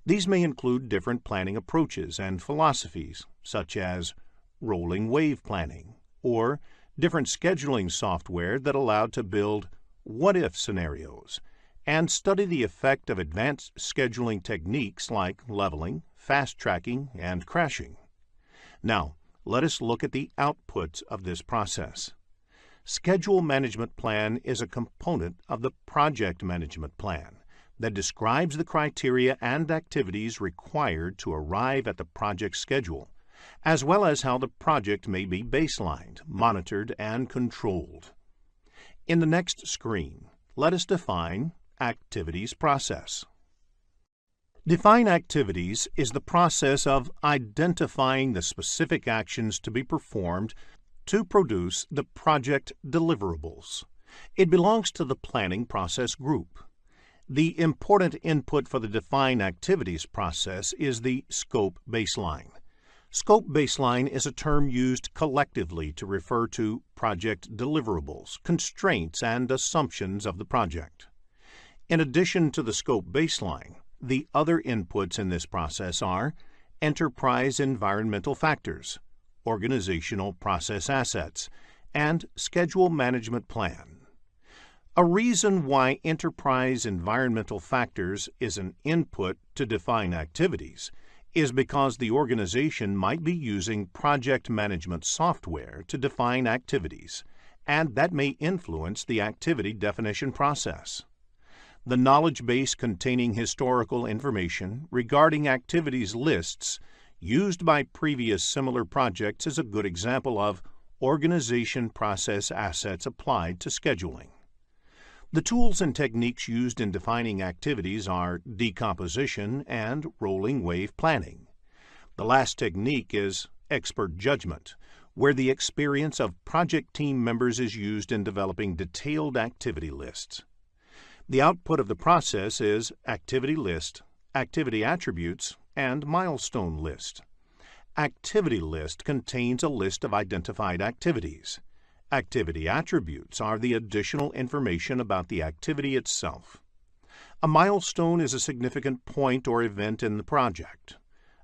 These may include different planning approaches and philosophies, such as rolling wave planning, or different scheduling software that allowed to build what-if scenarios, and study the effect of advanced scheduling techniques like leveling, fast tracking, and crashing. Now, let us look at the outputs of this process. Schedule Management Plan is a component of the Project Management Plan that describes the criteria and activities required to arrive at the project schedule, as well as how the project may be baselined, monitored, and controlled. In the next screen, let us define Activities Process. Define activities is the process of identifying the specific actions to be performed to produce the project deliverables. It belongs to the Planning Process Group. The important input for the Define Activities process is the Scope Baseline. Scope Baseline is a term used collectively to refer to project deliverables, constraints, and assumptions of the project. In addition to the Scope Baseline, the other inputs in this process are Enterprise Environmental Factors, Organizational Process Assets, and Schedule Management Plan. A reason why Enterprise Environmental Factors is an input to define activities is because the organization might be using project management software to define activities, and that may influence the activity definition process. The knowledge base containing historical information regarding activities lists used by previous similar projects is a good example of organization process assets applied to scheduling. The tools and techniques used in defining activities are decomposition and rolling wave planning. The last technique is expert judgment, where the experience of project team members is used in developing detailed activity lists. The output of the process is activity list, activity attributes, and milestone list. Activity list contains a list of identified activities. Activity attributes are the additional information about the activity itself. A milestone is a significant point or event in the project.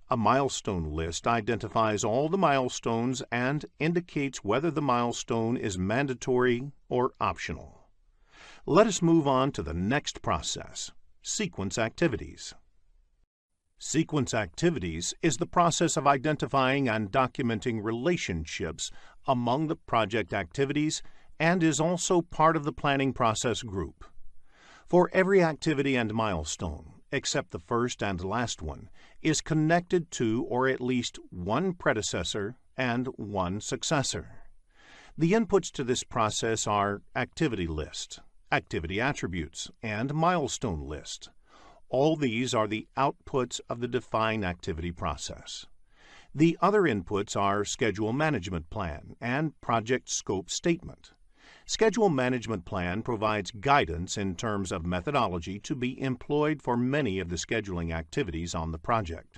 A milestone list identifies all the milestones and indicates whether the milestone is mandatory or optional. Let us move on to the next process, sequence activities. Sequence activities is the process of identifying and documenting relationships among the project activities and is also part of the planning process group. For every activity and milestone, except the first and last one, is connected to or at least one predecessor and one successor. The inputs to this process are activity list, activity attributes, and milestone list. All these are the outputs of the define activity process. The other inputs are schedule management plan and project scope statement. Schedule management plan provides guidance in terms of methodology to be employed for many of the scheduling activities on the project.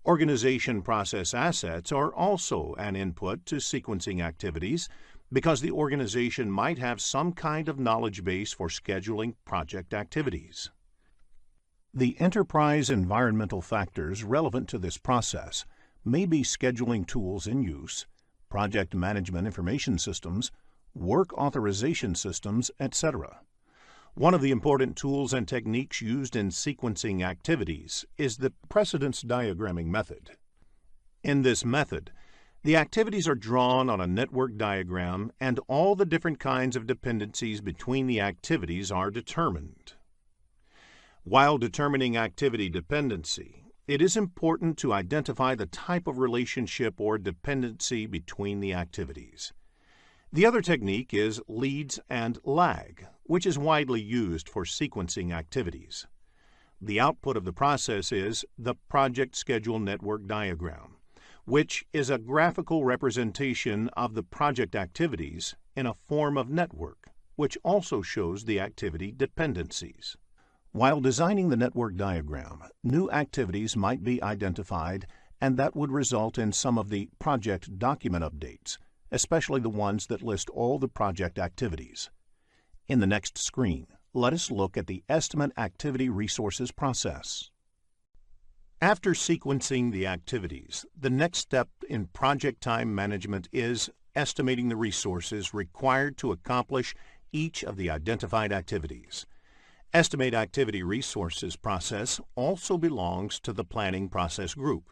Organization process assets are also an input to sequencing activities because the organization might have some kind of knowledge base for scheduling project activities. The enterprise environmental factors relevant to this process may be scheduling tools in use, project management information systems, work authorization systems, etc. One of the important tools and techniques used in sequencing activities is the precedence diagramming method. In this method, the activities are drawn on a network diagram and all the different kinds of dependencies between the activities are determined. While determining activity dependency, it is important to identify the type of relationship or dependency between the activities. The other technique is leads and lag, which is widely used for sequencing activities. The output of the process is the project schedule network diagram, which is a graphical representation of the project activities in a form of network, which also shows the activity dependencies. While designing the network diagram, new activities might be identified, and that would result in some of the project document updates, especially the ones that list all the project activities. In the next screen, let us look at the estimate activity resources process. After sequencing the activities, the next step in project time management is estimating the resources required to accomplish each of the identified activities. Estimate activity resources process also belongs to the planning process group.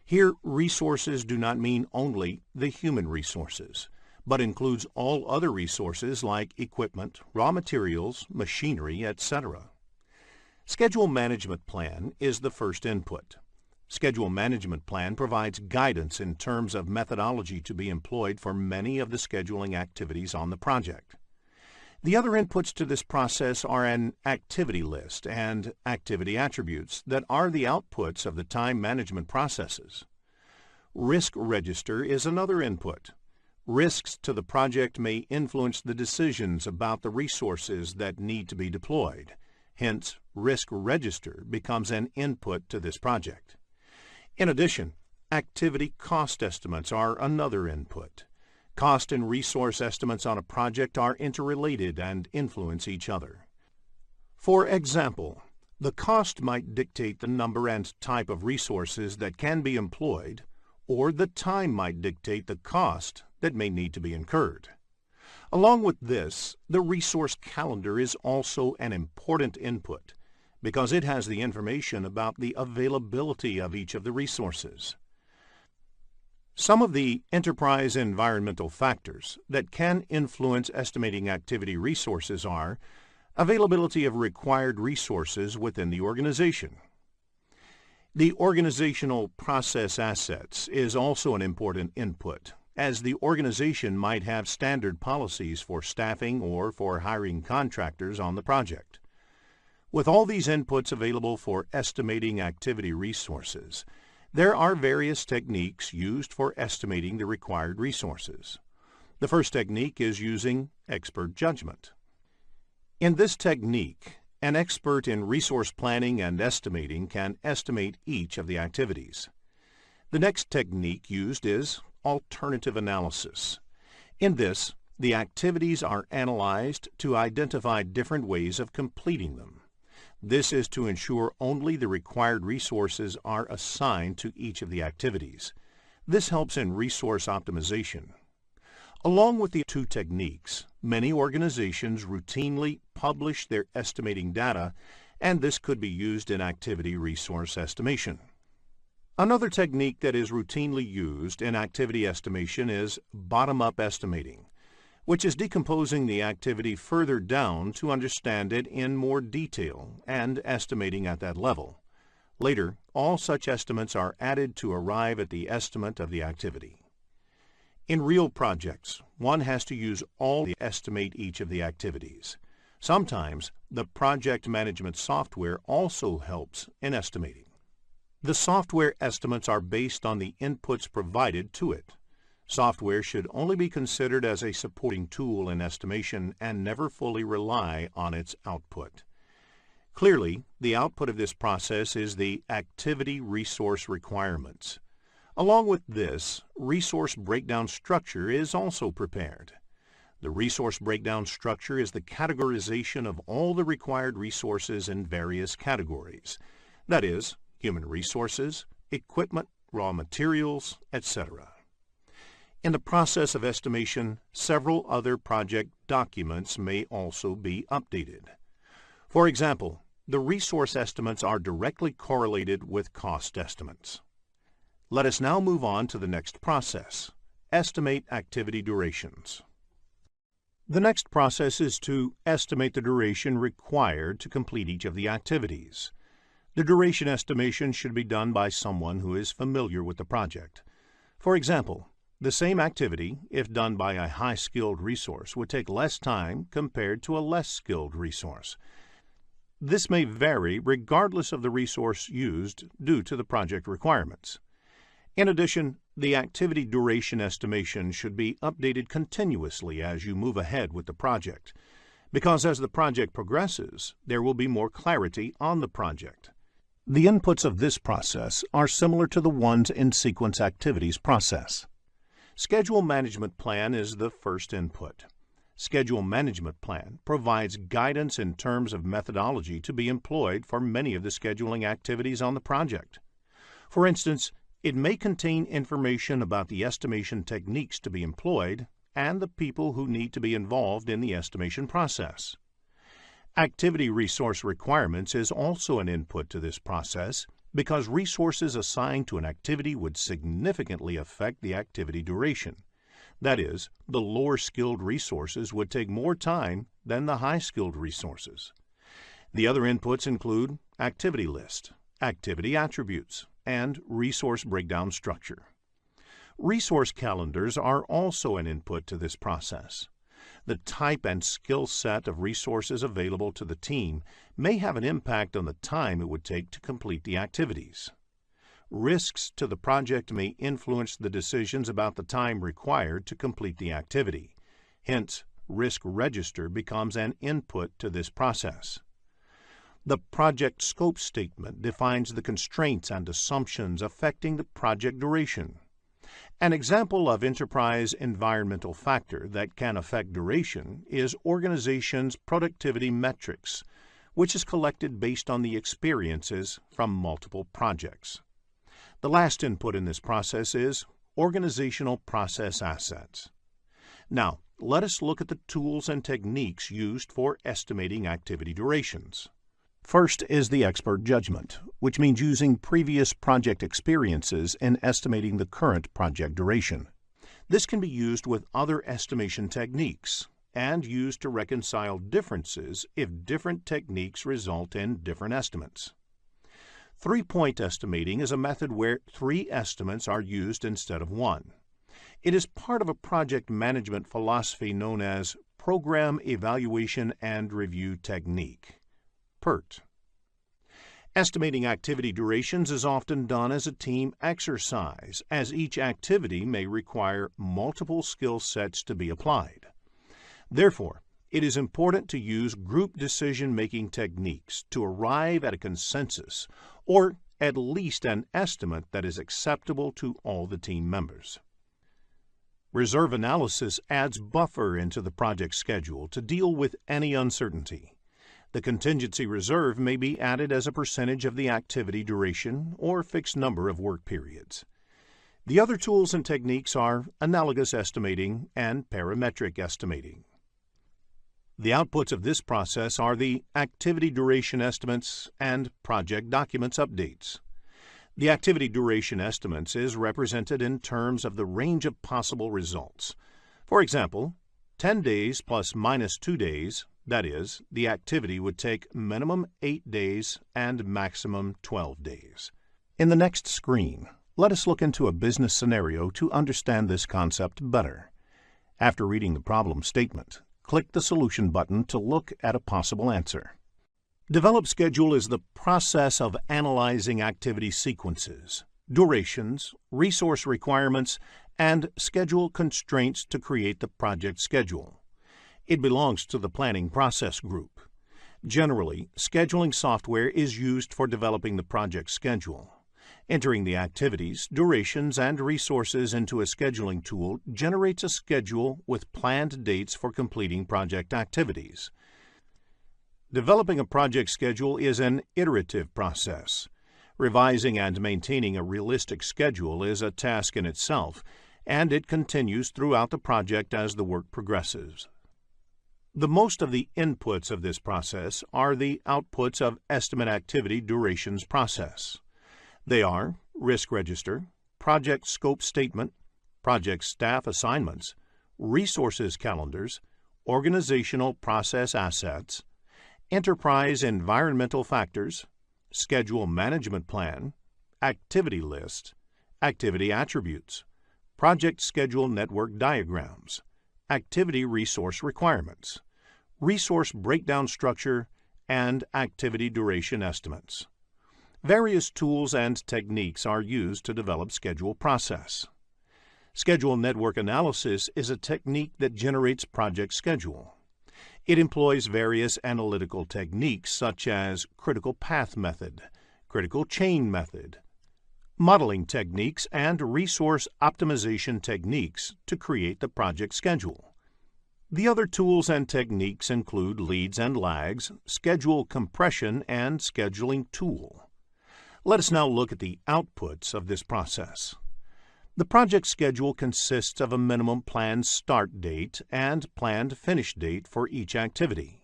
Here, resources do not mean only the human resources, but includes all other resources like equipment, raw materials, machinery, etc. Schedule management plan is the first input. Schedule management plan provides guidance in terms of methodology to be employed for many of the scheduling activities on the project. The other inputs to this process are an activity list and activity attributes that are the outputs of the time management processes. Risk register is another input. Risks to the project may influence the decisions about the resources that need to be deployed. Hence, risk register becomes an input to this project. In addition, activity cost estimates are another input. Cost and resource estimates on a project are interrelated and influence each other. For example, the cost might dictate the number and type of resources that can be employed, or the time might dictate the cost that may need to be incurred. Along with this, the resource calendar is also an important input because it has the information about the availability of each of the resources. Some of the enterprise environmental factors that can influence estimating activity resources are availability of required resources within the organization. The organizational process assets is also an important input, as the organization might have standard policies for staffing or for hiring contractors on the project. With all these inputs available for estimating activity resources, there are various techniques used for estimating the required resources. The first technique is using expert judgment. In this technique, an expert in resource planning and estimating can estimate each of the activities. The next technique used is alternative analysis. In this, the activities are analyzed to identify different ways of completing them. This is to ensure only the required resources are assigned to each of the activities. This helps in resource optimization. Along with the two techniques, many organizations routinely publish their estimating data and this could be used in activity resource estimation. Another technique that is routinely used in activity estimation is bottom-up estimating, which is decomposing the activity further down to understand it in more detail and estimating at that level. Later, all such estimates are added to arrive at the estimate of the activity. In real projects, one has to use all to estimate each of the activities. Sometimes, the project management software also helps in estimating. The software estimates are based on the inputs provided to it. Software should only be considered as a supporting tool in estimation and never fully rely on its output. Clearly, the output of this process is the activity resource requirements. Along with this, resource breakdown structure is also prepared. The resource breakdown structure is the categorization of all the required resources in various categories. That is, human resources, equipment, raw materials, etc. In the process of estimation, several other project documents may also be updated. For example, the resource estimates are directly correlated with cost estimates. Let us now move on to the next process, estimate activity durations. The next process is to estimate the duration required to complete each of the activities. The duration estimation should be done by someone who is familiar with the project. For example, the same activity, if done by a high-skilled resource, would take less time compared to a less skilled resource. This may vary regardless of the resource used due to the project requirements. In addition, the activity duration estimation should be updated continuously as you move ahead with the project, because as the project progresses, there will be more clarity on the project. The inputs of this process are similar to the ones in sequence activities process. Schedule management plan is the first input. Schedule management plan provides guidance in terms of methodology to be employed for many of the scheduling activities on the project. For instance, it may contain information about the estimation techniques to be employed and the people who need to be involved in the estimation process. Activity resource requirements is also an input to this process because resources assigned to an activity would significantly affect the activity duration. That is, the lower-skilled resources would take more time than the high-skilled resources. The other inputs include activity list, activity attributes, and resource breakdown structure. Resource calendars are also an input to this process. The type and skill set of resources available to the team may have an impact on the time it would take to complete the activities. Risks to the project may influence the decisions about the time required to complete the activity. Hence, risk register becomes an input to this process. The project scope statement defines the constraints and assumptions affecting the project duration. An example of enterprise environmental factor that can affect duration is organization's productivity metrics, which is collected based on the experiences from multiple projects. The last input in this process is organizational process assets. Now, let us look at the tools and techniques used for estimating activity durations. First is the expert judgment, which means using previous project experiences in estimating the current project duration. This can be used with other estimation techniques and used to reconcile differences if different techniques result in different estimates. Three-point estimating is a method where 3 estimates are used instead of 1. It is part of a project management philosophy known as Program Evaluation and Review Technique. PERT. Estimating activity durations is often done as a team exercise, as each activity may require multiple skill sets to be applied. Therefore, it is important to use group decision-making techniques to arrive at a consensus, or at least an estimate that is acceptable to all the team members. Reserve analysis adds buffer into the project schedule to deal with any uncertainty. The contingency reserve may be added as a percentage of the activity duration or fixed number of work periods. The other tools and techniques are analogous estimating and parametric estimating. The outputs of this process are the activity duration estimates and project documents updates. The activity duration estimates is represented in terms of the range of possible results. For example, 10 days plus minus 2 days, that is, the activity would take minimum 8 days and maximum 12 days. In the next screen, let us look into a business scenario to understand this concept better. After reading the problem statement, click the Solution button to look at a possible answer. Develop schedule is the process of analyzing activity sequences, durations, resource requirements, and schedule constraints to create the project schedule. It belongs to the planning process group. Generally, scheduling software is used for developing the project schedule. Entering the activities, durations, and resources into a scheduling tool generates a schedule with planned dates for completing project activities. Developing a project schedule is an iterative process. Revising and maintaining a realistic schedule is a task in itself, and it continues throughout the project as the work progresses. The most of the inputs of this process are the outputs of estimate activity durations process. They are risk register, project scope statement, project staff assignments, resources calendars, organizational process assets, enterprise environmental factors, schedule management plan, activity list, activity attributes, project schedule network diagrams, activity resource requirements, resource breakdown structure, and activity duration estimates. Various tools and techniques are used to develop schedule process. Schedule network analysis is a technique that generates project schedule. It employs various analytical techniques such as critical path method, critical chain method, modeling techniques, and resource optimization techniques to create the project schedule. The other tools and techniques include leads and lags, schedule compression, and scheduling tool. Let us now look at the outputs of this process. The project schedule consists of a minimum planned start date and planned finish date for each activity.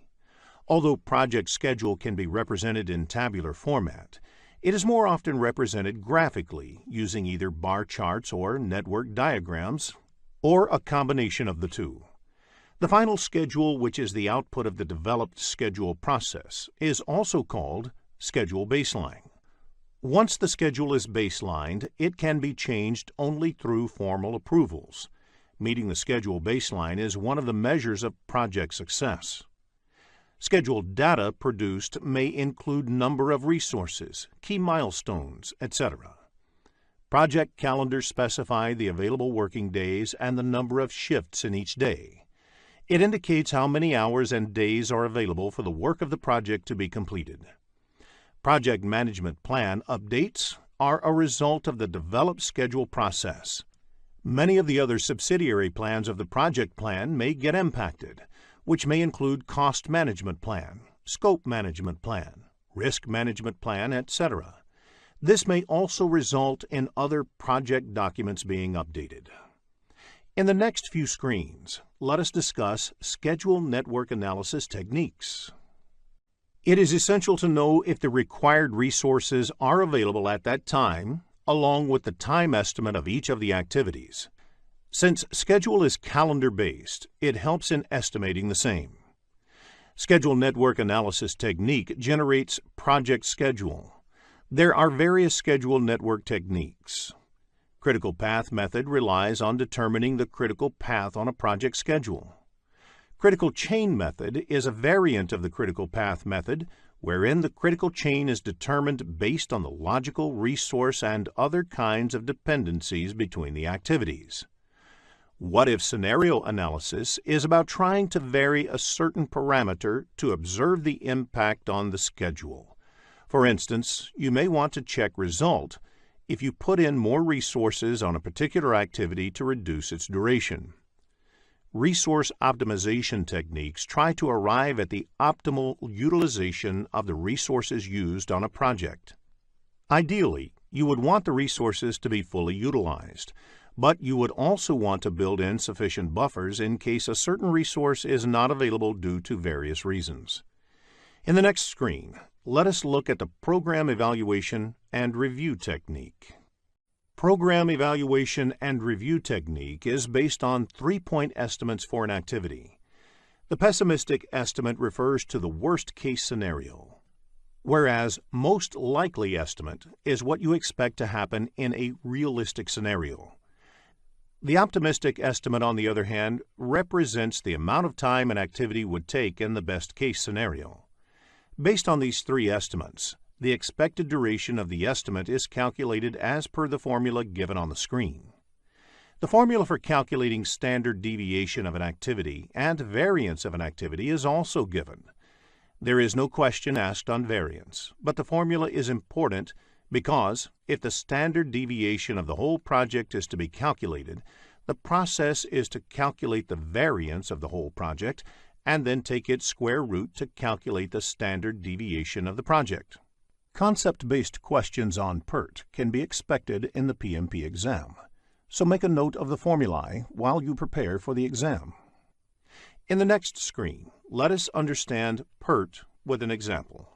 Although project schedule can be represented in tabular format, it is more often represented graphically using either bar charts or network diagrams, or a combination of the two. The final schedule, which is the output of the developed schedule process, is also called schedule baseline. Once the schedule is baselined, it can be changed only through formal approvals. Meeting the schedule baseline is one of the measures of project success. Schedule data produced may include number of resources, key milestones, etc. Project calendars specify the available working days and the number of shifts in each day. It indicates how many hours and days are available for the work of the project to be completed. Project Management Plan updates are a result of the developed schedule process. Many of the other subsidiary plans of the project plan may get impacted, which may include Cost Management Plan, Scope Management Plan, Risk Management Plan, etc. This may also result in other project documents being updated. In the next few screens, let us discuss schedule network analysis techniques. It is essential to know if the required resources are available at that time, along with the time estimate of each of the activities. Since schedule is calendar-based, it helps in estimating the same. Schedule network analysis technique generates project schedule. There are various schedule network techniques. Critical path method relies on determining the critical path on a project schedule. Critical chain method is a variant of the critical path method, wherein the critical chain is determined based on the logical, resource, and other kinds of dependencies between the activities. What-if scenario analysis is about trying to vary a certain parameter to observe the impact on the schedule. For instance, you may want to check result if you put in more resources on a particular activity to reduce its duration. Resource optimization techniques try to arrive at the optimal utilization of the resources used on a project. Ideally, you would want the resources to be fully utilized, But you would also want to build in sufficient buffers in case a certain resource is not available due to various reasons. In the next screen, let us look at the program evaluation and review technique. Program evaluation and review technique is based on 3-point estimates for an activity. The pessimistic estimate refers to the worst-case scenario, whereas most likely estimate is what you expect to happen in a realistic scenario. The optimistic estimate, on the other hand, represents the amount of time an activity would take in the best-case scenario. Based on these three estimates, the expected duration of the estimate is calculated as per the formula given on the screen. The formula for calculating standard deviation of an activity and variance of an activity is also given. There is no question asked on variance, but the formula is important because if the standard deviation of the whole project is to be calculated, the process is to calculate the variance of the whole project and then take its square root to calculate the standard deviation of the project. Concept-based questions on PERT can be expected in the PMP exam, so make a note of the formulae while you prepare for the exam. In the next screen, let us understand PERT with an example.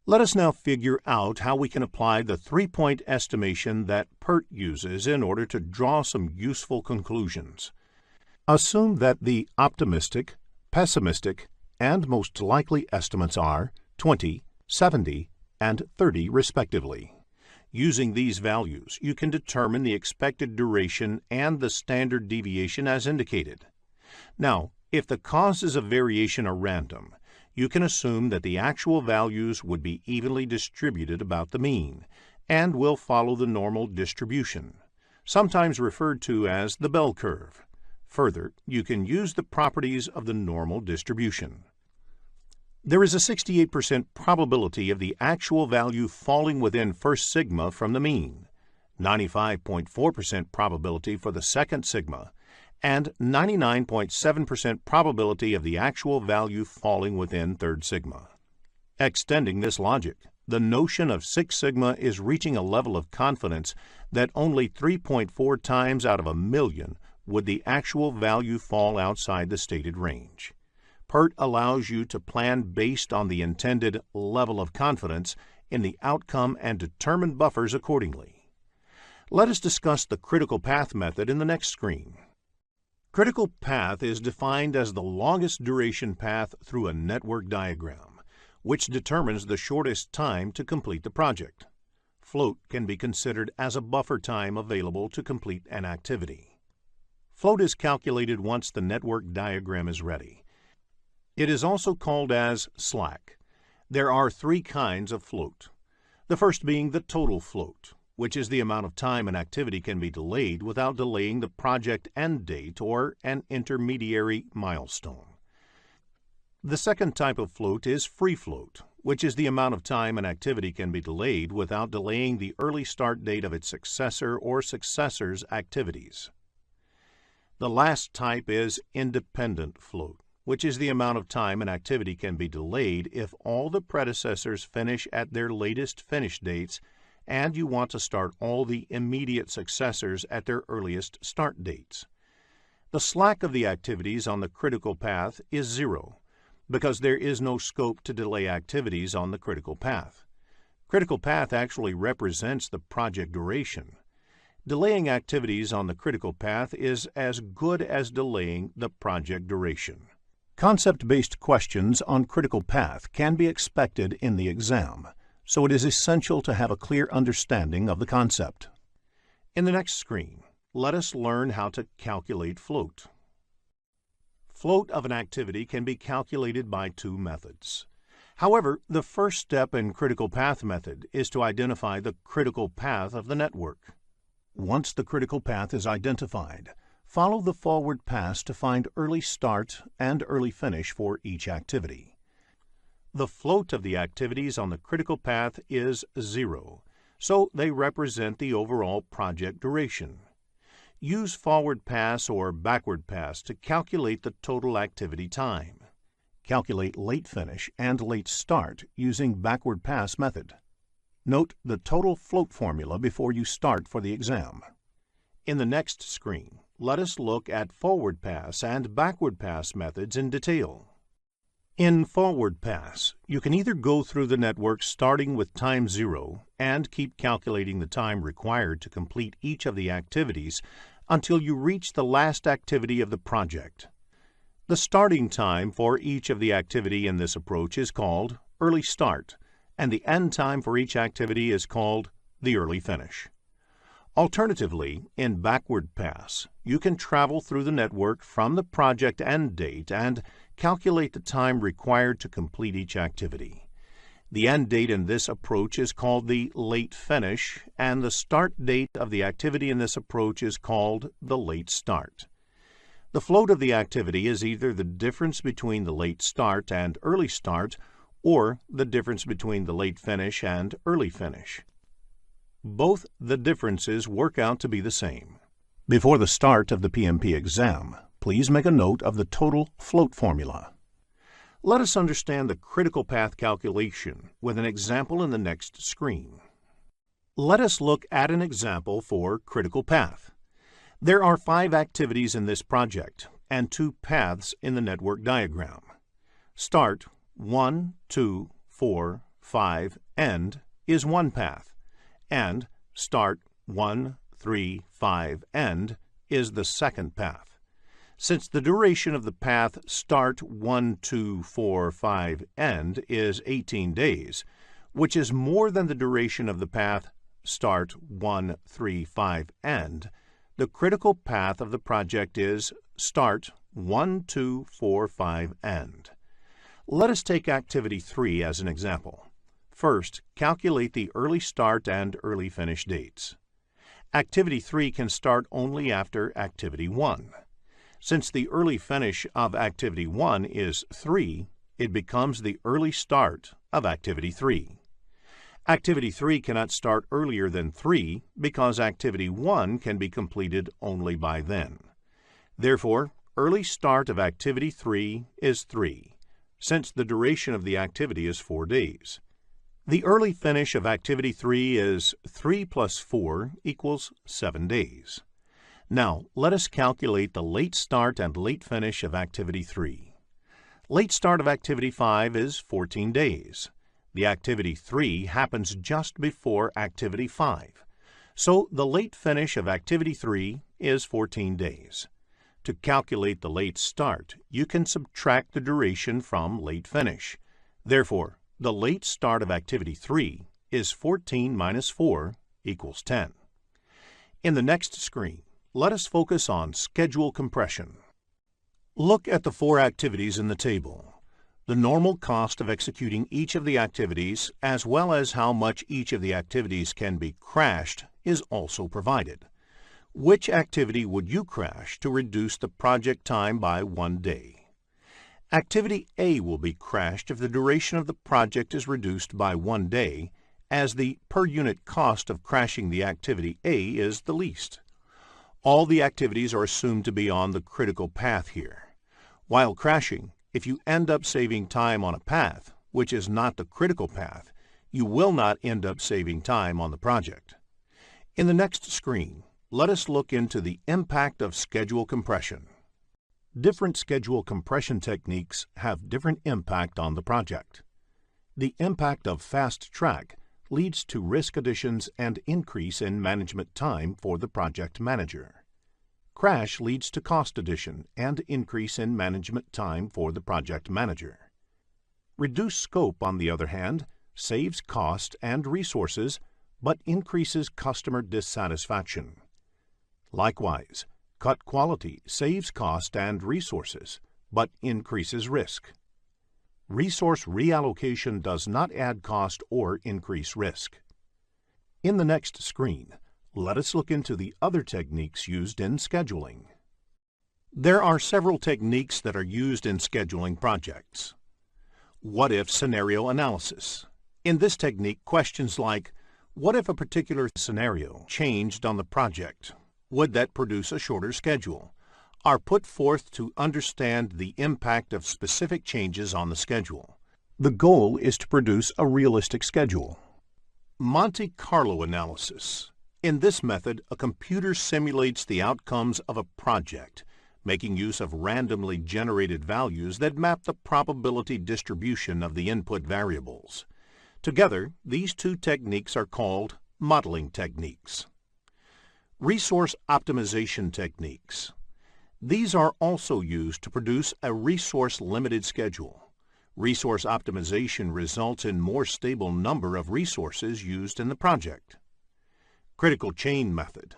Let us now figure out how we can apply the 3-point estimation that PERT uses in order to draw some useful conclusions. Assume that the optimistic, pessimistic, and most likely estimates are 20, 70, and 30 respectively. Using these values, you can determine the expected duration and the standard deviation as indicated. Now, if the causes of variation are random, you can assume that the actual values would be evenly distributed about the mean and will follow the normal distribution, sometimes referred to as the bell curve. Further, you can use the properties of the normal distribution. There is a 68% probability of the actual value falling within first sigma from the mean, 95.4% probability for the second sigma, and 99.7% probability of the actual value falling within third sigma. Extending this logic, the notion of 6 sigma is reaching a level of confidence that only 3.4 times out of a million would the actual value fall outside the stated range. PERT allows you to plan based on the intended level of confidence in the outcome and determine buffers accordingly. Let us discuss the critical path method in the next screen. Critical path is defined as the longest duration path through a network diagram, which determines the shortest time to complete the project. Float can be considered as a buffer time available to complete an activity. Float is calculated once the network diagram is ready. It is also called as slack. There are 3 kinds of float. The first being the total float, which is the amount of time an activity can be delayed without delaying the project end date or an intermediary milestone. The second type of float is free float, which is the amount of time an activity can be delayed without delaying the early start date of its successor or successors' activities. The last type is independent float, which is the amount of time an activity can be delayed if all the predecessors finish at their latest finish dates and you want to start all the immediate successors at their earliest start dates. The slack of the activities on the critical path is 0, because there is no scope to delay activities on the critical path. Critical path actually represents the project duration. Delaying activities on the critical path is as good as delaying the project duration. Concept-based questions on critical path can be expected in the exam, so it is essential to have a clear understanding of the concept. In the next screen, let us learn how to calculate float. Float of an activity can be calculated by 2 methods. However, the first step in critical path method is to identify the critical path of the network. Once the critical path is identified, follow the forward pass to find early start and early finish for each activity. The float of the activities on the critical path is 0, so they represent the overall project duration. Use forward pass or backward pass to calculate the total activity time. Calculate late finish and late start using backward pass method. Note the total float formula before you start for the exam. In the next screen, let us look at forward pass and backward pass methods in detail. In forward pass, you can either go through the network starting with time 0 and keep calculating the time required to complete each of the activities until you reach the last activity of the project. The starting time for each of the activity in this approach is called early start, and the end time for each activity is called the early finish. Alternatively, in backward pass, you can travel through the network from the project end date and calculate the time required to complete each activity. The end date in this approach is called the late finish, and the start date of the activity in this approach is called the late start. The float of the activity is either the difference between the late start and early start, or the difference between the late finish and early finish. Both the differences work out to be the same. Before the start of the PMP exam, please make a note of the total float formula. Let us understand the critical path calculation with an example in the next screen. Let us look at an example for critical path. There are 5 activities in this project and 2 paths in the network diagram. Start, 1, 2, 4, 5, end is one path, and start, 1, 3, 5, end is the second path. Since the duration of the path start 1, 2, 4, 5, end is 18 days, which is more than the duration of the path start 1, 3, 5, end, the critical path of the project is start 1, 2, 4, 5, end. Let us take activity 3 as an example. First, calculate the early start and early finish dates. Activity 3 can start only after activity 1. Since the early finish of activity 1 is 3, it becomes the early start of activity 3. Activity 3 cannot start earlier than 3 because activity 1 can be completed only by then. Therefore, early start of activity 3 is 3, since the duration of the activity is 4 days. The early finish of activity 3 is 3 plus 4 equals 7 days. Now, let us calculate the late start and late finish of activity 3. Late start of activity 5 is 14 days. The activity 3 happens just before activity 5, so the late finish of activity 3 is 14 days. To calculate the late start, you can subtract the duration from late finish. Therefore, the late start of activity 3 is 14 minus 4 equals 10. In the next screen, let us focus on schedule compression. Look at the 4 activities in the table. The normal cost of executing each of the activities, as well as how much each of the activities can be crashed, is also provided. Which activity would you crash to reduce the project time by 1 day? Activity A will be crashed if the duration of the project is reduced by 1 day, as the per unit cost of crashing the activity A is the least. All the activities are assumed to be on the critical path here. While crashing, if you end up saving time on a path, which is not the critical path, you will not end up saving time on the project. In the next screen, let us look into the impact of schedule compression. Different schedule compression techniques have different impact on the project. The impact of fast track leads to risk additions and increase in management time for the project manager. Crash leads to cost addition and increase in management time for the project manager. Reduced scope, on the other hand, saves cost and resources, but increases customer dissatisfaction. Likewise, cut quality saves cost and resources, but increases risk. Resource reallocation does not add cost or increase risk. In the next screen, let us look into the other techniques used in scheduling. There are several techniques that are used in scheduling projects. What-if scenario analysis. In this technique, questions like, what if a particular scenario changed on the project? Would that produce a shorter schedule? Are put forth to understand the impact of specific changes on the schedule. The goal is to produce a realistic schedule. Monte Carlo analysis. In this method, a computer simulates the outcomes of a project, making use of randomly generated values that map the probability distribution of the input variables. Together, these two techniques are called modeling techniques. Resource optimization techniques. These are also used to produce a resource-limited schedule. Resource optimization results in more stable number of resources used in the project. Critical chain method.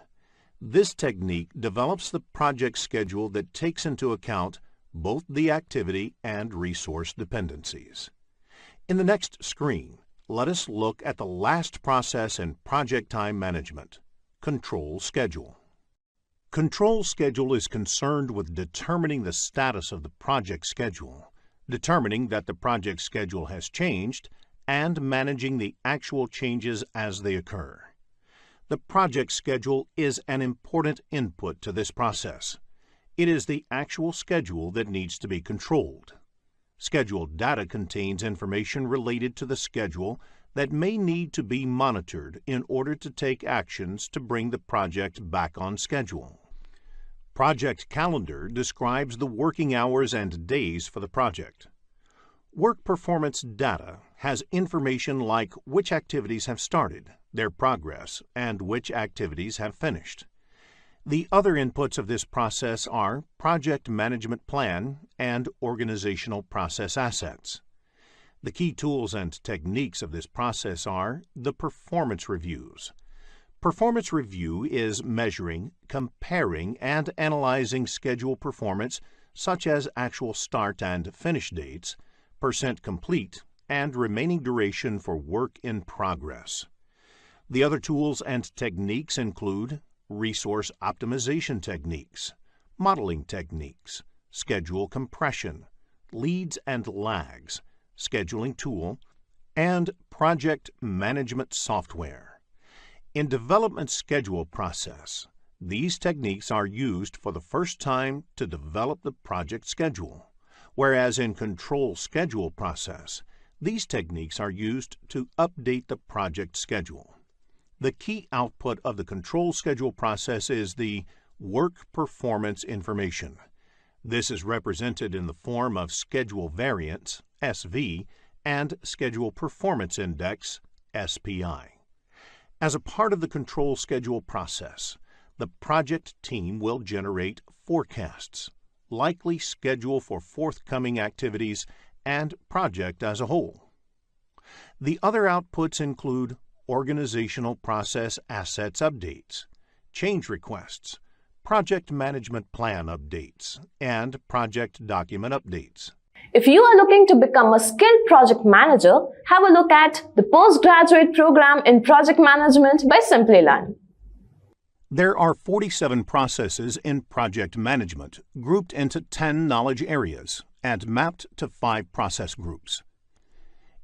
This technique develops the project schedule that takes into account both the activity and resource dependencies. In the next screen, let us look at the last process in project time management, control schedule. Control schedule is concerned with determining the status of the project schedule, determining that the project schedule has changed, and managing the actual changes as they occur. The project schedule is an important input to this process. It is the actual schedule that needs to be controlled. Scheduled data contains information related to the schedule that may need to be monitored in order to take actions to bring the project back on schedule. Project calendar describes the working hours and days for the project. Work performance data has information like which activities have started, their progress, and which activities have finished. The other inputs of this process are project management plan and organizational process assets. The key tools and techniques of this process are the performance reviews. Performance review is measuring, comparing, and analyzing schedule performance such as actual start and finish dates, percent complete, and remaining duration for work in progress. The other tools and techniques include resource optimization techniques, modeling techniques, schedule compression, leads and lags, scheduling tool, and project management software. In development schedule process, these techniques are used for the first time to develop the project schedule, whereas in control schedule process, these techniques are used to update the project schedule. The key output of the control schedule process is the work performance information. This is represented in the form of schedule variance, SV, and schedule performance index, SPI. As a part of the control schedule process, the project team will generate forecasts, likely schedule for forthcoming activities, and project as a whole. The other outputs include organizational process assets updates, change requests, project management plan updates, and project document updates. If you are looking to become a skilled project manager, have a look at the postgraduate program in project management by Simplilearn. There are 47 processes in project management, grouped into 10 knowledge areas and mapped to 5 process groups.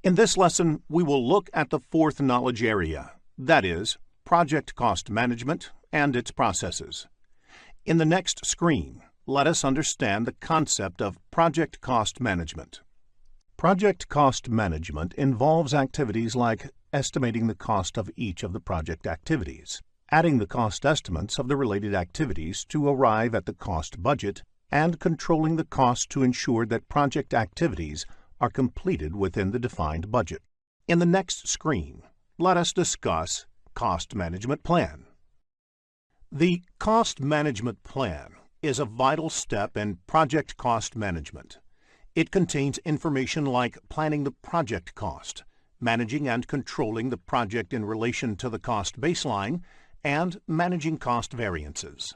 In this lesson, we will look at the 4th knowledge area, that is, project cost management and its processes. In the next screen, let us understand the concept of project cost management. Project cost management involves activities like estimating the cost of each of the project activities, adding the cost estimates of the related activities to arrive at the cost budget, and controlling the cost to ensure that project activities are completed within the defined budget. In the next screen, let us discuss Cost Management Plan. The Cost Management Plan is a vital step in project cost management. It contains information like planning the project cost, managing and controlling the project in relation to the cost baseline, and managing cost variances.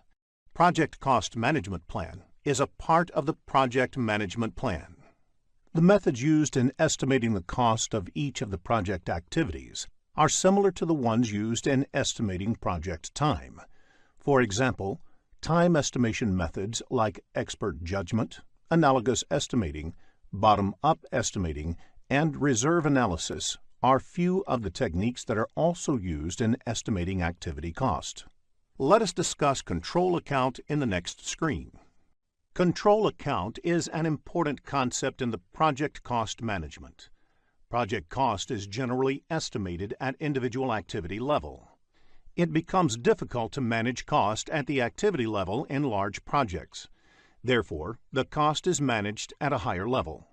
Project Cost Management Plan is a part of the Project Management Plan. The methods used in estimating the cost of each of the project activities are similar to the ones used in estimating project time. For example, time estimation methods like expert judgment, analogous estimating, bottom-up estimating, and reserve analysis are few of the techniques that are also used in estimating activity cost. Let us discuss control account in the next screen. Control account is an important concept in the project cost management. Project cost is generally estimated at individual activity level. it becomes difficult to manage cost at the activity level in large projects. Therefore, the cost is managed at a higher level.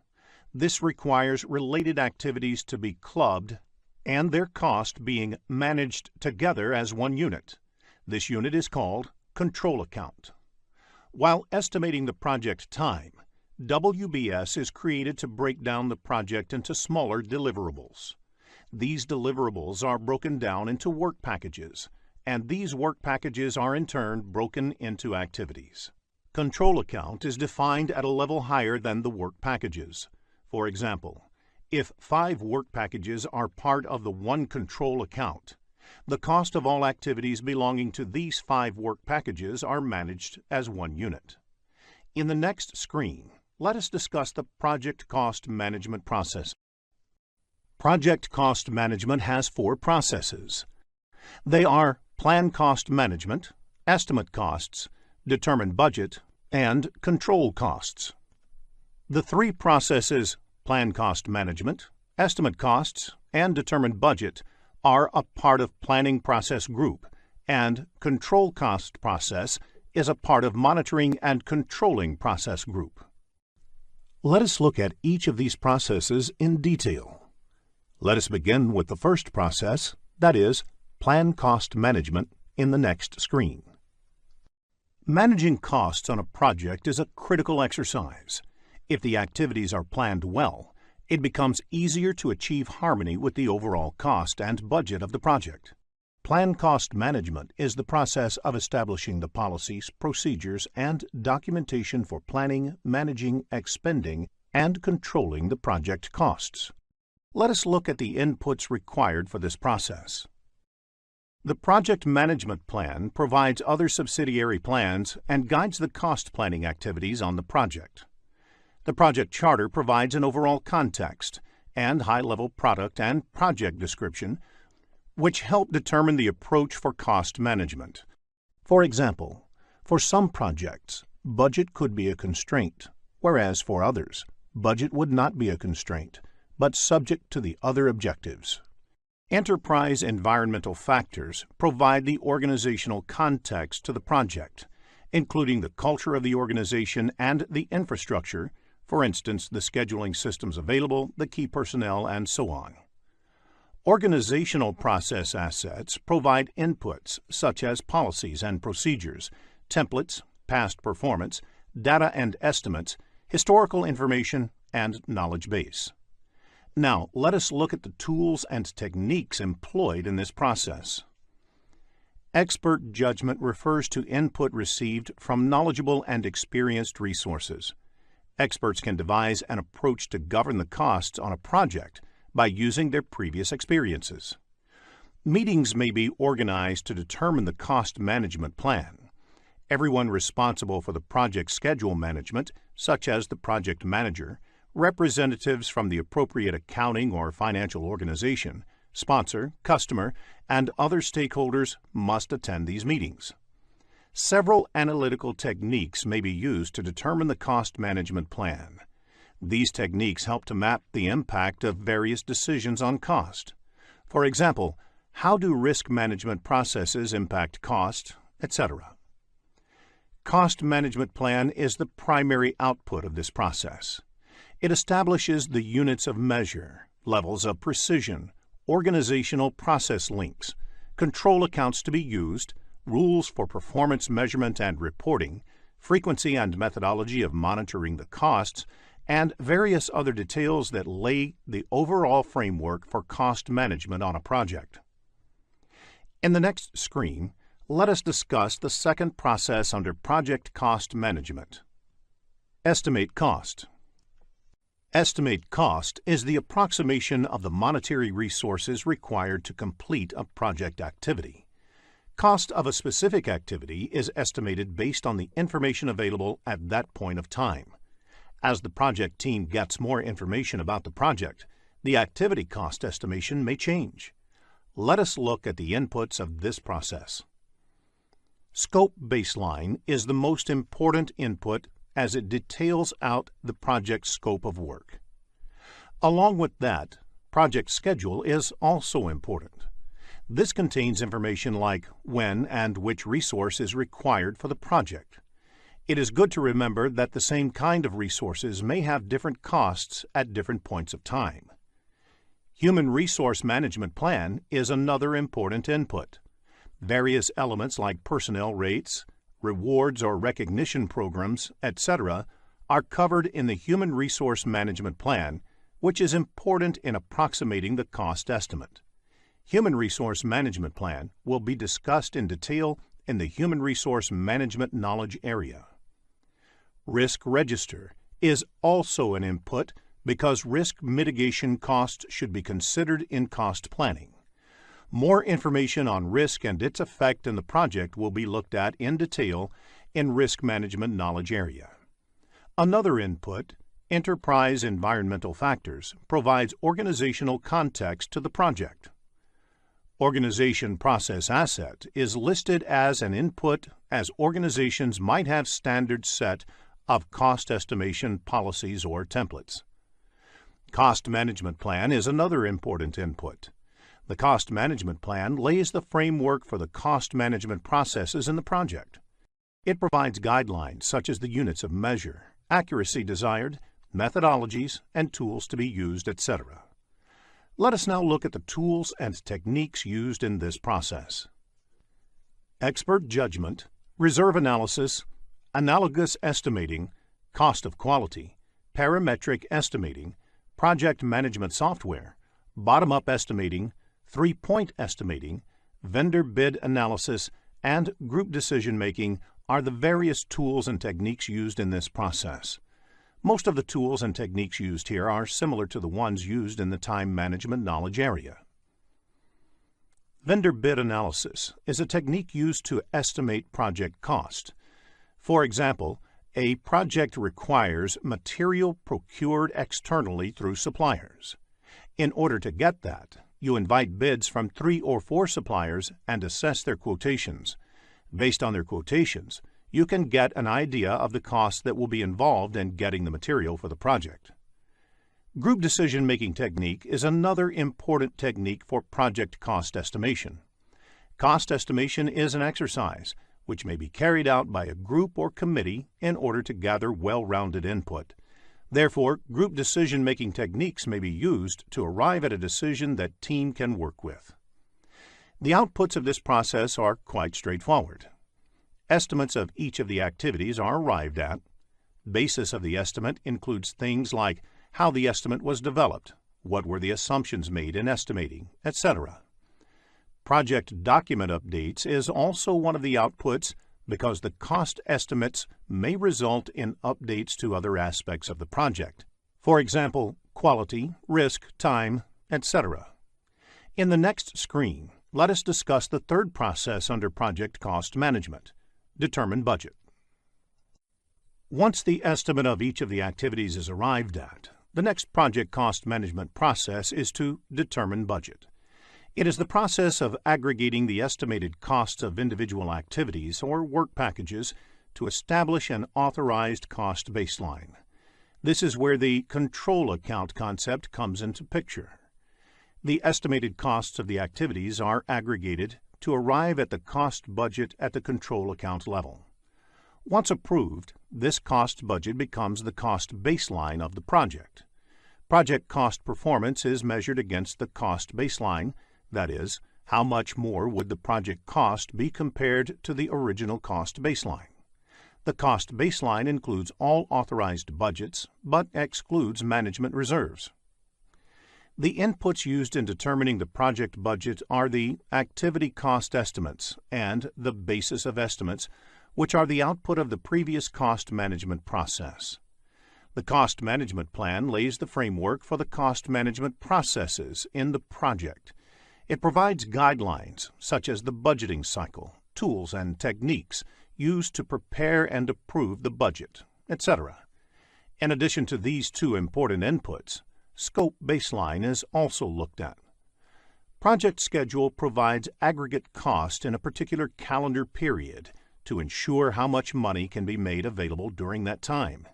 This requires related activities to be clubbed and their cost being managed together as one unit. This unit is called control account. While estimating the project time, WBS is created to break down the project into smaller deliverables. These deliverables are broken down into work packages, and these work packages are in turn broken into activities. Control account is defined at a level higher than the work packages. For example, if 5 work packages are part of the one control account, the cost of all activities belonging to these 5 work packages are managed as one unit. In the next screen, let us discuss the project cost management process. Project cost management has 4 processes. They are plan cost management, estimate costs, determine budget, and control costs. The 3 processes, plan cost management, estimate costs, and determine budget, are a part of planning process group, and control cost process is a part of monitoring and controlling process group. Let us look at each of these processes in detail. Let us begin with the first process, that is, plan cost management, in the next screen. Managing costs on a project is a critical exercise. If the activities are planned well, it becomes easier to achieve harmony with the overall cost and budget of the project. Plan cost management is the process of establishing the policies, procedures, and documentation for planning, managing, expending, and controlling the project costs. Let us look at the inputs required for this process. The project management plan provides other subsidiary plans and guides the cost planning activities on the project. The project charter provides an overall context and high-level product and project description, which help determine the approach for cost management. For example, for some projects, budget could be a constraint, whereas for others, budget would not be a constraint, but subject to the other objectives. Enterprise environmental factors provide the organizational context to the project, including the culture of the organization and the infrastructure, for instance, the scheduling systems available, the key personnel, and so on. Organizational process assets provide inputs such as policies and procedures, templates, past performance, data and estimates, historical information, and knowledge base. Now, let us look at the tools and techniques employed in this process. Expert judgment refers to input received from knowledgeable and experienced resources. Experts can devise an approach to govern the costs on a project by using their previous experiences. Meetings may be organized to determine the cost management plan. Everyone responsible for the project schedule management, such as the project manager, representatives from the appropriate accounting or financial organization, sponsor, customer, and other stakeholders must attend these meetings. Several analytical techniques may be used to determine the cost management plan. These techniques help to map the impact of various decisions on cost. For example, how do risk management processes impact cost, etc. Cost management plan is the primary output of this process. It establishes the units of measure, levels of precision, organizational process links, control accounts to be used, rules for performance measurement and reporting, frequency and methodology of monitoring the costs, and various other details that lay the overall framework for cost management on a project. In the next screen, let us discuss the second process under project cost management. Estimate cost. Estimate cost is the approximation of the monetary resources required to complete a project activity. Cost of a specific activity is estimated based on the information available at that point of time. As the project team gets more information about the project, the activity cost estimation may change. Let us look at the inputs of this process. Scope baseline is the most important input as it details out the project scope of work. Along with that, project schedule is also important. This contains information like when and which resource is required for the project. It is good to remember that the same kind of resources may have different costs at different points of time. Human Resource Management Plan is another important input. Various elements like personnel rates, rewards or recognition programs, etc., are covered in the Human Resource Management Plan, which is important in approximating the cost estimate. Human Resource Management Plan will be discussed in detail in the Human Resource Management Knowledge area. Risk Register is also an input because risk mitigation costs should be considered in cost planning. More information on risk and its effect in the project will be looked at in detail in Risk Management Knowledge area. Another input, Enterprise Environmental Factors, provides organizational context to the project. Organization Process Asset is listed as an input as organizations might have standards set of cost estimation policies or templates. Cost Management Plan is another important input. The Cost Management Plan lays the framework for the cost management processes in the project. It provides guidelines such as the units of measure, accuracy desired, methodologies, and tools to be used, etc. Let us now look at the tools and techniques used in this process. Expert judgment, reserve analysis, analogous estimating, cost of quality, parametric estimating, project management software, bottom-up estimating, three-point estimating, vendor bid analysis, and group decision-making are the various tools and techniques used in this process. Most of the tools and techniques used here are similar to the ones used in the time management knowledge area. Vendor bid analysis is a technique used to estimate project cost. For example, a project requires material procured externally through suppliers. In order to get that, you invite bids from 3 or 4 suppliers and assess their quotations. Based on their quotations, you can get an idea of the costs that will be involved in getting the material for the project. Group decision-making technique is another important technique for project cost estimation. Cost estimation is an exercise which may be carried out by a group or committee in order to gather well-rounded input. Therefore, group decision-making techniques may be used to arrive at a decision that team can work with. The outputs of this process are quite straightforward. Estimates of each of the activities are arrived at. Basis of the estimate includes things like how the estimate was developed, what were the assumptions made in estimating, etc. Project document updates is also one of the outputs because the cost estimates may result in updates to other aspects of the project. For example, quality, risk, time, etc. In the next screen, let us discuss the third process under project cost management, determine budget. Once the estimate of each of the activities is arrived at, the next project cost management process is to determine budget. It is the process of aggregating the estimated costs of individual activities or work packages to establish an authorized cost baseline. This is where the control account concept comes into picture. The estimated costs of the activities are aggregated to arrive at the cost budget at the control account level. Once approved, this cost budget becomes the cost baseline of the project. Project cost performance is measured against the cost baseline. That is, how much more would the project cost be compared to the original cost baseline? The cost baseline includes all authorized budgets, but excludes management reserves. The inputs used in determining the project budget are the activity cost estimates and the basis of estimates, which are the output of the previous cost management process. The cost management plan lays the framework for the cost management processes in the project. It provides guidelines such as the budgeting cycle, tools and techniques used to prepare and approve the budget, etc. In addition to these two important inputs, scope baseline is also looked at. Project schedule provides aggregate cost in a particular calendar period to ensure how much money can be made available during that time.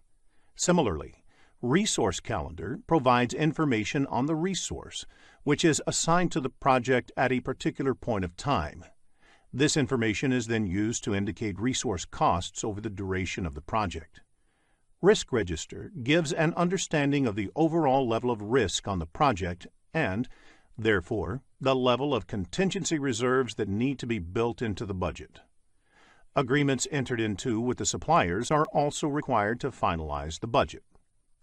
Similarly, resource calendar provides information on the resource, which is assigned to the project at a particular point of time. This information is then used to indicate resource costs over the duration of the project. Risk Register gives an understanding of the overall level of risk on the project and, therefore, the level of contingency reserves that need to be built into the budget. Agreements entered into with the suppliers are also required to finalize the budget.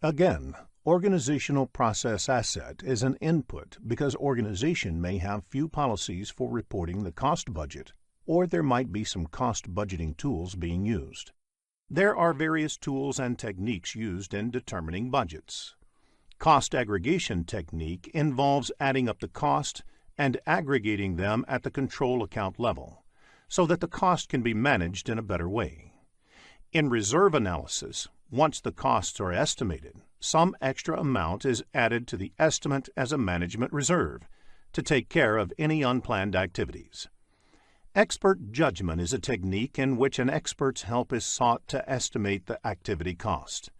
Again, organizational process asset is an input because organization may have few policies for reporting the cost budget, or there might be some cost budgeting tools being used. There are various tools and techniques used in determining budgets. Cost aggregation technique involves adding up the cost and aggregating them at the control account level, so that the cost can be managed in a better way. In reserve analysis, once the costs are estimated, some extra amount is added to the estimate as a management reserve to take care of any unplanned activities. Expert judgment is a technique in which an expert's help is sought to estimate the activity cost.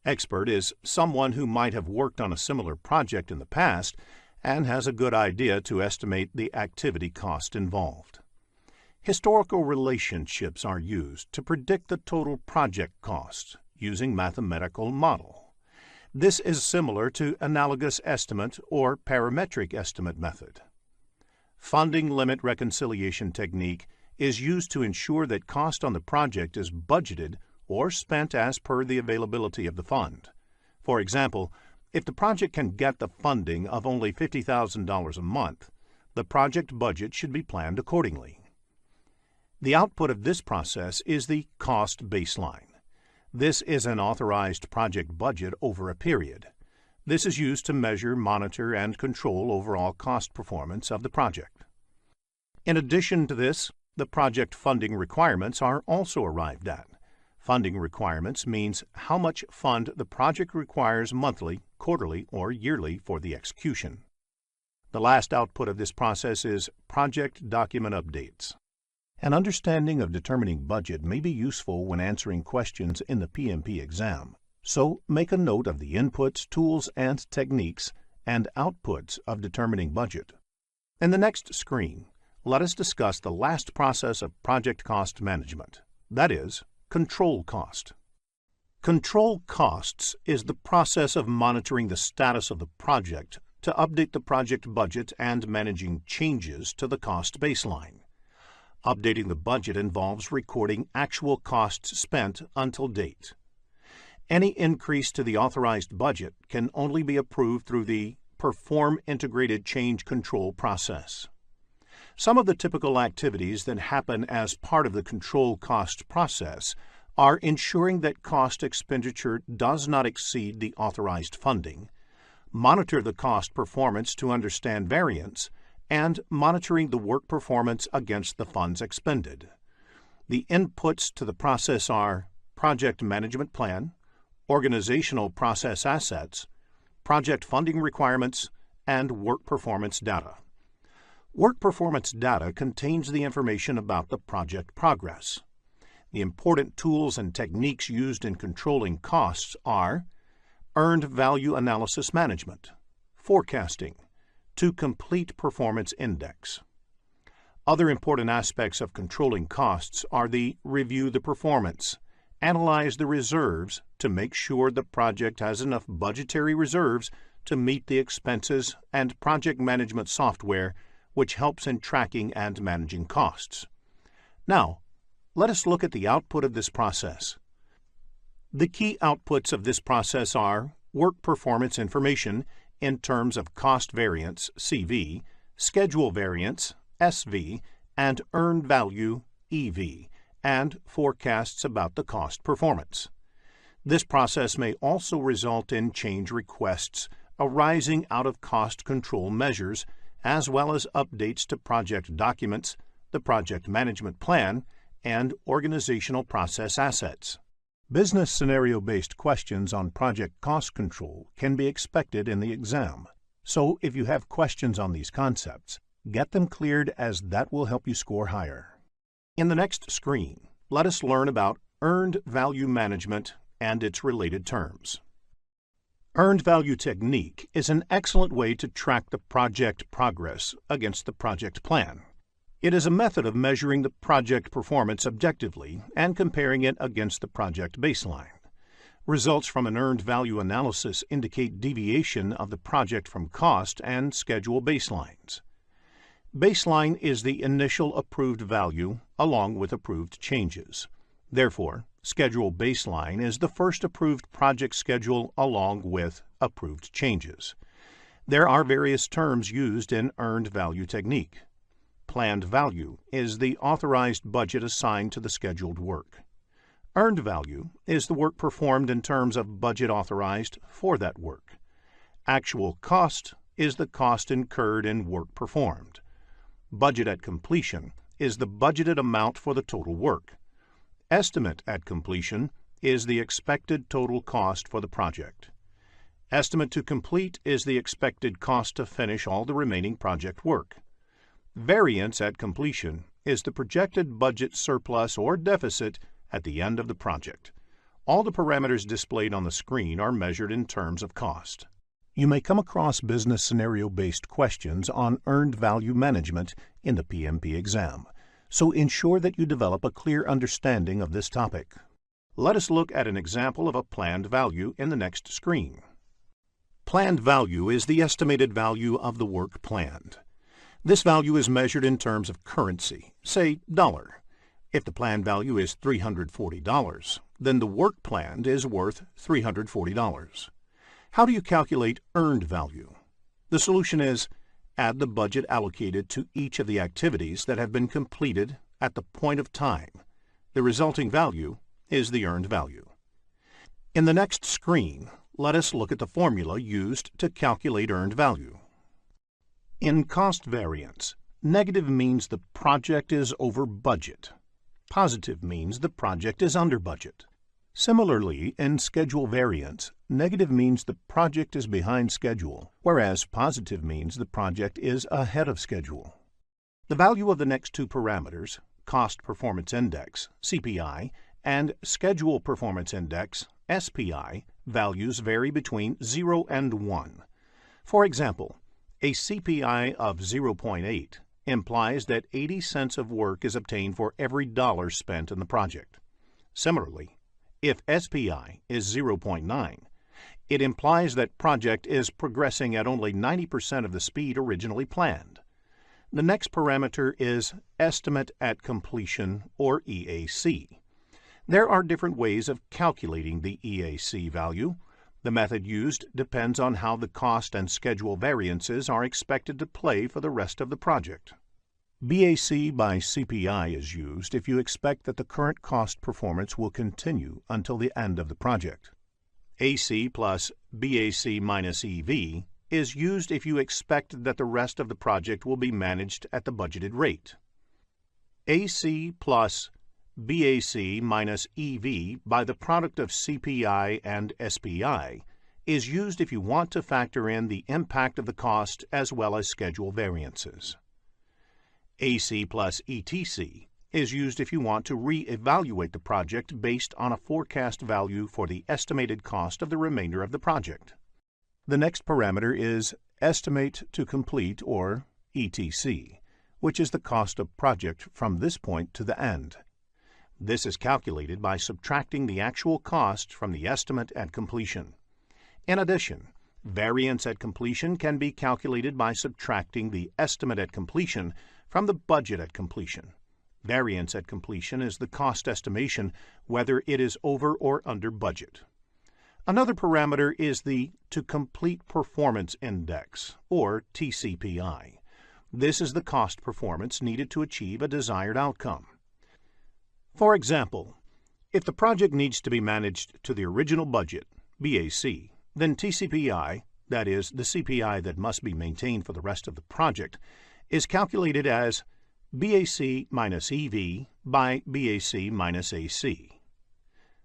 Expert is someone who might have worked on a similar project in the past and has a good idea to estimate the activity cost involved. Historical relationships are used to predict the total project cost using mathematical model. This is similar to analogous estimate or parametric estimate method. Funding limit reconciliation technique is used to ensure that cost on the project is budgeted or spent as per the availability of the fund. For example, if the project can get the funding of only $50,000 a month, the project budget should be planned accordingly. The output of this process is the cost baseline. This is an authorized project budget over a period. This is used to measure, monitor, and control overall cost performance of the project. In addition to this, the project funding requirements are also arrived at. Funding requirements means how much fund the project requires monthly, quarterly, or yearly for the execution. The last output of this process is project document updates. An understanding of determining budget may be useful when answering questions in the PMP exam, so make a note of the inputs, tools, and techniques and outputs of determining budget. In the next screen, let us discuss the last process of project cost management, that is, control cost. Control costs is the process of monitoring the status of the project to update the project budget and managing changes to the cost baseline. Updating the budget involves recording actual costs spent until date. Any increase to the authorized budget can only be approved through the Perform Integrated Change Control process. Some of the typical activities that happen as part of the control cost process are ensuring that cost expenditure does not exceed the authorized funding, monitor the cost performance to understand variance, and monitoring the work performance against the funds expended. The inputs to the process are project management plan, organizational process assets, project funding requirements, and work performance data. Work performance data contains the information about the project progress. The important tools and techniques used in controlling costs are earned value analysis management, forecasting, to complete performance index. Other important aspects of controlling costs are the review the performance, analyze the reserves to make sure the project has enough budgetary reserves to meet the expenses, and project management software, which helps in tracking and managing costs. Now, let us look at the output of this process. The key outputs of this process are work performance information in terms of cost variance, CV, schedule variance, SV, and earned value, EV, and forecasts about the cost performance. This process may also result in change requests arising out of cost control measures, as well as updates to project documents, the project management plan, and organizational process assets. Business scenario-based questions on project cost control can be expected in the exam. So if you have questions on these concepts, get them cleared, as that will help you score higher. In the next screen, let us learn about earned value management and its related terms. Earned value technique is an excellent way to track the project progress against the project plan. It is a method of measuring the project performance objectively and comparing it against the project baseline. Results from an earned value analysis indicate deviation of the project from cost and schedule baselines. Baseline is the initial approved value along with approved changes. Therefore, schedule baseline is the first approved project schedule along with approved changes. There are various terms used in earned value technique. Planned value is the authorized budget assigned to the scheduled work. Earned value is the work performed in terms of budget authorized for that work. Actual cost is the cost incurred in work performed. Budget at completion is the budgeted amount for the total work. Estimate at completion is the expected total cost for the project. Estimate to complete is the expected cost to finish all the remaining project work. Variance at completion is the projected budget surplus or deficit at the end of the project. All the parameters displayed on the screen are measured in terms of cost. You may come across business scenario-based questions on earned value management in the PMP exam, so ensure that you develop a clear understanding of this topic. Let us look at an example of a planned value in the next screen. Planned value is the estimated value of the work planned. This value is measured in terms of currency, say dollar. If the planned value is $340, then the work planned is worth $340. How do you calculate earned value? The solution is add the budget allocated to each of the activities that have been completed at the point of time. The resulting value is the earned value. In the next screen, let us look at the formula used to calculate earned value. In cost variance, negative means the project is over budget. Positive means the project is under budget. Similarly, in schedule variance, negative means the project is behind schedule, whereas positive means the project is ahead of schedule. The value of the next two parameters, Cost Performance Index, CPI, and Schedule Performance Index, SPI, values vary between 0 and 1. For example, a CPI of 0.8 implies that 80 cents of work is obtained for every dollar spent in the project. Similarly, if SPI is 0.9, it implies that project is progressing at only 90% of the speed originally planned. The next parameter is Estimate at Completion, or EAC. There are different ways of calculating the EAC value. The method used depends on how the cost and schedule variances are expected to play for the rest of the project. BAC by CPI is used if you expect that the current cost performance will continue until the end of the project. AC plus BAC minus EV is used if you expect that the rest of the project will be managed at the budgeted rate. AC plus BAC minus EV by the product of CPI and SPI is used if you want to factor in the impact of the cost as well as schedule variances. AC plus ETC is used if you want to re-evaluate the project based on a forecast value for the estimated cost of the remainder of the project. The next parameter is Estimate to Complete, or ETC, which is the cost of project from this point to the end. This is calculated by subtracting the actual cost from the estimate at completion. In addition, variance at completion can be calculated by subtracting the estimate at completion from the budget at completion. Variance at completion is the cost estimation whether it is over or under budget. Another parameter is the To Complete Performance Index, or TCPI. This is the cost performance needed to achieve a desired outcome. For example, if the project needs to be managed to the original budget, BAC, then TCPI, that is, the CPI that must be maintained for the rest of the project, is calculated as BAC minus EV by BAC minus AC.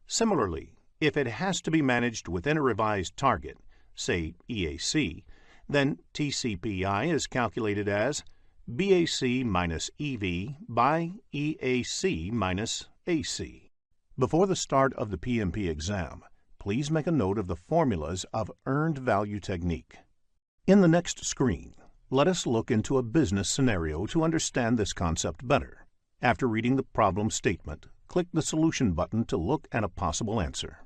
Similarly, if it has to be managed within a revised target, say EAC, then TCPI is calculated as BAC minus EV by EAC minus AC. Before the start of the PMP exam, please make a note of the formulas of earned value technique. In the next screen, let us look into a business scenario to understand this concept better. After reading the problem statement, click the Solution button to look at a possible answer.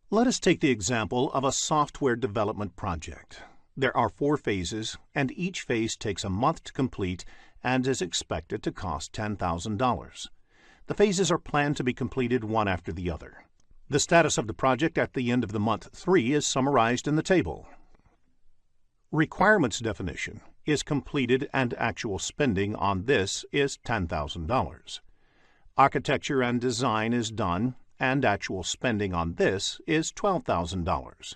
Let us take the example of a software development project. There are 4 phases, and each phase takes a month to complete and is expected to cost $10,000. The phases are planned to be completed one after the other. The status of the project at the end of the month 3 is summarized in the table. Requirements definition is completed and actual spending on this is $10,000. Architecture and design is done and actual spending on this is $12,000.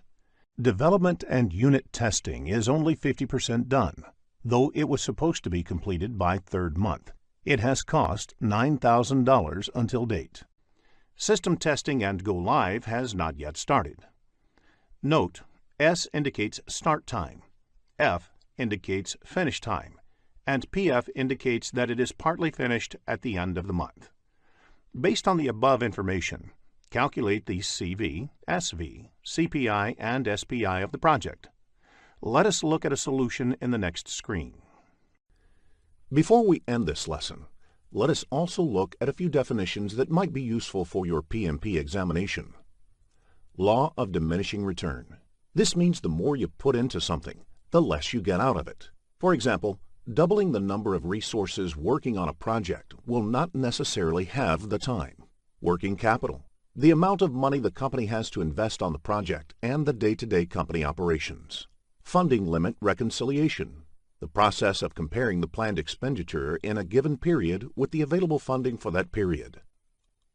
Development and unit testing is only 50% done, though it was supposed to be completed by 3rd month. It has cost $9,000 until date. System testing and go live has not yet started. Note, S indicates start time, F indicates finish time, and PF indicates that it is partly finished at the end of the month. Based on the above information, calculate the CV, SV, CPI, and SPI of the project. Let us look at a solution in the next screen. Before we end this lesson, let us also look at a few definitions that might be useful for your PMP examination. Law of diminishing return. This means the more you put into something, the less you get out of it. For example, doubling the number of resources working on a project will not necessarily have the time. Working capital. The amount of money the company has to invest on the project and the day-to-day company operations. Funding limit reconciliation. The process of comparing the planned expenditure in a given period with the available funding for that period.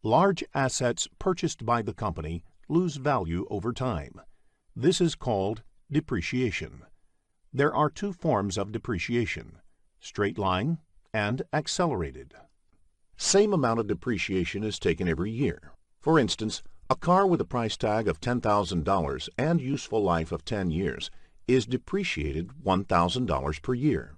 Large assets purchased by the company lose value over time. This is called depreciation. There are 2 forms of depreciation, straight line and accelerated. Same amount of depreciation is taken every year. For instance, a car with a price tag of $10,000 and useful life of 10 years is depreciated $1,000 per year.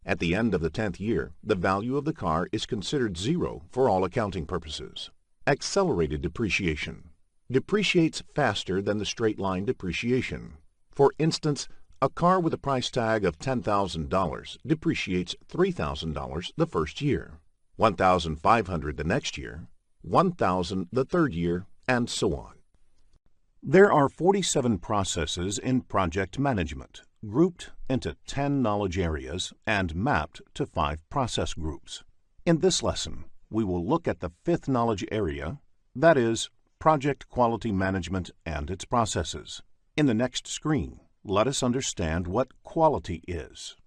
At the end of the 10th year, the value of the car is considered 0 for all accounting purposes. Accelerated depreciation depreciates faster than the straight line depreciation. For instance, a car with a price tag of $10,000 depreciates $3,000 the first year, $1,500 the next year, $1,000 the 3rd year, and so on. There are 47 processes in project management, grouped into 10 knowledge areas and mapped to 5 process groups. In this lesson, we will look at the 5th knowledge area, that is, project quality management and its processes. In the next screen, let us understand what quality is.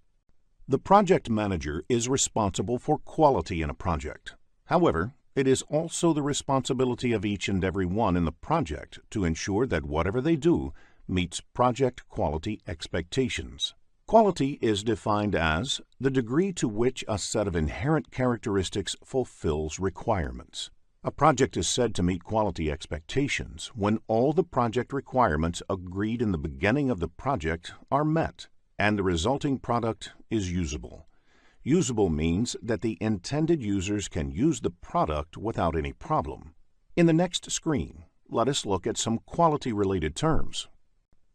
The project manager is responsible for quality in a project. However, it is also the responsibility of each and every one in the project to ensure that whatever they do meets project quality expectations. Quality is defined as the degree to which a set of inherent characteristics fulfills requirements. A project is said to meet quality expectations when all the project requirements agreed in the beginning of the project are met, and the resulting product is usable. Usable means that the intended users can use the product without any problem. In the next screen, let us look at some quality-related terms.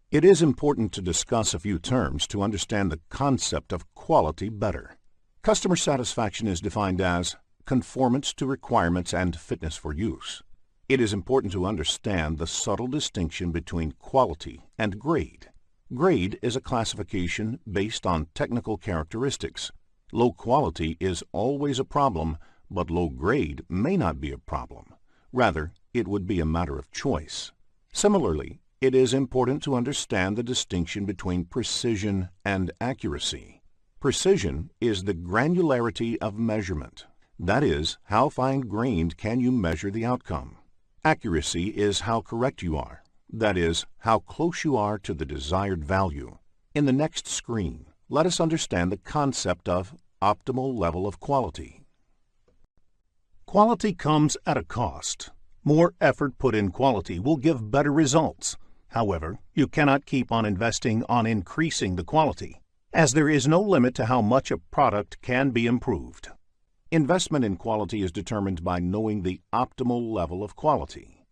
It is important to discuss a few terms to understand the concept of quality better. Customer satisfaction is defined as conformance to requirements and fitness for use. It is important to understand the subtle distinction between quality and grade. Grade is a classification based on technical characteristics. Low quality is always a problem, but low grade may not be a problem. Rather, it would be a matter of choice. Similarly, it is important to understand the distinction between precision and accuracy. Precision is the granularity of measurement. That is, how fine-grained can you measure the outcome. Accuracy is how correct you are. That is, how close you are to the desired value. In the next screen, let us understand the concept of optimal level of quality. Quality comes at a cost. More effort put in quality will give better results. However, you cannot keep on investing on increasing the quality, as there is no limit to how much a product can be improved. Investment in quality is determined by knowing the optimal level of quality.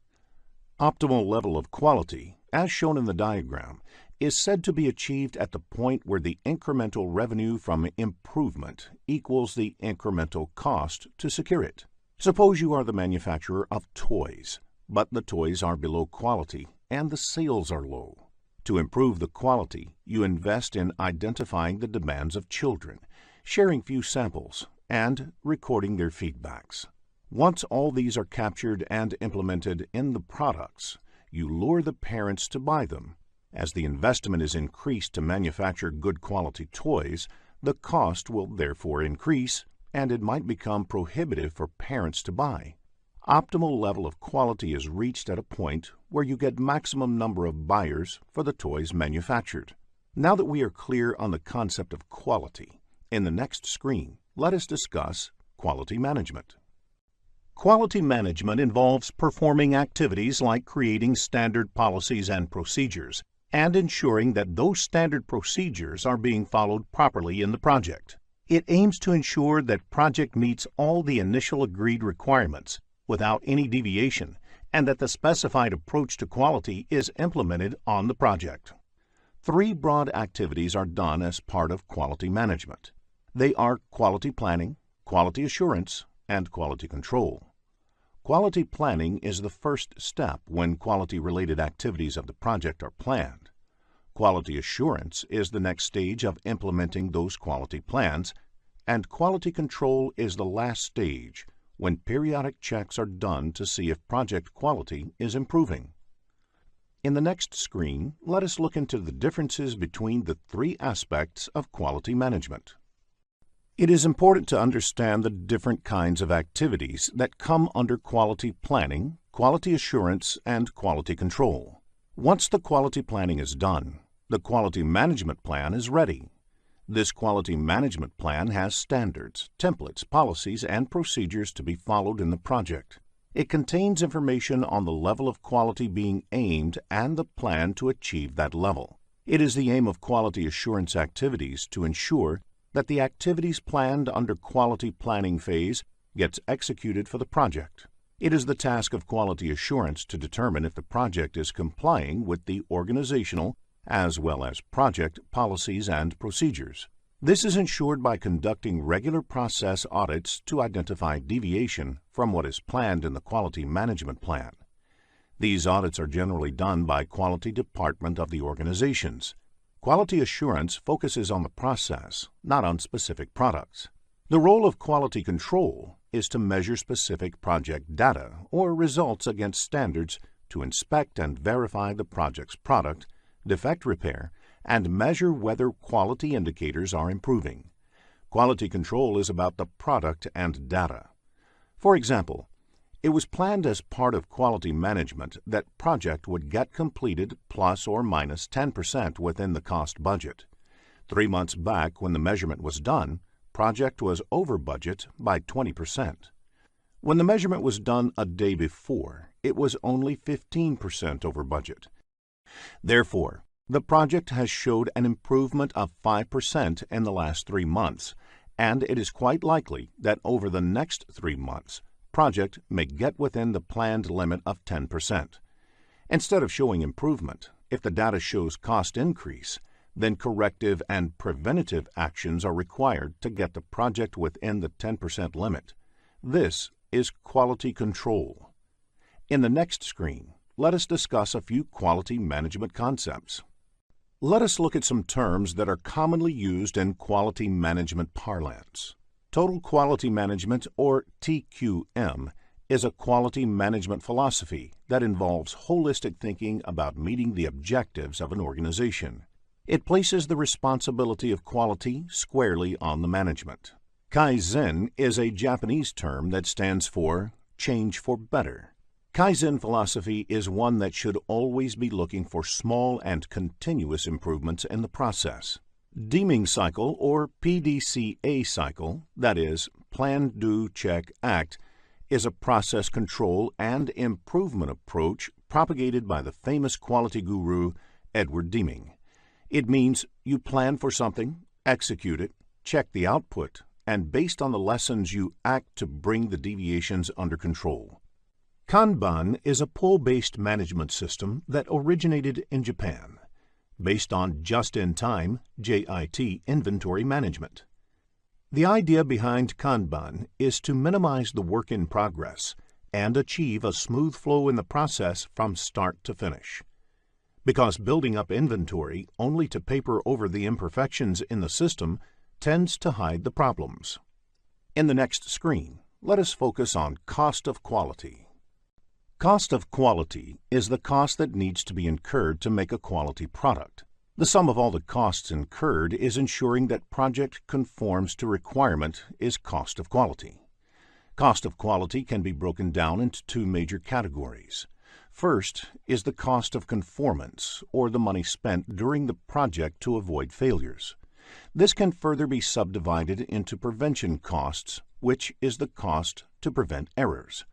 Optimal level of quality, as shown in the diagram, is said to be achieved at the point where the incremental revenue from improvement equals the incremental cost to secure it. Suppose you are the manufacturer of toys, but the toys are below quality and the sales are low. To improve the quality, you invest in identifying the demands of children, sharing few samples, and recording their feedbacks. Once all these are captured and implemented in the products, you lure the parents to buy them. As the investment is increased to manufacture good quality toys, the cost will therefore increase, and it might become prohibitive for parents to buy. Optimal level of quality is reached at a point where you get maximum number of buyers for the toys manufactured. Now that we are clear on the concept of quality, in the next screen, let us discuss quality management. Quality management involves performing activities like creating standard policies and procedures, and ensuring that those standard procedures are being followed properly in the project. It aims to ensure that project meets all the initial agreed requirements without any deviation, and that the specified approach to quality is implemented on the project. 3 broad activities are done as part of quality management. They are quality planning, quality assurance, and quality control. Quality planning is the first step when quality-related activities of the project are planned. Quality assurance is the next stage of implementing those quality plans, and quality control is the last stage when periodic checks are done to see if project quality is improving. In the next screen, let us look into the differences between the 3 aspects of quality management. It is important to understand the different kinds of activities that come under quality planning, quality assurance, and quality control. Once the quality planning is done, the quality management plan is ready. This quality management plan has standards, templates, policies, and procedures to be followed in the project. It contains information on the level of quality being aimed and the plan to achieve that level. It is the aim of quality assurance activities to ensure that the activities planned under quality planning phase gets executed for the project. It is the task of quality assurance to determine if the project is complying with the organizational as well as project policies and procedures. This is ensured by conducting regular process audits to identify deviation from what is planned in the quality management plan. These audits are generally done by quality department of the organizations. Quality assurance focuses on the process, not on specific products. The role of quality control is to measure specific project data or results against standards to inspect and verify the project's product, defect repair, and measure whether quality indicators are improving. Quality control is about the product and data. For example, it was planned as part of quality management that project would get completed plus or minus 10% within the cost budget. 3 months back, when the measurement was done, project was over budget by 20%. When the measurement was done a day before, it was only 15% over budget. Therefore, the project has showed an improvement of 5% in the last 3 months, and it is quite likely that over the next 3 months, project may get within the planned limit of 10%. Instead of showing improvement, if the data shows cost increase, then corrective and preventative actions are required to get the project within the 10% limit. This is quality control. In the next screen, let us discuss a few quality management concepts. Let us look at some terms that are commonly used in quality management parlance. Total Quality Management, or TQM, is a quality management philosophy that involves holistic thinking about meeting the objectives of an organization. It places the responsibility of quality squarely on the management. Kaizen is a Japanese term that stands for change for better. Kaizen philosophy is one that should always be looking for small and continuous improvements in the process. Deeming cycle, or PDCA cycle, that is, plan, do, check, act, is a process control and improvement approach propagated by the famous quality guru Edward Deming. It means you plan for something, execute it, check the output, and based on the lessons you act to bring the deviations under control. Kanban is a pull-based management system that originated in Japan, based on just-in-time (JIT) inventory management. The idea behind Kanban is to minimize the work in progress and achieve a smooth flow in the process from start to finish. Because building up inventory only to paper over the imperfections in the system tends to hide the problems. In the next screen, let us focus on cost of quality. Cost of quality is the cost that needs to be incurred to make a quality product. The sum of all the costs incurred is ensuring that project conforms to requirement is cost of quality. Cost of quality can be broken down into two major categories. First is the cost of conformance, or the money spent during the project to avoid failures. This can further be subdivided into prevention costs, which is the cost to prevent errors,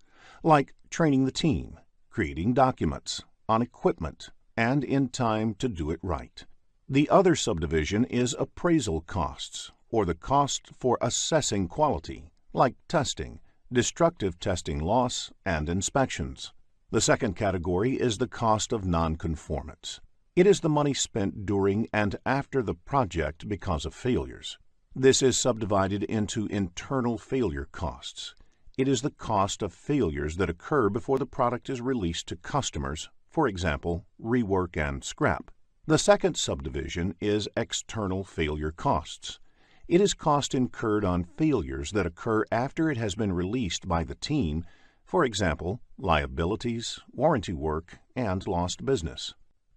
like training the team, creating documents, on equipment, and in time to do it right. The other subdivision is appraisal costs, or the cost for assessing quality, like testing, destructive testing loss, and inspections. The second category is the cost of nonconformance. It is the money spent during and after the project because of failures. This is subdivided into internal failure costs. It is the cost of failures that occur before the product is released to customers, for example, rework and scrap. The second subdivision is external failure costs. It is cost incurred on failures that occur after it has been released by the team, for example, liabilities, warranty work, and lost business.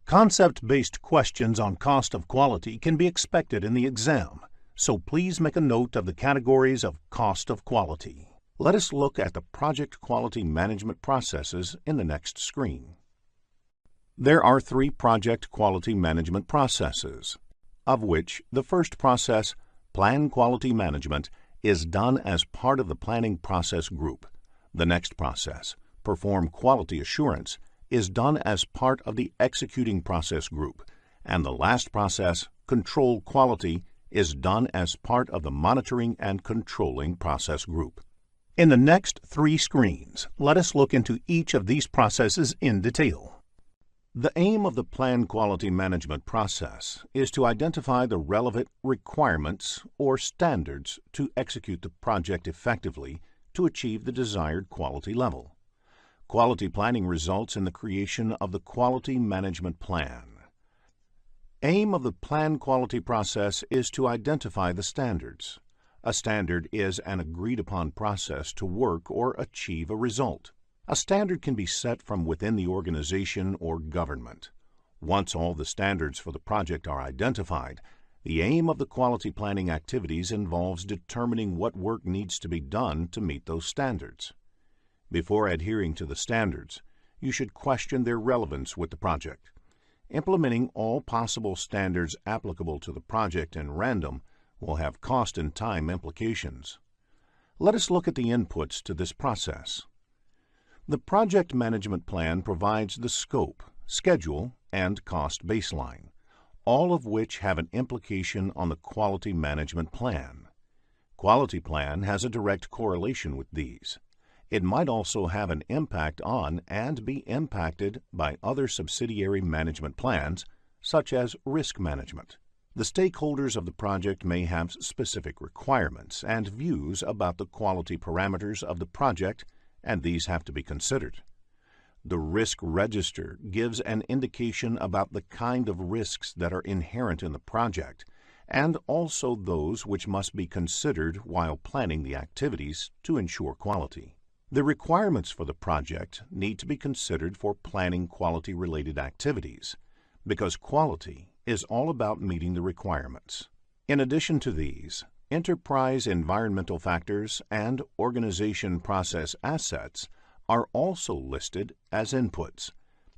Concept-based questions on cost of quality can be expected in the exam, so please make a note of the categories of cost of quality. Let us look at the project quality management processes in the next screen. There are 3 project quality management processes, of which the first process, Plan Quality Management, is done as part of the planning process group. The next process, Perform Quality Assurance, is done as part of the executing process group. And the last process, Control Quality, is done as part of the monitoring and controlling process group. In the next 3 screens, let us look into each of these processes in detail. The aim of the Plan Quality Management process is to identify the relevant requirements or standards to execute the project effectively to achieve the desired quality level. Quality planning results in the creation of the Quality Management Plan. Aim of the Plan Quality process is to identify the standards. A standard is an agreed-upon process to work or achieve a result. A standard can be set from within the organization or government. Once all the standards for the project are identified, the aim of the quality planning activities involves determining what work needs to be done to meet those standards. Before adhering to the standards, you should question their relevance with the project. Implementing all possible standards applicable to the project in random will have cost and time implications. Let us look at the inputs to this process. The Project Management Plan provides the scope, schedule, and cost baseline, all of which have an implication on the Quality Management Plan. Quality Plan has a direct correlation with these. It might also have an impact on and be impacted by other subsidiary management plans, such as risk management. The stakeholders of the project may have specific requirements and views about the quality parameters of the project, and these have to be considered. The risk register gives an indication about the kind of risks that are inherent in the project, and also those which must be considered while planning the activities to ensure quality. The requirements for the project need to be considered for planning quality-related activities, because quality is all about meeting the requirements. In addition to these, enterprise environmental factors and organization process assets are also listed as inputs,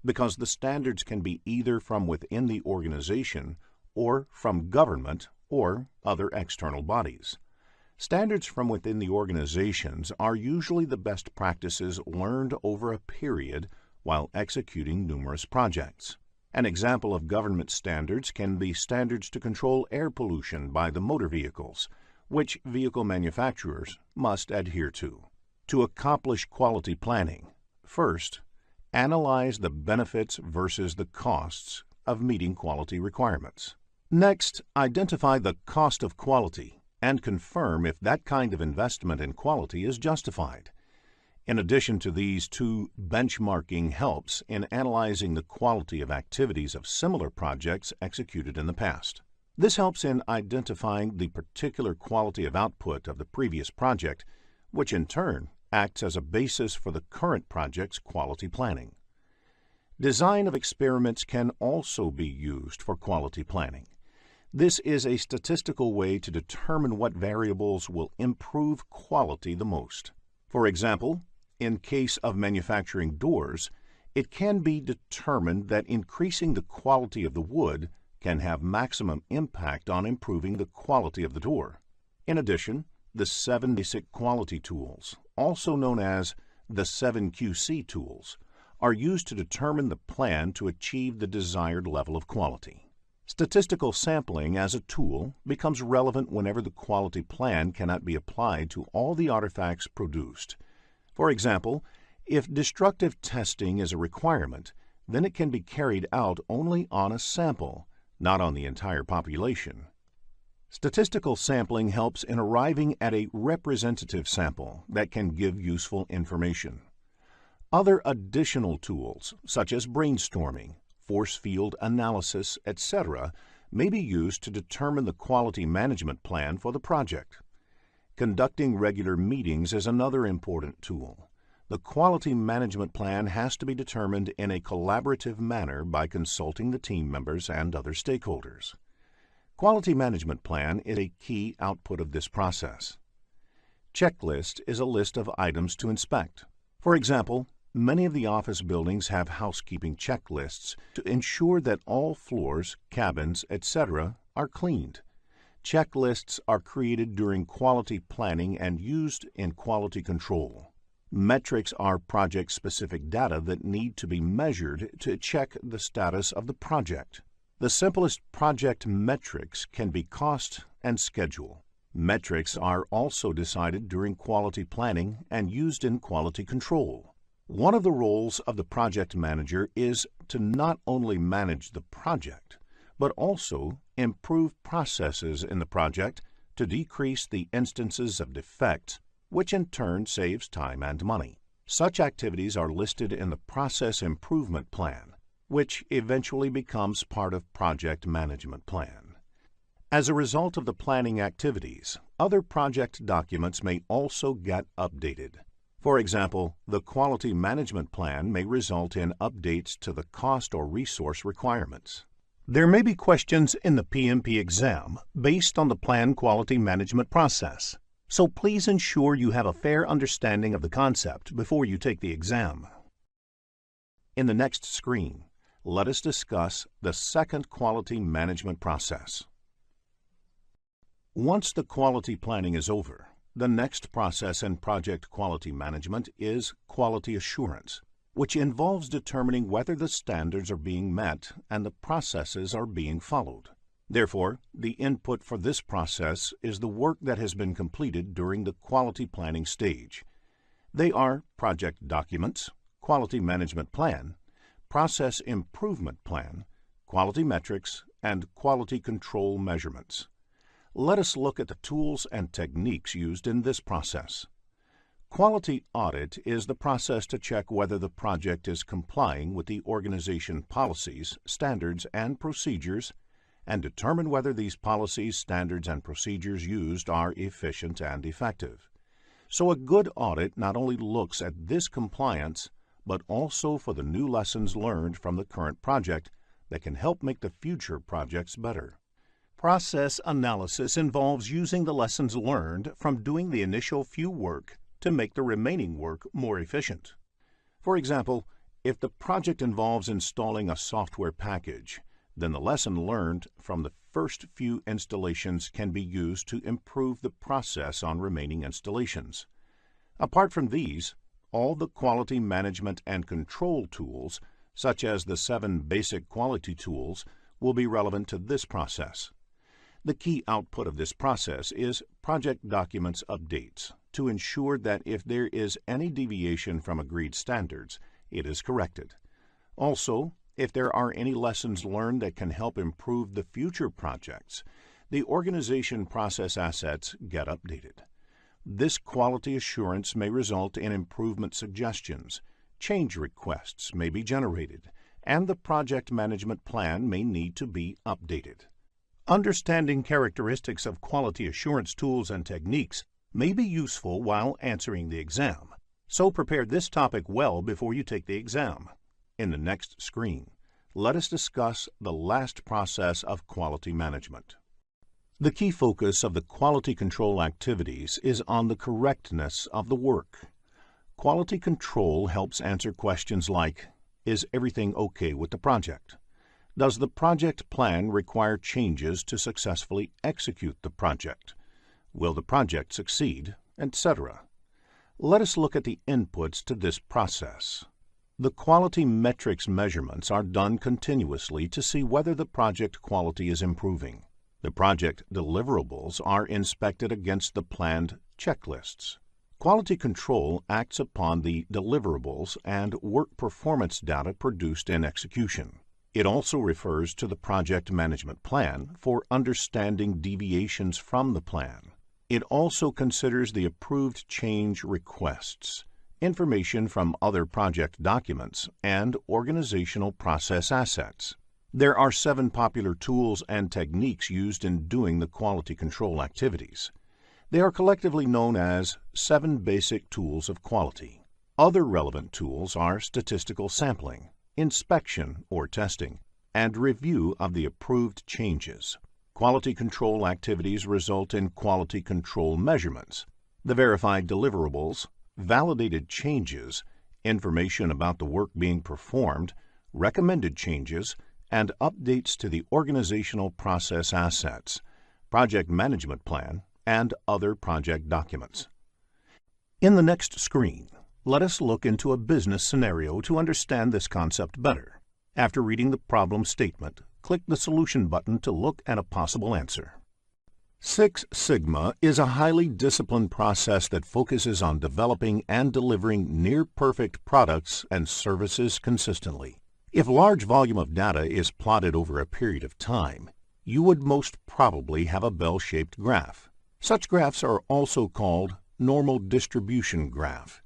because the standards can be either from within the organization or from government or other external bodies. Standards from within the organizations are usually the best practices learned over a period while executing numerous projects. An example of government standards can be standards to control air pollution by the motor vehicles, which vehicle manufacturers must adhere to. To accomplish quality planning, First, analyze the benefits versus the costs of meeting quality requirements. Next, identify the cost of quality and confirm if that kind of investment in quality is justified. In addition to these two, benchmarking helps in analyzing the quality of activities of similar projects executed in the past. This helps in identifying the particular quality of output of the previous project, which in turn acts as a basis for the current project's quality planning. Design of experiments can also be used for quality planning. This is a statistical way to determine what variables will improve quality the most. For example, in case of manufacturing doors, it can be determined that increasing the quality of the wood can have maximum impact on improving the quality of the door. In addition, the 7 basic quality tools, also known as the 7 QC tools, are used to determine the plan to achieve the desired level of quality. Statistical sampling as a tool becomes relevant whenever the quality plan cannot be applied to all the artifacts produced. For example, if destructive testing is a requirement, then it can be carried out only on a sample, not on the entire population. Statistical sampling helps in arriving at a representative sample that can give useful information. Other additional tools, such as brainstorming, force field analysis, etc., may be used to determine the quality management plan for the project. Conducting regular meetings is another important tool. The quality management plan has to be determined in a collaborative manner by consulting the team members and other stakeholders. Quality management plan is a key output of this process. Checklist is a list of items to inspect. For example, many of the office buildings have housekeeping checklists to ensure that all floors, cabins, etc. are cleaned. Checklists are created during quality planning and used in quality control. Metrics are project-specific data that need to be measured to check the status of the project. The simplest project metrics can be cost and schedule. Metrics are also decided during quality planning and used in quality control. One of the roles of the project manager is to not only manage the project, but also improve processes in the project to decrease the instances of defects, which in turn saves time and money. Such activities are listed in the Process Improvement Plan, which eventually becomes part of Project Management Plan. As a result of the planning activities, other project documents may also get updated. For example, the Quality Management Plan may result in updates to the cost or resource requirements. There may be questions in the PMP exam based on the Plan Quality Management process, so please ensure you have a fair understanding of the concept before you take the exam. In the next screen, let us discuss the second quality management process. Once the quality planning is over, the next process in project quality management is quality assurance, which involves determining whether the standards are being met and the processes are being followed. Therefore, the input for this process is the work that has been completed during the quality planning stage. They are project documents, quality management plan, process improvement plan, quality metrics, and quality control measurements. Let us look at the tools and techniques used in this process. Quality audit is the process to check whether the project is complying with the organization policies, standards, and procedures, and determine whether these policies, standards, and procedures used are efficient and effective. So a good audit not only looks at this compliance, but also for the new lessons learned from the current project that can help make the future projects better. Process analysis involves using the lessons learned from doing the initial few work to make the remaining work more efficient. For example, if the project involves installing a software package, then the lesson learned from the first few installations can be used to improve the process on remaining installations. Apart from these, all the quality management and control tools, such as the 7 basic quality tools, will be relevant to this process. The key output of this process is project documents updates, to ensure that if there is any deviation from agreed standards, it is corrected. Also, if there are any lessons learned that can help improve the future projects, the organization process assets get updated. This quality assurance may result in improvement suggestions, change requests may be generated, and the project management plan may need to be updated. Understanding characteristics of quality assurance tools and techniques may be useful while answering the exam, so prepare this topic well before you take the exam. In the next screen, let us discuss the last process of quality management. The key focus of the quality control activities is on the correctness of the work. Quality control helps answer questions like, is everything okay with the project? Does the project plan require changes to successfully execute the project? Will the project succeed? Etc. Let us look at the inputs to this process. The quality metrics measurements are done continuously to see whether the project quality is improving. The project deliverables are inspected against the planned checklists. Quality control acts upon the deliverables and work performance data produced in execution. It also refers to the project management plan for understanding deviations from the plan. It also considers the approved change requests, information from other project documents, and organizational process assets. There are 7 popular tools and techniques used in doing the quality control activities. They are collectively known as 7 basic tools of quality. Other relevant tools are statistical sampling, inspection or testing, and review of the approved changes. Quality control activities result in quality control measurements, the verified deliverables, validated changes, information about the work being performed, recommended changes, and updates to the organizational process assets, project management plan, and other project documents. In the next screen, let us look into a business scenario to understand this concept better. After reading the problem statement, click the Solution button to look at a possible answer. Six Sigma is a highly disciplined process that focuses on developing and delivering near-perfect products and services consistently. If a large volume of data is plotted over a period of time, you would most probably have a bell-shaped graph. Such graphs are also called normal distribution graph.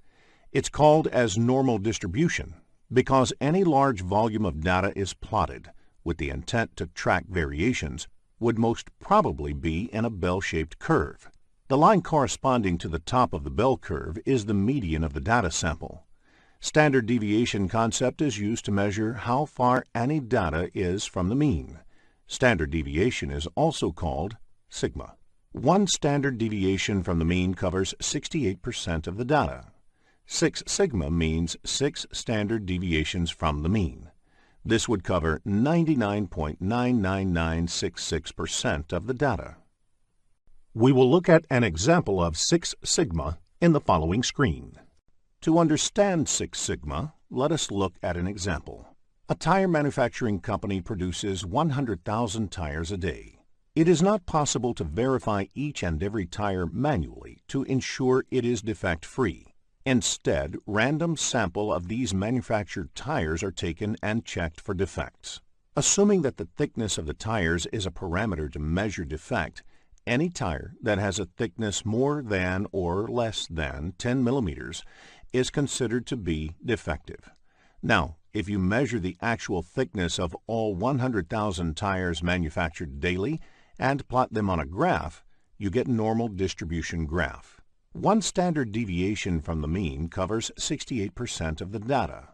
It's called as normal distribution because any large volume of data is plotted with the intent to track variations would most probably be in a bell-shaped curve. The line corresponding to the top of the bell curve is the median of the data sample. Standard deviation concept is used to measure how far any data is from the mean. Standard deviation is also called sigma. One standard deviation from the mean covers 68% of the data. 6 sigma means 6 standard deviations from the mean. This would cover 99.99966% of the data. We will look at an example of 6 sigma in the following screen. To understand 6 sigma, let us look at an example. A tire manufacturing company produces 100,000 tires a day. It is not possible to verify each and every tire manually to ensure it is defect-free. Instead, random sample of these manufactured tires are taken and checked for defects. Assuming that the thickness of the tires is a parameter to measure defect, any tire that has a thickness more than or less than 10 millimeters is considered to be defective. Now, if you measure the actual thickness of all 100,000 tires manufactured daily and plot them on a graph, you get normal distribution graph. One standard deviation from the mean covers 68% of the data,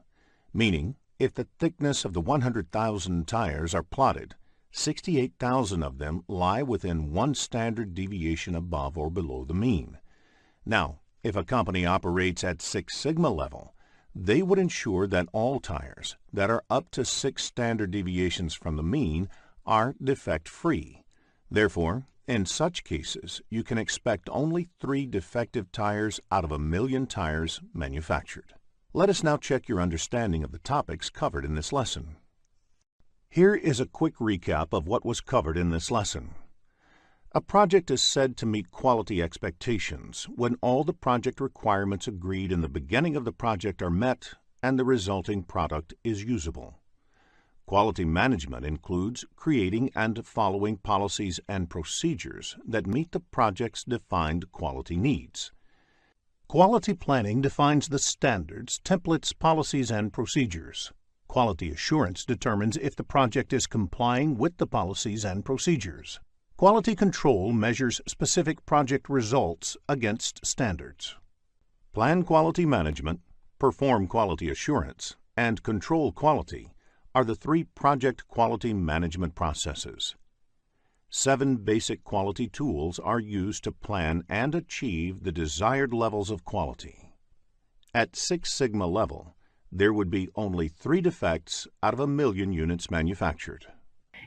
meaning if the thickness of the 100,000 tires are plotted, 68,000 of them lie within one standard deviation above or below the mean. Now, if a company operates at 6 sigma level, they would ensure that all tires that are up to 6 standard deviations from the mean are defect-free. Therefore, in such cases, you can expect only 3 defective tires out of 1 million tires manufactured. Let us now check your understanding of the topics covered in this lesson. Here is a quick recap of what was covered in this lesson. A project is said to meet quality expectations when all the project requirements agreed in the beginning of the project are met and the resulting product is usable. Quality management includes creating and following policies and procedures that meet the project's defined quality needs. Quality planning defines the standards, templates, policies, and procedures. Quality assurance determines if the project is complying with the policies and procedures. Quality control measures specific project results against standards. Plan quality management, perform quality assurance, and control quality are the three project quality management processes. 7 basic quality tools are used to plan and achieve the desired levels of quality. At 6 Sigma level, there would be only 3 defects out of 1 million units manufactured.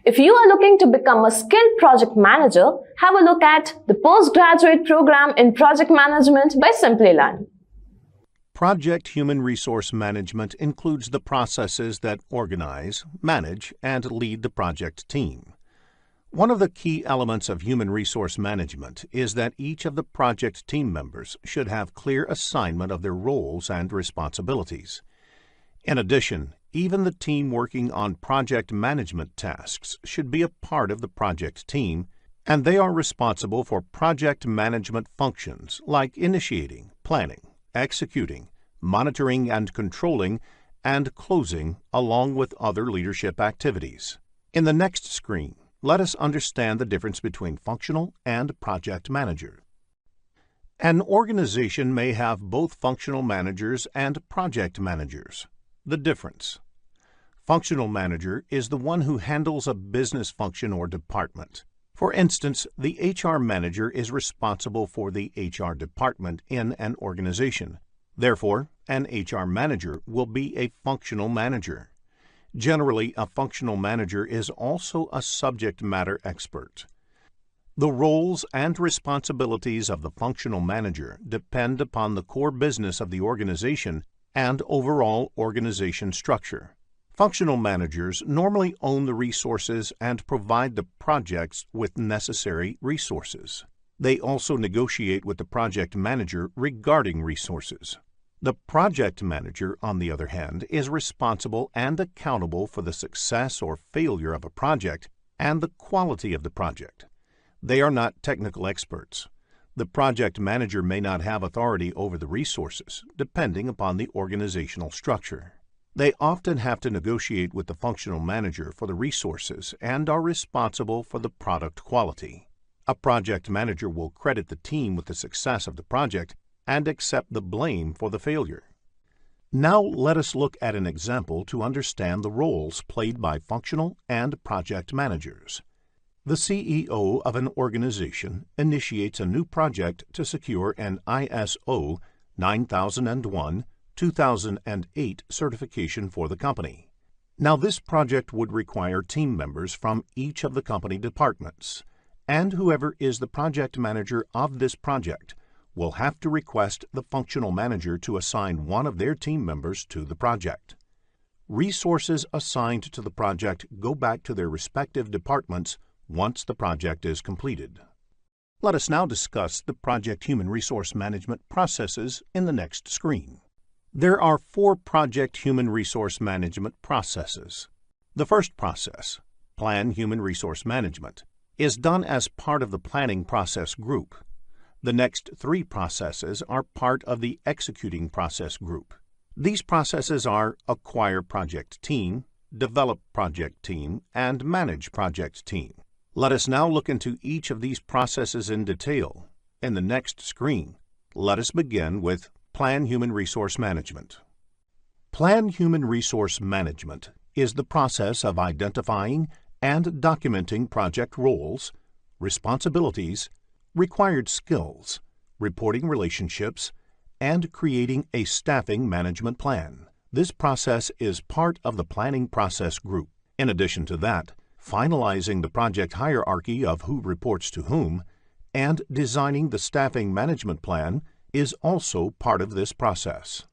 If you are looking to become a skilled project manager, have a look at the postgraduate program in project management by Simplilearn. Project human resource management includes the processes that organize, manage, and lead the project team. One of the key elements of human resource management is that each of the project team members should have clear assignment of their roles and responsibilities. In addition, even the team working on project management tasks should be a part of the project team, and they are responsible for project management functions like initiating, planning, executing, monitoring and controlling, and closing, along with other leadership activities. In the next screen, let us understand the difference between functional and project manager. An organization may have both functional managers and project managers. The difference: functional manager is the one who handles a business function or department. For instance, the HR manager is responsible for the HR department in an organization. Therefore, an HR manager will be a functional manager. Generally, a functional manager is also a subject matter expert. The roles and responsibilities of the functional manager depend upon the core business of the organization and overall organization structure. Functional managers normally own the resources and provide the projects with necessary resources. They also negotiate with the project manager regarding resources. The project manager, on the other hand, is responsible and accountable for the success or failure of a project and the quality of the project. They are not technical experts. The project manager may not have authority over the resources, depending upon the organizational structure. They often have to negotiate with the functional manager for the resources and are responsible for the product quality. A project manager will credit the team with the success of the project and accept the blame for the failure. Now let us look at an example to understand the roles played by functional and project managers. The CEO of an organization initiates a new project to secure an ISO 9001-2008 certification for the company. Now this project would require team members from each of the company departments, and whoever is the project manager of this project will have to request the functional manager to assign one of their team members to the project. Resources assigned to the project go back to their respective departments once the project is completed. Let us now discuss the project human resource management processes in the next screen. There are 4 project human resource management processes. The first process, Plan Human Resource Management, is done as part of the planning process group. The next 3 processes are part of the executing process group. These processes are Acquire Project Team, Develop Project Team, and Manage Project Team. Let us now look into each of these processes in detail. In the next screen, let us begin with Plan Human Resource Management. Plan Human Resource Management is the process of identifying and documenting project roles, responsibilities, required skills, reporting relationships, and creating a staffing management plan. This process is part of the planning process group. In addition to that, finalizing the project hierarchy of who reports to whom and designing the staffing management plan is also part of this process.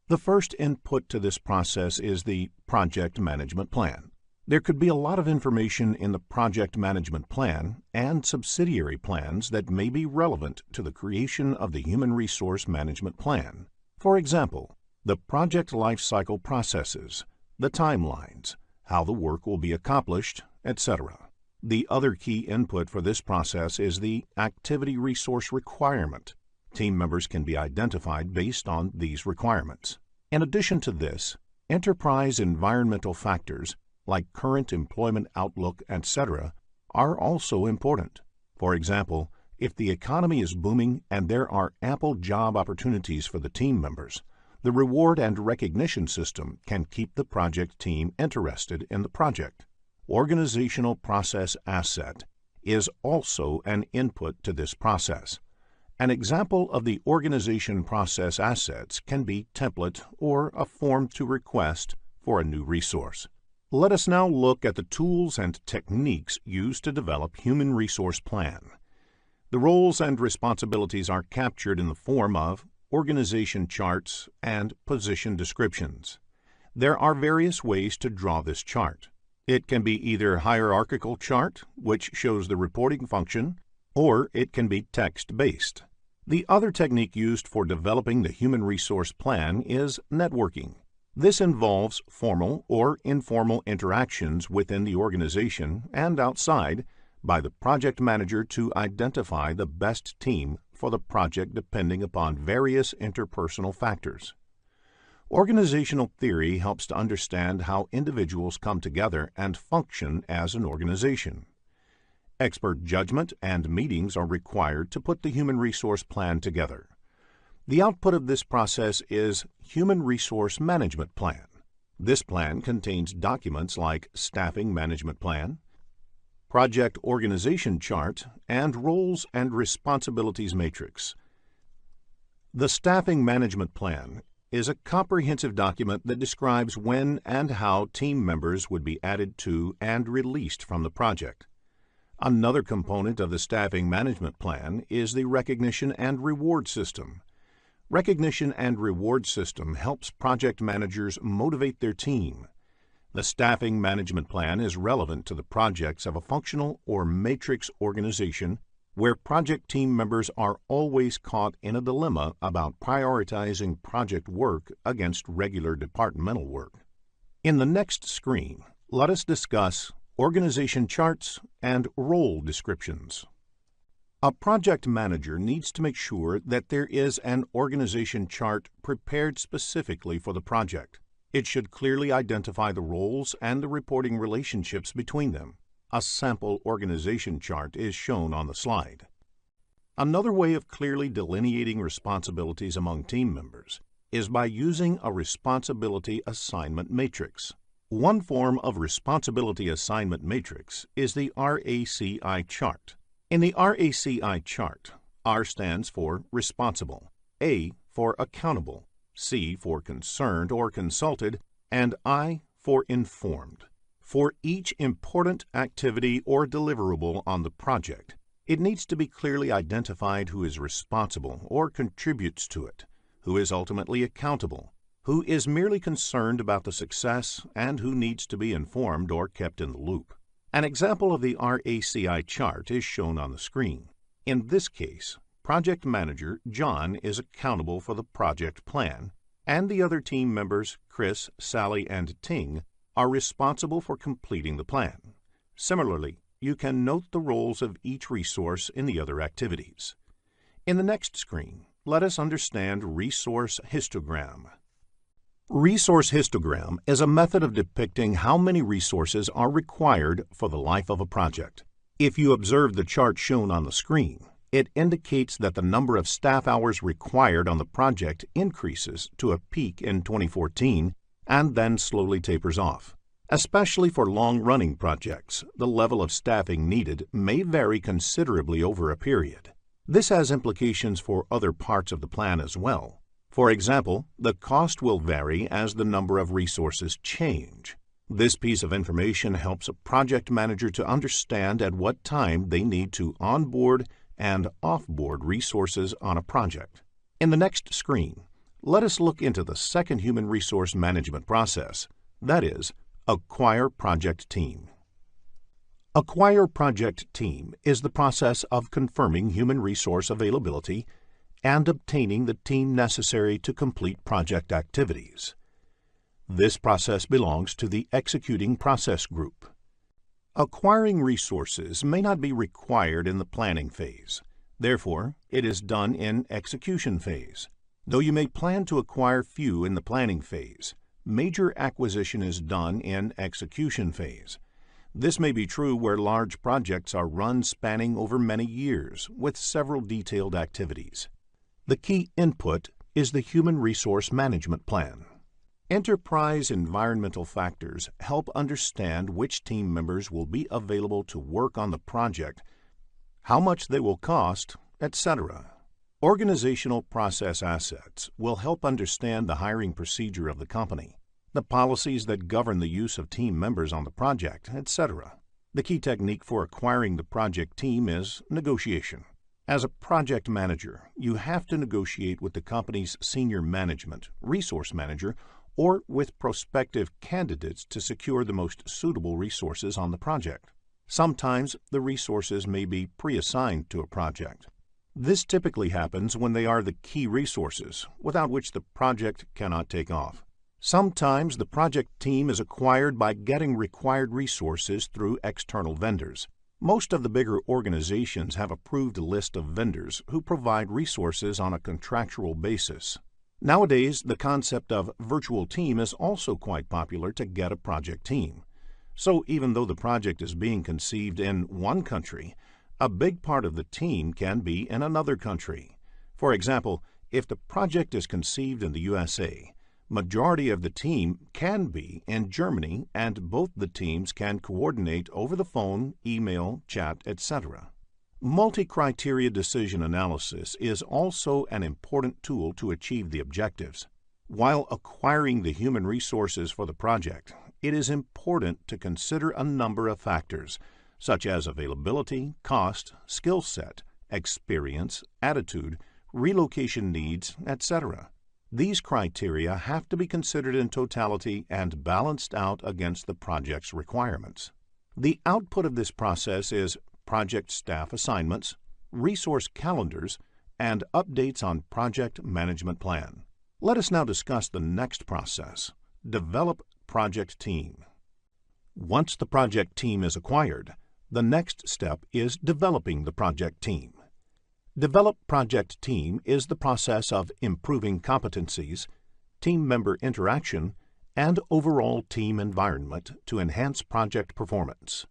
The first input to this process is the project management plan. There could be a lot of information in the project management plan and subsidiary plans that may be relevant to the creation of the human resource management plan. For example, the project lifecycle processes, the timelines, how the work will be accomplished, etc. The other key input for this process is the activity resource requirement. Team members can be identified based on these requirements. In addition to this, enterprise environmental factors like current employment outlook, etc., are also important. For example, if the economy is booming and there are ample job opportunities for the team members, the reward and recognition system can keep the project team interested in the project. Organizational process asset is also an input to this process. An example of the organization process assets can be template or a form to request for a new resource. Let us now look at the tools and techniques used to develop human resource plan. The roles and responsibilities are captured in the form of organization charts and position descriptions. There are various ways to draw this chart. It can be either hierarchical chart, which shows the reporting function, or it can be text-based. The other technique used for developing the human resource plan is networking. This involves formal or informal interactions within the organization and outside by the project manager to identify the best team for the project depending upon various interpersonal factors. Organizational theory helps to understand how individuals come together and function as an organization. Expert judgment and meetings are required to put the human resource plan together. The output of this process is Human Resource Management Plan. This plan contains documents like Staffing Management Plan, Project Organization Chart, and Roles and Responsibilities Matrix. The Staffing Management Plan is a comprehensive document that describes when and how team members would be added to and released from the project. Another component of the Staffing Management Plan is the Recognition and Reward System. Recognition and Reward System helps project managers motivate their team. The Staffing Management Plan is relevant to the projects of a functional or matrix organization where project team members are always caught in a dilemma about prioritizing project work against regular departmental work. In the next screen, let us discuss organization charts and role descriptions. A project manager needs to make sure that there is an organization chart prepared specifically for the project. It should clearly identify the roles and the reporting relationships between them. A sample organization chart is shown on the slide. Another way of clearly delineating responsibilities among team members is by using a responsibility assignment matrix. One form of responsibility assignment matrix is the RACI chart. In the RACI chart, R stands for responsible, A for accountable, C for concerned or consulted, and I for informed. For each important activity or deliverable on the project, it needs to be clearly identified who is responsible or contributes to it, who is ultimately accountable, who is merely concerned about the success, and who needs to be informed or kept in the loop. An example of the RACI chart is shown on the screen. In this case, project manager John is accountable for the project plan, and the other team members, Chris, Sally, and Ting, are responsible for completing the plan. Similarly, you can note the roles of each resource in the other activities. In the next screen, let us understand resource histogram. Resource histogram is a method of depicting how many resources are required for the life of a project. If you observe the chart shown on the screen, it indicates that the number of staff hours required on the project increases to a peak in 2014 and then slowly tapers off. Especially for long-running projects, the level of staffing needed may vary considerably over a period. This has implications for other parts of the plan as well. For example, the cost will vary as the number of resources change. This piece of information helps a project manager to understand at what time they need to onboard and offboard resources on a project. In the next screen, let us look into the second human resource management process, that is, Acquire project team. Acquire project team is the process of confirming human resource availability and obtaining the team necessary to complete project activities. This process belongs to the executing process group. Acquiring resources may not be required in the planning phase. Therefore, it is done in execution phase. Though you may plan to acquire few in the planning phase, major acquisition is done in execution phase. This may be true where large projects are run spanning over many years with several detailed activities. The key input is the Human Resource Management Plan. Enterprise environmental factors help understand which team members will be available to work on the project, how much they will cost, etc. Organizational process assets will help understand the hiring procedure of the company, the policies that govern the use of team members on the project, etc. The key technique for acquiring the project team is negotiation. As a project manager, you have to negotiate with the company's senior management, resource manager, or with prospective candidates to secure the most suitable resources on the project. Sometimes the resources may be pre-assigned to a project. This typically happens when they are the key resources, without which the project cannot take off. Sometimes the project team is acquired by getting required resources through external vendors. Most of the bigger organizations have approved a list of vendors who provide resources on a contractual basis. Nowadays, the concept of virtual team is also quite popular to get a project team. So even though the project is being conceived in one country, a big part of the team can be in another country. For example, if the project is conceived in the USA, majority of the team can be in Germany and both the teams can coordinate over the phone, email, chat, etc. Multi-criteria decision analysis is also an important tool to achieve the objectives. While acquiring the human resources for the project, it is important to consider a number of factors, such as availability, cost, skill set, experience, attitude, relocation needs, etc. These criteria have to be considered in totality and balanced out against the project's requirements. The output of this process is project staff assignments, resource calendars, and updates on project management plan. Let us now discuss the next process: develop project team. Once the project team is acquired, the next step is developing the project team. Develop project team is the process of improving competencies, team member interaction, and overall team environment to enhance project performance.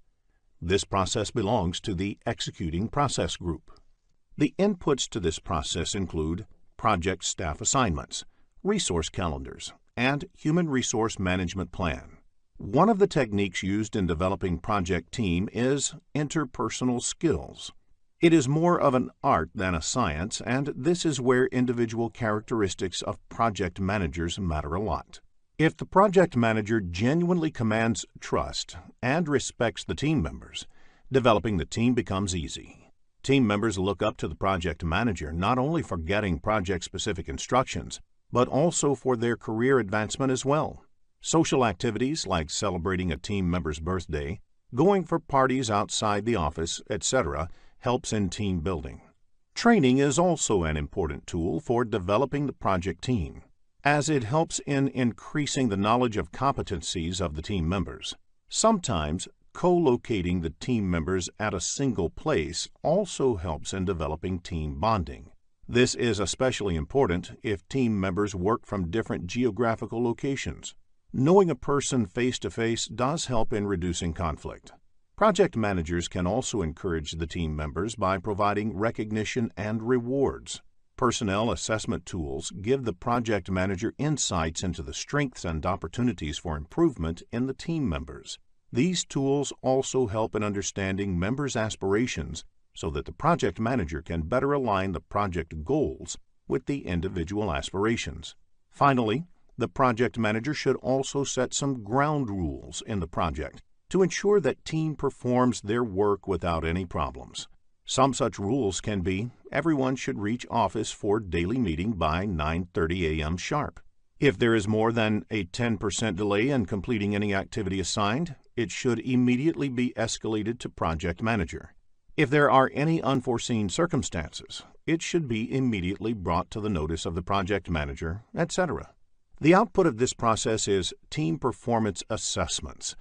This process belongs to the executing process group. The inputs to this process include project staff assignments, resource calendars, and human resource management plan. One of the techniques used in developing project team is interpersonal skills. It is more of an art than a science, and this is where individual characteristics of project managers matter a lot. If the project manager genuinely commands trust and respects the team members, developing the team becomes easy. Team members look up to the project manager not only for getting project-specific instructions, but also for their career advancement as well. Social activities like celebrating a team member's birthday, going for parties outside the office, etc., helps in team building. Training is also an important tool for developing the project team, as it helps in increasing the knowledge of competencies of the team members. Sometimes, co-locating the team members at a single place also helps in developing team bonding. This is especially important if team members work from different geographical locations. Knowing a person face-to-face does help in reducing conflict. Project managers can also encourage the team members by providing recognition and rewards. Personnel assessment tools give the project manager insights into the strengths and opportunities for improvement in the team members. These tools also help in understanding members' aspirations so that the project manager can better align the project goals with the individual aspirations. Finally, the project manager should also set some ground rules in the project to ensure that team performs their work without any problems. Some such rules can be: everyone should reach office for daily meeting by 9:30 a.m. sharp. If there is more than a 10% delay in completing any activity assigned, it should immediately be escalated to project manager. If there are any unforeseen circumstances, it should be immediately brought to the notice of the project manager, etc. The output of this process is team performance assessments.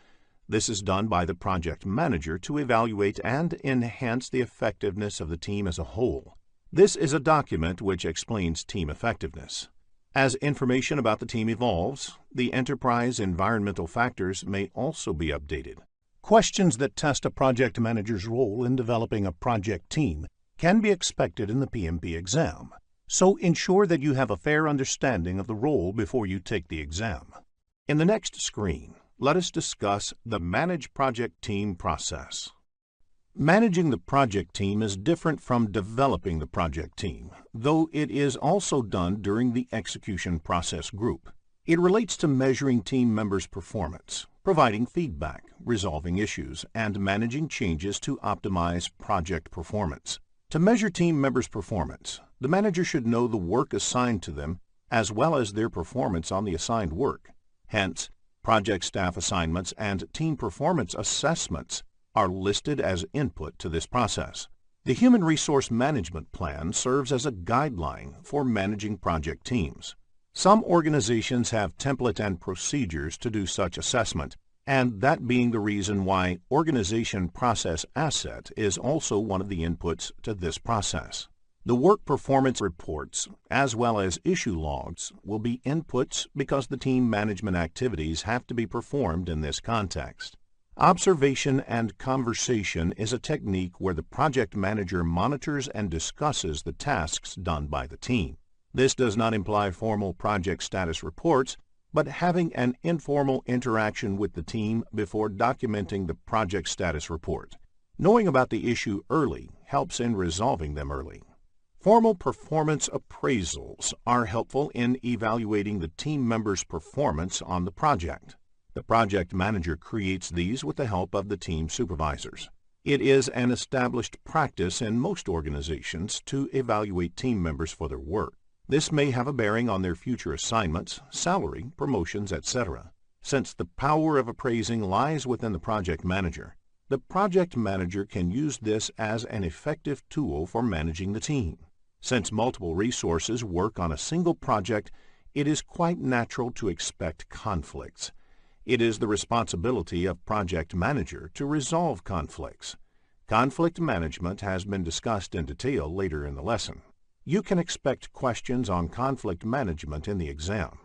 This is done by the project manager to evaluate and enhance the effectiveness of the team as a whole. This is a document which explains team effectiveness. As information about the team evolves, the enterprise environmental factors may also be updated. Questions that test a project manager's role in developing a project team can be expected in the PMP exam, so ensure that you have a fair understanding of the role before you take the exam. In the next screen, let us discuss the Manage Project Team process. Managing the project team is different from developing the project team, though it is also done during the execution process group. It relates to measuring team members' performance, providing feedback, resolving issues, and managing changes to optimize project performance. To measure team members' performance, the manager should know the work assigned to them as well as their performance on the assigned work. Hence, project staff assignments and team performance assessments are listed as input to this process. The Human Resource Management Plan serves as a guideline for managing project teams. Some organizations have template and procedures to do such assessment, and that being the reason why Organization Process Asset is also one of the inputs to this process. The work performance reports, as well as issue logs, will be inputs because the team management activities have to be performed in this context. Observation and conversation is a technique where the project manager monitors and discusses the tasks done by the team. This does not imply formal project status reports, but having an informal interaction with the team before documenting the project status report. Knowing about the issue early helps in resolving them early. Formal performance appraisals are helpful in evaluating the team members' performance on the project. The project manager creates these with the help of the team supervisors. It is an established practice in most organizations to evaluate team members for their work. This may have a bearing on their future assignments, salary, promotions, etc. Since the power of appraising lies within the project manager, the project manager can use this as an effective tool for managing the team. Since multiple resources work on a single project, it is quite natural to expect conflicts. It is the responsibility of project manager to resolve conflicts. Conflict management has been discussed in detail later in the lesson. You can expect questions on conflict management in the exam.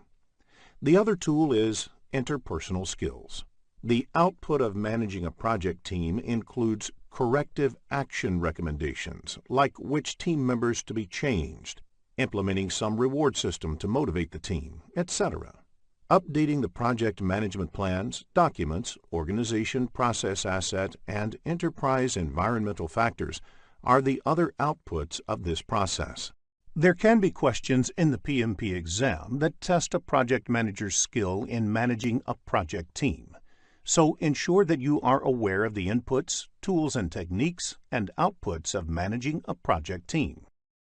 The other tool is interpersonal skills. The output of managing a project team includes corrective action recommendations, like which team members to be changed, implementing some reward system to motivate the team, etc. Updating the project management plans, documents, organization process asset, and enterprise environmental factors are the other outputs of this process. There can be questions in the PMP exam that test a project manager's skill in managing a project team. So ensure that you are aware of the inputs, tools and techniques, and outputs of managing a project team.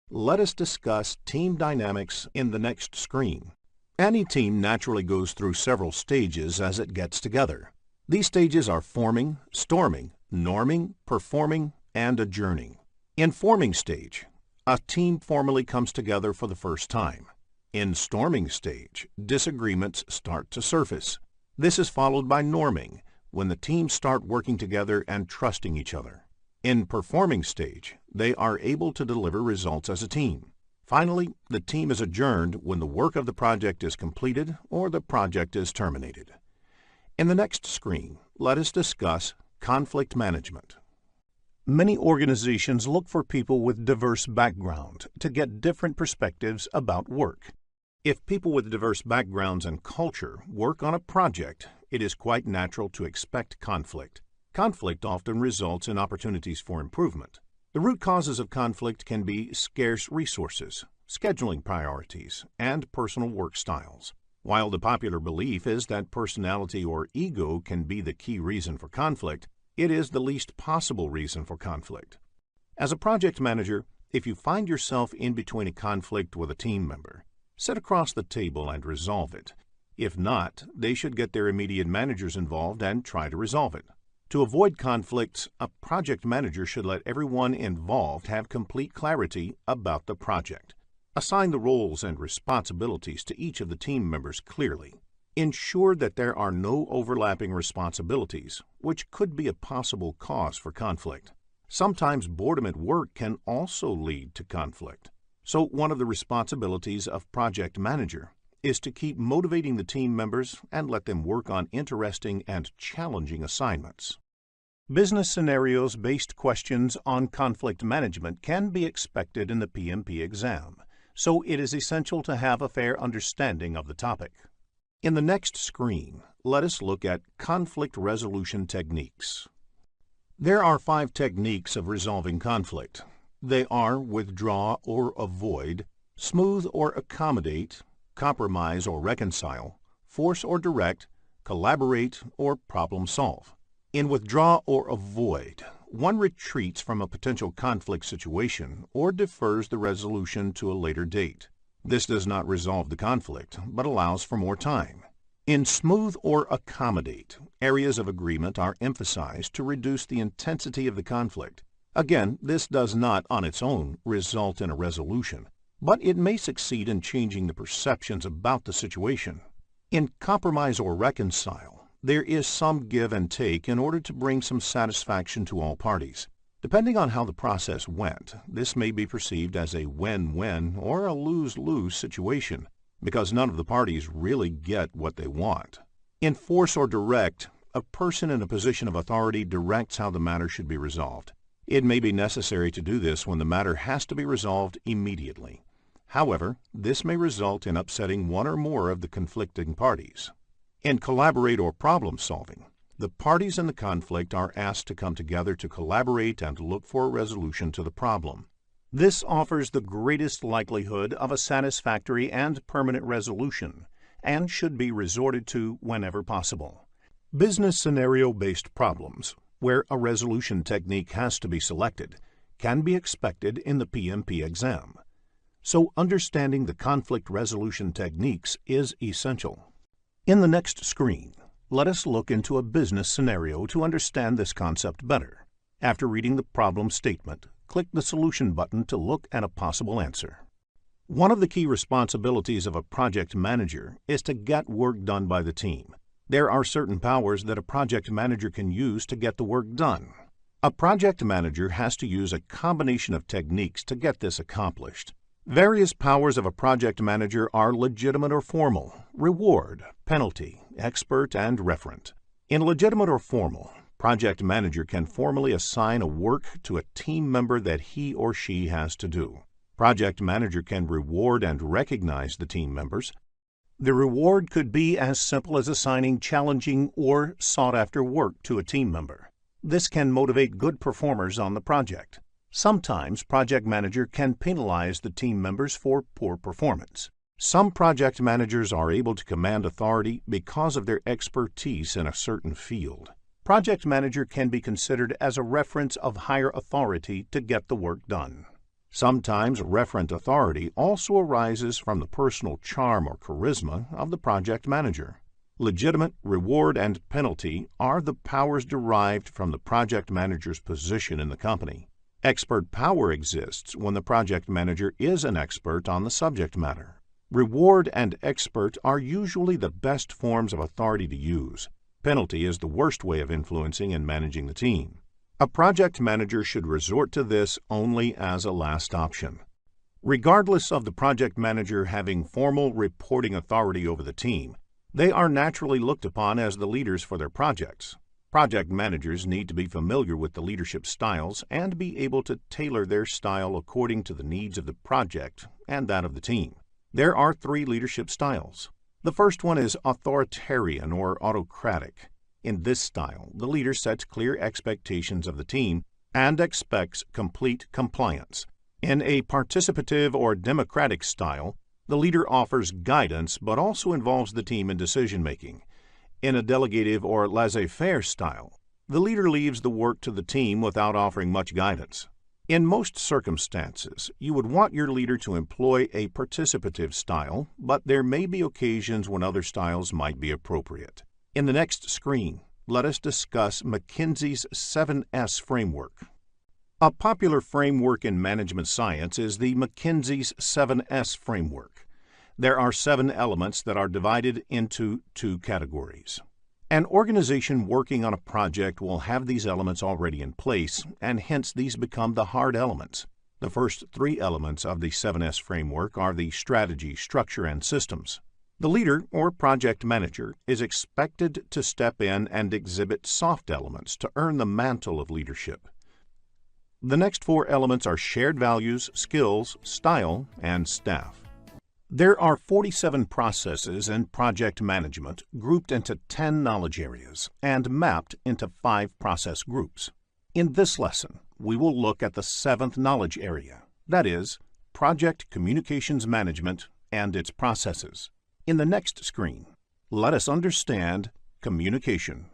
Let us discuss team dynamics in the next screen. Any team naturally goes through several stages as it gets together. These stages are forming, storming, norming, performing, and adjourning. In forming stage, a team formally comes together for the first time. In storming stage, disagreements start to surface. This is followed by norming, when the teams start working together and trusting each other. In performing stage, they are able to deliver results as a team. Finally, the team is adjourned when the work of the project is completed or the project is terminated. In the next screen, let us discuss conflict management. Many organizations look for people with diverse background to get different perspectives about work. If people with diverse backgrounds and culture work on a project, it is quite natural to expect conflict. Conflict often results in opportunities for improvement. The root causes of conflict can be scarce resources, scheduling priorities, and personal work styles. While the popular belief is that personality or ego can be the key reason for conflict, it is the least possible reason for conflict. As a project manager, if you find yourself in between a conflict with a team member, Sit across the table and resolve it. If not, they should get their immediate managers involved and try to resolve it. To avoid conflicts, a project manager should let everyone involved have complete clarity about the project. Assign the roles and responsibilities to each of the team members clearly. Ensure that there are no overlapping responsibilities, which could be a possible cause for conflict. Sometimes boredom at work can also lead to conflict. So one of the responsibilities of project manager is to keep motivating the team members and let them work on interesting and challenging assignments. Business scenarios-based questions on conflict management can be expected in the PMP exam, so it is essential to have a fair understanding of the topic. In the next screen, let us look at conflict resolution techniques. There are 5 techniques of resolving conflict. They are withdraw or avoid, smooth or accommodate, compromise or reconcile, force or direct, collaborate, or problem solve. In withdraw or avoid, one retreats from a potential conflict situation or defers the resolution to a later date. This does not resolve the conflict, but allows for more time. In smooth or accommodate, areas of agreement are emphasized to reduce the intensity of the conflict. Again, this does not on its own result in a resolution, but it may succeed in changing the perceptions about the situation. In compromise or reconcile, there is some give and take in order to bring some satisfaction to all parties. Depending on how the process went, this may be perceived as a win-win or a lose-lose situation, because none of the parties really get what they want. In force or direct, a person in a position of authority directs how the matter should be resolved. It may be necessary to do this when the matter has to be resolved immediately. However, this may result in upsetting one or more of the conflicting parties. In collaborate or problem solving, the parties in the conflict are asked to come together to collaborate and look for a resolution to the problem. This offers the greatest likelihood of a satisfactory and permanent resolution and should be resorted to whenever possible. Business scenario-based problems, where a resolution technique has to be selected, can be expected in the PMP exam. So understanding the conflict resolution techniques is essential. In the next screen, let us look into a business scenario to understand this concept better. After reading the problem statement, click the Solution button to look at a possible answer. One of the key responsibilities of a project manager is to get work done by the team. There are certain powers that a project manager can use to get the work done. A project manager has to use a combination of techniques to get this accomplished. Various powers of a project manager are legitimate or formal, reward, penalty, expert, and referent. In legitimate or formal, project manager can formally assign a work to a team member that he or she has to do. Project manager can reward and recognize the team members. The reward could be as simple as assigning challenging or sought-after work to a team member. This can motivate good performers on the project. Sometimes project manager can penalize the team members for poor performance. Some project managers are able to command authority because of their expertise in a certain field. Project manager can be considered as a reference of higher authority to get the work done. Sometimes referent authority also arises from the personal charm or charisma of the project manager. Legitimate, reward, and penalty are the powers derived from the project manager's position in the company. Expert power exists when the project manager is an expert on the subject matter. Reward and expert are usually the best forms of authority to use. Penalty is the worst way of influencing and managing the team. A project manager should resort to this only as a last option. Regardless of the project manager having formal reporting authority over the team, they are naturally looked upon as the leaders for their projects. Project managers need to be familiar with the leadership styles and be able to tailor their style according to the needs of the project and that of the team. There are 3 leadership styles. The first one is authoritarian or autocratic. In this style, the leader sets clear expectations of the team and expects complete compliance. In a participative or democratic style, the leader offers guidance but also involves the team in decision-making. In a delegative or laissez-faire style, the leader leaves the work to the team without offering much guidance. In most circumstances, you would want your leader to employ a participative style, but there may be occasions when other styles might be appropriate. In the next screen, let us discuss McKinsey's 7S framework. A popular framework in management science is the McKinsey's 7S framework. There are 7 elements that are divided into 2 categories. An organization working on a project will have these elements already in place, and hence these become the hard elements. The first 3 elements of the 7S framework are the strategy, structure, and systems. The leader or project manager is expected to step in and exhibit soft elements to earn the mantle of leadership. The next 4 elements are shared values, skills, style, and staff. There are 47 processes in project management grouped into 10 knowledge areas and mapped into 5 process groups. In this lesson, we will look at the 7th knowledge area, that is, project communications management and its processes. In the next screen, let us understand communication.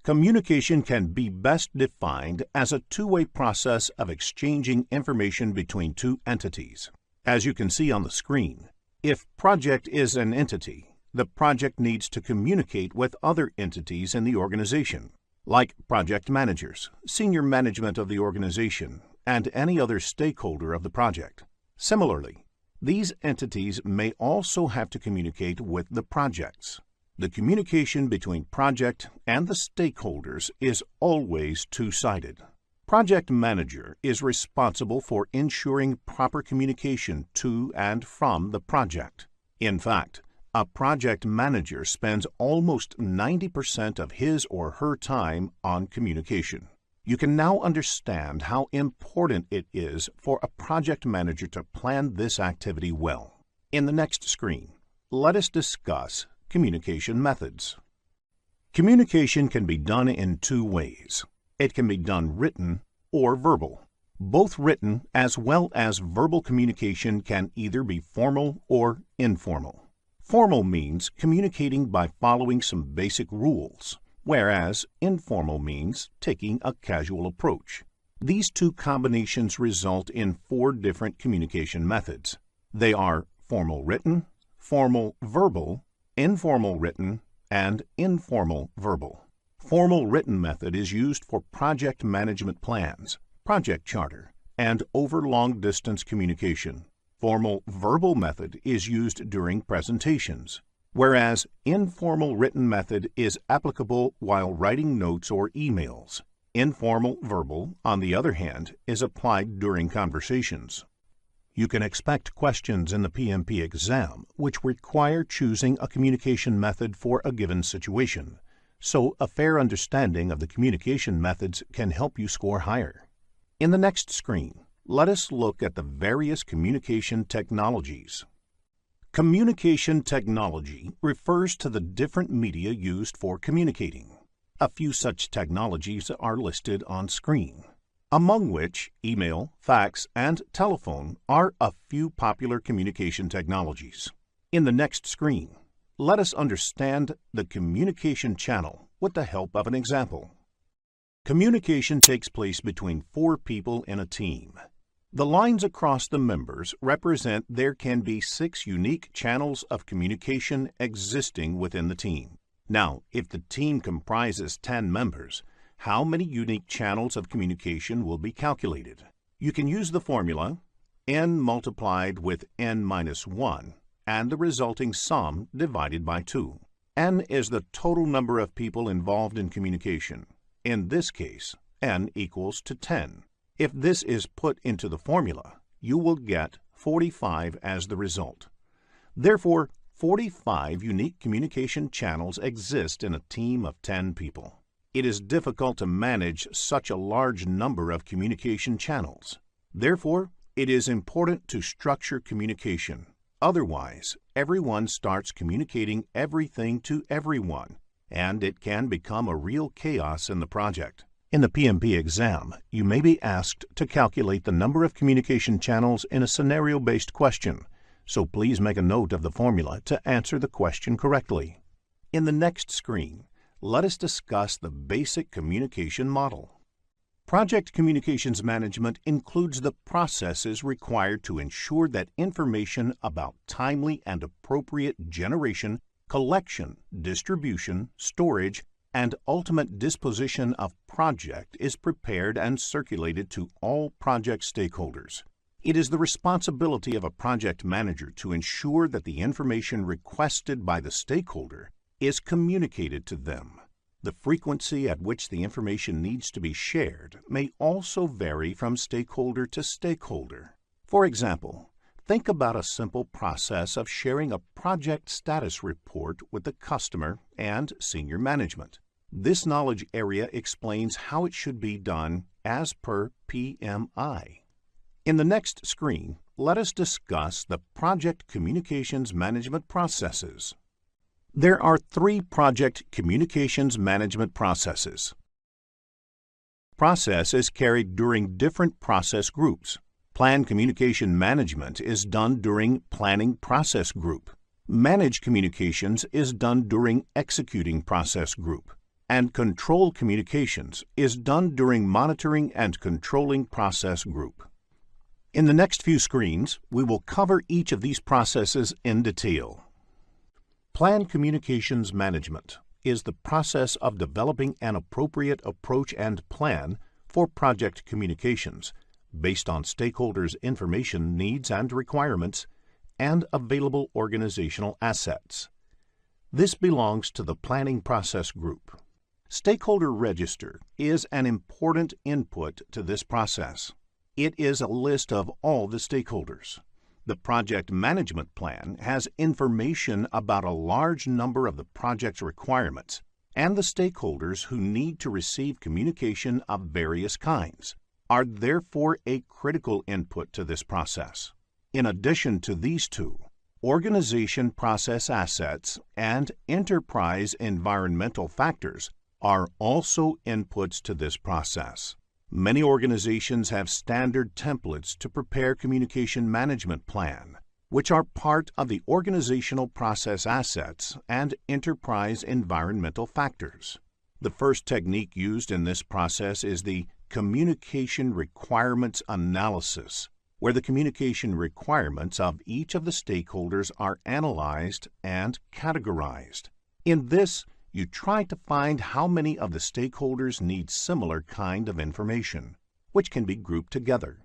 Communication can be best defined as a two-way process of exchanging information between 2 entities. As you can see on the screen, if project is an entity, the project needs to communicate with other entities in the organization, like project managers, senior management of the organization, and any other stakeholder of the project. Similarly, these entities may also have to communicate with the projects. The communication between project and the stakeholders is always two-sided. Project manager is responsible for ensuring proper communication to and from the project. In fact, a project manager spends almost 90% of his or her time on communication. You can now understand how important it is for a project manager to plan this activity well. In the next screen, let us discuss communication methods. Communication can be done in 2 ways. It can be done written or verbal. Both written as well as verbal communication can either be formal or informal. Formal means communicating by following some basic rules, whereas informal means taking a casual approach. These 2 combinations result in 4 different communication methods. They are formal written, formal verbal, informal written, and informal verbal. Formal written method is used for project management plans, project charter, and over long-distance communication. Formal verbal method is used during presentations, whereas informal written method is applicable while writing notes or emails. Informal verbal, on the other hand, is applied during conversations. You can expect questions in the PMP exam which require choosing a communication method for a given situation, so a fair understanding of the communication methods can help you score higher. In the next screen, let us look at the various communication technologies. Communication technology refers to the different media used for communicating. A few such technologies are listed on screen, among which email, fax, and telephone are a few popular communication technologies. In the next screen, let us understand the communication channel with the help of an example. Communication takes place between 4 people in a team. The lines across the members represent there can be 6 unique channels of communication existing within the team. Now, if the team comprises 10 members, how many unique channels of communication will be calculated? You can use the formula n multiplied with n minus 1 and the resulting sum divided by 2. N is the total number of people involved in communication. In this case, n equals to 10. If this is put into the formula, you will get 45 as the result. Therefore, 45 unique communication channels exist in a team of 10 people. It is difficult to manage such a large number of communication channels. Therefore, it is important to structure communication. Otherwise, everyone starts communicating everything to everyone, and it can become a real chaos in the project. In the PMP exam, you may be asked to calculate the number of communication channels in a scenario-based question, so please make a note of the formula to answer the question correctly. In the next screen, let us discuss the basic communication model. Project communications management includes the processes required to ensure that information about timely and appropriate generation, collection, distribution, storage, and ultimate disposition of project is prepared and circulated to all project stakeholders. It is the responsibility of a project manager to ensure that the information requested by the stakeholder is communicated to them. The frequency at which the information needs to be shared may also vary from stakeholder to stakeholder. For example, think about a simple process of sharing a project status report with the customer and senior management. This knowledge area explains how it should be done as per PMI. In the next screen, let us discuss the project communications management processes. There are 3 project communications management processes. Process is carried during different process groups. Plan communication management is done during planning process group. Manage communications is done during executing process group. And control communications is done during monitoring and controlling process group. In the next few screens, we will cover each of these processes in detail. Plan communications management is the process of developing an appropriate approach and plan for project communications based on stakeholders' information needs and requirements and available organizational assets. This belongs to the planning process group. Stakeholder register is an important input to this process. It is a list of all the stakeholders. The project management plan has information about a large number of the project's requirements and the stakeholders who need to receive communication of various kinds are therefore a critical input to this process. In addition to these two, organization process assets and enterprise environmental factors are also inputs to this process. Many organizations have standard templates to prepare communication management plan, which are part of the organizational process assets and enterprise environmental factors. The first technique used in this process is the communication requirements analysis, where the communication requirements of each of the stakeholders are analyzed and categorized. In this, you try to find how many of the stakeholders need similar kind of information, which can be grouped together.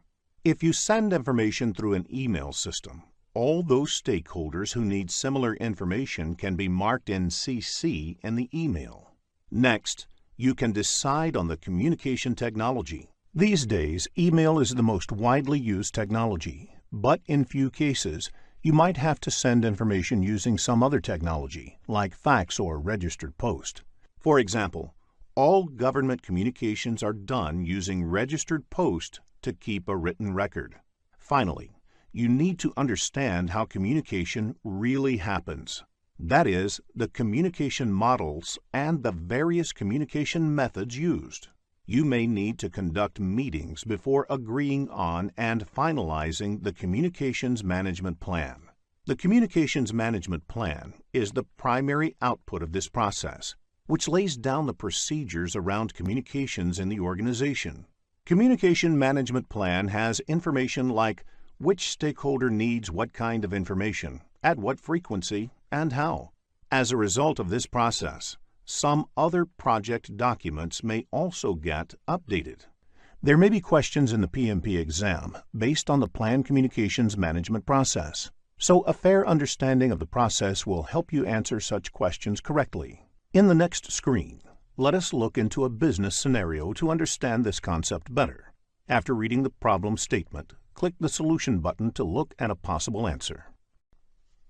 If you send information through an email system, all those stakeholders who need similar information can be marked in CC in the email. Next, you can decide on the communication technology. These days, email is the most widely used technology, but in few cases, you might have to send information using some other technology, like fax or registered post. For example, all government communications are done using registered post to keep a written record. Finally, you need to understand how communication really happens. That is, the communication models and the various communication methods used. You may need to conduct meetings before agreeing on and finalizing the Communications Management Plan. The Communications Management Plan is the primary output of this process, which lays down the procedures around communications in the organization. Communication Management Plan has information like which stakeholder needs what kind of information, at what frequency, and how. As a result of this process, some other project documents may also get updated. There may be questions in the PMP exam based on the Plan Communications Management process, so a fair understanding of the process will help you answer such questions correctly. In the next screen, let us look into a business scenario to understand this concept better. After reading the problem statement, click the Solution button to look at a possible answer.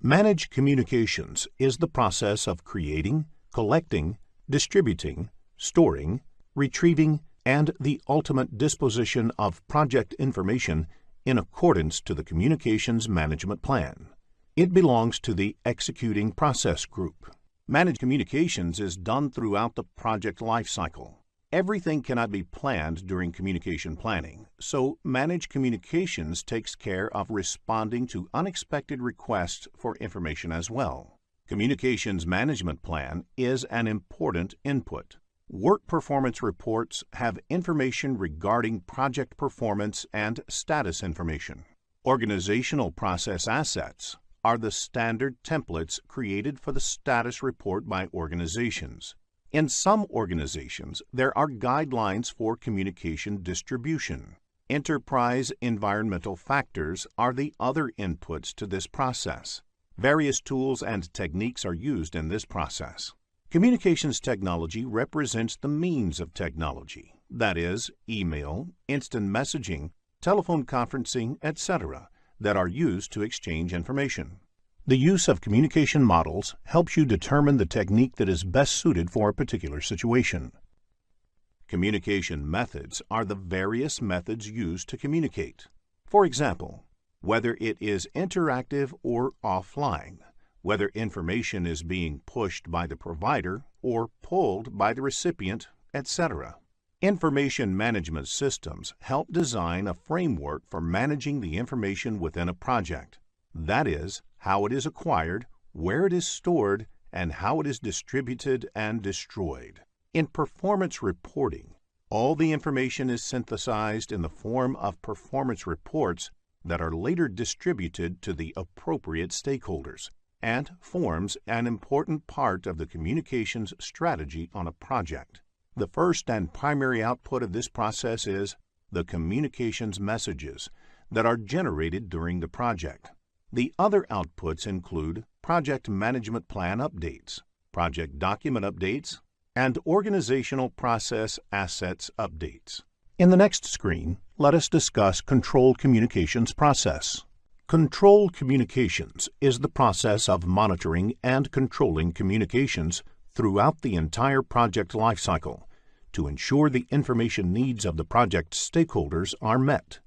Manage communications is the process of creating, collecting, distributing, storing, retrieving, and the ultimate disposition of project information in accordance to the Communications Management Plan. It belongs to the Executing Process Group. Managed communications is done throughout the project lifecycle. Everything cannot be planned during communication planning, so managed communications takes care of responding to unexpected requests for information as well. Communications Management Plan is an important input. Work performance reports have information regarding project performance and status information. Organizational process assets are the standard templates created for the status report by organizations. In some organizations, there are guidelines for communication distribution. Enterprise environmental factors are the other inputs to this process. Various tools and techniques are used in this process. Communications technology represents the means of technology, that is, email, instant messaging, telephone conferencing, etc., that are used to exchange information. The use of communication models helps you determine the technique that is best suited for a particular situation. Communication methods are the various methods used to communicate. For example, whether it is interactive or offline, whether information is being pushed by the provider or pulled by the recipient, etc. Information management systems help design a framework for managing the information within a project. That is, how it is acquired, where it is stored, and how it is distributed and destroyed. In performance reporting, all the information is synthesized in the form of performance reports that are later distributed to the appropriate stakeholders and forms an important part of the communications strategy on a project. The first and primary output of this process is the communications messages that are generated during the project. The other outputs include project management plan updates, project document updates, and organizational process assets updates. In the next screen, let us discuss control communications process. Control communications is the process of monitoring and controlling communications throughout the entire project lifecycle to ensure the information needs of the project stakeholders are met.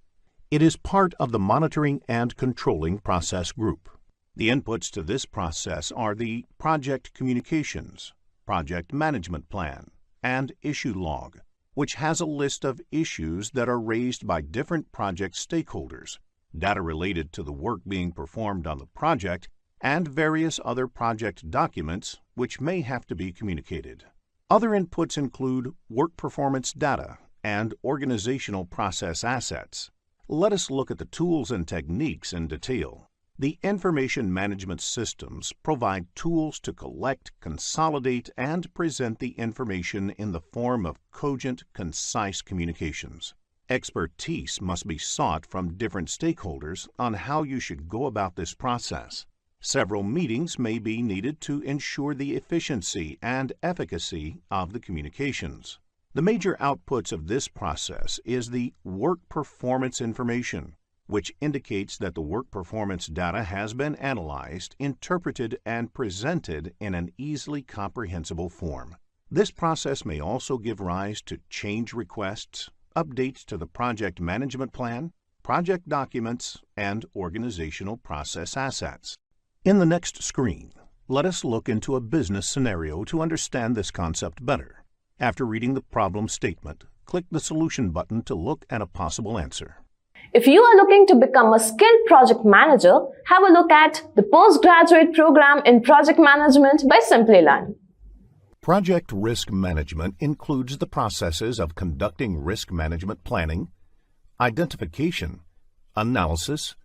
It is part of the monitoring and controlling process group. The inputs to this process are the project communications, project management plan, and issue log, which has a list of issues that are raised by different project stakeholders, data related to the work being performed on the project, and various other project documents which may have to be communicated. Other inputs include work performance data and organizational process assets. Let us look at the tools and techniques in detail. The information management systems provide tools to collect, consolidate, and present the information in the form of cogent, concise communications. Expertise must be sought from different stakeholders on how you should go about this process. Several meetings may be needed to ensure the efficiency and efficacy of the communications. The major outputs of this process is the work performance information, which indicates that the work performance data has been analyzed, interpreted, and presented in an easily comprehensible form. This process may also give rise to change requests, updates to the project management plan, project documents, and organizational process assets. In the next screen, let us look into a business scenario to understand this concept better. After reading the problem statement, click the Solution button to look at a possible answer. If you are looking to become a skilled project manager, have a look at the postgraduate program in project management by Simplilearn. Project risk management includes the processes of conducting risk management planning, identification, analysis,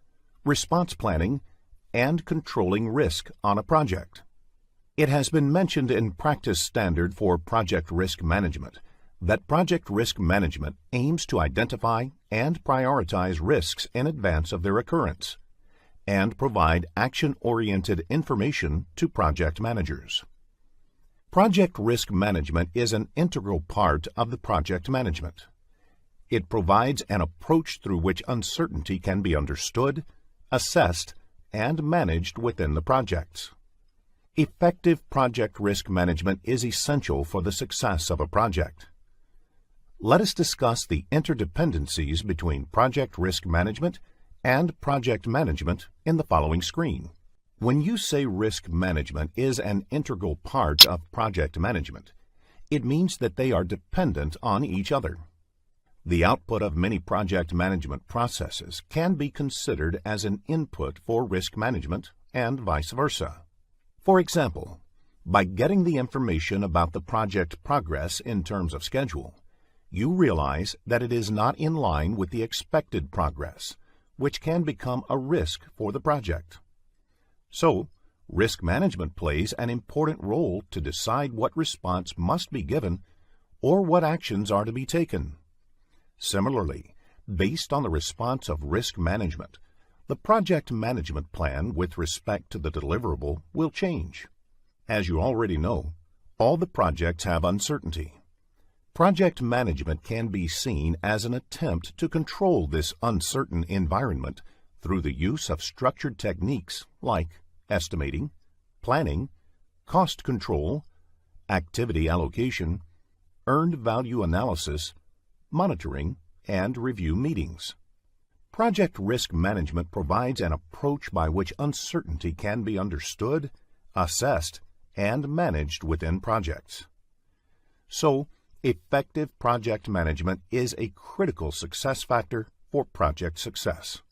response planning, and controlling risk on a project. It has been mentioned in Practice Standard for Project Risk Management that project risk management aims to identify and prioritize risks in advance of their occurrence and provide action-oriented information to project managers. Project risk management is an integral part of the project management. It provides an approach through which uncertainty can be understood, assessed, and managed within the projects. Effective project risk management is essential for the success of a project. Let us discuss the interdependencies between project risk management and project management in the following screen. When you say risk management is an integral part of project management, it means that they are dependent on each other. The output of many project management processes can be considered as an input for risk management and vice versa. For example, By getting the information about the project progress in terms of schedule, you realize that it is not in line with the expected progress, which can become a risk for the project. So, risk management plays an important role to decide what response must be given or what actions are to be taken. Similarly, based on the response of risk management, the project management plan with respect to the deliverable will change. As you already know, all the projects have uncertainty. Project management can be seen as an attempt to control this uncertain environment through the use of structured techniques like estimating, planning, cost control, activity allocation, earned value analysis, monitoring, and review meetings. Project risk management provides an approach by which uncertainty can be understood, assessed, and managed within projects. So, effective project management is a critical success factor for project success.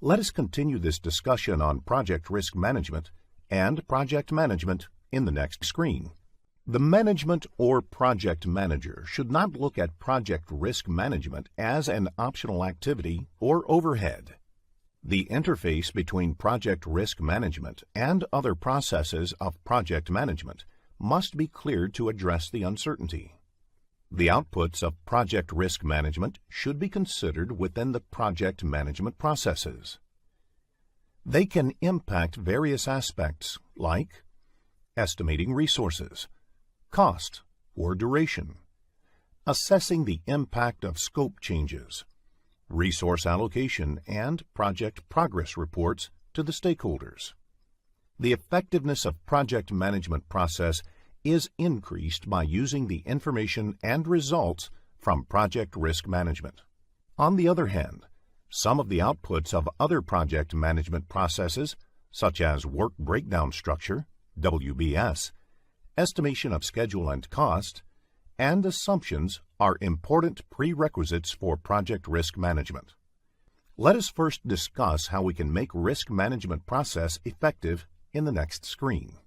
Let us continue this discussion on project risk management and project management in the next screen. The management or project manager should not look at project risk management as an optional activity or overhead. The interface between project risk management and other processes of project management must be cleared to address the uncertainty. The outputs of project risk management should be considered within the project management processes. They can impact various aspects like estimating resources, cost or duration, assessing the impact of scope changes, resource allocation, and project progress reports to the stakeholders. The effectiveness of project management process is increased by using the information and results from project risk management. On the other hand, some of the outputs of other project management processes, such as work breakdown structure, WBS, estimation of schedule and cost, and assumptions are important prerequisites for project risk management. Let us first discuss how we can make risk management process effective in the next screen.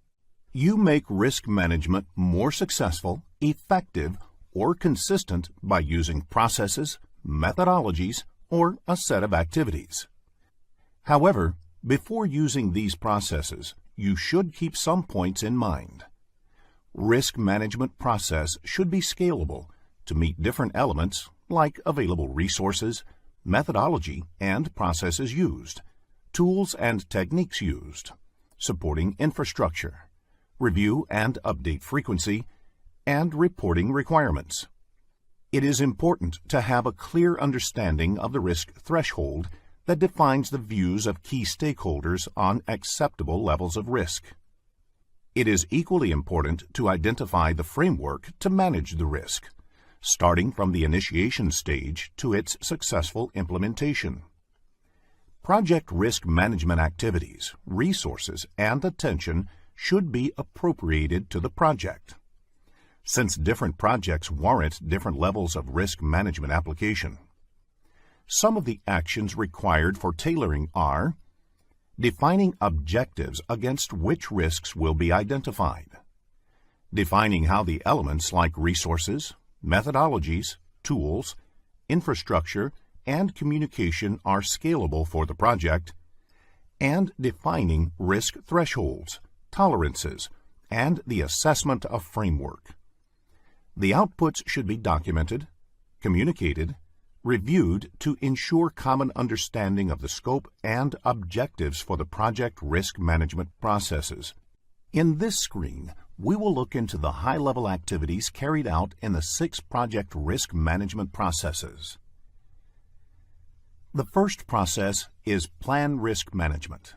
You make risk management more successful, effective, or consistent by using processes, methodologies, or a set of activities. However, before using these processes, you should keep some points in mind. Risk management process should be scalable to meet different elements like available resources, methodology and processes used, tools and techniques used, supporting infrastructure, review and update frequency, and reporting requirements. It is important to have a clear understanding of the risk threshold that defines the views of key stakeholders on acceptable levels of risk. It is equally important to identify the framework to manage the risk, starting from the initiation stage to its successful implementation. Project risk management activities, resources, and attention should be appropriated to the project. Since different projects warrant different levels of risk management application. Some of the actions required for tailoring are defining objectives against which risks will be identified, defining how the elements like resources, methodologies, tools, infrastructure, and communication are scalable for the project, and defining risk thresholds, tolerances, and the assessment of framework. The outputs should be documented, communicated, reviewed to ensure common understanding of the scope and objectives for the project risk management processes. In this screen, we will look into the high-level activities carried out in the 6 project risk management processes. The first process is plan risk management.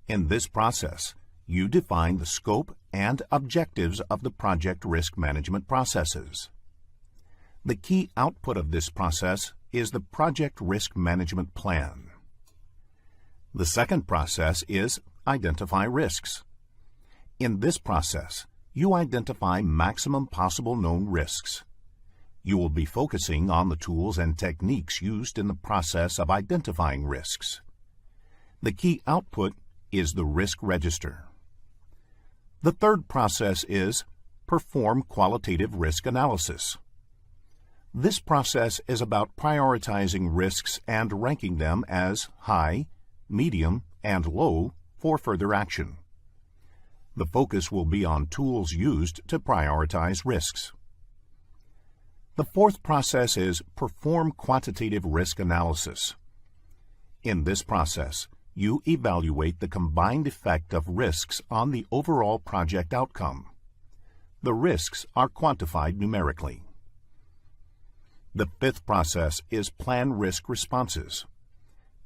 In this process, you define the scope and objectives of the project risk management processes. The key output of this process is the project risk management plan. The second process is identify risks. In this process, you identify maximum possible known risks. You will be focusing on the tools and techniques used in the process of identifying risks. The key output is the risk register. The third process is perform qualitative risk analysis. This process is about prioritizing risks and ranking them as high, medium, and low for further action. The focus will be on tools used to prioritize risks. The fourth process is perform quantitative risk analysis. In this process, you evaluate the combined effect of risks on the overall project outcome. The risks are quantified numerically. The fifth process is plan risk responses.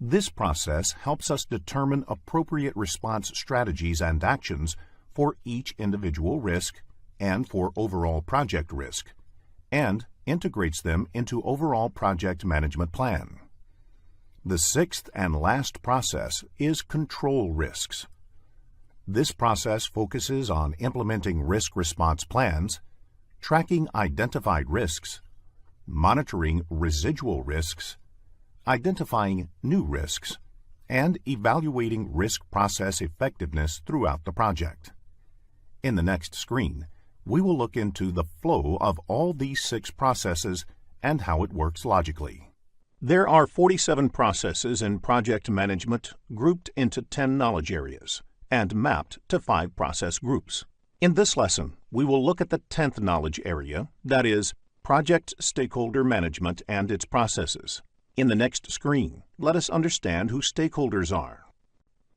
This process helps us determine appropriate response strategies and actions for each individual risk and for overall project risk, and integrates them into overall project management plan. The sixth and last process is control risks. This process focuses on implementing risk response plans, tracking identified risks, monitoring residual risks, identifying new risks, and evaluating risk process effectiveness throughout the project. In the next screen, we will look into the flow of all these 6 processes and how it works logically. There are 47 processes in project management grouped into 10 knowledge areas and mapped to 5 process groups. In this lesson, we will look at the 10th knowledge area, that is, project stakeholder management and its processes. In the next screen, let us understand who stakeholders are.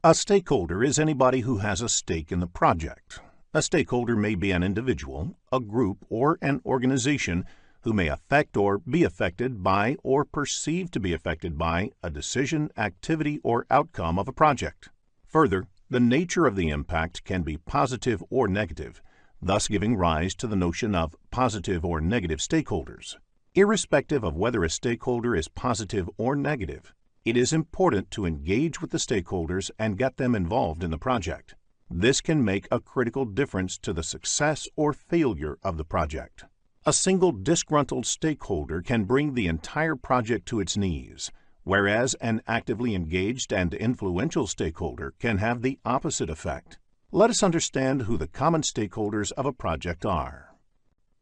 A stakeholder is anybody who has a stake in the project. A stakeholder may be an individual, a group, or an organization who may affect or be affected by or perceived to be affected by a decision, activity, or outcome of a project. Further, the nature of the impact can be positive or negative, thus giving rise to the notion of positive or negative stakeholders. Irrespective of whether a stakeholder is positive or negative, it is important to engage with the stakeholders and get them involved in the project. This can make a critical difference to the success or failure of the project. A single disgruntled stakeholder can bring the entire project to its knees, whereas an actively engaged and influential stakeholder can have the opposite effect. Let us understand who the common stakeholders of a project are.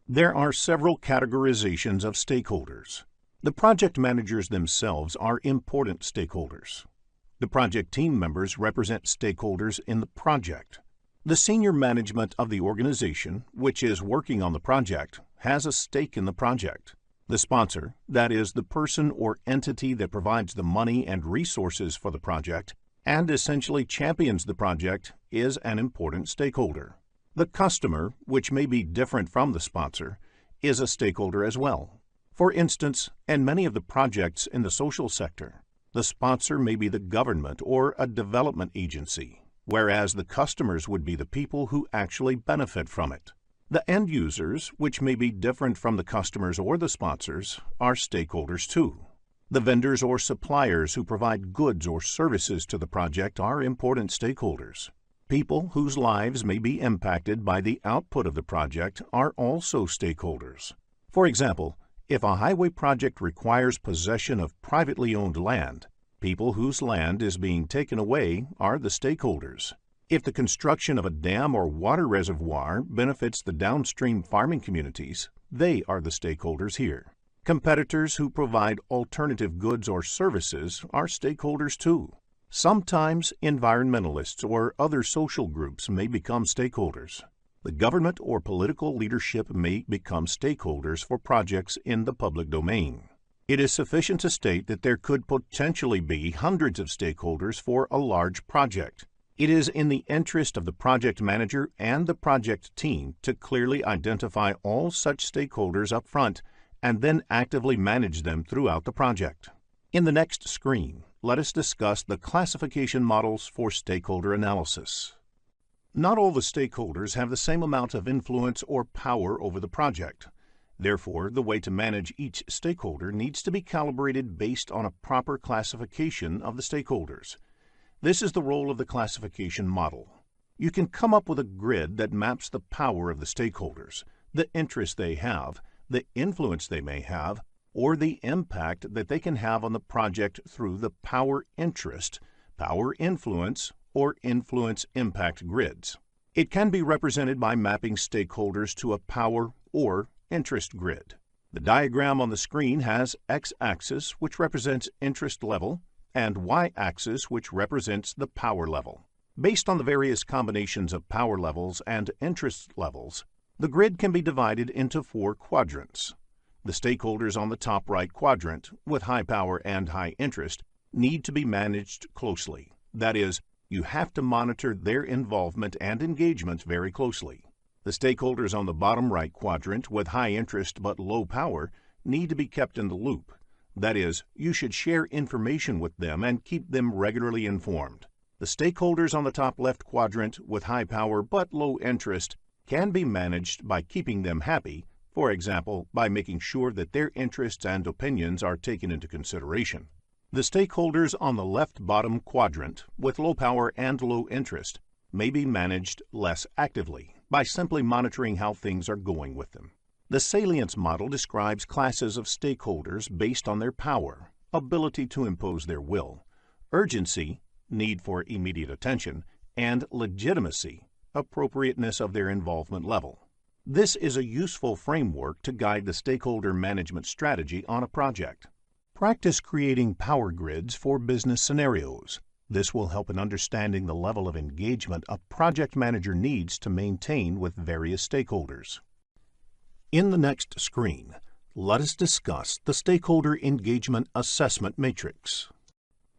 There are several categorizations of stakeholders. The project managers themselves are important stakeholders. The project team members represent stakeholders in the project. The senior management of the organization, which is working on the project, has a stake in the project. The sponsor, that is, the person or entity that provides the money and resources for the project and essentially champions the project, is an important stakeholder. The customer, which may be different from the sponsor, is a stakeholder as well. For instance, in many of the projects in the social sector, the sponsor may be the government or a development agency, whereas the customers would be the people who actually benefit from it. The end users, which may be different from the customers or the sponsors, are stakeholders too. The vendors or suppliers who provide goods or services to the project are important stakeholders. People whose lives may be impacted by the output of the project are also stakeholders. For example, if a highway project requires possession of privately owned land, people whose land is being taken away are the stakeholders. If the construction of a dam or water reservoir benefits the downstream farming communities, they are the stakeholders here. Competitors who provide alternative goods or services are stakeholders too. Sometimes environmentalists or other social groups may become stakeholders. The government or political leadership may become stakeholders for projects in the public domain. It is sufficient to state that there could potentially be hundreds of stakeholders for a large project. It is in the interest of the project manager and the project team to clearly identify all such stakeholders up front and then actively manage them throughout the project. In the next screen, let us discuss the classification models for stakeholder analysis. Not all the stakeholders have the same amount of influence or power over the project. Therefore, the way to manage each stakeholder needs to be calibrated based on a proper classification of the stakeholders. This is the role of the classification model. You can come up with a grid that maps the power of the stakeholders, the interest they have, the influence they may have, or the impact that they can have on the project through the power interest, power influence, or influence impact grids. It can be represented by mapping stakeholders to a power or interest grid. The diagram on the screen has x-axis, which represents interest level, and y-axis, which represents the power level. Based on the various combinations of power levels and interest levels, the grid can be divided into 4 quadrants. The stakeholders on the top right quadrant, with high power and high interest, need to be managed closely. That is, you have to monitor their involvement and engagement very closely. The stakeholders on the bottom right quadrant with high interest but low power need to be kept in the loop. That is, you should share information with them and keep them regularly informed. The stakeholders on the top left quadrant with high power but low interest can be managed by keeping them happy, for example, by making sure that their interests and opinions are taken into consideration. The stakeholders on the left bottom quadrant with low power and low interest may be managed less actively by simply monitoring how things are going with them. The salience model describes classes of stakeholders based on their power, ability to impose their will, urgency, need for immediate attention, and legitimacy, appropriateness of their involvement level. This is a useful framework to guide the stakeholder management strategy on a project. Practice creating power grids for business scenarios. This will help in understanding the level of engagement a project manager needs to maintain with various stakeholders. In the next screen, let us discuss the Stakeholder Engagement Assessment Matrix.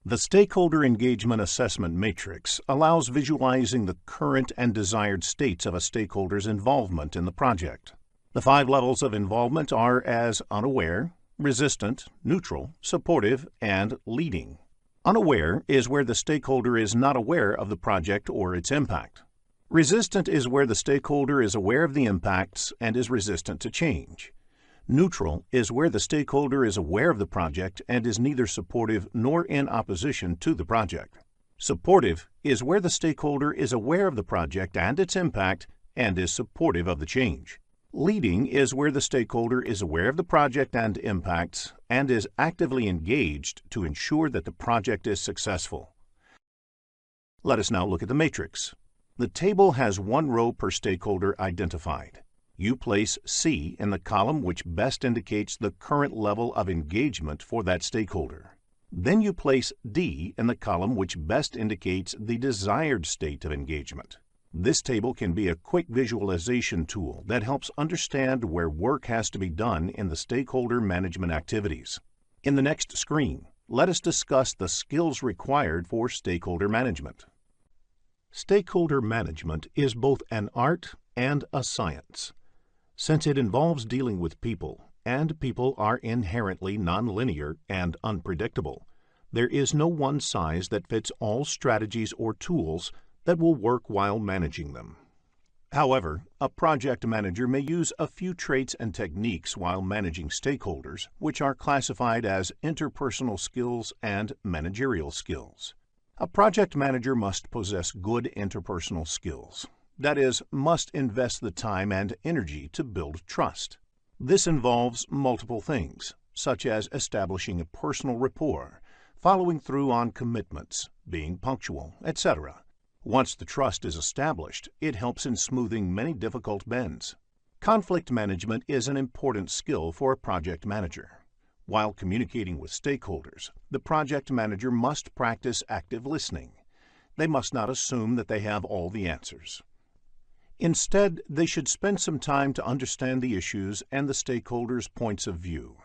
The Stakeholder Engagement Assessment Matrix allows visualizing the current and desired states of a stakeholder's involvement in the project. The 5 levels of involvement are as unaware, resistant, neutral, supportive, and leading. Unaware is where the stakeholder is not aware of the project or its impact. Resistant is where the stakeholder is aware of the impacts and is resistant to change. Neutral is where the stakeholder is aware of the project and is neither supportive nor in opposition to the project. Supportive is where the stakeholder is aware of the project and its impact and is supportive of the change. Leading is where the stakeholder is aware of the project and impacts and is actively engaged to ensure that the project is successful. Let us now look at the matrix. The table has 1 row per stakeholder identified. You place C in the column which best indicates the current level of engagement for that stakeholder. Then you place D in the column which best indicates the desired state of engagement. This table can be a quick visualization tool that helps understand where work has to be done in the stakeholder management activities. In the next screen, let us discuss the skills required for stakeholder management. Stakeholder management is both an art and a science. Since it involves dealing with people, and people are inherently nonlinear and unpredictable, there is no one size that fits all strategies or tools that will work while managing them. However, a project manager may use a few traits and techniques while managing stakeholders, which are classified as interpersonal skills and managerial skills. A project manager must possess good interpersonal skills. That is, must invest the time and energy to build trust. This involves multiple things, such as establishing a personal rapport, following through on commitments, being punctual, etc. Once the trust is established, it helps in smoothing many difficult bends. Conflict management is an important skill for a project manager. While communicating with stakeholders, the project manager must practice active listening. They must not assume that they have all the answers. Instead, they should spend some time to understand the issues and the stakeholders' points of view.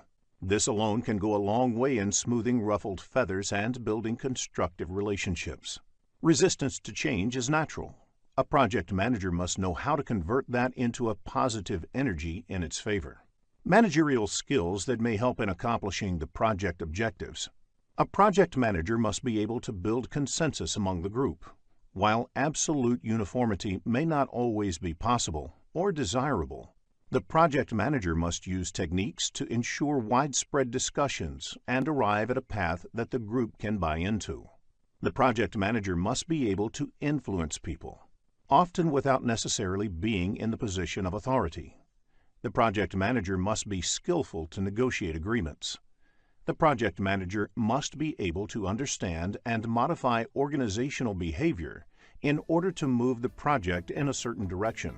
This alone can go a long way in smoothing ruffled feathers and building constructive relationships. Resistance to change is natural. A project manager must know how to convert that into a positive energy in its favor. Managerial skills that may help in accomplishing the project objectives. A project manager must be able to build consensus among the group. While absolute uniformity may not always be possible or desirable, the project manager must use techniques to ensure widespread discussions and arrive at a path that the group can buy into. The project manager must be able to influence people, often without necessarily being in the position of authority. The project manager must be skillful to negotiate agreements. The project manager must be able to understand and modify organizational behavior in order to move the project in a certain direction.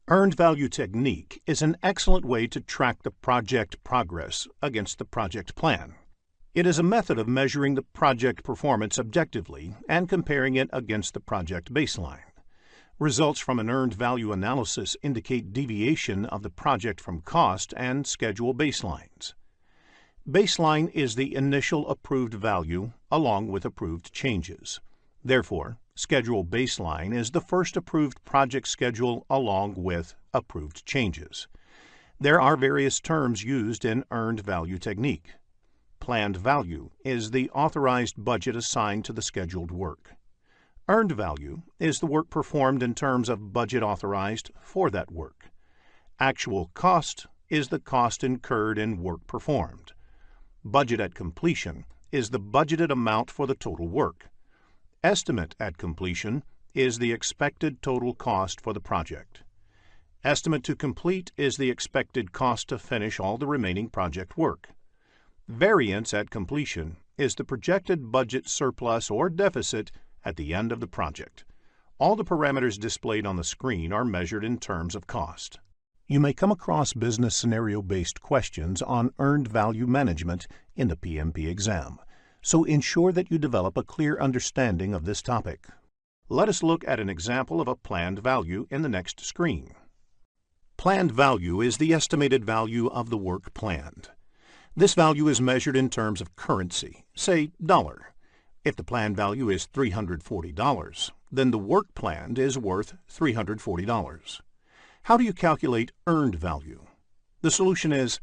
Earned value technique is an excellent way to track the project progress against the project plan. It is a method of measuring the project performance objectively and comparing it against the project baseline. Results from an earned value analysis indicate deviation of the project from cost and schedule baselines. Baseline is the initial approved value along with approved changes. Therefore, schedule baseline is the first approved project schedule along with approved changes. There are various terms used in earned value technique. Planned value is the authorized budget assigned to the scheduled work. Earned value is the work performed in terms of budget authorized for that work. Actual cost is the cost incurred in work performed. Budget at completion is the budgeted amount for the total work. Estimate at completion is the expected total cost for the project. Estimate to complete is the expected cost to finish all the remaining project work. Variance at completion is the projected budget surplus or deficit at the end of the project. All the parameters displayed on the screen are measured in terms of cost. You may come across business scenario-based questions on earned value management in the PMP exam, so ensure that you develop a clear understanding of this topic. Let us look at an example of a planned value in the next screen. Planned value is the estimated value of the work planned. This value is measured in terms of currency, say dollar. If the planned value is $340, then the work planned is worth $340. How do you calculate earned value? The solution is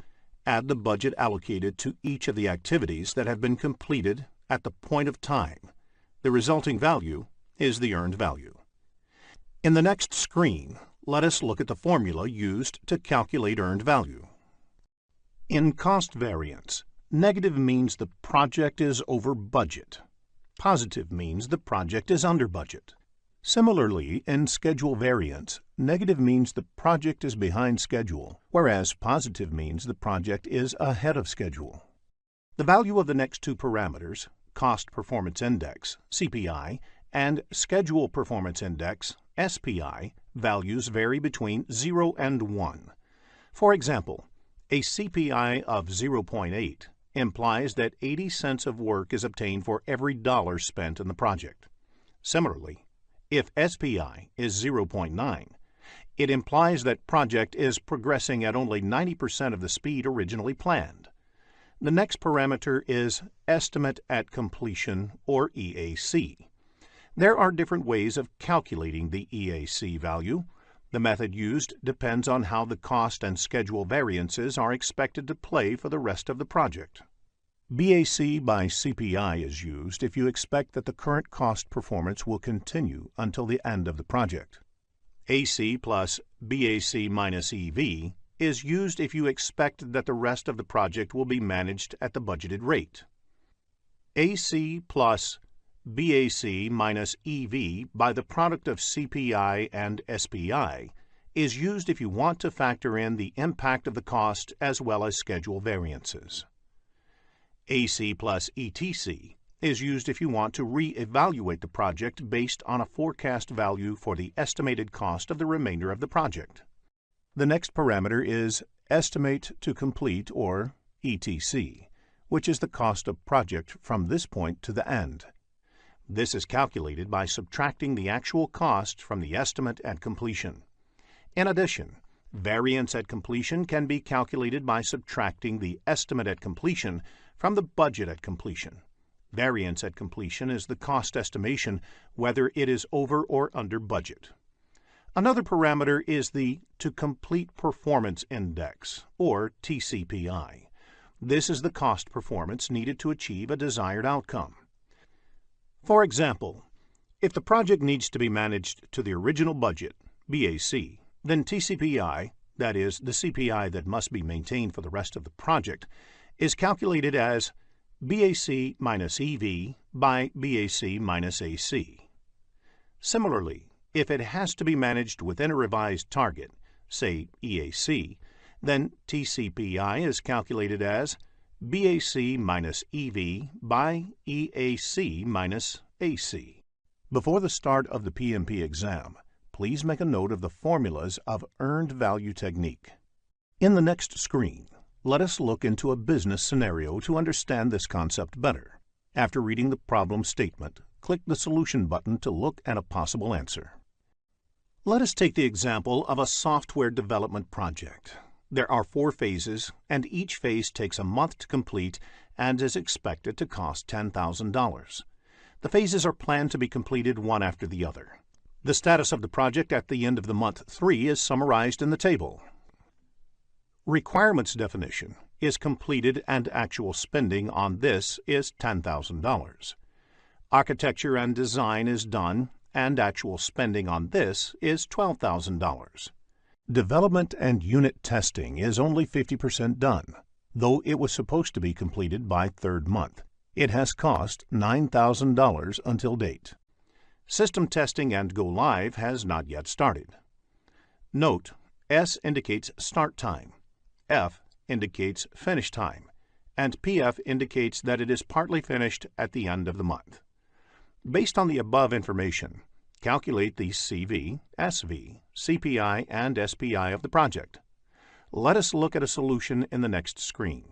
add the budget allocated to each of the activities that have been completed at the point of time. The resulting value is the earned value. In the next screen, let us look at the formula used to calculate earned value. In cost variance, negative means the project is over budget. Positive means the project is under budget. Similarly, in schedule variance, negative means the project is behind schedule, whereas positive means the project is ahead of schedule. The value of the next two parameters, Cost Performance Index, CPI, and Schedule Performance Index, SPI, values vary between 0 and 1. For example, a CPI of 0.8 implies that 80 cents of work is obtained for every dollar spent in the project. Similarly, if SPI is 0.9, it implies that project is progressing at only 90% of the speed originally planned. The next parameter is Estimate at Completion, or EAC. There are different ways of calculating the EAC value. The method used depends on how the cost and schedule variances are expected to play for the rest of the project. BAC by CPI is used if you expect that the current cost performance will continue until the end of the project. AC plus BAC minus EV is used if you expect that the rest of the project will be managed at the budgeted rate. AC plus BAC minus EV by the product of CPI and SPI is used if you want to factor in the impact of the cost as well as schedule variances. AC plus ETC is used if you want to re-evaluate the project based on a forecast value for the estimated cost of the remainder of the project. The next parameter is Estimate to Complete, or ETC, which is the cost of project from this point to the end. This is calculated by subtracting the actual cost from the estimate at completion. In addition, variance at completion can be calculated by subtracting the estimate at completion from the budget at completion. Variance at completion is the cost estimation whether it is over or under budget. Another parameter is the To Complete Performance Index, or TCPI. This is the cost performance needed to achieve a desired outcome. For example, if the project needs to be managed to the original budget, BAC, then TCPI, that is, the CPI that must be maintained for the rest of the project, is calculated as BAC minus EV by BAC minus AC. Similarly, if it has to be managed within a revised target, say EAC, then TCPI is calculated as BAC minus EV by EAC minus AC. Before the start of the PMP exam, please make a note of the formulas of earned value technique. In the next screen, let us look into a business scenario to understand this concept better. After reading the problem statement, click the Solution button to look at a possible answer. Let us take the example of a software development project. There are 4 phases, and each phase takes a month to complete and is expected to cost $10,000. The phases are planned to be completed one after the other. The status of the project at the end of the month 3 is summarized in the table. Requirements definition is completed and actual spending on this is $10,000. Architecture and design is done and actual spending on this is $12,000. Development and unit testing is only 50% done, though it was supposed to be completed by 3rd month. It has cost $9,000 until date. System testing and go live has not yet started. Note, S indicates start time, F indicates finish time, and PF indicates that it is partly finished at the end of the month. Based on the above information, calculate the CV, SV, CPI, and SPI of the project. Let us look at a solution in the next screen.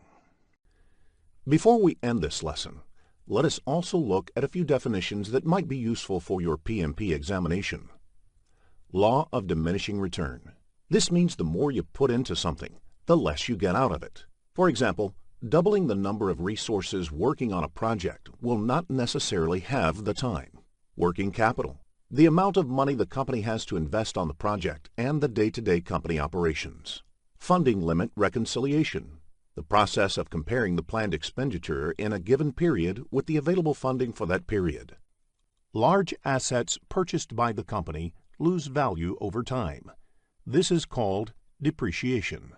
Before we end this lesson, let us also look at a few definitions that might be useful for your PMP examination. Law of diminishing return. This means the more you put into something, the less you get out of it. For example, doubling the number of resources working on a project will not necessarily have the time. Working capital. The amount of money the company has to invest on the project and the day-to-day company operations. Funding limit reconciliation. The process of comparing the planned expenditure in a given period with the available funding for that period. Large assets purchased by the company lose value over time. This is called depreciation.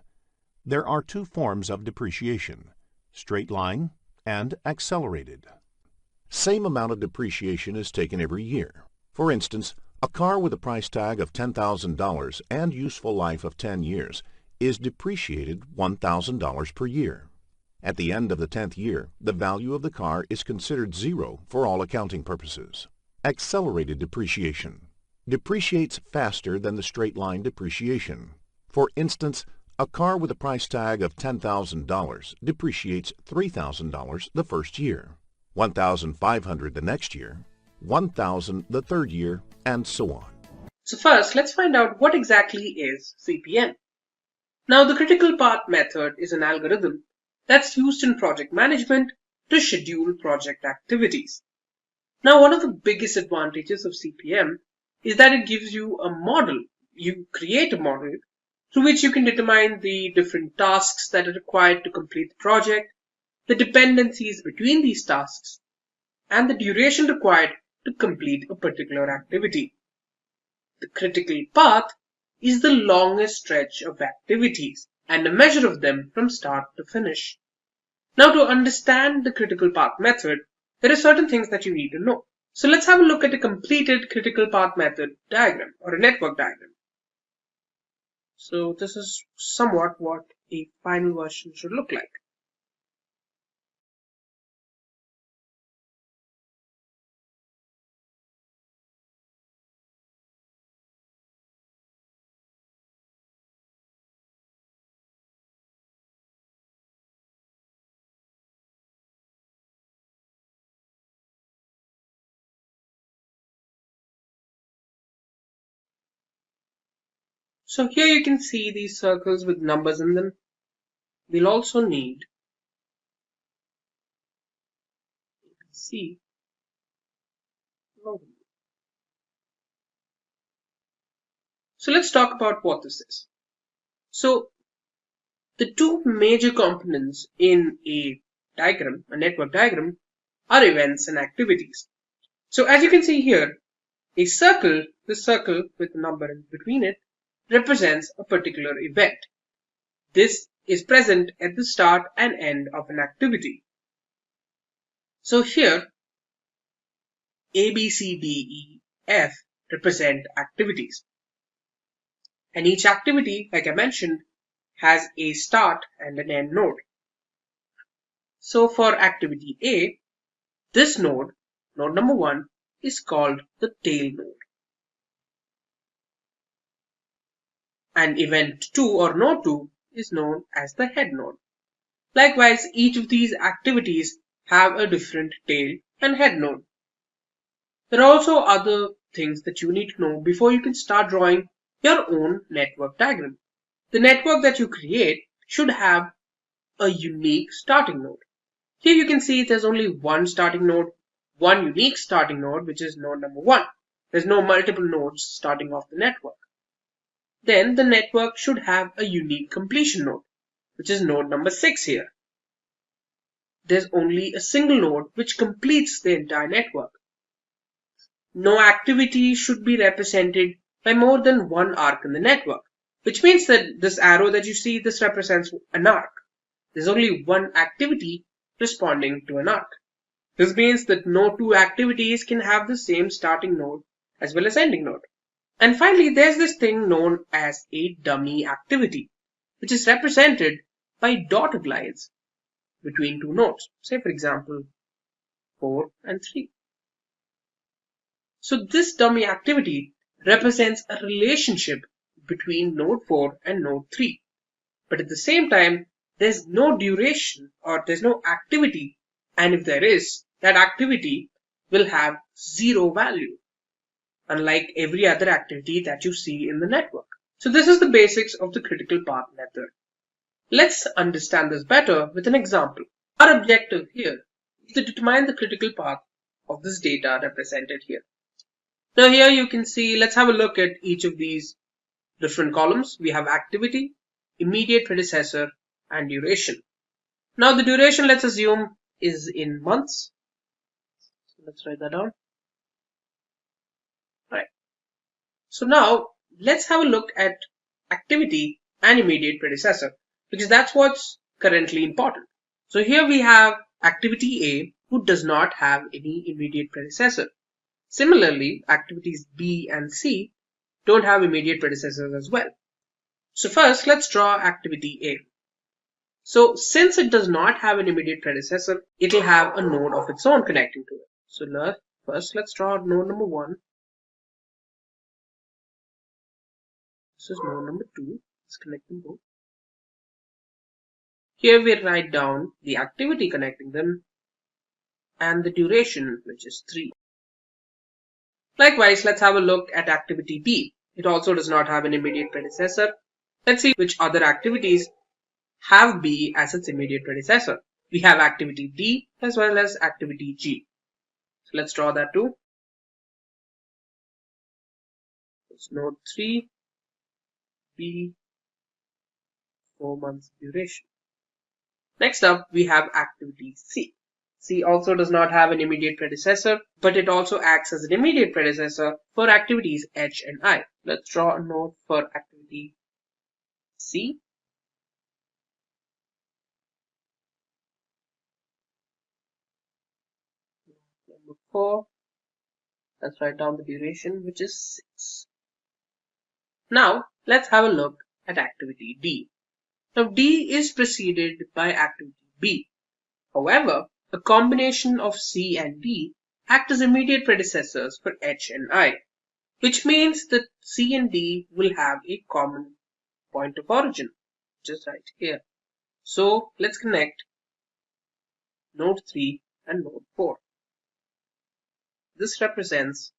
There are 2 forms of depreciation, straight line and accelerated. Same amount of depreciation is taken every year. For instance, a car with a price tag of $10,000 and useful life of 10 years is depreciated $1,000 per year. At the end of the 10th year, the value of the car is considered 0 for all accounting purposes. Accelerated depreciation depreciates faster than the straight line depreciation. For instance, a car with a price tag of $10,000 depreciates $3,000 the first year, $1,500 the next year, $1,000 the 3rd year, and so on. So first, let's find out what exactly is CPM. Now, the critical path method is an algorithm that's used in project management to schedule project activities. Now, one of the biggest advantages of CPM is that it gives you a model. You create a model through which you can determine the different tasks that are required to complete the project, the dependencies between these tasks, and the duration required to complete a particular activity. The critical path is the longest stretch of activities and a measure of them from start to finish. Now, to understand the critical path method, there are certain things that you need to know. So let's have a look at a completed critical path method diagram or a network diagram. So this is somewhat what a final version should look like. So here you can see these circles with numbers in them. We'll also need ABC. So let's talk about what this is. So the 2 major components in a diagram, a network diagram, are events and activities. So as you can see here, a circle, this circle with a number in between it, represents a particular event. This is present at the start and end of an activity. So here, A, B, C, D, E, F represent activities. And each activity, like I mentioned, has a start and an end node. So for activity A, this node, node number 1, is called the tail node. And event 2 or node 2 is known as the head node. Likewise, each of these activities have a different tail and head node. There are also other things that you need to know before you can start drawing your own network diagram. The network that you create should have a unique starting node. Here you can see there's only one starting node, one unique starting node, which is node number 1. There's no multiple nodes starting off the network. Then the network should have a unique completion node, which is node number 6 here. There's only a single node which completes the entire network. No activity should be represented by more than one arc in the network, which means that this arrow that you see, this represents an arc. There's only one activity responding to an arc. This means that no two activities can have the same starting node as well as ending node. And finally, there's this thing known as a dummy activity, which is represented by dotted lines between two nodes. Say, for example, 4 and 3. So this dummy activity represents a relationship between node 4 and node 3. But at the same time, there's no duration or there's no activity, and if there is, that activity will have 0 value, unlike every other activity that you see in the network. So this is the basics of the critical path method. Let's understand this better with an example. Our objective here is to determine the critical path of this data represented here. Now here you can see, let's have a look at each of these different columns. We have activity, immediate predecessor, and duration. Now the duration, let's assume, is in months. So let's write that down. Alright. So now let's have a look at activity and immediate predecessor, because that's what's currently important. So here we have activity A, who does not have any immediate predecessor. Similarly, activities B and C don't have immediate predecessors as well. So first, let's draw activity A. So since it does not have an immediate predecessor, it will have a node of its own connecting to it. So first, let's draw node number 1. This is node number 2. Let's connect them both. Here we write down the activity connecting them and the duration, which is 3. Likewise, let's have a look at activity B. It also does not have an immediate predecessor. Let's see which other activities have B as its immediate predecessor. We have activity D as well as activity G. So let's draw that too. It's node 3, B, 4 months duration. Next up, we have activity C. C also does not have an immediate predecessor, but it also acts as an immediate predecessor for activities H and I. Let's draw a node for activity C. Number 4. Let's write down the duration, which is 6. Now, let's have a look at activity D. Now, D is preceded by activity B. However, a combination of C and D act as immediate predecessors for H and I, which means that C and D will have a common point of origin, just right here. So let's connect node 3 and node 4. This represents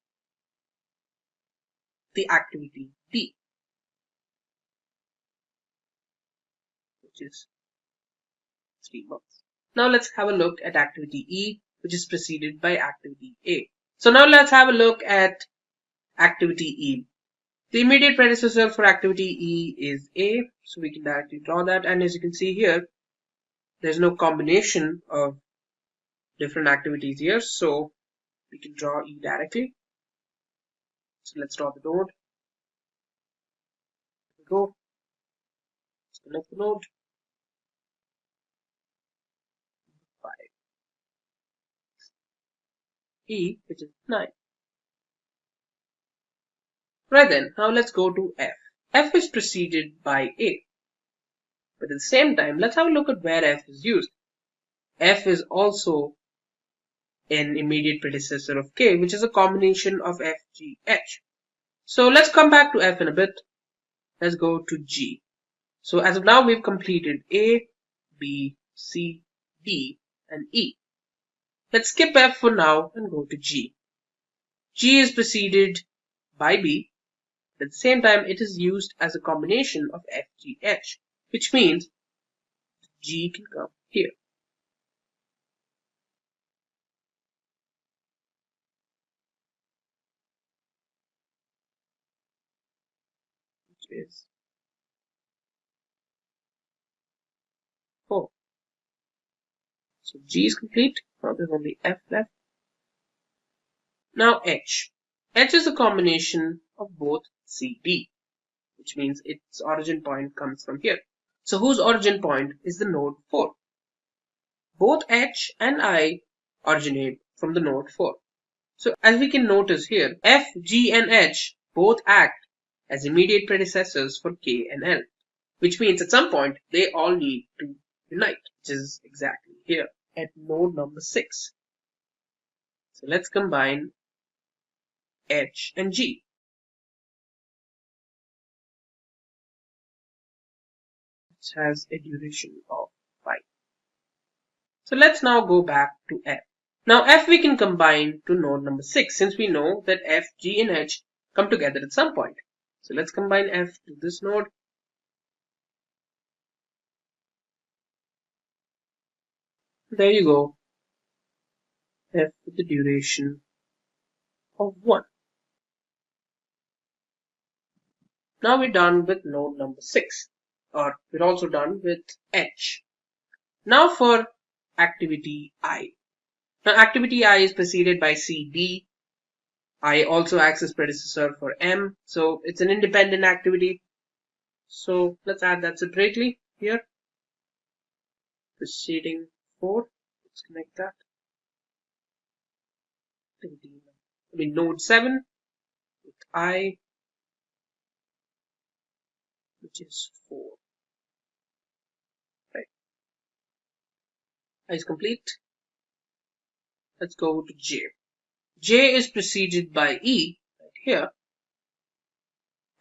the activity D, which is 3 months. Now let's have a look at activity E, which is preceded by activity A. So now let's have a look at activity E. The immediate predecessor for activity E is A, so we can directly draw that. And as you can see here, there's no combination of different activities here, so we can draw E directly. So let's draw the node. There we go. Let's connect the node. 5. E, which is 9. Right then, now let's go to F. F is preceded by A. But at the same time, let's have a look at where F is used. F is also an immediate predecessor of K, which is a combination of F, G, H. So let's come back to F in a bit. Let's go to G. So as of now, we've completed A, B, C, D, and E. Let's skip F for now and go to G. G is preceded by B. At the same time, it is used as a combination of F, G, H, which means G can come here. Which is 4. So G is complete. Now there's only F left. Now H. H is a combination of both C, D, which means its origin point comes from here. So whose origin point is the node 4? Both H and I originate from the node 4. So as we can notice here, F, G, and H both act as immediate predecessors for K and L, which means at some point they all need to unite, which is exactly here at node number 6. So let's combine H and G. Which has a duration of 5. So let's now go back to F. Now F we can combine to node number 6 since we know that F, G, and H come together at some point. So let's combine F to this node. There you go. F with the duration of 1. Now we're done with node number 6. Or we're also done with H. Now for activity I. Now activity I is preceded by C, D. I also acts as predecessor for M. So it's an independent activity. So let's add that separately here. Preceding 4. Let's connect that. Node 7 with I, which is 4. Right. I is complete. Let's go to J. J is preceded by E right here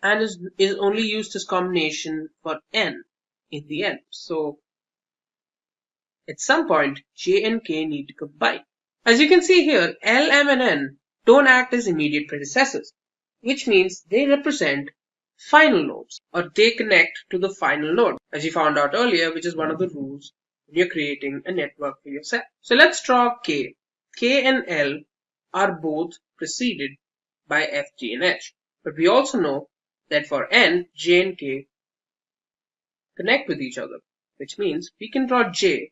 and is only used as combination for N in the end. So at some point J and K need to combine. As you can see here, L, M, and N don't act as immediate predecessors, which means they represent final nodes, or they connect to the final node, as you found out earlier, which is one of the rules when you're creating a network for yourself. So let's draw K. K and L are both preceded by F, G, and H. But we also know that for N, J and K connect with each other, which means we can draw J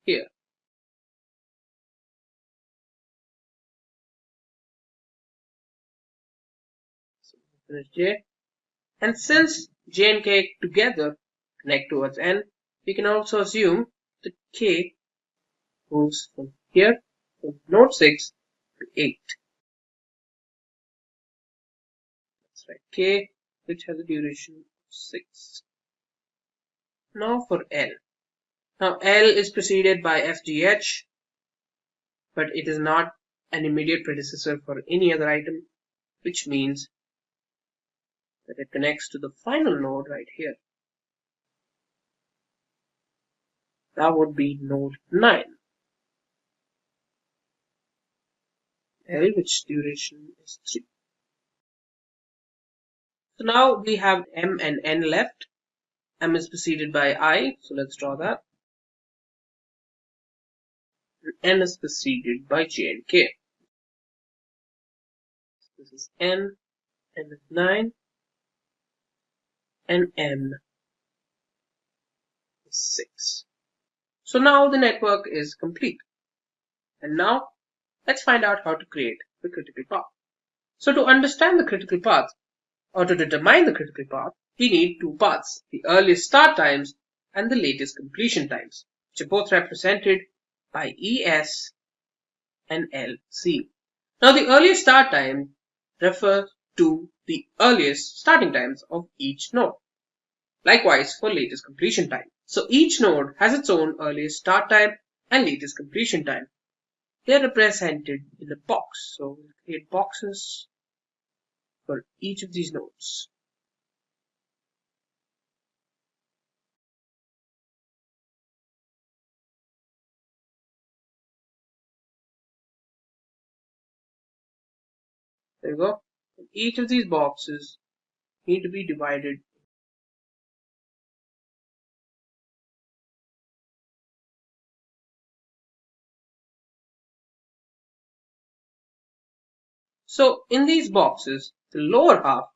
here. So finish J. And since J and K together connect towards N, we can also assume that K moves from here, from node 6 to 8. That's right, K, which has a duration of 6. Now for L. Now L is preceded by FGH, but it is not an immediate predecessor for any other item, which means that it connects to the final node right here. That would be node 9. L, which duration is 3. So now we have M and N left. M is preceded by I, so let's draw that. And N is preceded by J and K. This is N is 9, and M is 6. So now the network is complete. And now let's find out how to create the critical path. So to understand the critical path, or to determine the critical path, we need two paths, the earliest start times and the latest completion times, which are both represented by ES and LC. Now the earliest start time refers to the earliest starting times of each node. Likewise for latest completion time. So each node has its own earliest start time and latest completion time. They are represented in a box. So we'll create boxes for each of these nodes. There you go. And each of these boxes need to be divided. So in these boxes, the lower half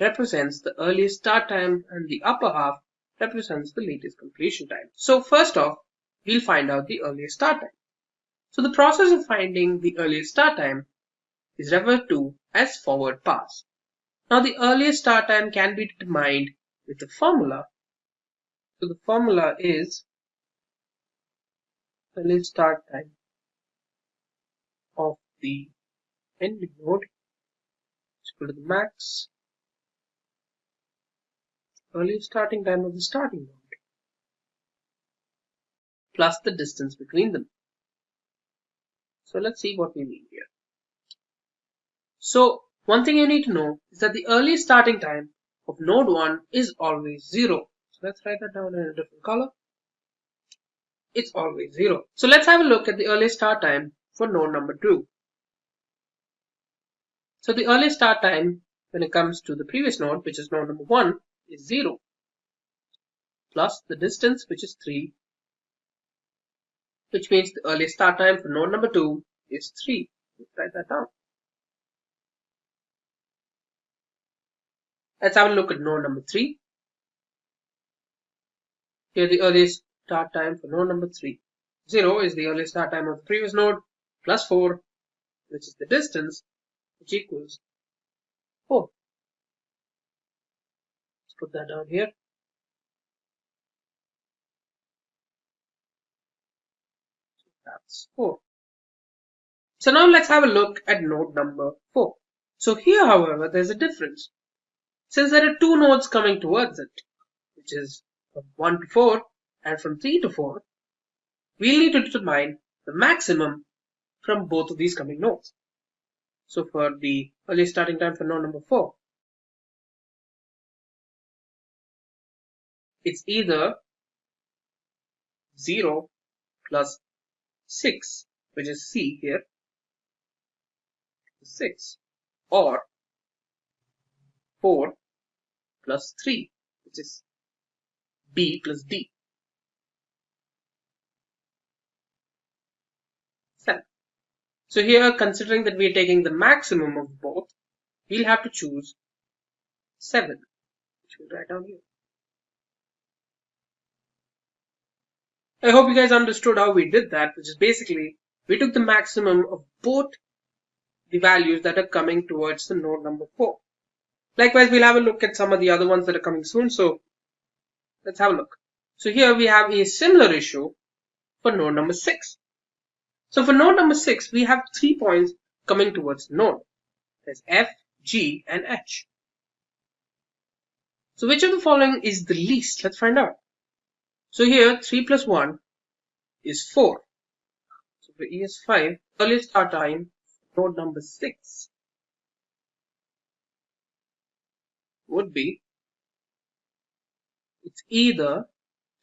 represents the earliest start time and the upper half represents the latest completion time. So first off, we'll find out the earliest start time. So the process of finding the earliest start time is referred to as forward pass. Now the earliest start time can be determined with a formula. So the formula is earliest start time of the ending node is equal to the max earliest starting time of the starting node plus the distance between them. So let's see what we mean here. So one thing you need to know is that the earliest starting time of node 1 is always 0. So let's write that down in a different color. It's always 0. So let's have a look at the earliest start time for node number 2. So the earliest start time when it comes to the previous node, which is node number 1, is 0 plus the distance, which is 3, which means the earliest start time for node number 2 is 3. Let's write that down. Let's have a look at node number 3. Here the earliest start time for node number 3. 0 is the earliest start time of the previous node plus 4, which is the distance, which equals 4. Let's put that down here. That's 4. So now let's have a look at node number 4. So here, however, there's a difference. Since there are two nodes coming towards it, which is from 1 to 4 and from 3 to 4, we'll need to determine the maximum from both of these coming nodes. So for the earliest starting time for node number 4, it's either 0 plus 6, which is C here, 6, or 4 plus 3, which is B plus D, 7. So here, considering that we are taking the maximum of both, we'll have to choose 7, which we'll write down here. I hope you guys understood how we did that, which is basically we took the maximum of both the values that are coming towards the node number 4. Likewise, we'll have a look at some of the other ones that are coming soon. So let's have a look. So here we have a similar issue for node number 6. So for node number 6, we have 3 points coming towards the node. There's F, G, and H. So which of the following is the least? Let's find out. So here 3 plus 1 is 4. So for ES5, earliest start time, node number 6 would be, it's either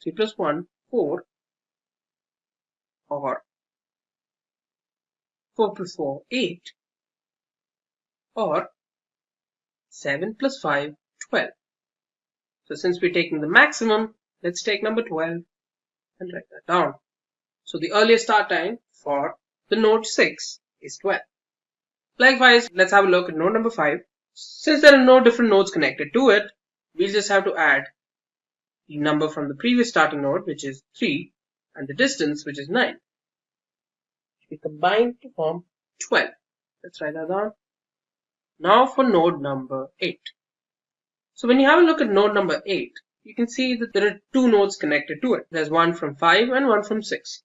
3 plus 1, 4, or 4 plus 4, 8, or 7 plus 5, 12. So since we're taking the maximum, let's take number 12 and write that down. So the earliest start time for the node 6 is 12. Likewise, let's have a look at node number 5. Since there are no different nodes connected to it, we'll just have to add the number from the previous starting node, which is 3, and the distance, which is 9. We combine to form 12. Let's write that down. Now for node number 8. So when you have a look at node number 8, you can see that there are two nodes connected to it. There's one from 5 and one from 6.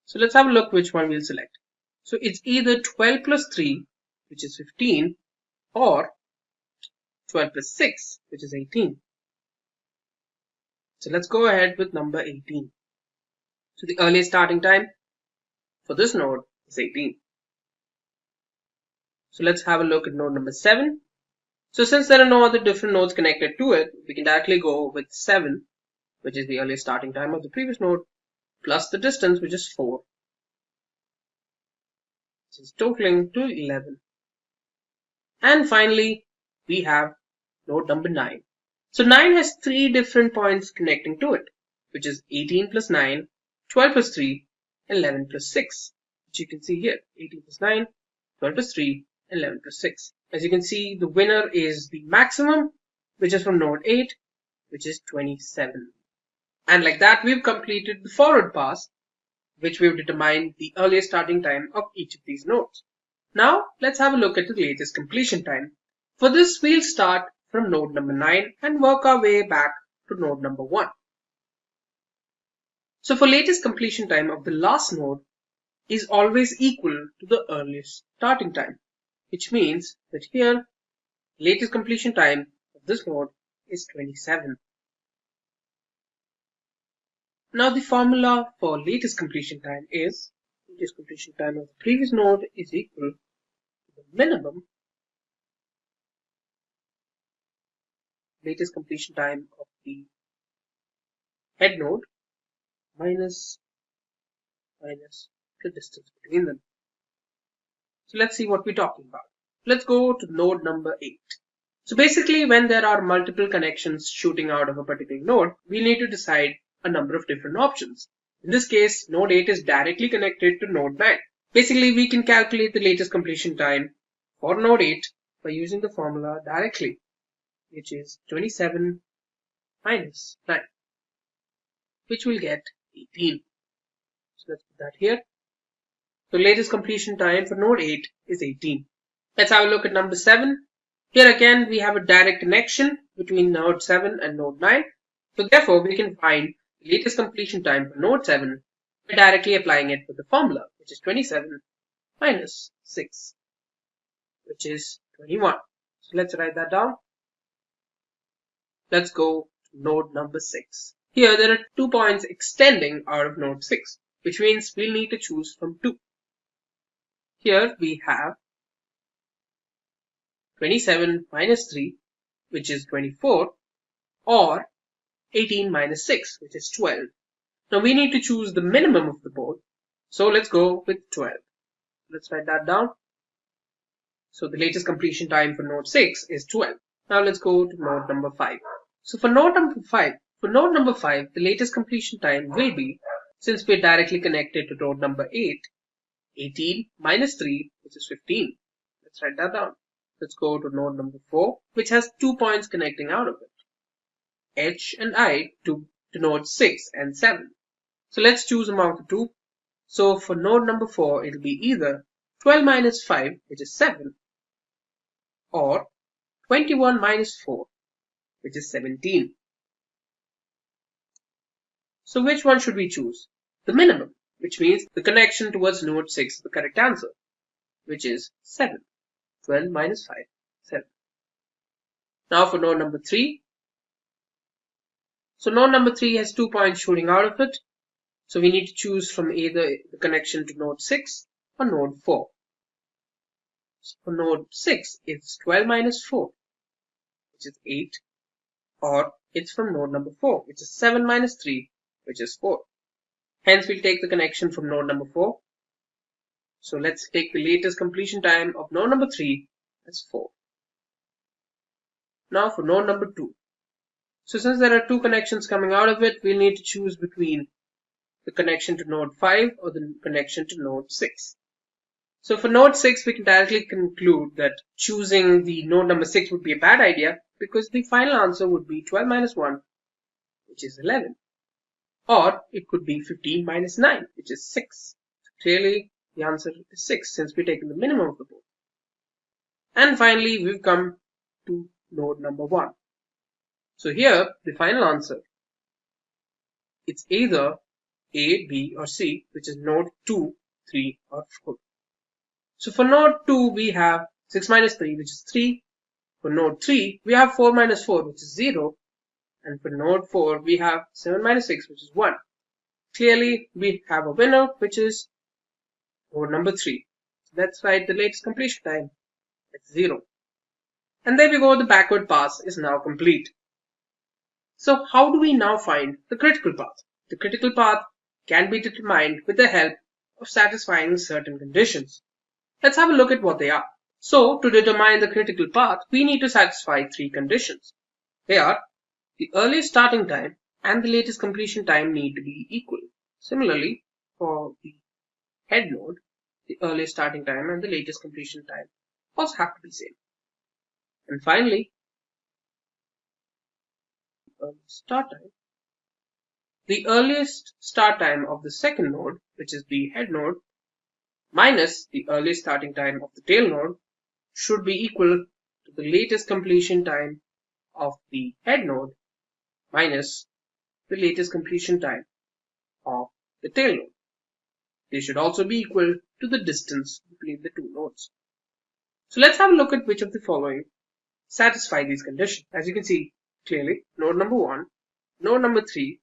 So let's have a look which one we'll select. So it's either 12 plus 3, which is 15, or 12 plus 6, which is 18. So let's go ahead with number 18. So the earliest starting time for this node is 18. So let's have a look at node number 7. So since there are no other different nodes connected to it, we can directly go with 7, which is the earliest starting time of the previous node, plus the distance, which is 4, which is totaling to 11. And finally, we have node number 9. So 9 has 3 different points connecting to it, which is 18 plus 9, 12 plus 3, and 11 plus 6, which you can see here, 18 plus 9, 12 plus 3, and 11 plus 6. As you can see, the winner is the maximum, which is from node 8, which is 27. And like that, we've completed the forward pass, which we've determined the earliest starting time of each of these nodes. Now, let's have a look at the latest completion time. For this, we'll start from node number 9 and work our way back to node number 1. So for latest completion time of the last node is always equal to the earliest starting time, which means that here, latest completion time of this node is 27. Now the formula for latest completion time is latest completion time of the previous node is equal to the minimum latest completion time of the head node minus the distance between them. So let's see what we're talking about. Let's go to node number 8. So basically, when there are multiple connections shooting out of a particular node, we need to decide a number of different options. In this case, node 8 is directly connected to node 9. Basically, we can calculate the latest completion time for node 8 by using the formula directly, which is 27 minus 9, which will get 18. So let's put that here. So latest completion time for node 8 is 18. Let's have a look at number 7. Here again, we have a direct connection between node 7 and node 9. So therefore, we can find the latest completion time for node 7 by directly applying it with the formula, which is 27 minus 6, which is 21. So let's write that down. Let's go to node number 6. Here there are 2 points extending out of node 6, which means we'll need to choose from 2. Here we have 27 minus 3, which is 24, or 18 minus 6, which is 12. Now we need to choose the minimum of the both. So let's go with 12. Let's write that down. So the latest completion time for node 6 is 12. Now let's go to node number 5. So for node number 5, the latest completion time will be, since we're directly connected to node number 8, 18 minus 3, which is 15. Let's write that down. Let's go to node number 4, which has 2 points connecting out of it, H and I, to node 6 and 7. So let's choose among the two. So for node number 4, it'll be either 12 minus 5, which is 7, or 21 minus 4, which is 17. So which one should we choose? The minimum, which means the connection towards node 6 is the correct answer, which is 7. 12 minus 5, 7. Now for node number 3. So node number 3 has 2 points shooting out of it. So we need to choose from either the connection to node 6 or node 4. So for node 6, it's 12 minus 4, which is 8. Or it's from node number 4, which is 7 minus 3, which is 4. Hence, we'll take the connection from node number 4. So let's take the latest completion time of node number 3 as 4. Now for node number 2. So since there are 2 connections coming out of it, we'll need to choose between the connection to node 5 or the connection to node 6. So for node 6, we can directly conclude that choosing the node number 6 would be a bad idea because the final answer would be 12 minus 1, which is 11. Or it could be 15 minus 9, which is 6. So clearly, the answer is 6 since we're taking the minimum of the both. And finally, we've come to node number 1. So here, the final answer, it's either A, B, or C, which is node 2, 3, or 4. So for node 2, we have 6 minus 3, which is 3. For node 3, we have 4 minus 4, which is 0. And for node 4, we have 7 minus 6, which is 1. Clearly, we have a winner, which is Node number 3. So let's write the latest completion time. It's 0. And there we go, the backward pass is now complete. So how do we now find the critical path? The critical path can be determined with the help of satisfying certain conditions. Let's have a look at what they are. So to determine the critical path, we need to satisfy 3 conditions. They are: the earliest starting time and the latest completion time need to be equal. Similarly, for the head node, the earliest starting time and the latest completion time also have to be same. And finally, the earliest start time of the second node, which is the head node, minus the earliest starting time of the tail node should be equal to the latest completion time of the head node minus the latest completion time of the tail node. They should also be equal to the distance between the two nodes. So let's have a look at which of the following satisfy these conditions. As you can see clearly, node number 1, node number 3,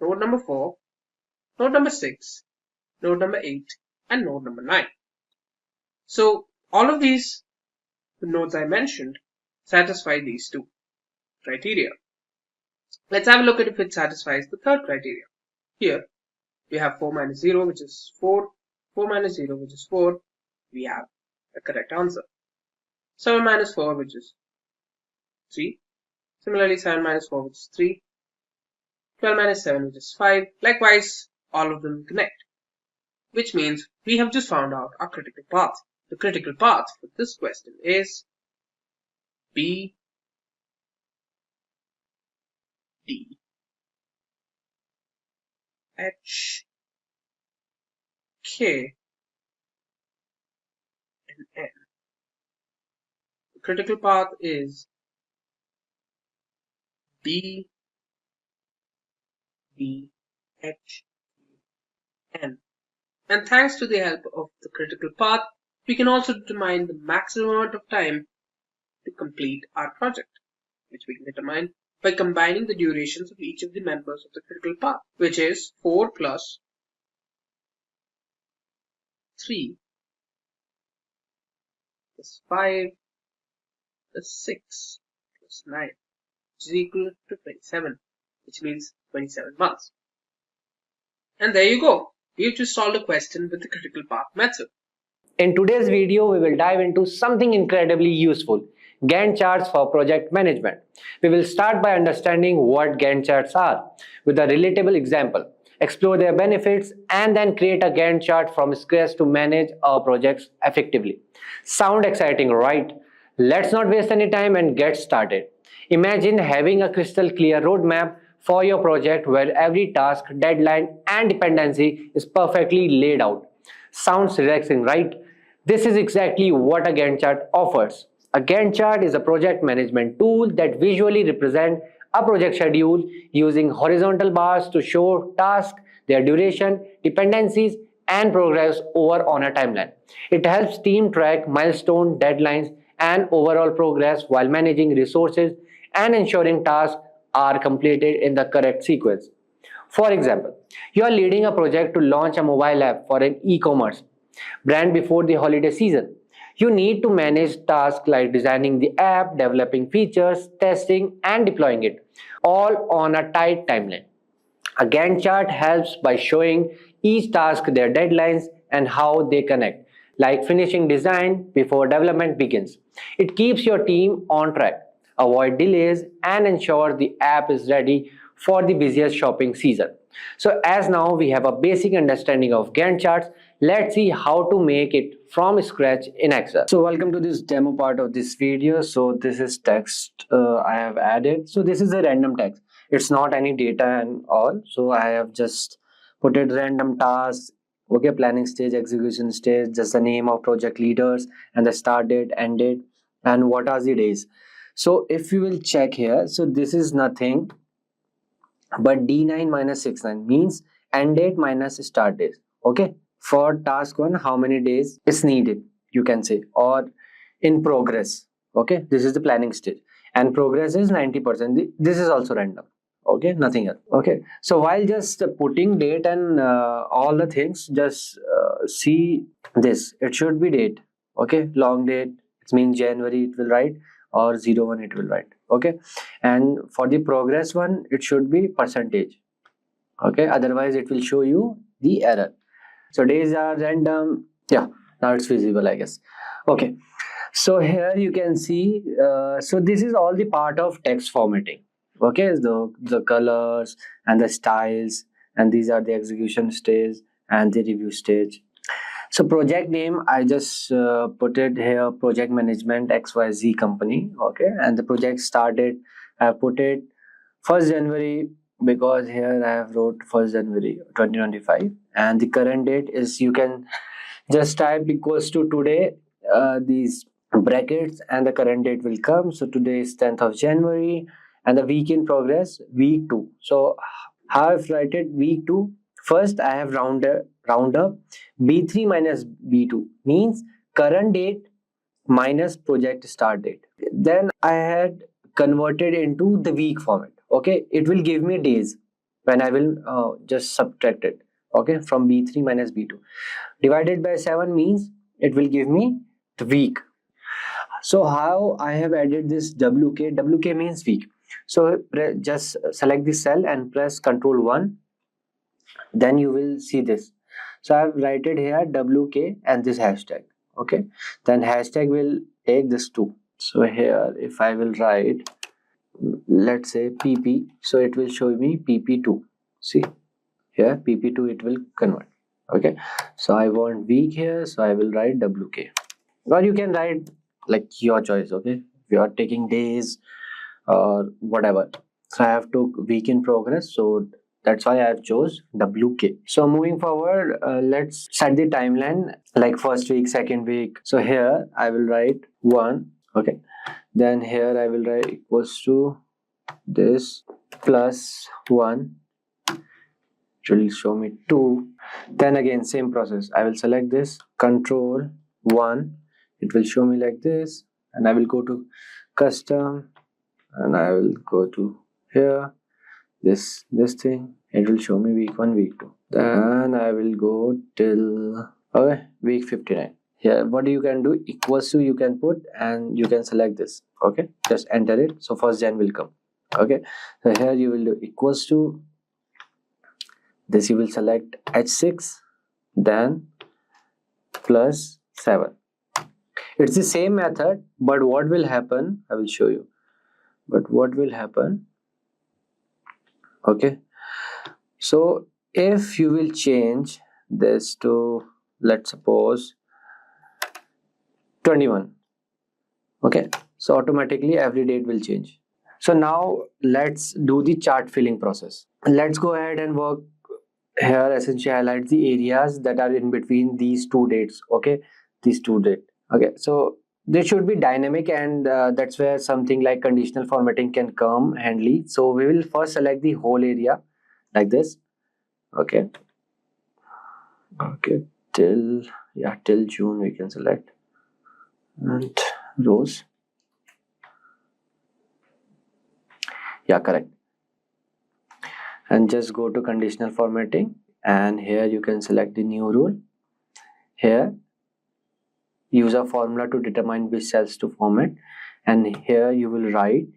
node number 4, node number 6, node number 8, and node number 9. So all of these nodes I mentioned satisfy these two criteria. Let's have a look at if it satisfies the third criteria. Here we have 4 minus 0, which is 4, 4 minus 0, which is 4. We have the correct answer. 7 minus 4, which is 3. Similarly, 7 minus 4, which is 3. 12 minus 7, which is 5. Likewise, all of them connect, which means we have just found out our critical path. The critical path for this question is B, D, H, K, and N. The critical path is B, D, H, N. And thanks to the help of the critical path, we can also determine the maximum amount of time to complete our project, which we can determine by combining the durations of each of the members of the critical path, which is 4 plus 3 plus 5 plus 6 plus 9, which is equal to 27, which means 27 months. And there you go. We've just solved a question with the critical path method. In today's video, we will dive into something incredibly useful: Gantt charts for project management. We will start by understanding what Gantt charts are with a relatable example, explore their benefits, and then create a Gantt chart from scratch to manage our projects effectively. Sound exciting, right? Let's not waste any time and get started. Imagine having a crystal clear roadmap for your project where every task, deadline, and dependency is perfectly laid out. Sounds relaxing, right? This is exactly what a Gantt chart offers. A Gantt chart is a project management tool that visually represents a project schedule using horizontal bars to show tasks, their duration, dependencies, and progress over on a timeline. It helps team track milestones, deadlines, and overall progress while managing resources and ensuring tasks are completed in the correct sequence. For example, you are leading a project to launch a mobile app for an e-commerce brand before the holiday season. You need to manage tasks like designing the app, developing features, testing, and deploying it, all on a tight timeline. A Gantt chart helps by showing each task their deadlines and how they connect, like finishing design before development begins. It keeps your team on track, avoid delays, and ensure the app is ready for the busiest shopping season. So as now we have a basic understanding of Gantt charts, let's see how to make it from scratch in Excel. So welcome to this demo part of this video. So this is text I have added. So this is a random text. It's not any data and all. So I have just put it random tasks, okay, planning stage, execution stage, just the name of project leaders and the start date, end date, and what are the days. So if you will check here, so this is nothing but D9 minus 69 means end date minus start date. Okay, for task 1, how many days is needed, you can say, or in progress. Okay, this is the planning stage and progress is 90%. This is also random. Okay, nothing else. Okay, so while just putting date and all the things, just see this. It should be date. Okay, long date, it means January it will write, or 01 it will write. Okay, and for the progress one, it should be percentage. Okay, otherwise it will show you the error. So days are random. Yeah, now it's visible, I guess. Okay, so here you can see, so this is all the part of text formatting. Okay, the colors and the styles, and these are the execution stage and the review stage. So project name, I just put it here, project management XYZ company. Okay, and the project started, I put it 1st January, because here I have wrote 1st January 2025, and the current date is, you can just type equals to today, these brackets, and the current date will come. So today is 10th of January, and the week in progress, week 2. So how I've write it, week 2. First I have round up B3 minus B2 means current date minus project start date. Then I had converted into the week format. Okay, it will give me days when I will just subtract it. Okay, from B3 minus B2 divided by 7 means it will give me the week. So how I have added this WK means week. So just select the cell and press Ctrl 1, then you will see this. So I have write it here WK and this hashtag. Okay, then hashtag will take this 2. So here if I will write, let's say PP, so it will show me PP2. See here, PP2 it will convert. Okay, so I want week here, so I will write WK, or you can write like your choice. Okay, if you are taking days or whatever. So I have to week in progress, so that's why I have chose WK. So moving forward, let's set the timeline like first week, second week. So here I will write 1. Okay, then here I will write equals to this plus 1. It will show me 2. Then again same process, I will select this, Control 1, it will show me like this, and I will go to custom, and I will go to here, this thing, it will show me week 1, week 2. Then I will go till week 59. Here what you can do, equals to you can put, and you can select this. Okay, just enter it, so 1st Jan will come. Okay, so here you will do equals to this, you will select H6, then plus 7. It's the same method, but what will happen, I will show you. But what will happen, okay, so if you will change this to, let's suppose 21, okay, so automatically every date will change. So now let's do the chart filling process. Let's go ahead and work here. Essentially highlight the areas that are in between these 2 dates. Okay, these 2 dates. Okay, so they should be dynamic, and that's where something like conditional formatting can come handy. So we will first select the whole area like this. Okay, till June we can select, and rows, yeah, correct. And just go to conditional formatting, and here you can select the new rule. Here use a formula to determine which cells to format, and here you will write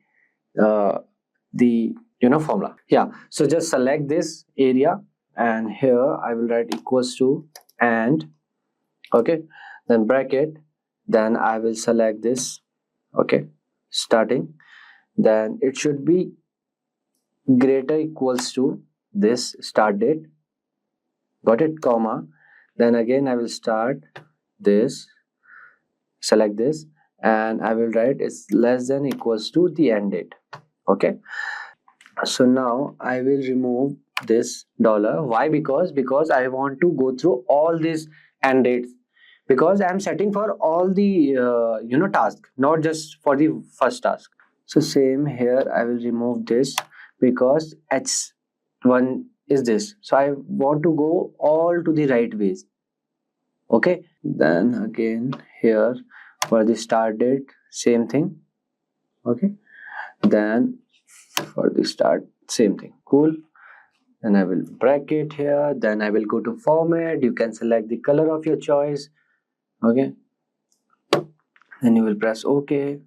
the formula. Yeah, so just select this area, and here I will write equals to, and okay, then bracket, then I will select this. Okay, starting, then it should be greater equals to this start date. Got it, comma, then again I will start this, select this, and I will write it's less than equals to the end date. Okay, so now I will remove this dollar. Why? Because I want to go through all these end dates, because I am setting for all the task, not just for the first task. So same here, I will remove this because H1 is this, so I want to go all to the right ways. Okay, then again here for the start date, same thing. Okay, then For the start, same thing. Cool. Then I will bracket here. Then I will go to format. You can select the color of your choice. Okay. Then you will press OK.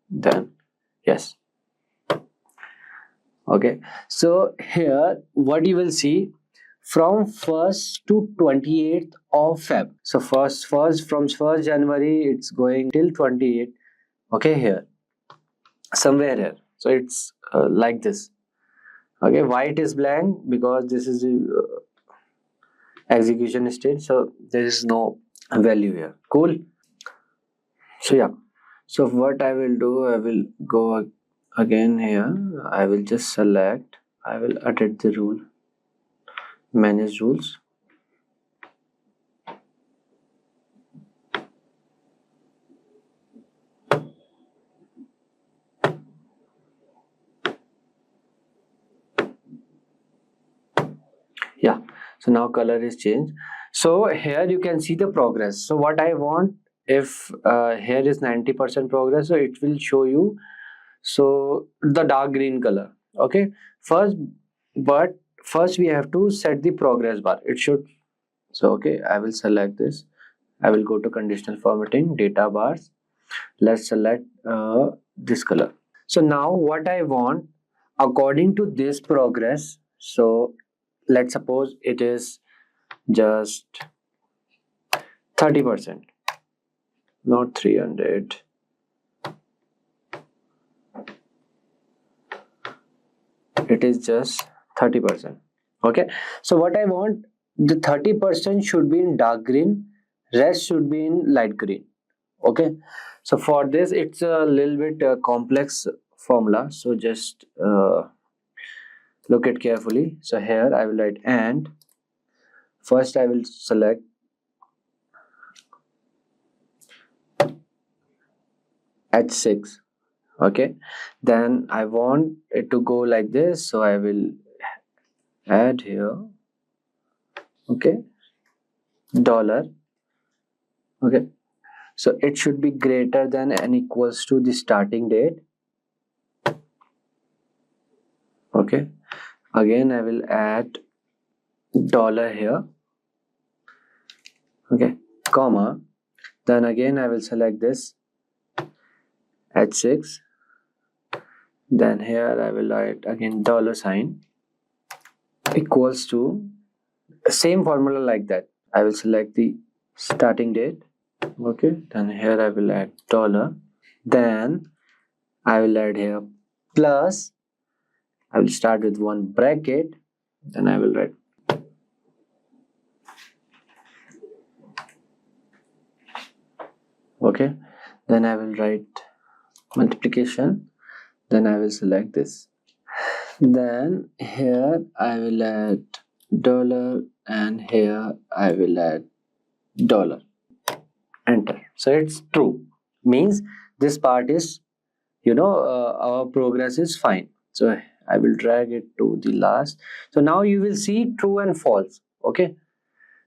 Then yes. Okay. So here what you will see, from 1st to 28th of Feb. So first from 1st January it's going till 28th. Okay, here somewhere here. So it's like this. Okay, white is blank because this is the execution stage, so there is no value here. Cool. So yeah, so what I will do, I will go again here. I will just select, I will edit the rule, manage rules. Yeah, so now color is changed. So here you can see the progress. So what I want, if here is 90% progress, so it will show you so the dark green color. Okay, first we have to set the progress bar. It should, so okay, I will select this. I will go to conditional formatting, data bars. Let's select this color. So now what I want, according to this progress, so let's suppose it is just 30%, not 300. It is just 30%. Okay, so what I want, the 30% should be in dark green, rest should be in light green. Okay, so for this it's a little bit complex formula, so just look it carefully. So here I will write and first I will select H6. Okay, then I want it to go like this, so I will add here, okay, dollar. Okay, so it should be greater than and equals to the starting date. Okay, again I will add dollar here. Okay, comma, then again I will select this H6, then here I will write again dollar sign equals to same formula like that. I will select the starting date. Okay, then here I will add dollar, then I will add here plus, I will start with one bracket, then I will write okay, then I will write multiplication, then I will select this, then here I will add dollar and here I will add dollar, enter. So it's true, means this part is, our progress is fine. So I will drag it to the last. So now you will see true and false. Okay,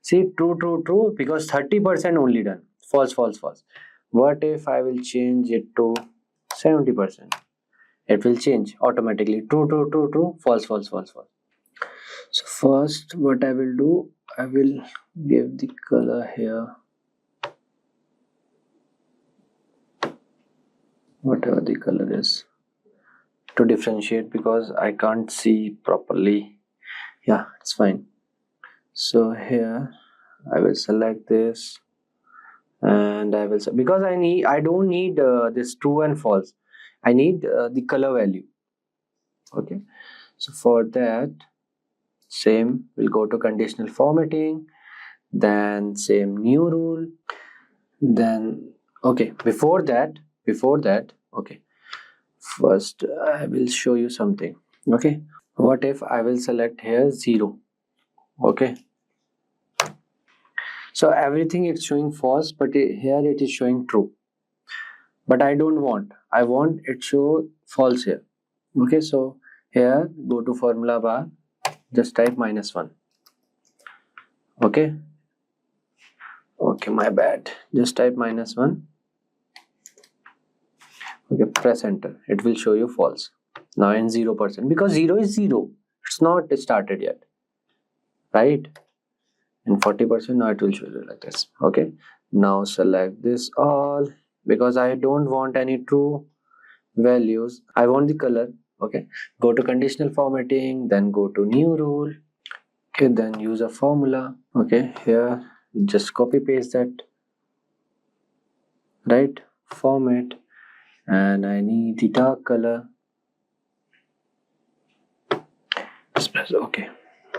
see true because 30% only done. False. What if I will change it to 70%? It will change automatically. True, false. So first what I will do, I will give the color here, whatever the color is, to differentiate because I can't see properly. Yeah, it's fine. So here I will select this and I will, because I don't need this true and false, I need the color value. Okay, so for that same, we'll go to conditional formatting, then same new rule, then okay, before that okay, first I will show you something. Okay, what if I will select here 0? Okay, so everything is showing false, but here it is showing true, but I don't want, I want it show false here. Okay, so here go to formula bar, just type -1. Okay, my bad, just type -1. Okay, press enter, it will show you false. Now in 0%, because 0 is 0, it's not started yet, right? In 40%, now it will show you like this. Okay, now select this all, because I don't want any true values, I want the color. Okay, go to conditional formatting, then go to new rule. Okay, then use a formula. Okay, here just copy paste that, right? Format, and I need the dark color. Just press OK.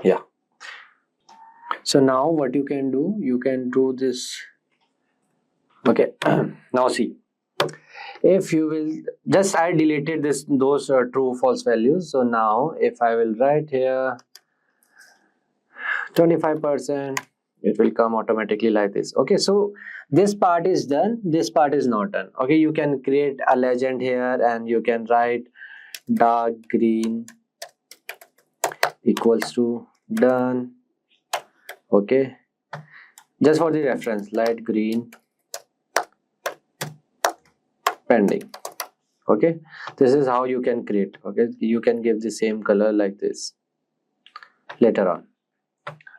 Yeah. So now what you can do, you can do this. Okay. Now see, if you will just, I deleted those true false values. So now if I will write here 25%, it will come automatically like this. Okay, so this part is done, this part is not done. Okay, you can create a legend here and you can write dark green equals to done. Okay, just for the reference, light green pending. Okay, this is how you can create. Okay, you can give the same color like this later on,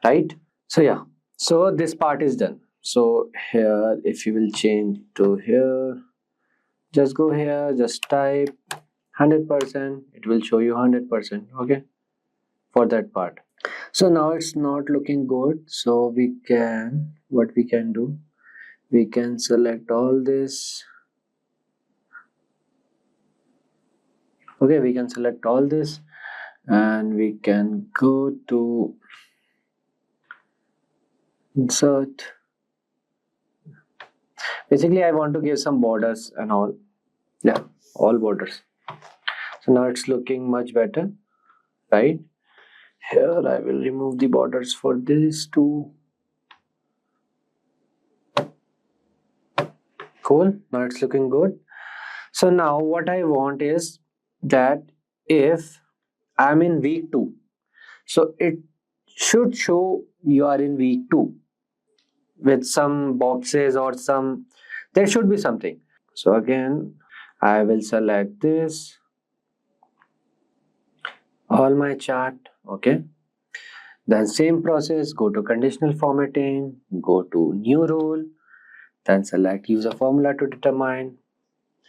right? So yeah, so this part is done. So here, if you will change to here, just go here, just type 100%, it will show you 100%. Okay, for that part. So now it's not looking good, so we can, what we can do, we can select all this. Okay, we can select all this and we can go to insert. Basically I want to give some borders and all. Yeah, all borders. So now it's looking much better, right? Here I will remove the borders for these two. Cool, now it's looking good. So now what I want is that if I'm in week 2, so it should show you are in week 2 with some boxes or some, there should be something. So again I will select this, all my chart. Okay, then same process, go to conditional formatting, go to new rule, then select use a formula to determine.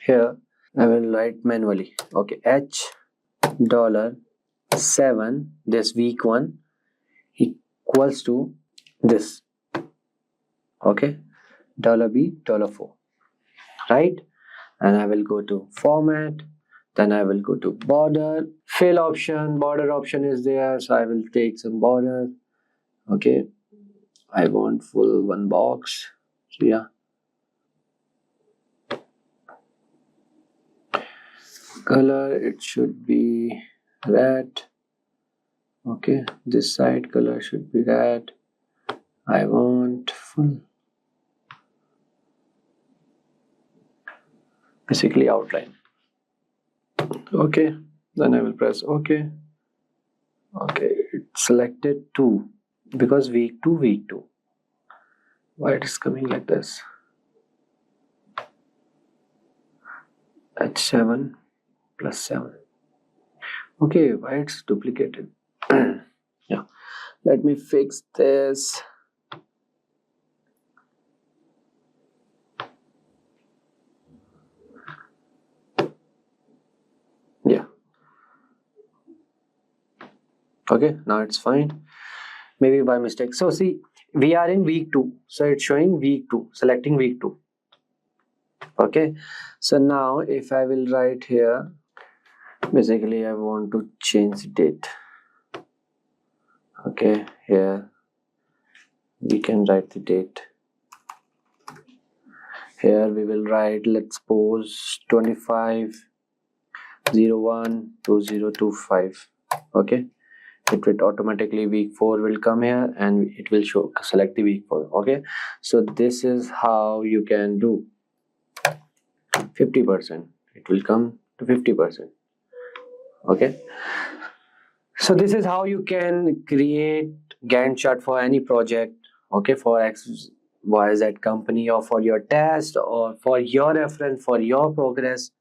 Here I will write manually. Okay, H $7, this week 1 equals to this. Okay, $B $4, right? And I will go to format, then I will go to border, fill option, border option is there, so I will take some border. Okay, I want full one box, so yeah. Color, it should be red. Okay, this side color should be red. I want full, basically outline. Okay, then I will press OK. Okay, it's selected 2 because week 2. Why it is coming like this? H7 plus 7. Okay, why it's duplicated? Yeah, let me fix this. Yeah. Okay, now it's fine. Maybe by mistake. So see, we are in week 2. So it's showing week 2, selecting week 2. Okay, so now if I will write here, basically I want to change the date. Okay, here we can write the date. Here we will write, let's suppose 25/01/2025. Okay, it will automatically week 4 will come here and it will show, select the week 4. Okay, so this is how you can do 50%. It will come to 50%. Okay, so this is how you can create Gantt chart for any project. Okay, for XYZ company or for your test or for your reference, for your progress.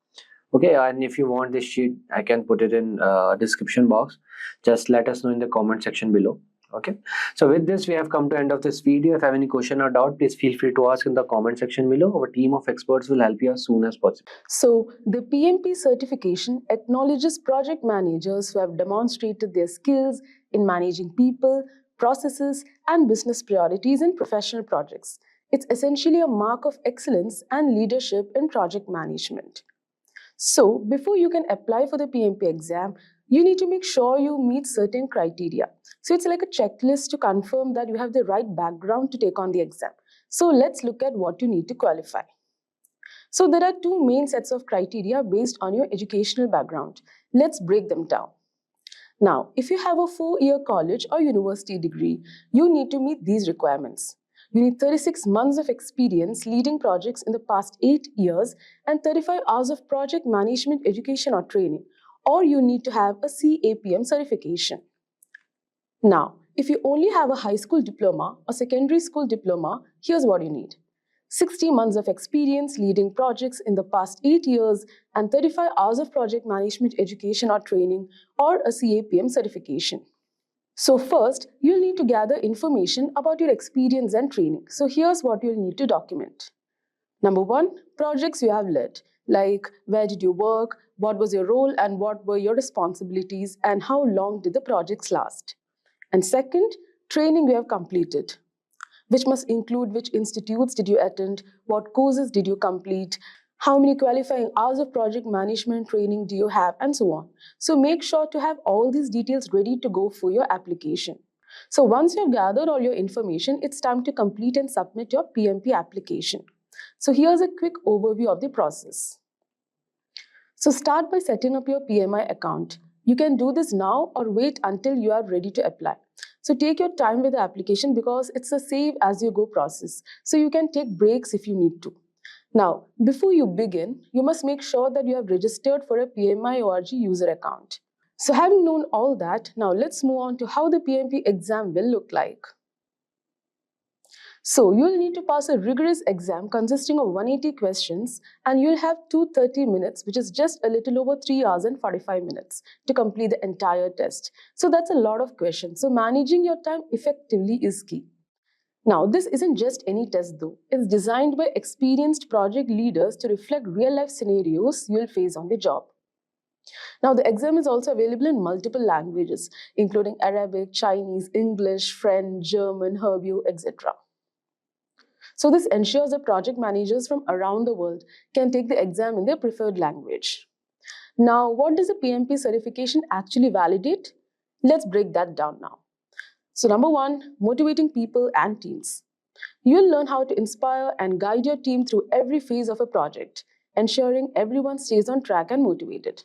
Okay, and if you want this sheet, I can put it in description box. Just let us know in the comment section below. Okay, so with this we have come to end of this video. If you have any question or doubt, please feel free to ask in the comment section below. Our team of experts will help you as soon as possible. So, the PMP certification acknowledges project managers who have demonstrated their skills in managing people, processes, and business priorities in professional projects. It's essentially a mark of excellence and leadership in project management. So, before you can apply for the PMP exam, you need to make sure you meet certain criteria. So, it's like a checklist to confirm that you have the right background to take on the exam. So, let's look at what you need to qualify. So, there are two main sets of criteria based on your educational background. Let's break them down. Now, if you have a 4-year college or university degree, you need to meet these requirements. You need 36 months of experience leading projects in the past 8 years and 35 hours of project management education or training, or you need to have a CAPM certification. Now, if you only have a high school diploma or secondary school diploma, here's what you need. 60 months of experience leading projects in the past 8 years and 35 hours of project management education or training, or a CAPM certification. So first, you'll need to gather information about your experience and training. So here's what you'll need to document. Number 1, projects you have led, like where did you work, what was your role and what were your responsibilities, and how long did the projects last. And second, training you have completed, which must include which institutes did you attend, what courses did you complete, how many qualifying hours of project management training do you have, and so on. So make sure to have all these details ready to go for your application. So once you've gathered all your information, it's time to complete and submit your PMP application. So here's a quick overview of the process. So start by setting up your PMI account. You can do this now or wait until you are ready to apply. So take your time with the application because it's a save as you go process. So you can take breaks if you need to. Now, before you begin, you must make sure that you have registered for a PMI ORG user account. So having known all that, now let's move on to how the PMP exam will look like. So you'll need to pass a rigorous exam consisting of 180 questions and you'll have 230 minutes, which is just a little over 3 hours and 45 minutes to complete the entire test. So that's a lot of questions. So managing your time effectively is key. Now, this isn't just any test though. It's designed by experienced project leaders to reflect real-life scenarios you'll face on the job. Now, the exam is also available in multiple languages, including Arabic, Chinese, English, French, German, Hebrew, etc. So this ensures that project managers from around the world can take the exam in their preferred language. Now, what does the PMP certification actually validate? Let's break that down now. So number 1, motivating people and teams. You'll learn how to inspire and guide your team through every phase of a project, ensuring everyone stays on track and motivated.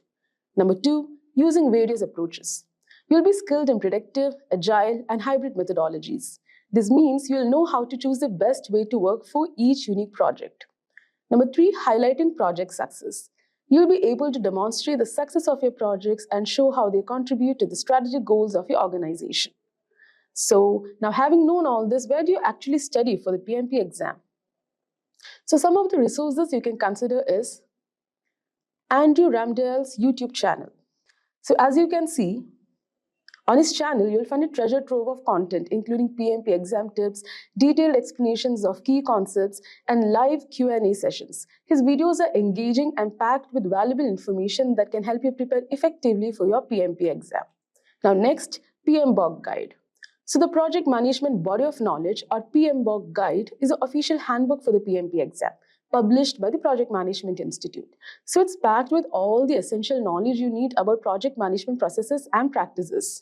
Number 2, using various approaches. You'll be skilled in predictive, agile, and hybrid methodologies. This means you'll know how to choose the best way to work for each unique project. Number 3, highlighting project success. You'll be able to demonstrate the success of your projects and show how they contribute to the strategic goals of your organization. So now having known all this, where do you actually study for the PMP exam? So some of the resources you can consider is Andrew Ramdale's YouTube channel. So as you can see, on his channel, you'll find a treasure trove of content, including PMP exam tips, detailed explanations of key concepts, and live Q&A sessions. His videos are engaging and packed with valuable information that can help you prepare effectively for your PMP exam. Now next, PMBOK Guide. So the Project Management Body of Knowledge, or PMBOK Guide, is the official handbook for the PMP exam, published by the Project Management Institute. So it's packed with all the essential knowledge you need about project management processes and practices.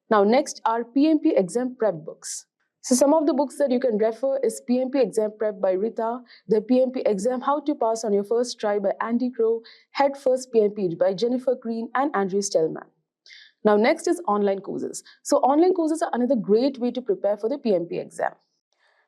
Now next are PMP exam prep books. So some of the books that you can refer is PMP Exam Prep by Rita, the PMP Exam How to Pass on Your First Try by Andy Crow, Head First PMP by Jennifer Green and Andrew Stellman. Now next is online courses. So online courses are another great way to prepare for the PMP exam.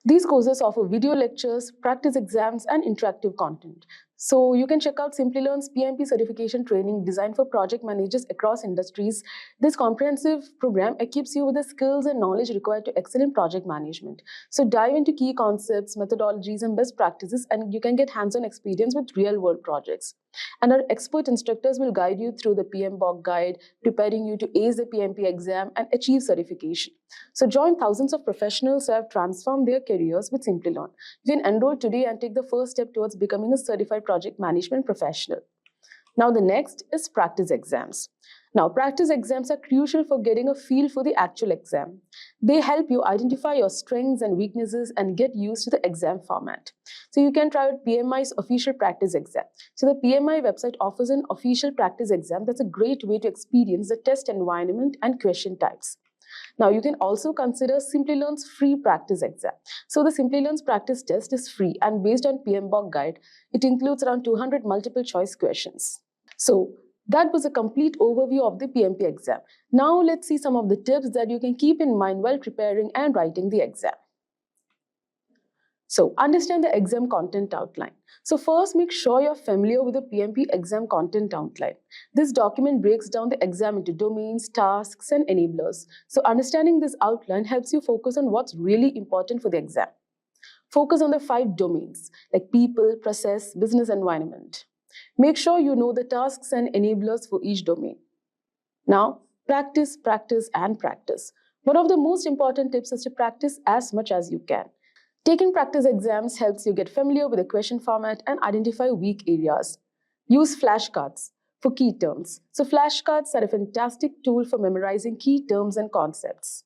These courses offer video lectures, practice exams, and interactive content. So you can check out Simplilearn's PMP certification training designed for project managers across industries. This comprehensive program equips you with the skills and knowledge required to excel in project management. So dive into key concepts, methodologies, and best practices, and you can get hands-on experience with real-world projects. And our expert instructors will guide you through the PMBOK guide, preparing you to ace the PMP exam and achieve certification. So join thousands of professionals who have transformed their careers with Simplilearn. You can enroll today and take the first step towards becoming a certified project management professional. Now the next is practice exams. Now practice exams are crucial for getting a feel for the actual exam. They help you identify your strengths and weaknesses and get used to the exam format. So you can try out PMI's official practice exam. So the PMI website offers an official practice exam that's a great way to experience the test environment and question types. Now, you can also consider Simplilearn's free practice exam. So the Simplilearn's practice test is free and based on PMBOK guide, it includes around 200 multiple choice questions. So that was a complete overview of the PMP exam. Now let's see some of the tips that you can keep in mind while preparing and writing the exam. So understand the exam content outline. So first, make sure you're familiar with the PMP exam content outline. This document breaks down the exam into domains, tasks, and enablers. So understanding this outline helps you focus on what's really important for the exam. Focus on the 5 domains like people, process, business environment. Make sure you know the tasks and enablers for each domain. Now, practice, practice, and practice. One of the most important tips is to practice as much as you can. Taking practice exams helps you get familiar with the question format and identify weak areas. Use flashcards for key terms. So flashcards are a fantastic tool for memorizing key terms and concepts.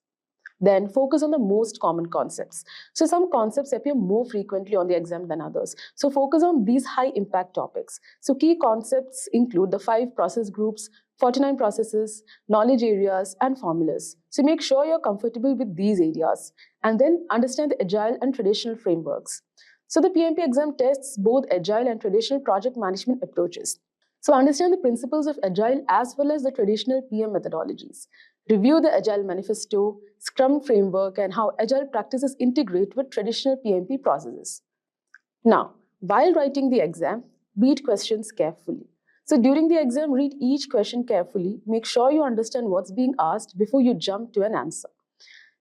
Then focus on the most common concepts. So some concepts appear more frequently on the exam than others. So focus on these high impact topics. So key concepts include the 5 process groups, 49 processes, knowledge areas, and formulas. So make sure you're comfortable with these areas. And then understand the agile and traditional frameworks. So the PMP exam tests both agile and traditional project management approaches. So understand the principles of agile as well as the traditional PM methodologies. Review the Agile Manifesto, Scrum framework, and how agile practices integrate with traditional PMP processes. Now, while writing the exam, read questions carefully. So during the exam, read each question carefully. Make sure you understand what's being asked before you jump to an answer.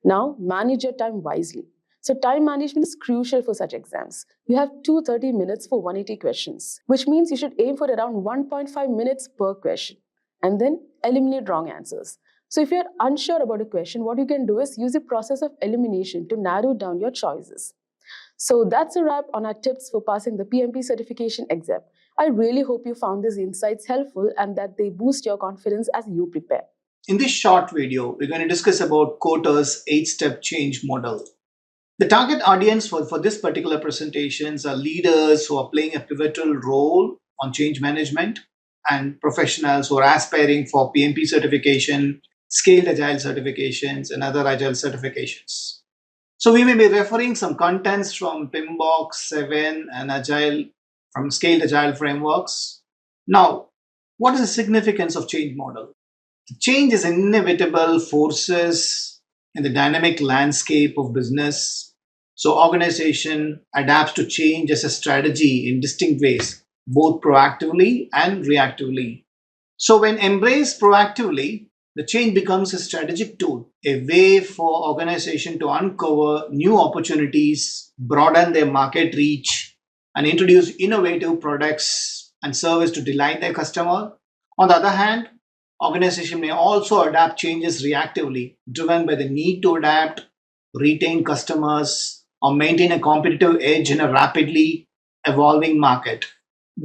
Now, manage your time wisely. So time management is crucial for such exams. You have 230 minutes for 180 questions, which means you should aim for around 1.5 minutes per question, and then eliminate wrong answers. So if you're unsure about a question, what you can do is use the process of elimination to narrow down your choices. So that's a wrap on our tips for passing the PMP certification exam. I really hope you found these insights helpful and that they boost your confidence as you prepare. In this short video, we're going to discuss about Kotter's 8-step change model. The target audience for this particular presentations are leaders who are playing a pivotal role on change management and professionals who are aspiring for PMP certification, scaled agile certifications, and other agile certifications. So we may be referring some contents from PMBOK 7 and agile from scaled agile frameworks. Now, what is the significance of change model? Change is inevitable forces in the dynamic landscape of business. So organization adapts to change as a strategy in distinct ways, both proactively and reactively. So when embraced proactively, the change becomes a strategic tool, a way for organization to uncover new opportunities, broaden their market reach, and introduce innovative products and service to delight their customer. On the other hand, organization may also adapt changes reactively, driven by the need to adapt, retain customers, or maintain a competitive edge in a rapidly evolving market.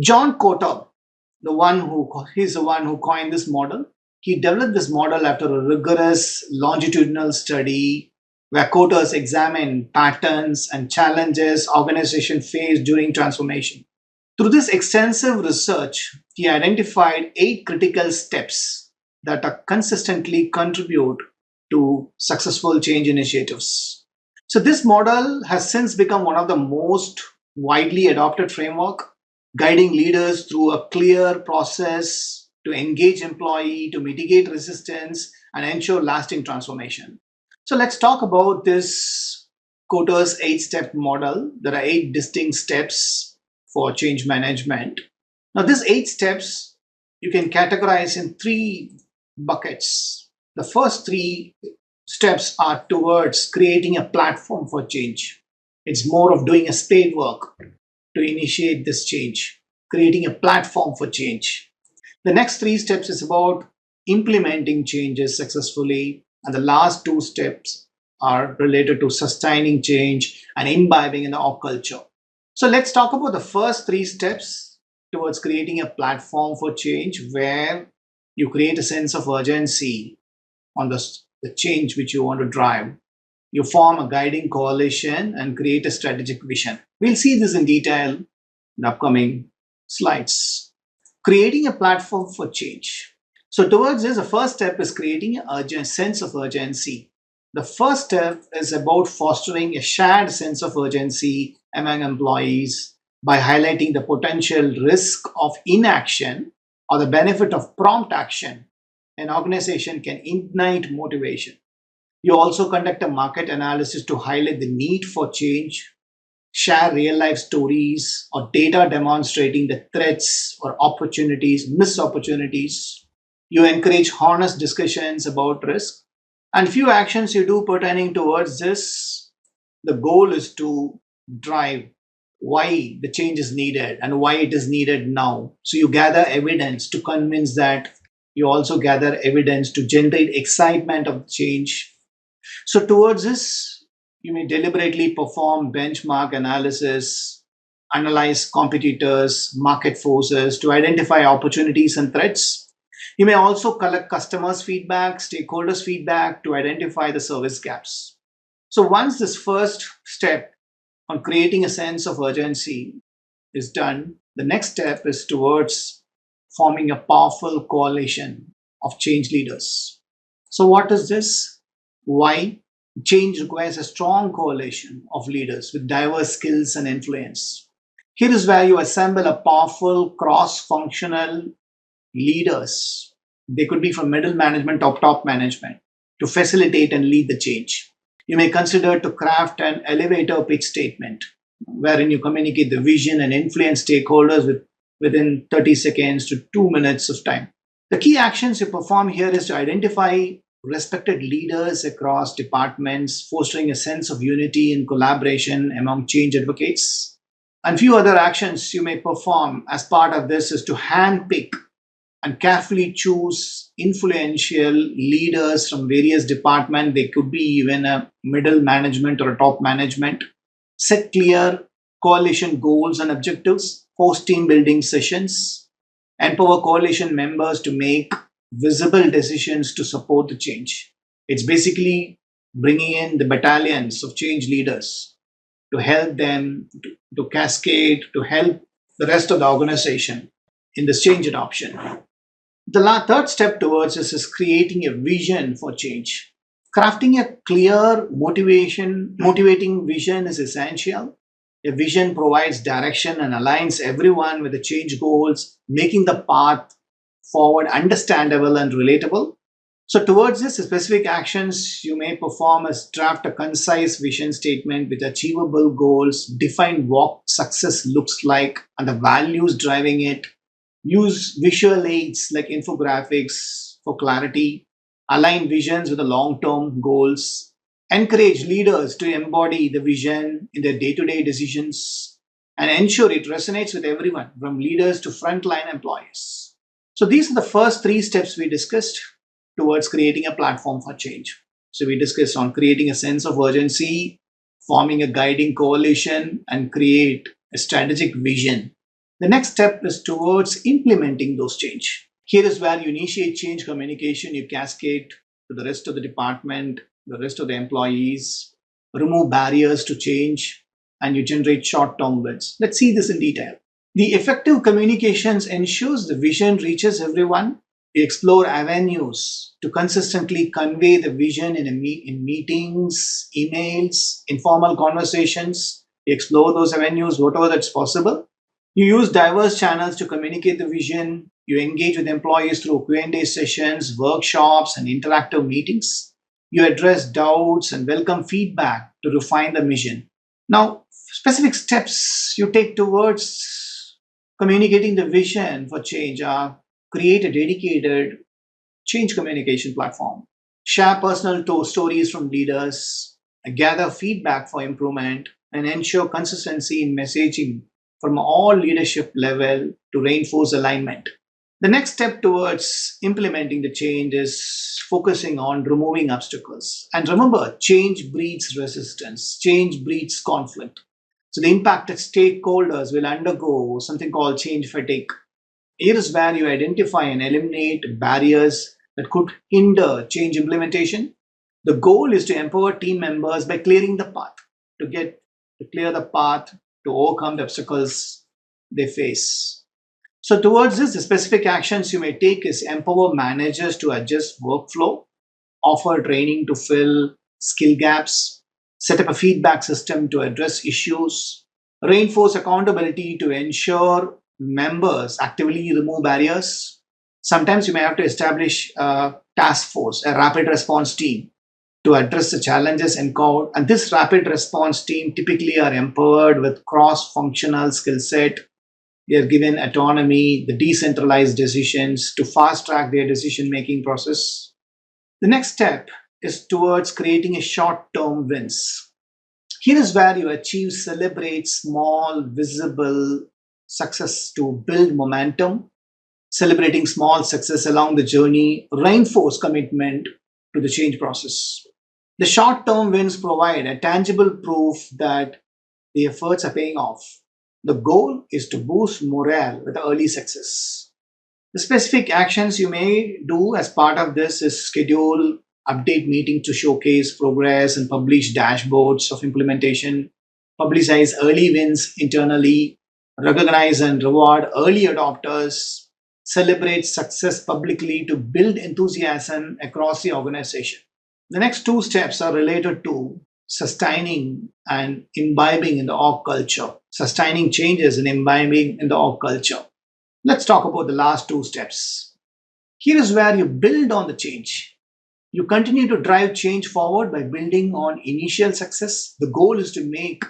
John Kotter, he's the one who coined this model. He developed this model after a rigorous longitudinal study where Kotters examined patterns and challenges organizations face during transformation. Through this extensive research, he identified 8 critical steps that are consistently contribute to successful change initiatives. So this model has since become one of the most widely adopted framework, guiding leaders through a clear process to engage employee, to mitigate resistance, and ensure lasting transformation. So let's talk about this Kotter's 8-step model. There are 8 distinct steps for change management. Now, these 8 steps you can categorize in 3 buckets. The first 3 steps are towards creating a platform for change. It's more of doing a spade work to initiate this change, creating a platform for change. The next 3 steps is about implementing changes successfully, and the last 2 steps are related to sustaining change and imbibing in our culture. So let's talk about the first 3 steps towards creating a platform for change, where you create a sense of urgency on the change which you want to drive. You form a guiding coalition and create a strategic vision. We'll see this in detail in the upcoming slides. Creating a platform for change. So towards this, the first step is creating a sense of urgency. The first step is about fostering a shared sense of urgency among employees by highlighting the potential risk of inaction or the benefit of prompt action. An organization can ignite motivation. You also conduct a market analysis to highlight the need for change, share real-life stories or data demonstrating the threats or opportunities, missed opportunities. You encourage honest discussions about risk. And few actions you do pertaining towards this. The goal is to drive why the change is needed and why it is needed now. So you gather evidence to convince that. You also gather evidence to generate excitement of change. So towards this, you may deliberately perform benchmark analysis, analyze competitors, market forces to identify opportunities and threats. You may also collect customers' feedback, stakeholders' feedback to identify the service gaps. So once this first step on creating a sense of urgency is done, the next step is towards forming a powerful coalition of change leaders. So what is this? Why? Change requires a strong coalition of leaders with diverse skills and influence. Here is where you assemble a powerful cross-functional leaders. They could be from middle management or top management to facilitate and lead the change. You may consider to craft an elevator pitch statement wherein you communicate the vision and influence stakeholders within 30 seconds to 2 minutes of time. The key actions you perform here is to identify respected leaders across departments, fostering a sense of unity and collaboration among change advocates. And few other actions you may perform as part of this is to handpick and carefully choose influential leaders from various departments. They could be even a middle management or a top management. Set clear coalition goals and objectives, host team building sessions, empower coalition members to make visible decisions to support the change. It's basically bringing in the battalions of change leaders to help them to cascade, to help the rest of the organization in this change adoption. The third step towards this is creating a vision for change. Crafting a clear motivating vision is essential. A vision provides direction and aligns everyone with the change goals, making the path forward understandable and relatable. So towards this, specific actions you may perform is draft a concise vision statement with achievable goals, define what success looks like and the values driving it. Use visual aids like infographics for clarity, align visions with the long-term goals, encourage leaders to embody the vision in their day-to-day decisions, and ensure it resonates with everyone from leaders to frontline employees. So these are the first 3 steps we discussed towards creating a platform for change. So we discussed on creating a sense of urgency, forming a guiding coalition, and create a strategic vision. The next step is towards implementing those change. Here is where you initiate change communication, you cascade to the rest of the department, the rest of the employees, remove barriers to change, and you generate short-term wins. Let's see this in detail. The effective communications ensures the vision reaches everyone. We explore avenues to consistently convey the vision in meetings, emails, informal conversations. We explore those avenues, whatever that's possible. You use diverse channels to communicate the vision. You engage with employees through Q&A sessions, workshops, and interactive meetings. You address doubts and welcome feedback to refine the mission. Now, specific steps you take towards communicating the vision for change, create a dedicated change communication platform, share personal stories from leaders, gather feedback for improvement, and ensure consistency in messaging from all leadership level to reinforce alignment. The next step towards implementing the change is focusing on removing obstacles. And remember, change breeds resistance, change breeds conflict. So the impacted stakeholders will undergo something called change fatigue. Here is where you identify and eliminate barriers that could hinder change implementation. The goal is to empower team members by clearing the path, to clear the path to overcome the obstacles they face. So towards this, the specific actions you may take is empower managers to adjust workflow, offer training to fill skill gaps, set up a feedback system to address issues, reinforce accountability to ensure members actively remove barriers. Sometimes you may have to establish a task force, a rapid response team to address the challenges encountered. And this rapid response team typically are empowered with cross-functional skill set. They are given autonomy, the decentralized decisions to fast track their decision making process. The next step is towards creating a short-term wins. Here is where you celebrate small, visible success to build momentum. Celebrating small success along the journey reinforce commitment to the change process. The short-term wins provide a tangible proof that the efforts are paying off. The goal is to boost morale with early success. The specific actions you may do as part of this is schedule update meetings to showcase progress and publish dashboards of implementation, publicize early wins internally, recognize and reward early adopters, celebrate success publicly to build enthusiasm across the organization. The next two steps are related to sustaining and imbibing in the org culture, sustaining changes and imbibing in the org culture. Let's talk about the last two steps. Here is where you build on the change. You continue to drive change forward by building on initial success. The goal is to make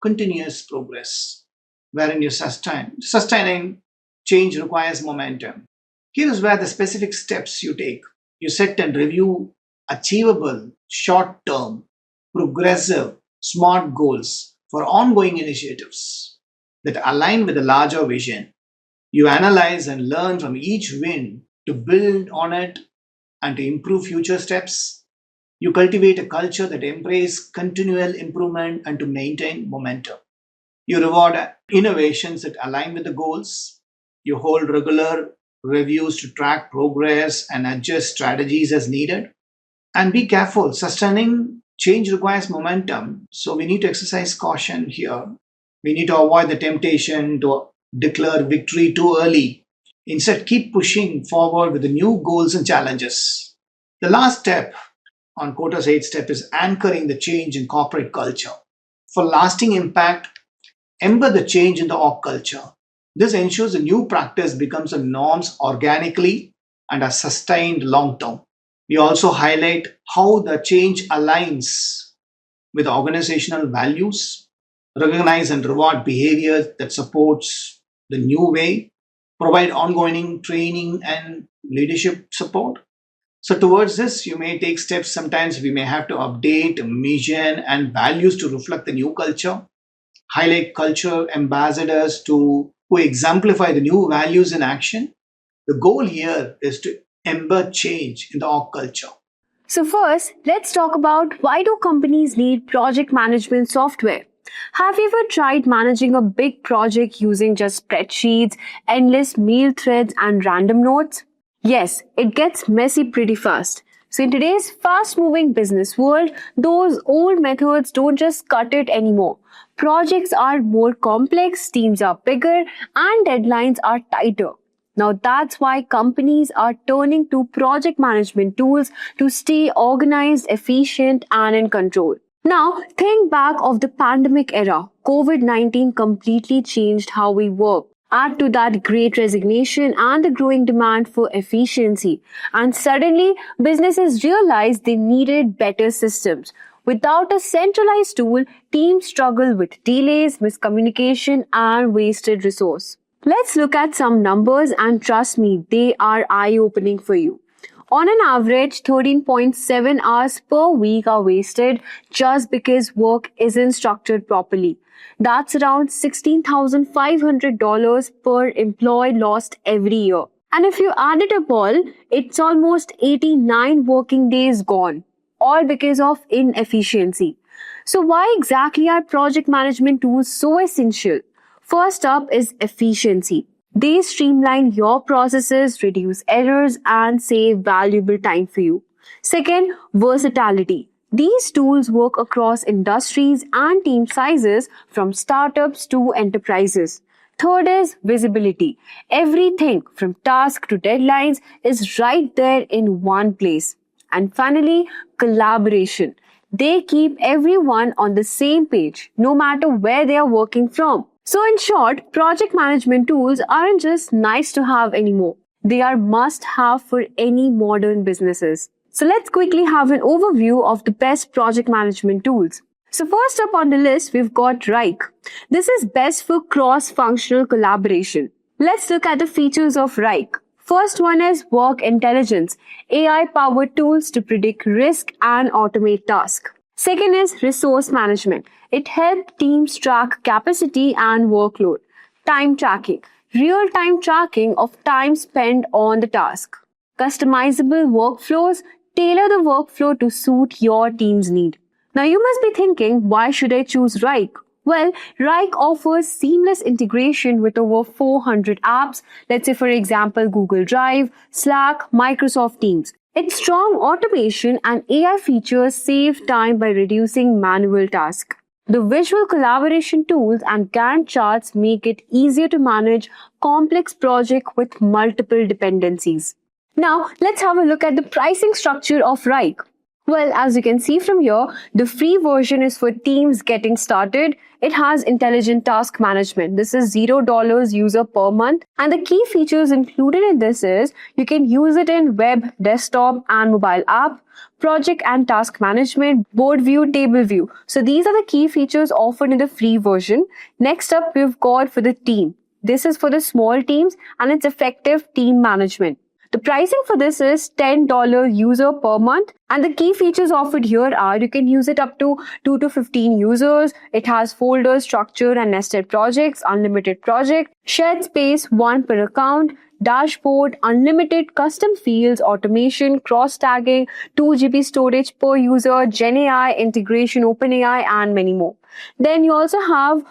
continuous progress, wherein you sustaining change requires momentum. Here is where the specific steps you take. You set and review achievable, short-term, progressive, smart goals for ongoing initiatives that align with the larger vision. You analyze and learn from each win to build on it and to improve future steps. You cultivate a culture that embraces continual improvement and to maintain momentum. You reward innovations that align with the goals. You hold regular reviews to track progress and adjust strategies as needed. And be careful, sustaining change requires momentum, so we need to exercise caution here. We need to avoid the temptation to declare victory too early. Instead, keep pushing forward with the new goals and challenges. The last step on Kotter's 8 step is anchoring the change in corporate culture. For lasting impact, embed the change in the org culture. This ensures the new practice becomes a norms organically and are sustained long term. We also highlight how the change aligns with organizational values, recognize and reward behavior that supports the new way, provide ongoing training and leadership support. So towards this, you may take steps. Sometimes we may have to update mission and values to reflect the new culture, highlight culture ambassadors who exemplify the new values in action. The goal here is to embed change in the org culture. So first, let's talk about why do companies need project management software? Have you ever tried managing a big project using just spreadsheets, endless mail threads, and random notes? Yes, it gets messy pretty fast. So in today's fast-moving business world, those old methods don't just cut it anymore. Projects are more complex, teams are bigger, and deadlines are tighter. Now that's why companies are turning to project management tools to stay organized, efficient, and in control. Now, think back of the pandemic era. COVID-19 completely changed how we work. Add to that great resignation and the growing demand for efficiency. And suddenly, businesses realized they needed better systems. Without a centralized tool, teams struggle with delays, miscommunication, and wasted resource. Let's look at some numbers and trust me, they are eye-opening for you. On an average, 13.7 hours per week are wasted just because work isn't structured properly. That's around $16,500 per employee lost every year. And if you add it up all, it's almost 89 working days gone, all because of inefficiency. So why exactly are project management tools so essential? First up is efficiency. They streamline your processes, reduce errors, and save valuable time for you. Second, versatility. These tools work across industries and team sizes from startups to enterprises. Third is visibility. Everything from task to deadlines is right there in one place. And finally, collaboration. They keep everyone on the same page, no matter where they are working from. So in short, project management tools aren't just nice to have anymore. They are must have for any modern businesses. So let's quickly have an overview of the best project management tools. So first up on the list, we've got Rike. This is best for cross-functional collaboration. Let's look at the features of Rike. First one is work intelligence, AI-powered tools to predict risk and automate tasks. Second is resource management. It helps teams track capacity and workload. Time tracking, real-time tracking of time spent on the task. Customizable workflows, tailor the workflow to suit your team's need. Now you must be thinking, why should I choose Rike? Well, Rike offers seamless integration with over 400 apps, let's say for example Google Drive, Slack, Microsoft Teams. Its strong automation and AI features save time by reducing manual tasks. The visual collaboration tools and Gantt charts make it easier to manage complex projects with multiple dependencies. Now, let's have a look at the pricing structure of Rike. Well, as you can see from here, the free version is for teams getting started. It has intelligent task management. This is $0 user per month. And the key features included in this is you can use it in web, desktop, and mobile app, project and task management, board view, table view. So these are the key features offered in the free version. Next up, we've got for the team. This is for the small teams and it's effective team management. The pricing for this is $10 user per month, and the key features offered here are you can use it up to 2 to 15 users. It has folder structure and nested projects, unlimited project, shared space, one per account, dashboard, unlimited custom fields, automation, cross-tagging, 2 GB storage per user, GenAI, integration, OpenAI, and many more. Then you also have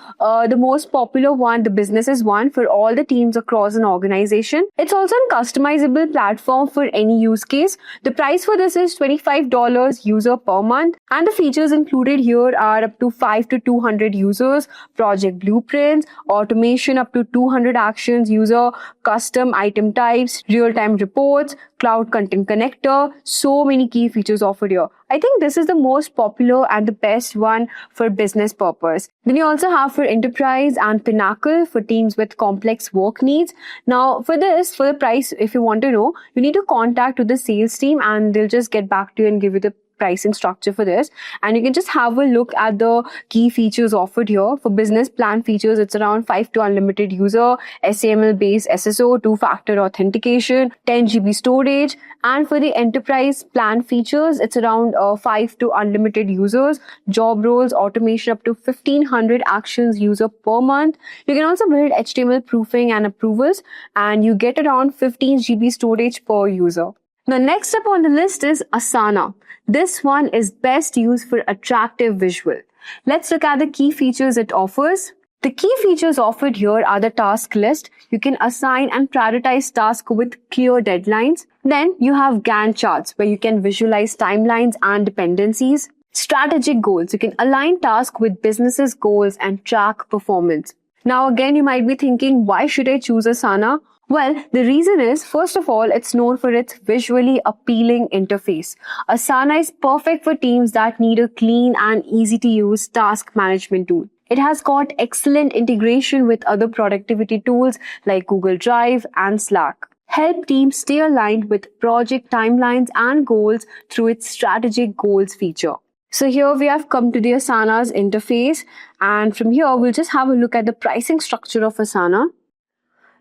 the most popular one, the businesses one for all the teams across an organization. It's also a customizable platform for any use case. The price for this is $25 user per month, and the features included here are up to 5 to 200 users, project blueprints, automation up to 200 actions user, custom item types, real-time reports, cloud content connector, so many key features offered here. I think this is the most popular and the best one for business purpose. Then you also have for enterprise and Pinnacle for teams with complex work needs. Now for this, for the price, if you want to know, you need to contact with the sales team and they'll just get back to you and give you the pricing structure for this, and you can just have a look at the key features offered here. For business plan features, it's around 5 to unlimited user, SAML based SSO, 2-factor authentication, 10 GB storage, and for the enterprise plan features, it's around 5 to unlimited users, job roles, automation up to 1500 actions user per month. You can also build HTML proofing and approvals, and you get around 15 GB storage per user. Now next up on the list is Asana. This one is best used for attractive visual. Let's look at the key features it offers. The key features offered here are the task list. You can assign and prioritize tasks with clear deadlines. Then you have Gantt charts where you can visualize timelines and dependencies. Strategic goals. You can align tasks with businesses' goals and track performance. Now again, you might be thinking, why should I choose Asana? Well, the reason is, first of all, it's known for its visually appealing interface. Asana is perfect for teams that need a clean and easy-to-use task management tool. It has got excellent integration with other productivity tools like Google Drive and Slack. Help teams stay aligned with project timelines and goals through its strategic goals feature. So here we have come to the Asana's interface, and from here we'll just have a look at the pricing structure of Asana.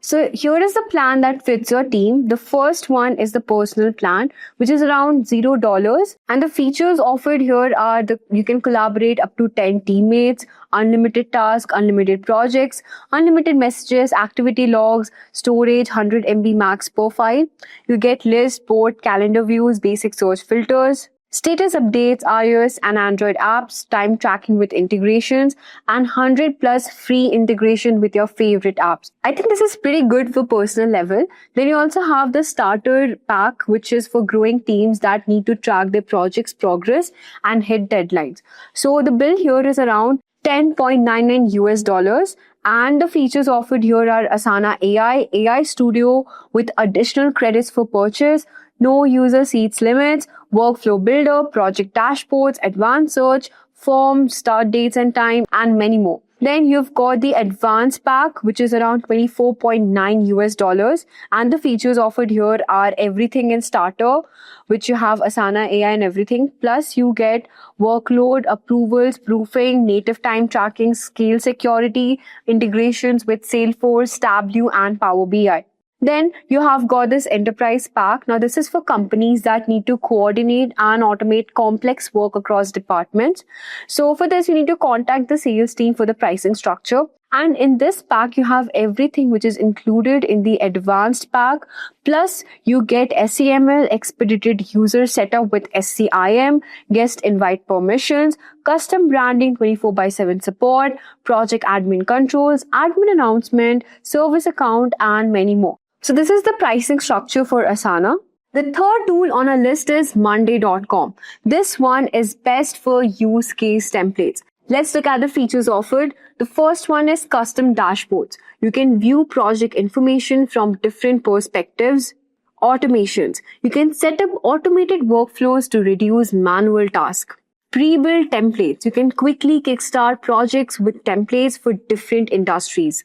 So here is the plan that fits your team. The first one is the personal plan, which is around $0. And the features offered here are you can collaborate up to 10 teammates, unlimited tasks, unlimited projects, unlimited messages, activity logs, storage 100 MB max per file. You get list, board, calendar views, basic search filters, status updates, iOS and Android apps, time tracking with integrations, and 100 plus free integration with your favorite apps. I think this is pretty good for personal level. Then you also have the starter pack, which is for growing teams that need to track their project's progress and hit deadlines. So the bill here is around $10.99 and the features offered here are Asana AI Studio with additional credits for purchase, no user seats limits, workflow builder, project dashboards, advanced search, forms, start dates and time, and many more. Then you've got the advanced pack, which is around $24.9, and the features offered here are everything in starter, which you have Asana AI and everything. Plus you get workload, approvals, proofing, native time tracking, scale security, integrations with Salesforce, Tableau, and Power BI. Then you have got this enterprise pack. Now this is for companies that need to coordinate and automate complex work across departments. So for this, you need to contact the sales team for the pricing structure. And in this pack, you have everything which is included in the advanced pack. Plus you get SEML, expedited user setup with SCIM, guest invite permissions, custom branding, 24/7 support, project admin controls, admin announcement, service account, and many more. So this is the pricing structure for Asana. The third tool on our list is Monday.com. This one is best for use case templates. Let's look at the features offered. The first one is custom dashboards. You can view project information from different perspectives. Automations. You can set up automated workflows to reduce manual tasks. Pre-built templates. You can quickly kickstart projects with templates for different industries.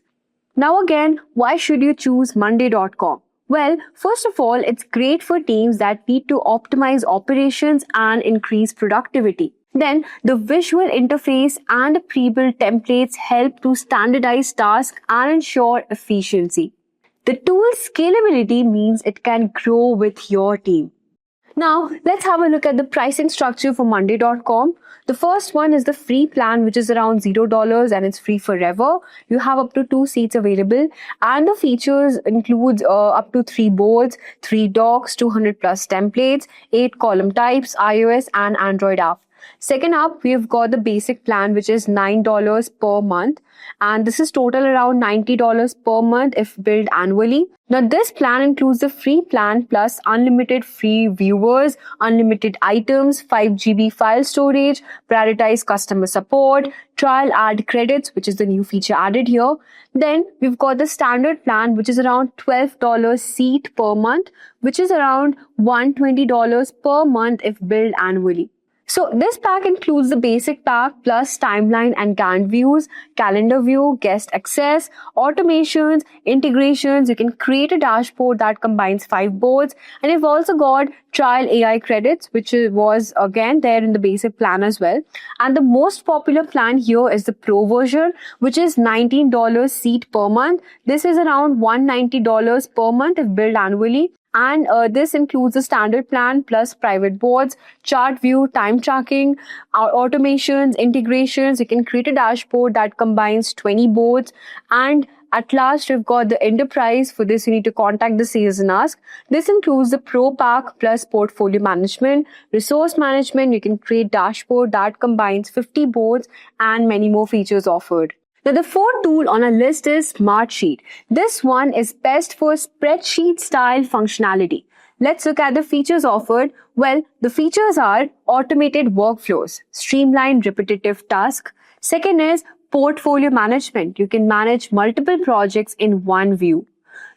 Now again, why should you choose Monday.com? Well, first of all, it's great for teams that need to optimize operations and increase productivity. Then, the visual interface and pre-built templates help to standardize tasks and ensure efficiency. The tool's scalability means it can grow with your team. Now, let's have a look at the pricing structure for Monday.com. The first one is the free plan, which is around $0 and it's free forever. You have up to 2 seats available and the features includes up to 3 boards, 3 docs, 200 plus templates, 8 column types, iOS and Android app. Second up, we've got the basic plan, which is $9 per month. And this is total around $90 per month if billed annually. Now, this plan includes the free plan plus unlimited free viewers, unlimited items, 5 GB file storage, prioritized customer support, trial ad credits, which is the new feature added here. Then we've got the standard plan, which is around $12 seat per month, which is around $120 per month if billed annually. So this pack includes the basic pack plus timeline and Gantt views, calendar view, guest access, automations, integrations. You can create a dashboard that combines 5 boards, and you've also got trial AI credits, which was again there in the basic plan as well. And the most popular plan here is the Pro version, which is $19 seat per month. This is around $190 per month if billed annually. And this includes the standard plan plus private boards, chart view, time tracking, automations, integrations. You can create a dashboard that combines 20 boards. And at last, we've got the enterprise. For this, you need to contact the sales and ask. This includes the Pro pack plus portfolio management, resource management. You can create dashboard that combines 50 boards and many more features offered. Now, the fourth tool on our list is Smartsheet. This one is best for spreadsheet style functionality. Let's look at the features offered. Well, the features are automated workflows, streamlined repetitive tasks. Second is portfolio management. You can manage multiple projects in one view.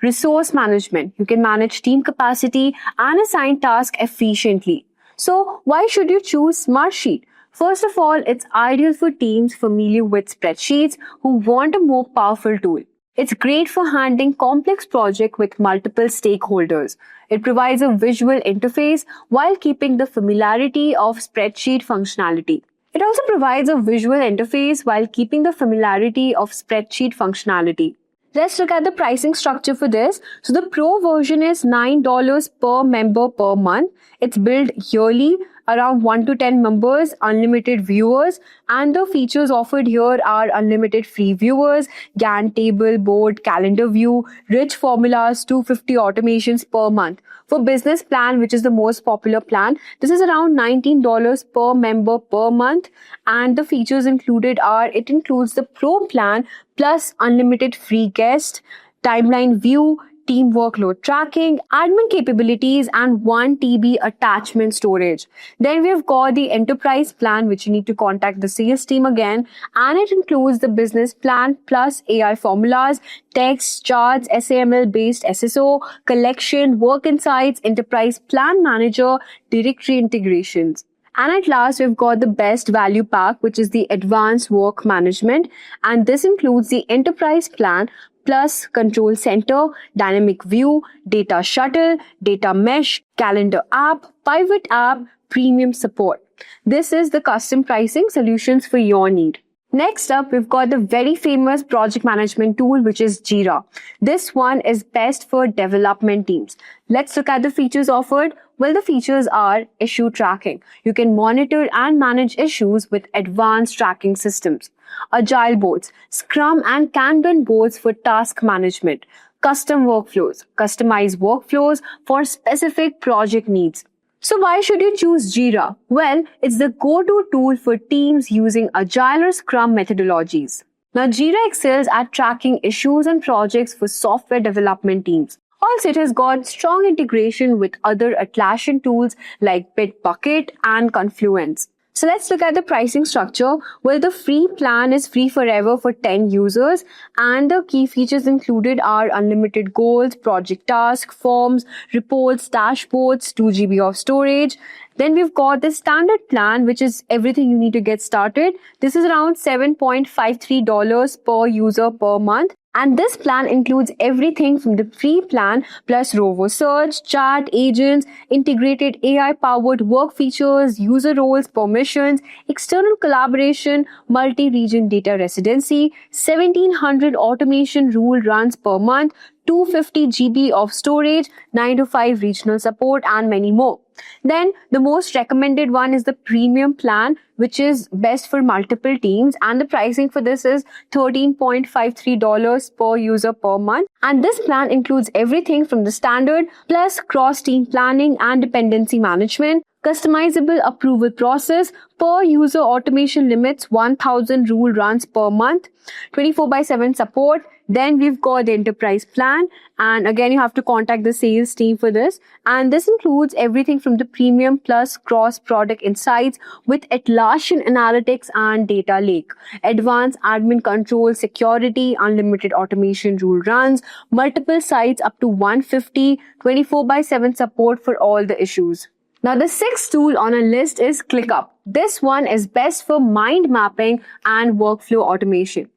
Resource management. You can manage team capacity and assign tasks efficiently. So, why should you choose Smartsheet? First of all, it's ideal for teams familiar with spreadsheets who want a more powerful tool. It's great for handling complex projects with multiple stakeholders. It provides a visual interface while keeping the familiarity of spreadsheet functionality. It also provides a visual interface while keeping the familiarity of spreadsheet functionality. Let's look at the pricing structure for this. So the Pro version is $9 per member per month. It's billed yearly, around 1 to 10 members, unlimited viewers, and the features offered here are unlimited free viewers, Gantt table, board, calendar view, rich formulas, 250 automations per month. For business plan, which is the most popular plan, this is around $19 per member per month, and the features included are, it includes the Pro plan plus unlimited free guest, timeline view, team workload tracking, admin capabilities, and 1 TB attachment storage. Then we've got the enterprise plan, which you need to contact the sales team again, and it includes the business plan plus AI formulas, text, charts, SAML based SSO, collection, work insights, enterprise plan manager, directory integrations. And at last, we've got the best value pack, which is the advanced work management. And this includes the enterprise plan plus control center, dynamic view, data shuttle, data mesh, calendar app, pivot app, premium support. This is the custom pricing solutions for your need. Next up, we've got the very famous project management tool, which is Jira. This one is best for development teams. Let's look at the features offered. Well, the features are issue tracking. You can monitor and manage issues with advanced tracking systems. Agile boards, Scrum and Kanban boards for task management. Custom workflows, customized workflows for specific project needs. So why should you choose Jira? Well, it's the go-to tool for teams using Agile or Scrum methodologies. Now, Jira excels at tracking issues and projects for software development teams. Also, it has got strong integration with other Atlassian tools like Bitbucket and Confluence. So let's look at the pricing structure. Well, the free plan is free forever for 10 users, and the key features included are unlimited goals, project tasks, forms, reports, dashboards, 2 GB of storage. Then we've got the standard plan, which is everything you need to get started. This is around $7.53 per user per month. And this plan includes everything from the free plan plus Rovo search, chat, agents, integrated AI-powered work features, user roles, permissions, external collaboration, multi-region data residency, 1700 automation rule runs per month, 250 GB of storage, 9 to 5 regional support, and many more. Then the most recommended one is the premium plan, which is best for multiple teams, and the pricing for this is $13.53 per user per month. And this plan includes everything from the standard plus cross-team planning and dependency management, customizable approval process, per user automation limits, 1000 rule runs per month, 24/7 support. Then we've got the enterprise plan, and again you have to contact the sales team for this. And this includes everything from the premium plus cross product insights with Atlassian analytics and data lake, advanced admin control, security, unlimited automation rule runs, multiple sites up to 150, 24/7 support for all the issues. Now, the sixth tool on our list is ClickUp. This one is best for mind mapping and workflow automation.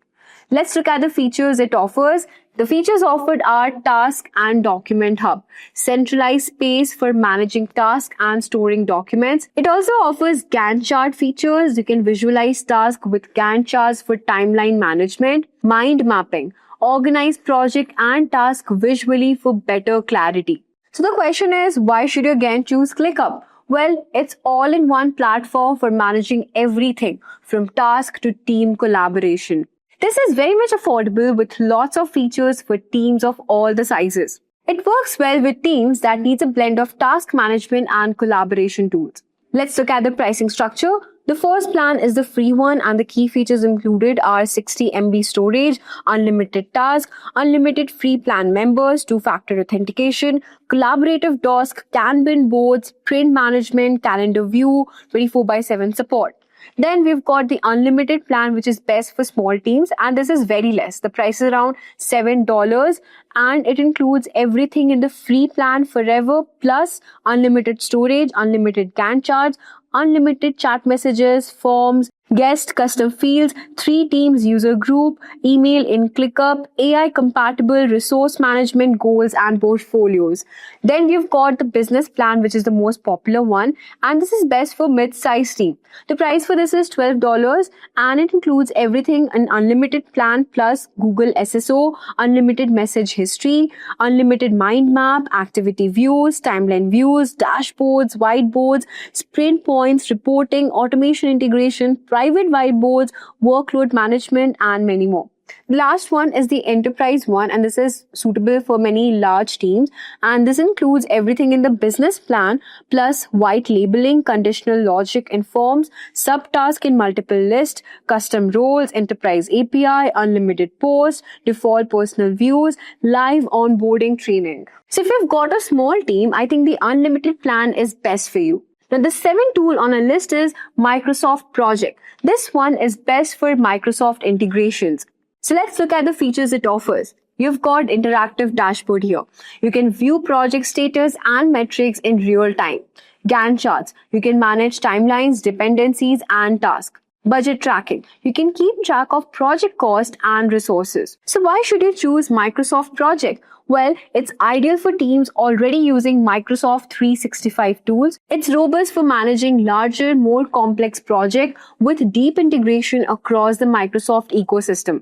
Let's look at the features it offers. The features offered are Task and Document Hub, centralized space for managing tasks and storing documents. It also offers Gantt chart features. You can visualize tasks with Gantt charts for timeline management, mind mapping, organize project and task visually for better clarity. So the question is, why should you again choose ClickUp? Well, it's all-in-one platform for managing everything from task to team collaboration. This is very much affordable with lots of features for teams of all the sizes. It works well with teams that needs a blend of task management and collaboration tools. Let's look at the pricing structure. The first plan is the free one, and the key features included are 60 MB storage, unlimited task, unlimited free plan members, 2-factor authentication, collaborative task, Kanban boards, print management, calendar view, 24/7 support. Then we've got the unlimited plan, which is best for small teams, and this is very less. The price is around $7, and it includes everything in the free plan forever, plus unlimited storage, unlimited Gantt charts, unlimited chat messages, forms, guest custom fields, 3 teams user group, email in ClickUp, AI compatible resource management goals and portfolios. Then we've got the business plan, which is the most popular one, and this is best for mid-sized team. The price for this is $12 and it includes everything: an unlimited plan plus Google SSO, unlimited message history, unlimited mind map, activity views, timeline views, dashboards, whiteboards, sprint points, reporting, automation integration, private whiteboards, workload management, and many more. The last one is the enterprise one, and this is suitable for many large teams, and this includes everything in the business plan plus white labeling, conditional logic in forms, subtask in multiple lists, custom roles, enterprise API, unlimited posts, default personal views, live onboarding training. So if you've got a small team, I think the unlimited plan is best for you. Now, the 7th tool on our list is Microsoft Project. This one is best for Microsoft integrations. So let's look at the features it offers. You've got interactive dashboard here. You can view project status and metrics in real time. Gantt charts. You can manage timelines, dependencies, and tasks. Budget tracking. You can keep track of project cost and resources. So why should you choose Microsoft Project? Well, it's ideal for teams already using Microsoft 365 tools. It's robust for managing larger, more complex projects with deep integration across the Microsoft ecosystem.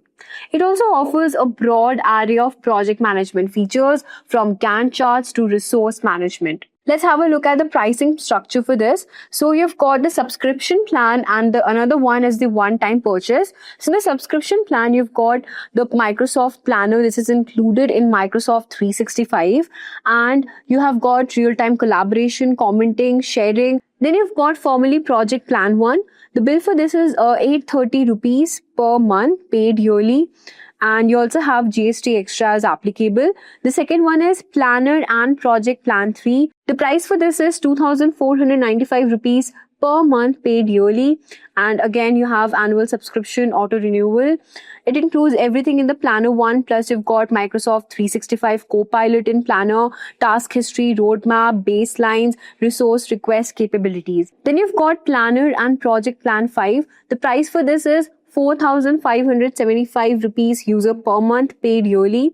It also offers a broad array of project management features from Gantt charts to resource management. Let's have a look at the pricing structure for this. So you've got the subscription plan and another one is the one-time purchase. So in the subscription plan, you've got the Microsoft Planner. This is included in Microsoft 365. And you have got real-time collaboration, commenting, sharing. Then you've got formally Project Plan 1. The bill for this is 830 rupees per month, paid yearly. And you also have GST extras applicable. The second one is Planner and Project Plan 3. The price for this is 2,495 rupees per month, paid yearly. And again, you have annual subscription auto renewal. It includes everything in the Planner 1, plus you've got Microsoft 365 Copilot in Planner, task history, roadmap, baselines, resource request capabilities. Then you've got Planner and Project Plan 5. The price for this is 4,575 rupees user per month, paid yearly,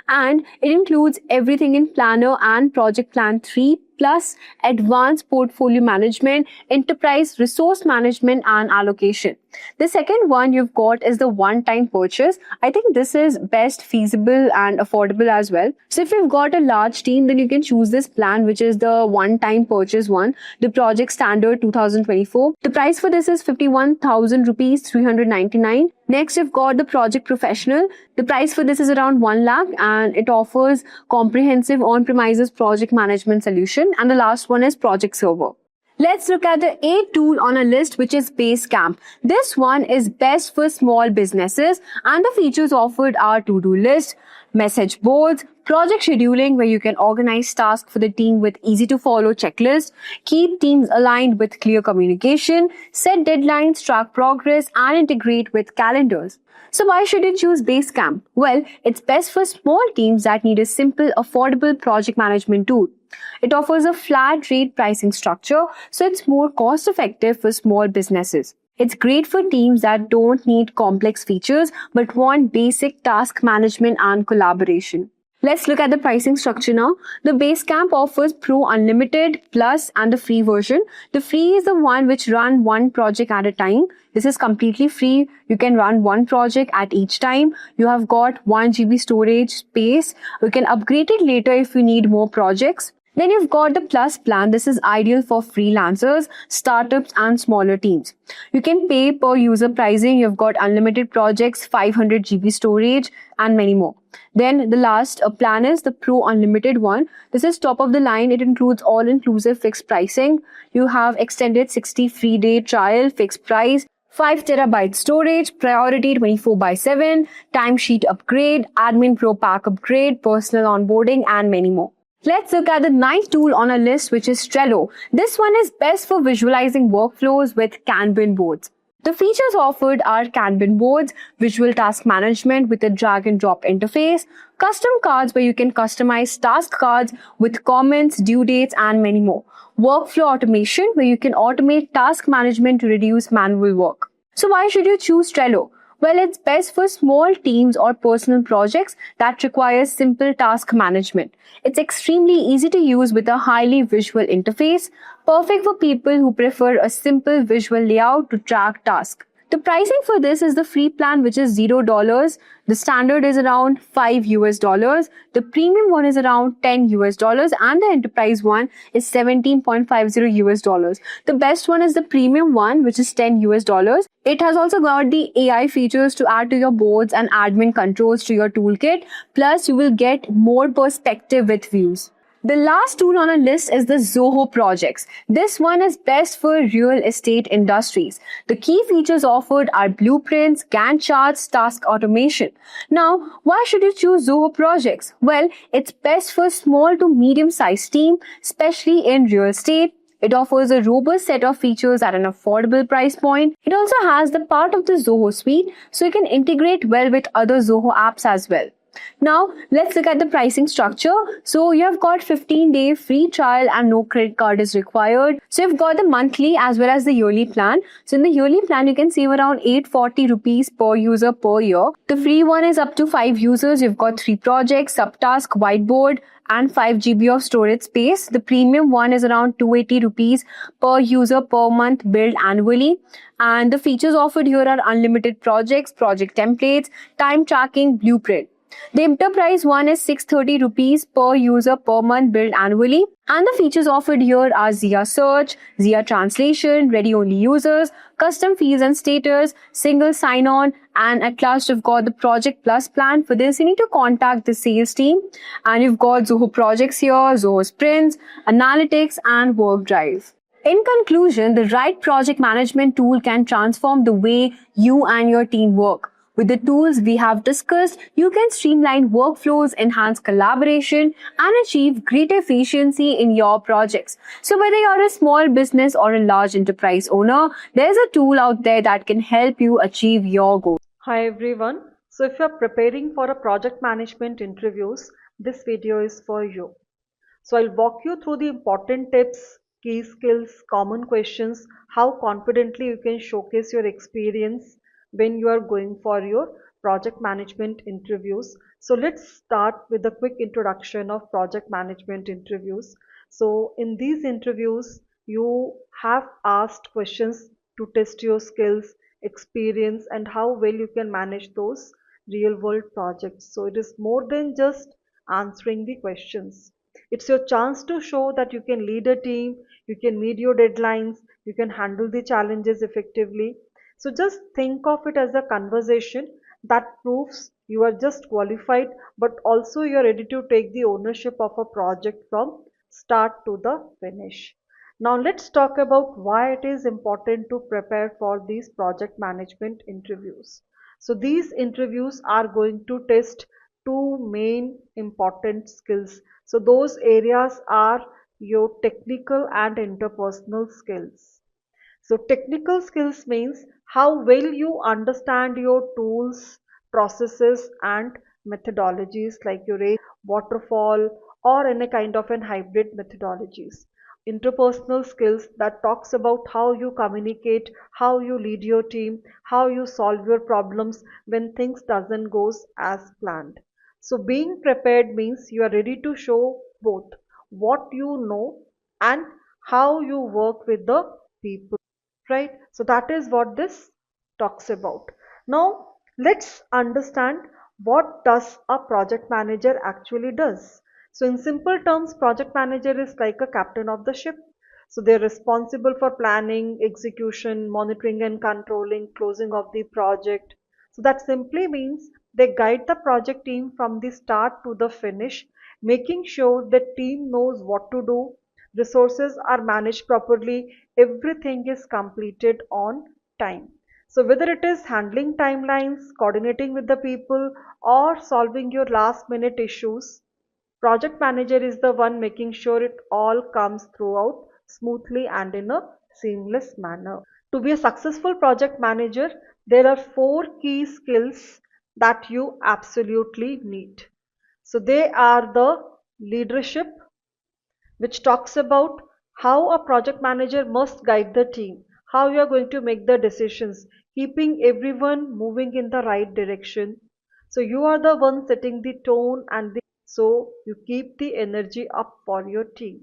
and it includes everything in Planner and Project Plan 3 plus advanced portfolio management, enterprise resource management, and allocation. The second one you've got is the one-time purchase. I think this is best feasible and affordable as well. So if you've got a large team, then you can choose this plan, which is the one-time purchase one, the Project Standard 2024. The price for this is 51,000 rupees 399. Next, you've got the Project Professional. The price for this is around 1 lakh and it offers comprehensive on-premises project management solution. And the last one is Project Server. Let's look at the 8th tool on a list, which is Basecamp. This one is best for small businesses and the features offered are to-do list, message boards, project scheduling where you can organize tasks for the team with easy to follow checklists, keep teams aligned with clear communication, set deadlines, track progress, and integrate with calendars. So why should you choose Basecamp? Well, it's best for small teams that need a simple, affordable project management tool. It offers a flat rate pricing structure, so it's more cost effective for small businesses. It's great for teams that don't need complex features but want basic task management and collaboration. Let's look at the pricing structure now. The Basecamp offers Pro Unlimited, Plus, and the free version. The free is the one which run one project at a time. This is completely free. You can run one project at each time. You have got 1 GB storage space. You can upgrade it later if you need more projects. Then you've got the Plus plan. This is ideal for freelancers, startups, and smaller teams. You can pay per user pricing. You've got unlimited projects, 500 GB storage, and many more. Then the last plan is the Pro Unlimited one. This is top of the line. It includes all-inclusive fixed pricing. You have extended 60 free day trial, fixed price, 5 terabyte storage, priority 24/7, timesheet upgrade, admin pro pack upgrade, personal onboarding, and many more. Let's look at the 9th tool on our list, which is Trello. This one is best for visualizing workflows with Kanban boards. The features offered are Kanban boards, visual task management with a drag and drop interface, custom cards where you can customize task cards with comments, due dates, and many more. Workflow automation where you can automate task management to reduce manual work. So why should you choose Trello? Well, it's best for small teams or personal projects that require simple task management. It's extremely easy to use with a highly visual interface, perfect for people who prefer a simple visual layout to track tasks. The pricing for this is the free plan, which is $0. The standard is around $5. The premium one is around $10, and the enterprise one is $17.50. The best one is the premium one, which is $10. It has also got the AI features to add to your boards and admin controls to your toolkit. Plus, you will get more perspective with views. The last tool on our list is the Zoho projects. This one is best for real estate industries. The key features offered are blueprints, Gantt charts, task automation. Now, why should you choose Zoho projects? Well, it's best for small to medium-sized team, especially in real estate. It offers a robust set of features at an affordable price point. It also has the part of the Zoho suite, so you can integrate well with other Zoho apps as well. Now, let's look at the pricing structure. So, you have got 15-day free trial and no credit card is required. So, you've got the monthly as well as the yearly plan. So, in the yearly plan, you can save around 840 rupees per user per year. The free one is up to 5 users. You've got 3 projects, subtask, whiteboard, and 5 GB of storage space. The premium one is around 280 rupees per user per month, billed annually. And the features offered here are unlimited projects, project templates, time tracking, blueprint. The enterprise one is 630 rupees per user per month, billed annually. And the features offered here are Zia search, Zia translation, ready-only users, custom fields and status, single sign-on, and at last you've got the Project Plus plan. For this, you need to contact the sales team. And you've got Zoho projects here, Zoho sprints, analytics, and work drive. In conclusion, the right project management tool can transform the way you and your team work. With the tools we have discussed, you can streamline workflows, enhance collaboration, and achieve greater efficiency in your projects. So whether you're a small business or a large enterprise owner, there's a tool out there that can help you achieve your goals. Hi everyone. So if you're preparing for a project management interviews, this video is for you. So I'll walk you through the important tips, key skills, common questions, how confidently you can showcase your experience when you are going for your project management interviews. So let's start with a quick introduction of project management interviews. So in these interviews, you have asked questions to test your skills, experience, and how well you can manage those real world projects. So it is more than just answering the questions. It's your chance to show that you can lead a team, you can meet your deadlines, you can handle the challenges effectively. So just think of it as a conversation that proves you are just qualified, but also you are ready to take the ownership of a project from start to the finish. Now let's talk about why it is important to prepare for these project management interviews. So these interviews are going to test two main important skills. So those areas are your technical and interpersonal skills. So technical skills means how well you understand your tools, processes, and methodologies like your waterfall or any kind of an hybrid methodologies. Interpersonal skills that talks about how you communicate, how you lead your team, how you solve your problems when things doesn't goes as planned. So being prepared means you are ready to show both what you know and how you work with the people, right? So that is what this talks about. Now let's understand what does a project manager actually does. So in simple terms, project manager is like a captain of the ship. So they're responsible for planning, execution, monitoring and controlling, closing of the project. So that simply means they guide the project team from the start to the finish, making sure the team knows what to do, resources are managed properly, everything is completed on time. So whether it is handling timelines, coordinating with the people, or solving your last minute issues, project manager is the one making sure it all comes throughout smoothly and in a seamless manner. To be a successful project manager, there are 4 key skills that you absolutely need. So they are the leadership, which talks about how a project manager must guide the team, how you are going to make the decisions, keeping everyone moving in the right direction. So you are the one setting the tone so you keep the energy up for your team.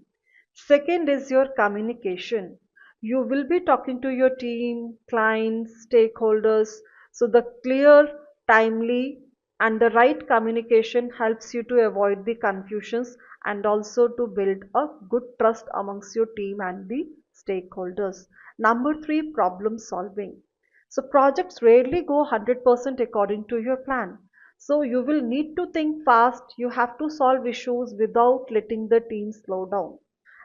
Second is your communication. You will be talking to your team, clients, stakeholders. So the clear, timely, and the right communication helps you to avoid the confusions and also to build a good trust amongst your team and the stakeholders. Number three, problem solving. So projects rarely go 100% according to your plan. So you will need to think fast. You have to solve issues without letting the team slow down.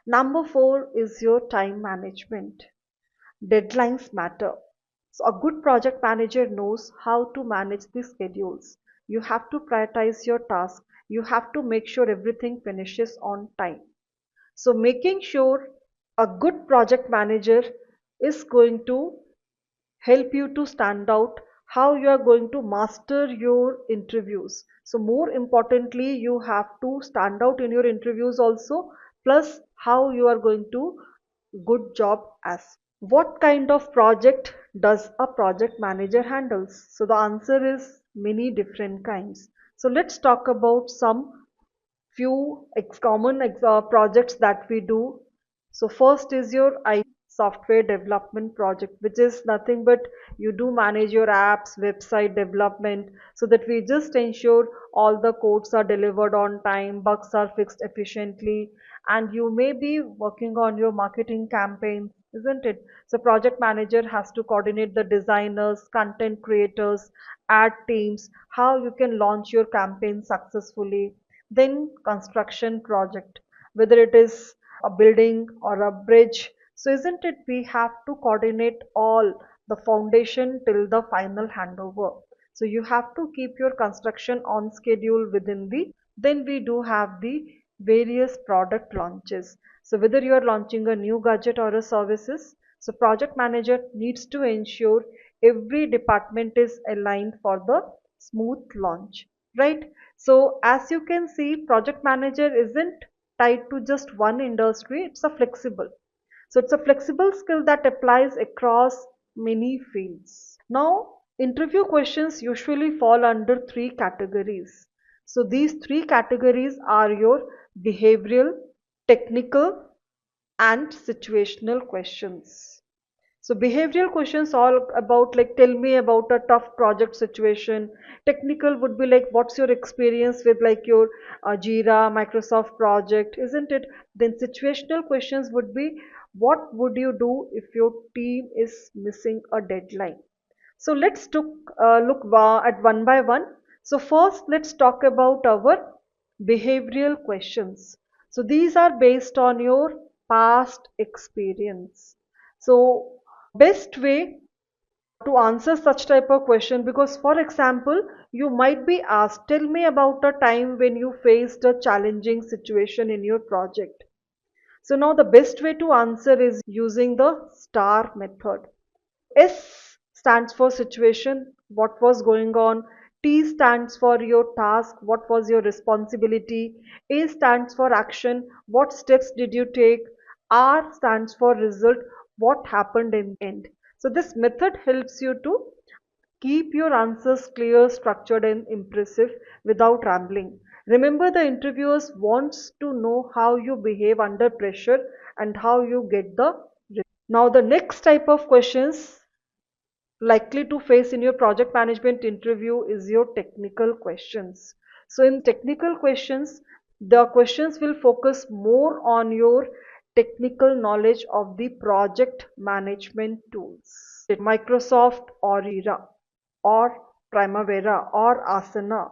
Number four is your time management. Deadlines matter. So a good project manager knows how to manage the schedules. You have to prioritize your tasks. You have to make sure everything finishes on time. So making sure a good project manager is going to help you to stand out, how you are going to master your interviews. So more importantly, you have to stand out in your interviews also, plus how you are going to good job as. What kind of project does a project manager handles? So the answer is many different kinds. So let's talk about some few common projects that we do. So first is your software development project, which is nothing but you do manage your apps, website development, so that we just ensure all the codes are delivered on time, bugs are fixed efficiently, and you may be working on your marketing campaign, isn't it? So project manager has to coordinate the designers, content creators, ad teams, how you can launch your campaign successfully. Then construction project, whether it is a building or a bridge. So isn't it we have to coordinate all the foundation till the final handover. So you have to keep your construction on schedule within the, then we do have the various product launches. So whether you are launching a new gadget or a services, so project manager needs to ensure every department is aligned for the smooth launch, right? So as you can see, project manager isn't tied to just one industry, it's a flexible. So it's a flexible skill that applies across many fields. Now, interview questions usually fall under three categories. So these three categories are your behavioral, technical, and situational questions. So behavioral questions all about like tell me about a tough project situation. Technical would be like what's your experience with like your Jira, Microsoft project, isn't it? Then situational questions would be what would you do if your team is missing a deadline? So let's look at one by one. So first let's talk about our behavioral questions. So these are based on your past experience. So best way to answer such type of question, because for example you might be asked, tell me about a time when you faced a challenging situation in your project. So now the best way to answer is using the star method. S stands for situation, what was going on. T stands for your task, what was your responsibility. A stands for action, what steps did you take. R stands for result, what happened in the end. So this method helps you to keep your answers clear, structured, and impressive without rambling. Remember, the interviewers wants to know how you behave under pressure and how you get the result. Now the next type of questions likely to face in your project management interview is your technical questions. So in technical questions, the questions will focus more on your technical knowledge of the project management tools. Microsoft or Jira or Primavera or Asana.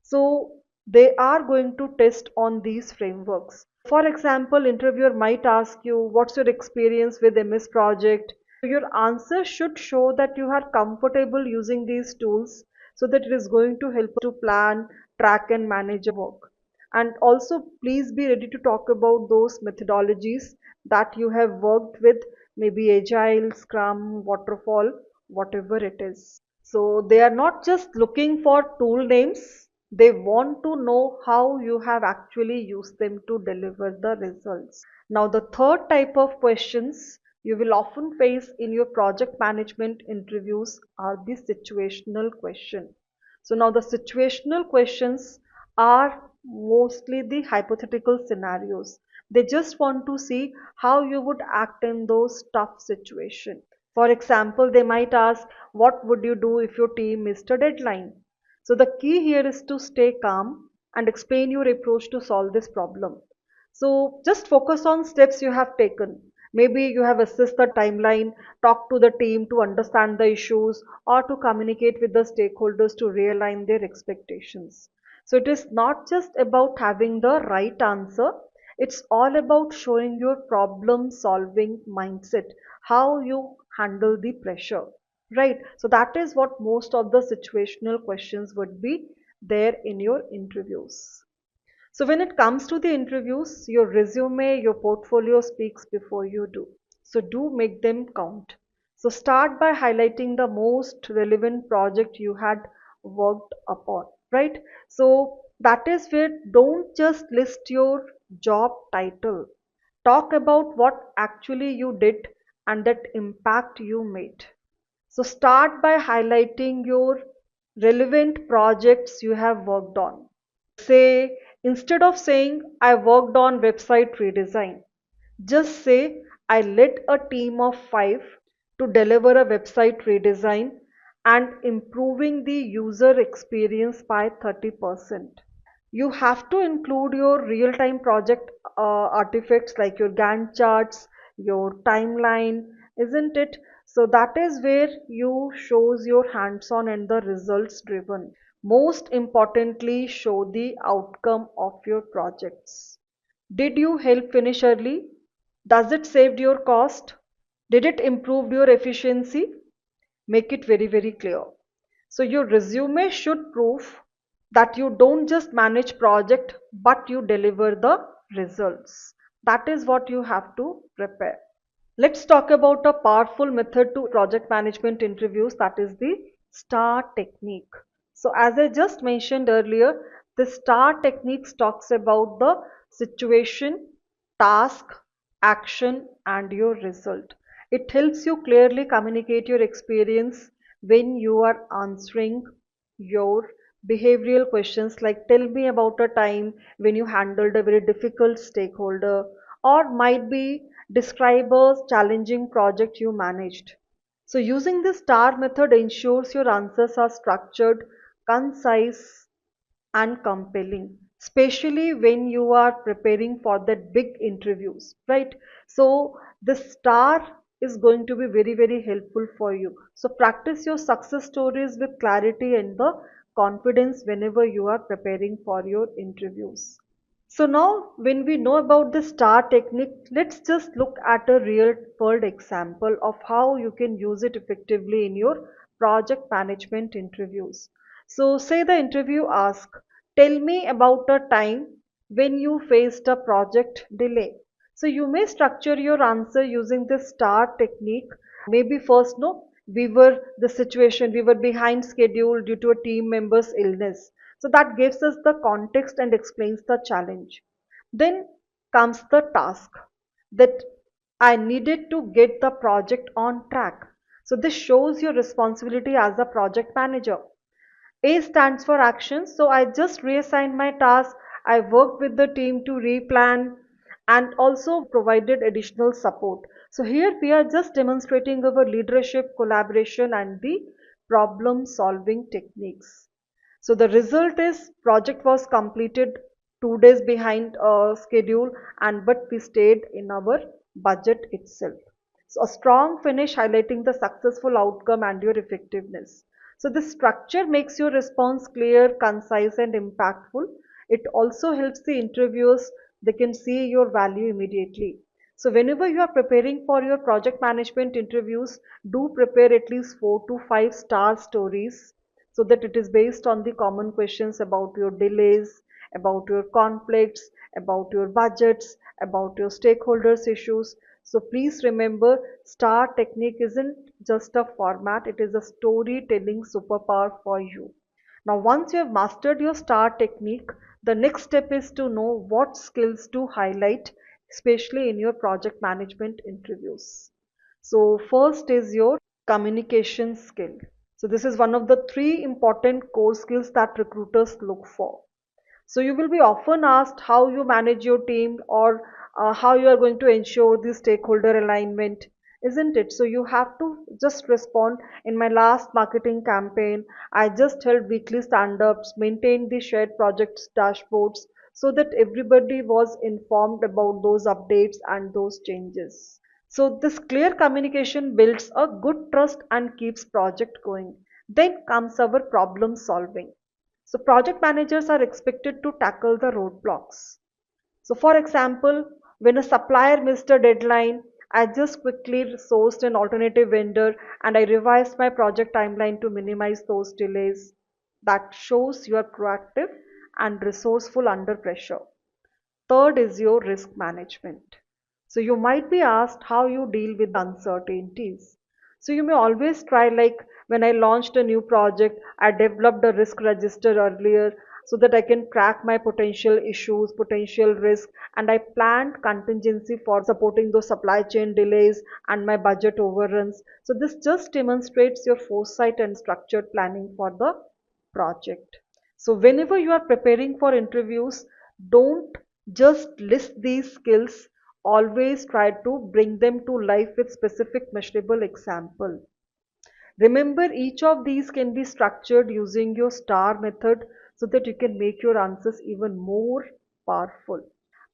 So they are going to test on these frameworks. For example, interviewer might ask you, what's your experience with MS Project? Your answer should show that you are comfortable using these tools so that it is going to help to plan, track and manage your work. And also please be ready to talk about those methodologies that you have worked with, maybe Agile, Scrum, Waterfall, whatever it is. So they are not just looking for tool names, they want to know how you have actually used them to deliver the results. Now the third type of questions you will often face in your project management interviews are the situational question. So now the situational questions are mostly the hypothetical scenarios. They just want to see how you would act in those tough situations. For example, they might ask, what would you do if your team missed a deadline? So the key here is to stay calm and explain your approach to solve this problem. So just focus on steps you have taken. Maybe you have assessed the timeline, talked to the team to understand the issues, or to communicate with the stakeholders to realign their expectations. So it is not just about having the right answer, it's all about showing your problem solving mindset, how you handle the pressure. Right? So that is what most of the situational questions would be there in your interviews. So when it comes to the interviews, your resume, your portfolio speaks before you do. So do make them count. So start by highlighting the most relevant project you had worked upon, right? So that is where don't just list your job title. Talk about what actually you did and that impact you made. So start by highlighting your relevant projects you have worked on. Say, instead of saying I worked on website redesign, just say I led a team of 5 to deliver a website redesign and improving the user experience by 30%. You have to include your real-time project artifacts like your Gantt charts, your timeline, isn't it? So that is where you shows your hands-on and the results driven. Most importantly, show the outcome of your projects. Did you help finish early? Does it saved your cost? Did it improve your efficiency? Make it very, very clear. So your resume should prove that you don't just manage project but you deliver the results. That is what you have to prepare. Let's talk about a powerful method to project management interviews, that is the STAR technique. So as I just mentioned earlier, the STAR technique talks about the situation, task, action and your result. It helps you clearly communicate your experience when you are answering your behavioral questions like tell me about a time when you handled a very difficult stakeholder, or might be describe a challenging project you managed. So using the STAR method ensures your answers are structured, concise and compelling, especially when you are preparing for that big interviews, right? So the STAR is going to be very, very helpful for you. So practice your success stories with clarity and the confidence whenever you are preparing for your interviews. So now when we know about the STAR technique, let's just look at a real world example of how you can use it effectively in your project management interviews. So say the interview asks, tell me about a time when you faced a project delay. So you may structure your answer using the STAR technique. Maybe first, no, we were behind schedule due to a team member's illness. So that gives us the context and explains the challenge. Then comes the task that I needed to get the project on track. So this shows your responsibility as a project manager. A stands for action. So I just reassigned my task. I worked with the team to replan and also provided additional support. So here we are just demonstrating our leadership, collaboration and the problem solving techniques. So the result is project was completed 2 days behind schedule and but we stayed in our budget itself. So a strong finish highlighting the successful outcome and your effectiveness. So the structure makes your response clear, concise and impactful. It also helps the interviewers, they can see your value immediately. So whenever you are preparing for your project management interviews, do prepare at least 4 to 5 STAR stories so that it is based on the common questions about your delays, about your conflicts, about your budgets, about your stakeholders issues. So please remember, STAR technique isn't just a format, it is a storytelling superpower for you. Now once you have mastered your STAR technique, the next step is to know what skills to highlight, especially in your project management interviews. So first is your communication skill. So this is one of the three important core skills that recruiters look for. So you will be often asked how you manage your team, or how you are going to ensure the stakeholder alignment, isn't it? So you have to just respond, in my last marketing campaign, I just held weekly stand-ups, maintained the shared projects dashboards so that everybody was informed about those updates and those changes. So this clear communication builds a good trust and keeps project going. Then comes our problem solving. So project managers are expected to tackle the roadblocks. So for example, when a supplier missed a deadline, I just quickly sourced an alternative vendor and I revised my project timeline to minimize those delays. That shows you are proactive and resourceful under pressure. Third is your risk management. So you might be asked how you deal with uncertainties. So you may always try, like when I launched a new project, I developed a risk register earlier so that I can track my potential issues, potential risk, and I planned contingency for supporting those supply chain delays and my budget overruns. So this just demonstrates your foresight and structured planning for the project. So whenever you are preparing for interviews, don't just list these skills, always try to bring them to life with specific measurable example. Remember, each of these can be structured using your STAR method so that you can make your answers even more powerful.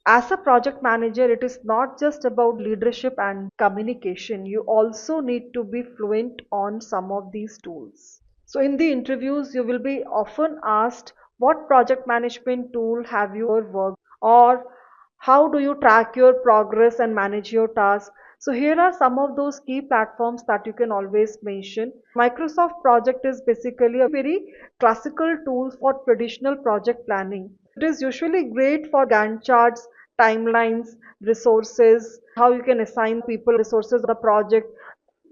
As a project manager, it is not just about leadership and communication. You also need to be fluent on some of these tools. So in the interviews, you will be often asked, what project management tool have you ever worked, or how do you track your progress and manage your tasks? So here are some of those key platforms that you can always mention. Microsoft Project is basically a very classical tool for traditional project planning. It is usually great for Gantt charts, timelines, resources, how you can assign people resources of the project,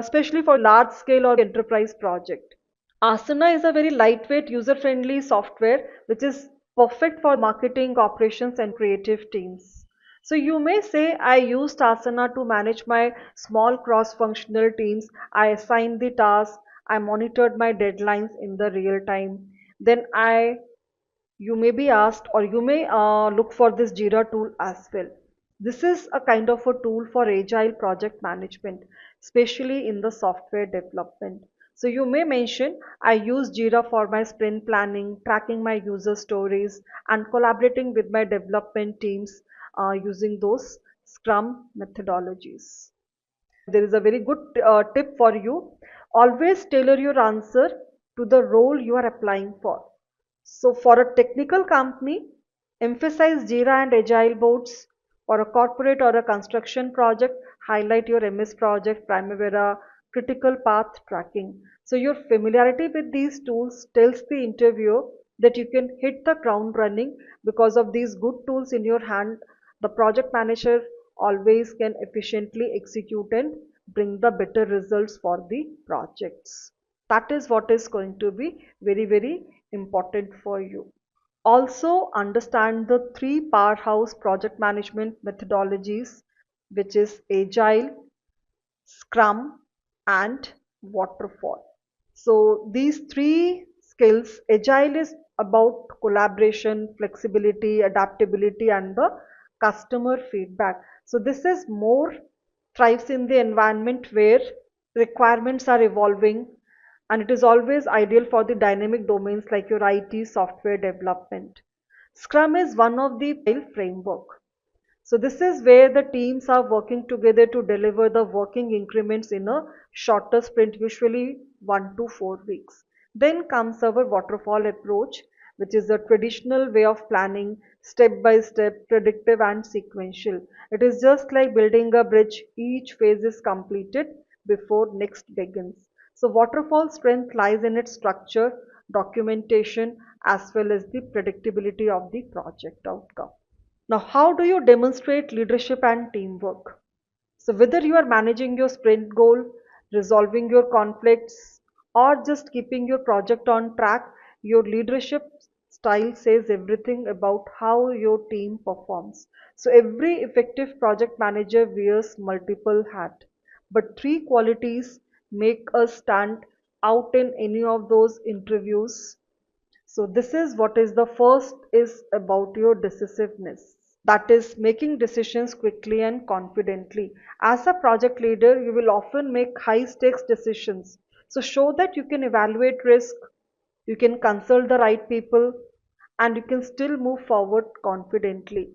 especially for large scale or enterprise project. Asana is a very lightweight, user-friendly software which is perfect for marketing, operations, and creative teams. So you may say, I used Asana to manage my small cross-functional teams. I assigned the tasks. I monitored my deadlines in the real time. Then you may be asked, or you may look for this Jira tool as well. This is a kind of a tool for agile project management, especially in the software development. So you may mention, I use Jira for my sprint planning, tracking my user stories, and collaborating with my development teams using those Scrum methodologies. There is a very good tip for you. Always tailor your answer to the role you are applying for. So for a technical company, emphasize Jira and Agile boards. For a corporate or a construction project, highlight your MS project, Primavera, critical path tracking. So your familiarity with these tools tells the interviewer that you can hit the ground running. Because of these good tools in your hand, the project manager always can efficiently execute and bring the better results for the projects. That is what is going to be very, very important for you. Also understand the three powerhouse project management methodologies, which is Agile, Scrum, and Waterfall. So these three skills, Agile is about collaboration, flexibility, adaptability, and the customer feedback. So this is more thrives in the environment where requirements are evolving, and it is always ideal for the dynamic domains like your IT software development. Scrum is one of the framework. So this is where the teams are working together to deliver the working increments in a shorter sprint, usually 1 to 4 weeks. Then comes our waterfall approach, which is a traditional way of planning, step by step, predictive and sequential. It is just like building a bridge. Each phase is completed before next begins. So waterfall strength lies in its structure, documentation, as well as the predictability of the project outcome. Now, how do you demonstrate leadership and teamwork? So, whether you are managing your sprint goal, resolving your conflicts, or just keeping your project on track, your leadership style says everything about how your team performs. So, every effective project manager wears multiple hats. but three qualities make us stand out in any of those interviews. So this is what is the first is about your decisiveness. That is making decisions quickly and confidently. As a project leader, you will often make high stakes decisions. So show that you can evaluate risk, you can consult the right people, and you can still move forward confidently.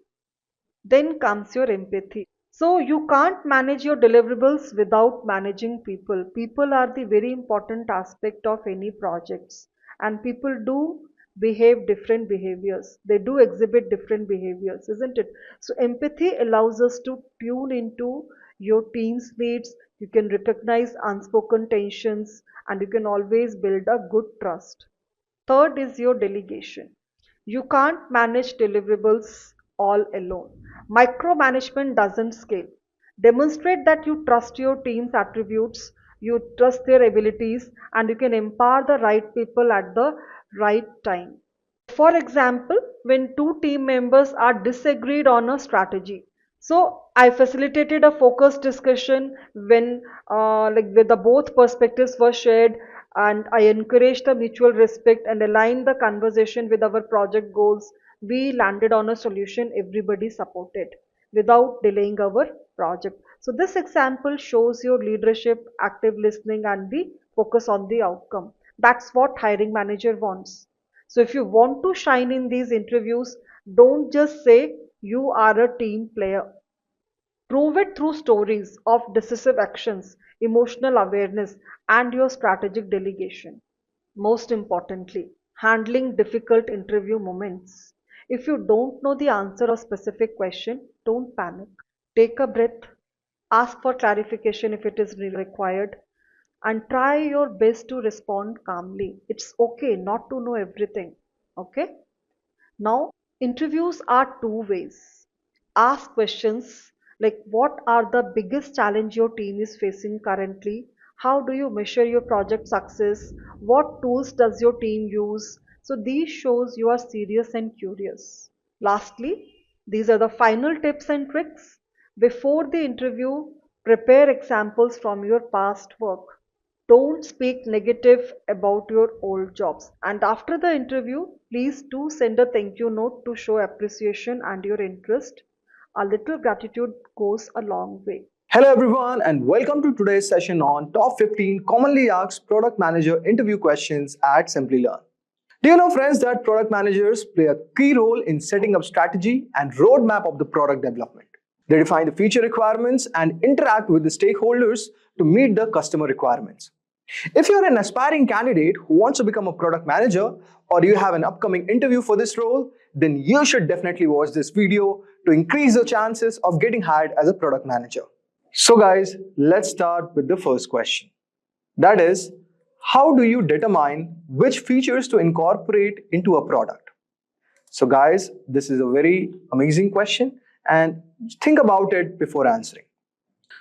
Then comes your empathy. So you can't manage your deliverables without managing people. People are the very important aspect of any projects, and people do behave different behaviors. They do exhibit different behaviors, isn't it? So empathy allows us to tune into your team's needs. You can recognize unspoken tensions, and you can always build a good trust. Third is your delegation. You can't manage deliverables all alone. Micromanagement doesn't scale. Demonstrate that you trust your team's attributes, you trust their abilities, and you can empower the right people at the right time. For example, when two team members are disagreed on a strategy. So I facilitated a focused discussion when where the both perspectives were shared, and I encouraged the mutual respect and aligned the conversation with our project goals. We landed on a solution everybody supported without delaying our project. So this example shows your leadership, active listening, and the focus on the outcome. That's what hiring manager wants. So if you want to shine in these interviews, don't just say you are a team player. Prove it through stories of decisive actions, emotional awareness, and your strategic delegation. Most importantly, handling difficult interview moments. If you don't know the answer of a specific question, don't panic. Take a breath, ask for clarification if it is required, and try your best to respond calmly. It's okay not to know everything. Okay? Now, interviews are two ways. Ask questions like what are the biggest challenge your team is facing currently? How do you measure your project success? What tools does your team use? So these shows you are serious and curious. Lastly, these are the final tips and tricks. Before the interview, prepare examples from your past work. Don't speak negative about your old jobs. And after the interview, please do send a thank you note to show appreciation and your interest. A little gratitude goes a long way. Hello everyone and welcome to today's session on top 15 commonly asked product manager interview questions at Simplilearn. Do you know friends that product managers play a key role in setting up strategy and roadmap of the product development? They define the feature requirements and interact with the stakeholders to meet the customer requirements. If you're an aspiring candidate who wants to become a product manager or you have an upcoming interview for this role, then you should definitely watch this video to increase your chances of getting hired as a product manager. So guys, let's start with the first question. That is, how do you determine which features to incorporate into a product? So guys, this is a very amazing question and think about it before answering.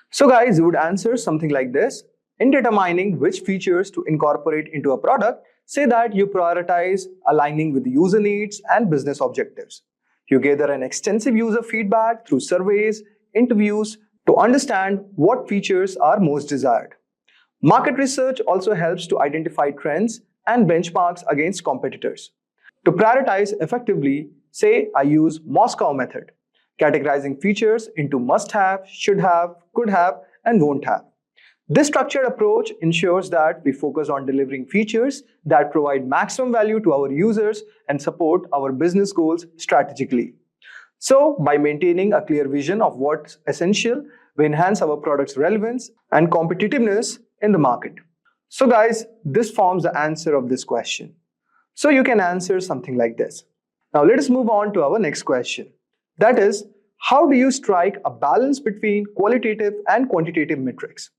So guys, you would answer something like this. In determining which features to incorporate into a product, say that you prioritize aligning with user needs and business objectives. You gather an extensive user feedback through surveys, interviews to understand what features are most desired. Market research also helps to identify trends and benchmarks against competitors. To prioritize effectively, say I use Moscow method, categorizing features into must-have, should-have, could-have, and won't-have. This structured approach ensures that we focus on delivering features that provide maximum value to our users and support our business goals strategically. So, by maintaining a clear vision of what's essential, we enhance our product's relevance and competitiveness in the market. So guys, this forms the answer of this question. So you can answer something like this. Now let us move on to our next question. That is, how do you strike a balance between qualitative and quantitative metrics?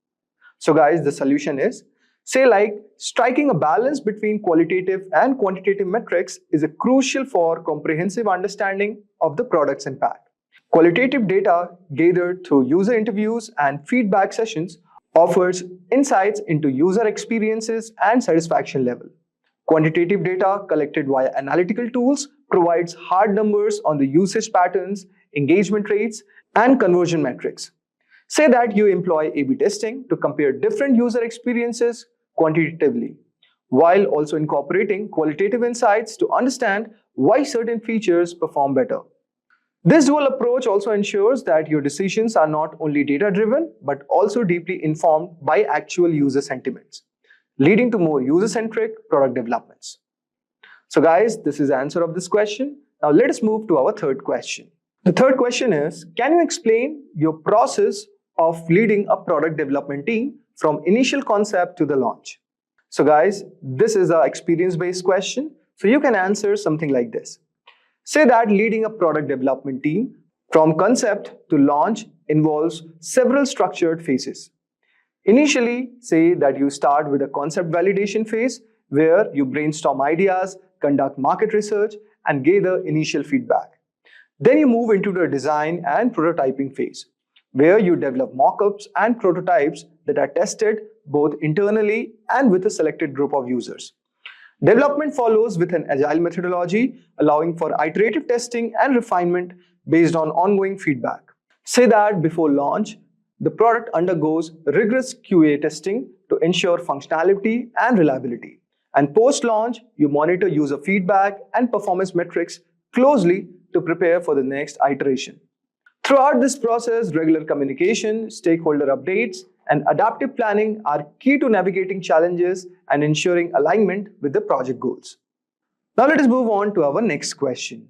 So guys, the solution is, say like striking a balance between qualitative and quantitative metrics is crucial for comprehensive understanding of the product's impact. Qualitative data gathered through user interviews and feedback sessions offers insights into user experiences and satisfaction level. Quantitative data collected via analytical tools provides hard numbers on the usage patterns, engagement rates, and conversion metrics. Say that you employ A/B testing to compare different user experiences quantitatively, while also incorporating qualitative insights to understand why certain features perform better. This dual approach also ensures that your decisions are not only data-driven but also deeply informed by actual user sentiments, leading to more user-centric product developments. So guys, this is the answer of this question. Now let us move to our third question. The third question is, can you explain your process of leading a product development team from initial concept to the launch? So guys, this is an experience-based question, so you can answer something like this. Say that leading a product development team from concept to launch involves several structured phases. Initially, say that you start with a concept validation phase where you brainstorm ideas, conduct market research, and gather initial feedback. Then you move into the design and prototyping phase, where you develop mock-ups and prototypes that are tested both internally and with a selected group of users. Development follows with an agile methodology, allowing for iterative testing and refinement based on ongoing feedback. Say that before launch, the product undergoes rigorous QA testing to ensure functionality and reliability. And post-launch, you monitor user feedback and performance metrics closely to prepare for the next iteration. Throughout this process, regular communication, stakeholder updates, and adaptive planning are key to navigating challenges and ensuring alignment with the project goals. Now let us move on to our next question.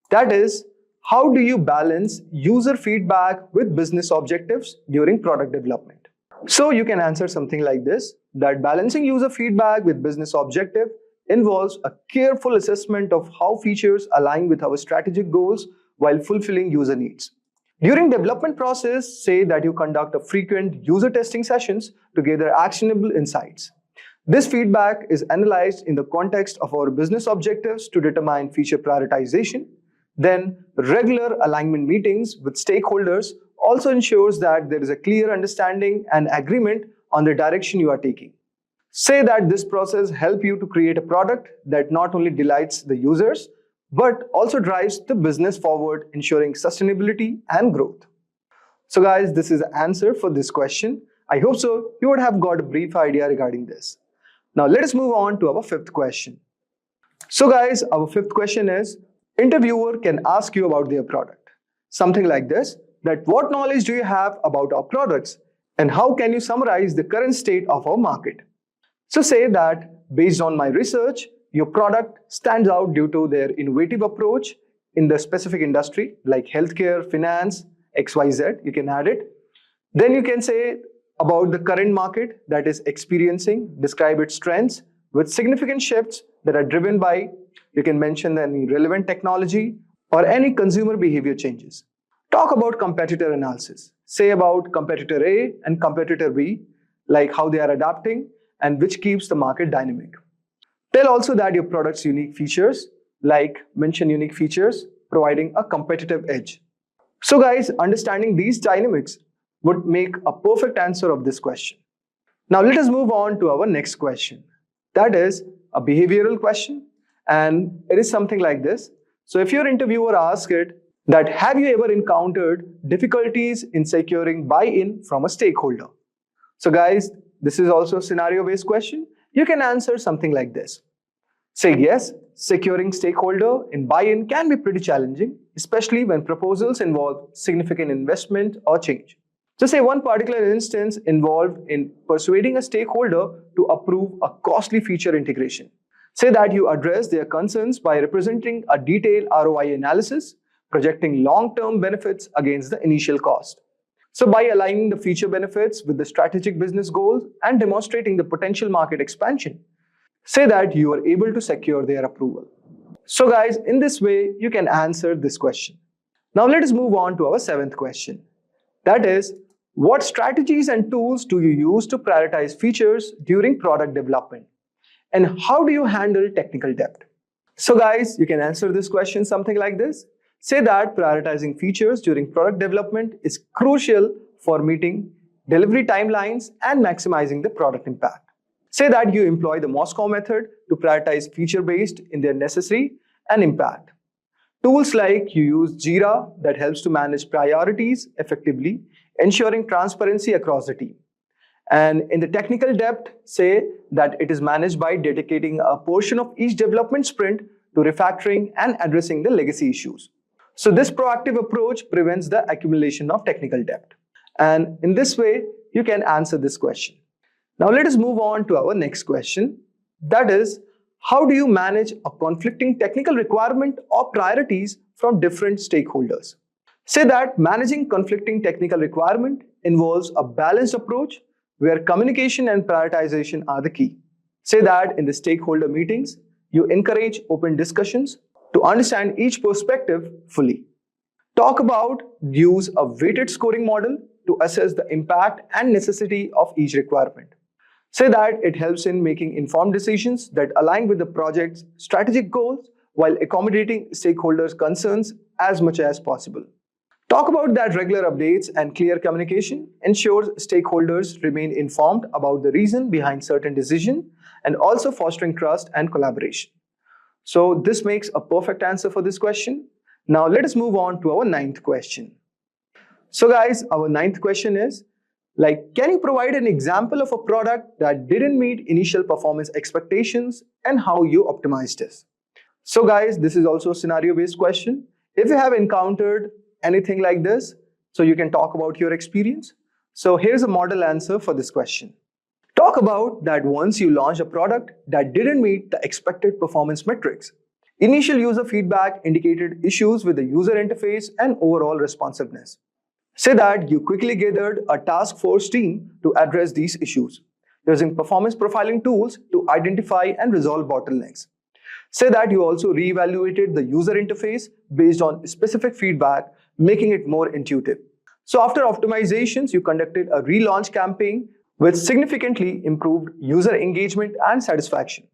That is, how do you balance user feedback with business objectives during product development? So you can answer something like this, that balancing user feedback with business objective involves a careful assessment of how features align with our strategic goals while fulfilling user needs. During development process, say that you conduct a frequent user testing sessions to gather actionable insights. This feedback is analyzed in the context of our business objectives to determine feature prioritization. Then, regular alignment meetings with stakeholders also ensures that there is a clear understanding and agreement on the direction you are taking. Say that this process helps you to create a product that not only delights the users, but also drives the business forward, ensuring sustainability and growth. So guys, this is the answer for this question. I hope so you would have got a brief idea regarding this. Now let us move on to our fifth question. So guys, our fifth question is, interviewer can ask you about their product. Something like this, that what knowledge do you have about our products and how can you summarize the current state of our market? So say that based on my research, your product stands out due to their innovative approach in the specific industry like healthcare, finance, XYZ, you can add it. Then you can say about the current market that is experiencing, describe its trends with significant shifts that are driven by, you can mention any relevant technology or any consumer behavior changes. Talk about competitor analysis. Say about competitor A and competitor B, like how they are adapting and which keeps the market dynamic. Tell also that your product's unique features, like mention unique features, providing a competitive edge. So guys, understanding these dynamics would make a perfect answer of this question. Now let us move on to our next question. That is a behavioral question, and it is something like this. So if your interviewer asks it, that have you ever encountered difficulties in securing buy-in from a stakeholder? So guys, this is also a scenario-based question. You can answer something like this. Say yes, securing stakeholder in buy-in can be pretty challenging, especially when proposals involve significant investment or change. So say one particular instance involved in persuading a stakeholder to approve a costly feature integration. Say that you address their concerns by representing a detailed ROI analysis, projecting long-term benefits against the initial cost. So by aligning the feature benefits with the strategic business goals and demonstrating the potential market expansion, say that you are able to secure their approval. So guys, in this way, you can answer this question. Now let us move on to our seventh question. That is, what strategies and tools do you use to prioritize features during product development? And how do you handle technical debt? So guys, you can answer this question something like this. Say that prioritizing features during product development is crucial for meeting delivery timelines and maximizing the product impact. Say that you employ the Moscow method to prioritize feature-based in their necessary and impact. Tools like you use Jira that helps to manage priorities effectively ensuring transparency across the team. And in the technical depth, say that it is managed by dedicating a portion of each development sprint to refactoring and addressing the legacy issues. So this proactive approach prevents the accumulation of technical debt. And in this way, you can answer this question. Now let us move on to our next question. That is, how do you manage a conflicting technical requirement or priorities from different stakeholders? Say that managing conflicting technical requirement involves a balanced approach where communication and prioritization are the key. Say that in the stakeholder meetings, you encourage open discussions to understand each perspective fully. Talk about use a weighted scoring model to assess the impact and necessity of each requirement. Say that it helps in making informed decisions that align with the project's strategic goals while accommodating stakeholders' concerns as much as possible. Talk about that regular updates and clear communication ensures stakeholders remain informed about the reason behind certain decisions and also fostering trust and collaboration. So this makes a perfect answer for this question. Now let us move on to our ninth question. So guys, our ninth question is, can you provide an example of a product that didn't meet initial performance expectations and how you optimized this? So guys, this is also a scenario-based question. If you have encountered anything like this, so you can talk about your experience. So here's a model answer for this question. Talk about that once you launch a product that didn't meet the expected performance metrics. Initial user feedback indicated issues with the user interface and overall responsiveness. Say that you quickly gathered a task force team to address these issues, using performance profiling tools to identify and resolve bottlenecks. Say that you also reevaluated the user interface based on specific feedback, making it more intuitive. So after optimizations, you conducted a relaunch campaign which significantly improved user engagement and satisfaction.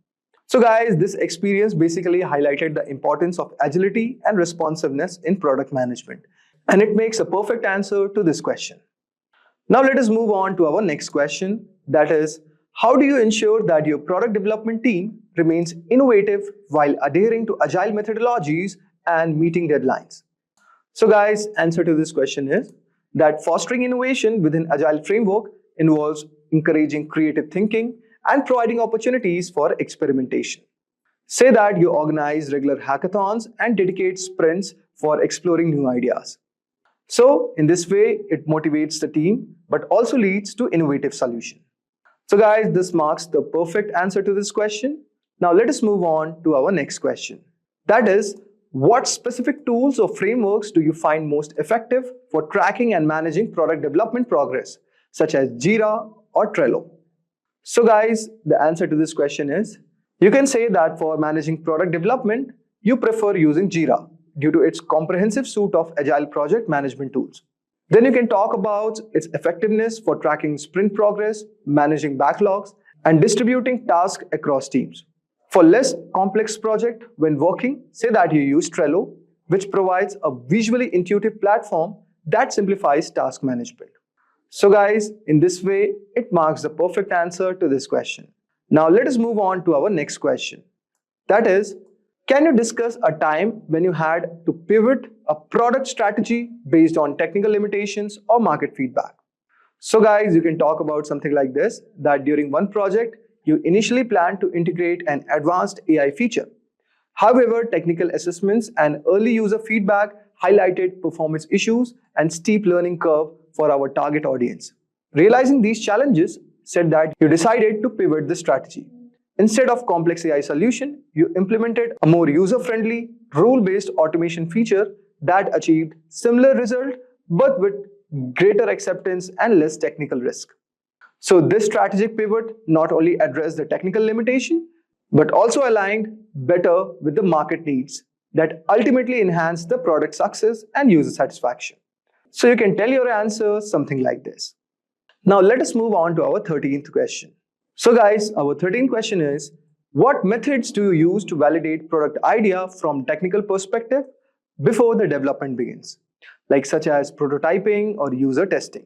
So guys, this experience basically highlighted the importance of agility and responsiveness in product management. And it makes a perfect answer to this question. Now let us move on to our next question. That is, how do you ensure that your product development team remains innovative while adhering to agile methodologies and meeting deadlines? So guys, answer to this question is that fostering innovation within agile framework involves encouraging creative thinking and providing opportunities for experimentation. Say that you organize regular hackathons and dedicate sprints for exploring new ideas. So in this way, it motivates the team, but also leads to innovative solutions. So guys, this marks the perfect answer to this question. Now let us move on to our next question. That is, what specific tools or frameworks do you find most effective for tracking and managing product development progress, such as Jira or Trello? So guys, the answer to this question is, you can say that for managing product development, you prefer using Jira due to its comprehensive suite of agile project management tools. Then you can talk about its effectiveness for tracking sprint progress, managing backlogs, and distributing tasks across teams. For less complex project, when working, say that you use Trello, which provides a visually intuitive platform that simplifies task management. So guys, in this way, it marks the perfect answer to this question. Now let us move on to our next question. That is, can you discuss a time when you had to pivot a product strategy based on technical limitations or market feedback? So guys, you can talk about something like this, that during one project, you initially planned to integrate an advanced AI feature. However, technical assessments and early user feedback highlighted performance issues and steep learning curve for our target audience. Realizing these challenges said that you decided to pivot the strategy. Instead of complex AI solution, you implemented a more user-friendly, rule-based automation feature that achieved similar result but with greater acceptance and less technical risk. So this strategic pivot not only addressed the technical limitation, but also aligned better with the market needs that ultimately enhanced the product success and user satisfaction. So you can tell your answer something like this. Now let us move on to our 13th question. So guys, our 13th question is, what methods do you use to validate product idea from technical perspective before the development begins, such as prototyping or user testing?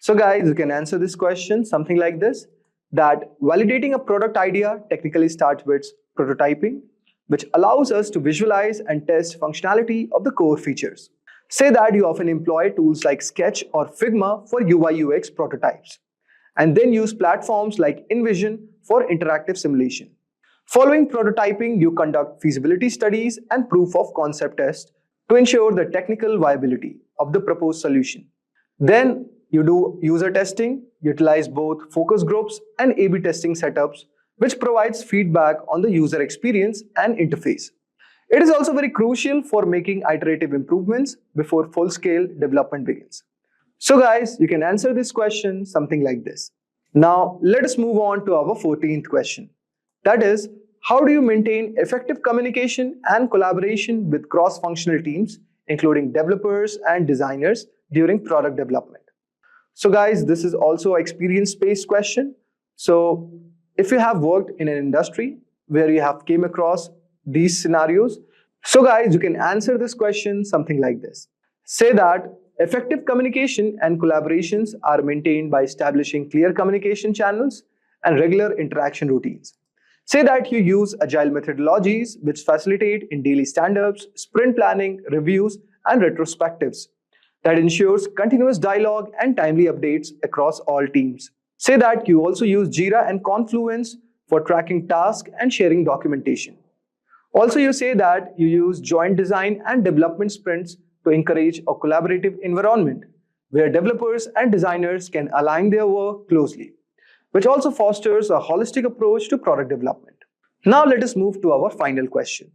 So guys, you can answer this question something like this, that validating a product idea technically starts with prototyping, which allows us to visualize and test functionality of the core features. Say that you often employ tools like Sketch or Figma for UI UX prototypes, and then use platforms like InVision for interactive simulation. Following prototyping, you conduct feasibility studies and proof of concept tests to ensure the technical viability of the proposed solution. Then you do user testing, utilize both focus groups and A/B testing setups, which provides feedback on the user experience and interface. It is also very crucial for making iterative improvements before full-scale development begins. So guys, you can answer this question something like this. Now, let us move on to our 14th question. That is, how do you maintain effective communication and collaboration with cross-functional teams, including developers and designers, during product development? So guys, this is also an experience-based question. So if you have worked in an industry where you have came across these scenarios, so guys, you can answer this question something like this. Say that effective communication and collaborations are maintained by establishing clear communication channels and regular interaction routines. Say that you use agile methodologies which facilitate in daily stand-ups, sprint planning, reviews, and retrospectives that ensures continuous dialogue and timely updates across all teams. Say that you also use Jira and Confluence for tracking tasks and sharing documentation. Also, you say that you use joint design and development sprints to encourage a collaborative environment where developers and designers can align their work closely, which also fosters a holistic approach to product development. Now let us move to our final question.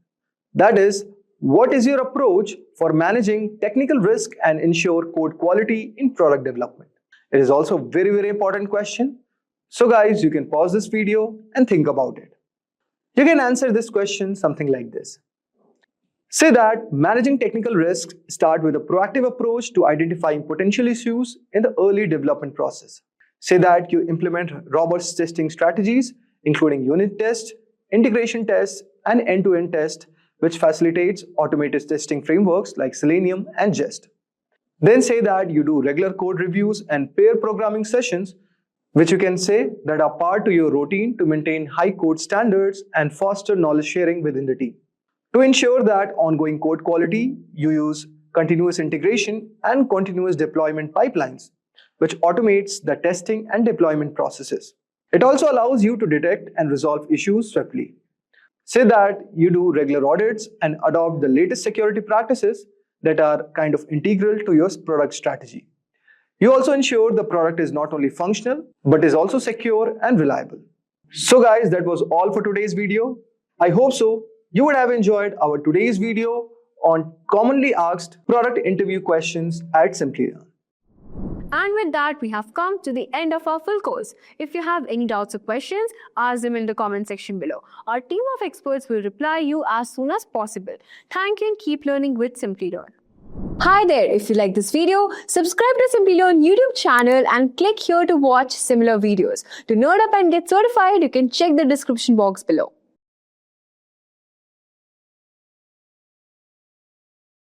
That is, what is your approach for managing technical risk and ensure code quality in product development? It is also a very important question. So guys, you can pause this video and think about it. You can answer this question something like this. Say that managing technical risks start with a proactive approach to identifying potential issues in the early development process. Say that you implement robust testing strategies, including unit tests, integration tests, and end-to-end tests, which facilitates automated testing frameworks like Selenium and Jest. Then say that you do regular code reviews and pair programming sessions, which you can say that are part of your routine to maintain high code standards and foster knowledge sharing within the team. To ensure that ongoing code quality, you use continuous integration and continuous deployment pipelines, which automates the testing and deployment processes. It also allows you to detect and resolve issues swiftly. Say that you do regular audits and adopt the latest security practices that are kind of integral to your product strategy. You also ensure the product is not only functional, but is also secure and reliable. So guys, that was all for today's video. I hope so. You would have enjoyed our today's video on commonly asked product interview questions at Simplilearn. And with that, we have come to the end of our full course. If you have any doubts or questions, ask them in the comment section below. Our team of experts will reply you as soon as possible. Thank you and keep learning with Simplilearn. Hi there, if you like this video, subscribe to Simplilearn YouTube channel and click here to watch similar videos. To nerd up and get certified, you can check the description box below.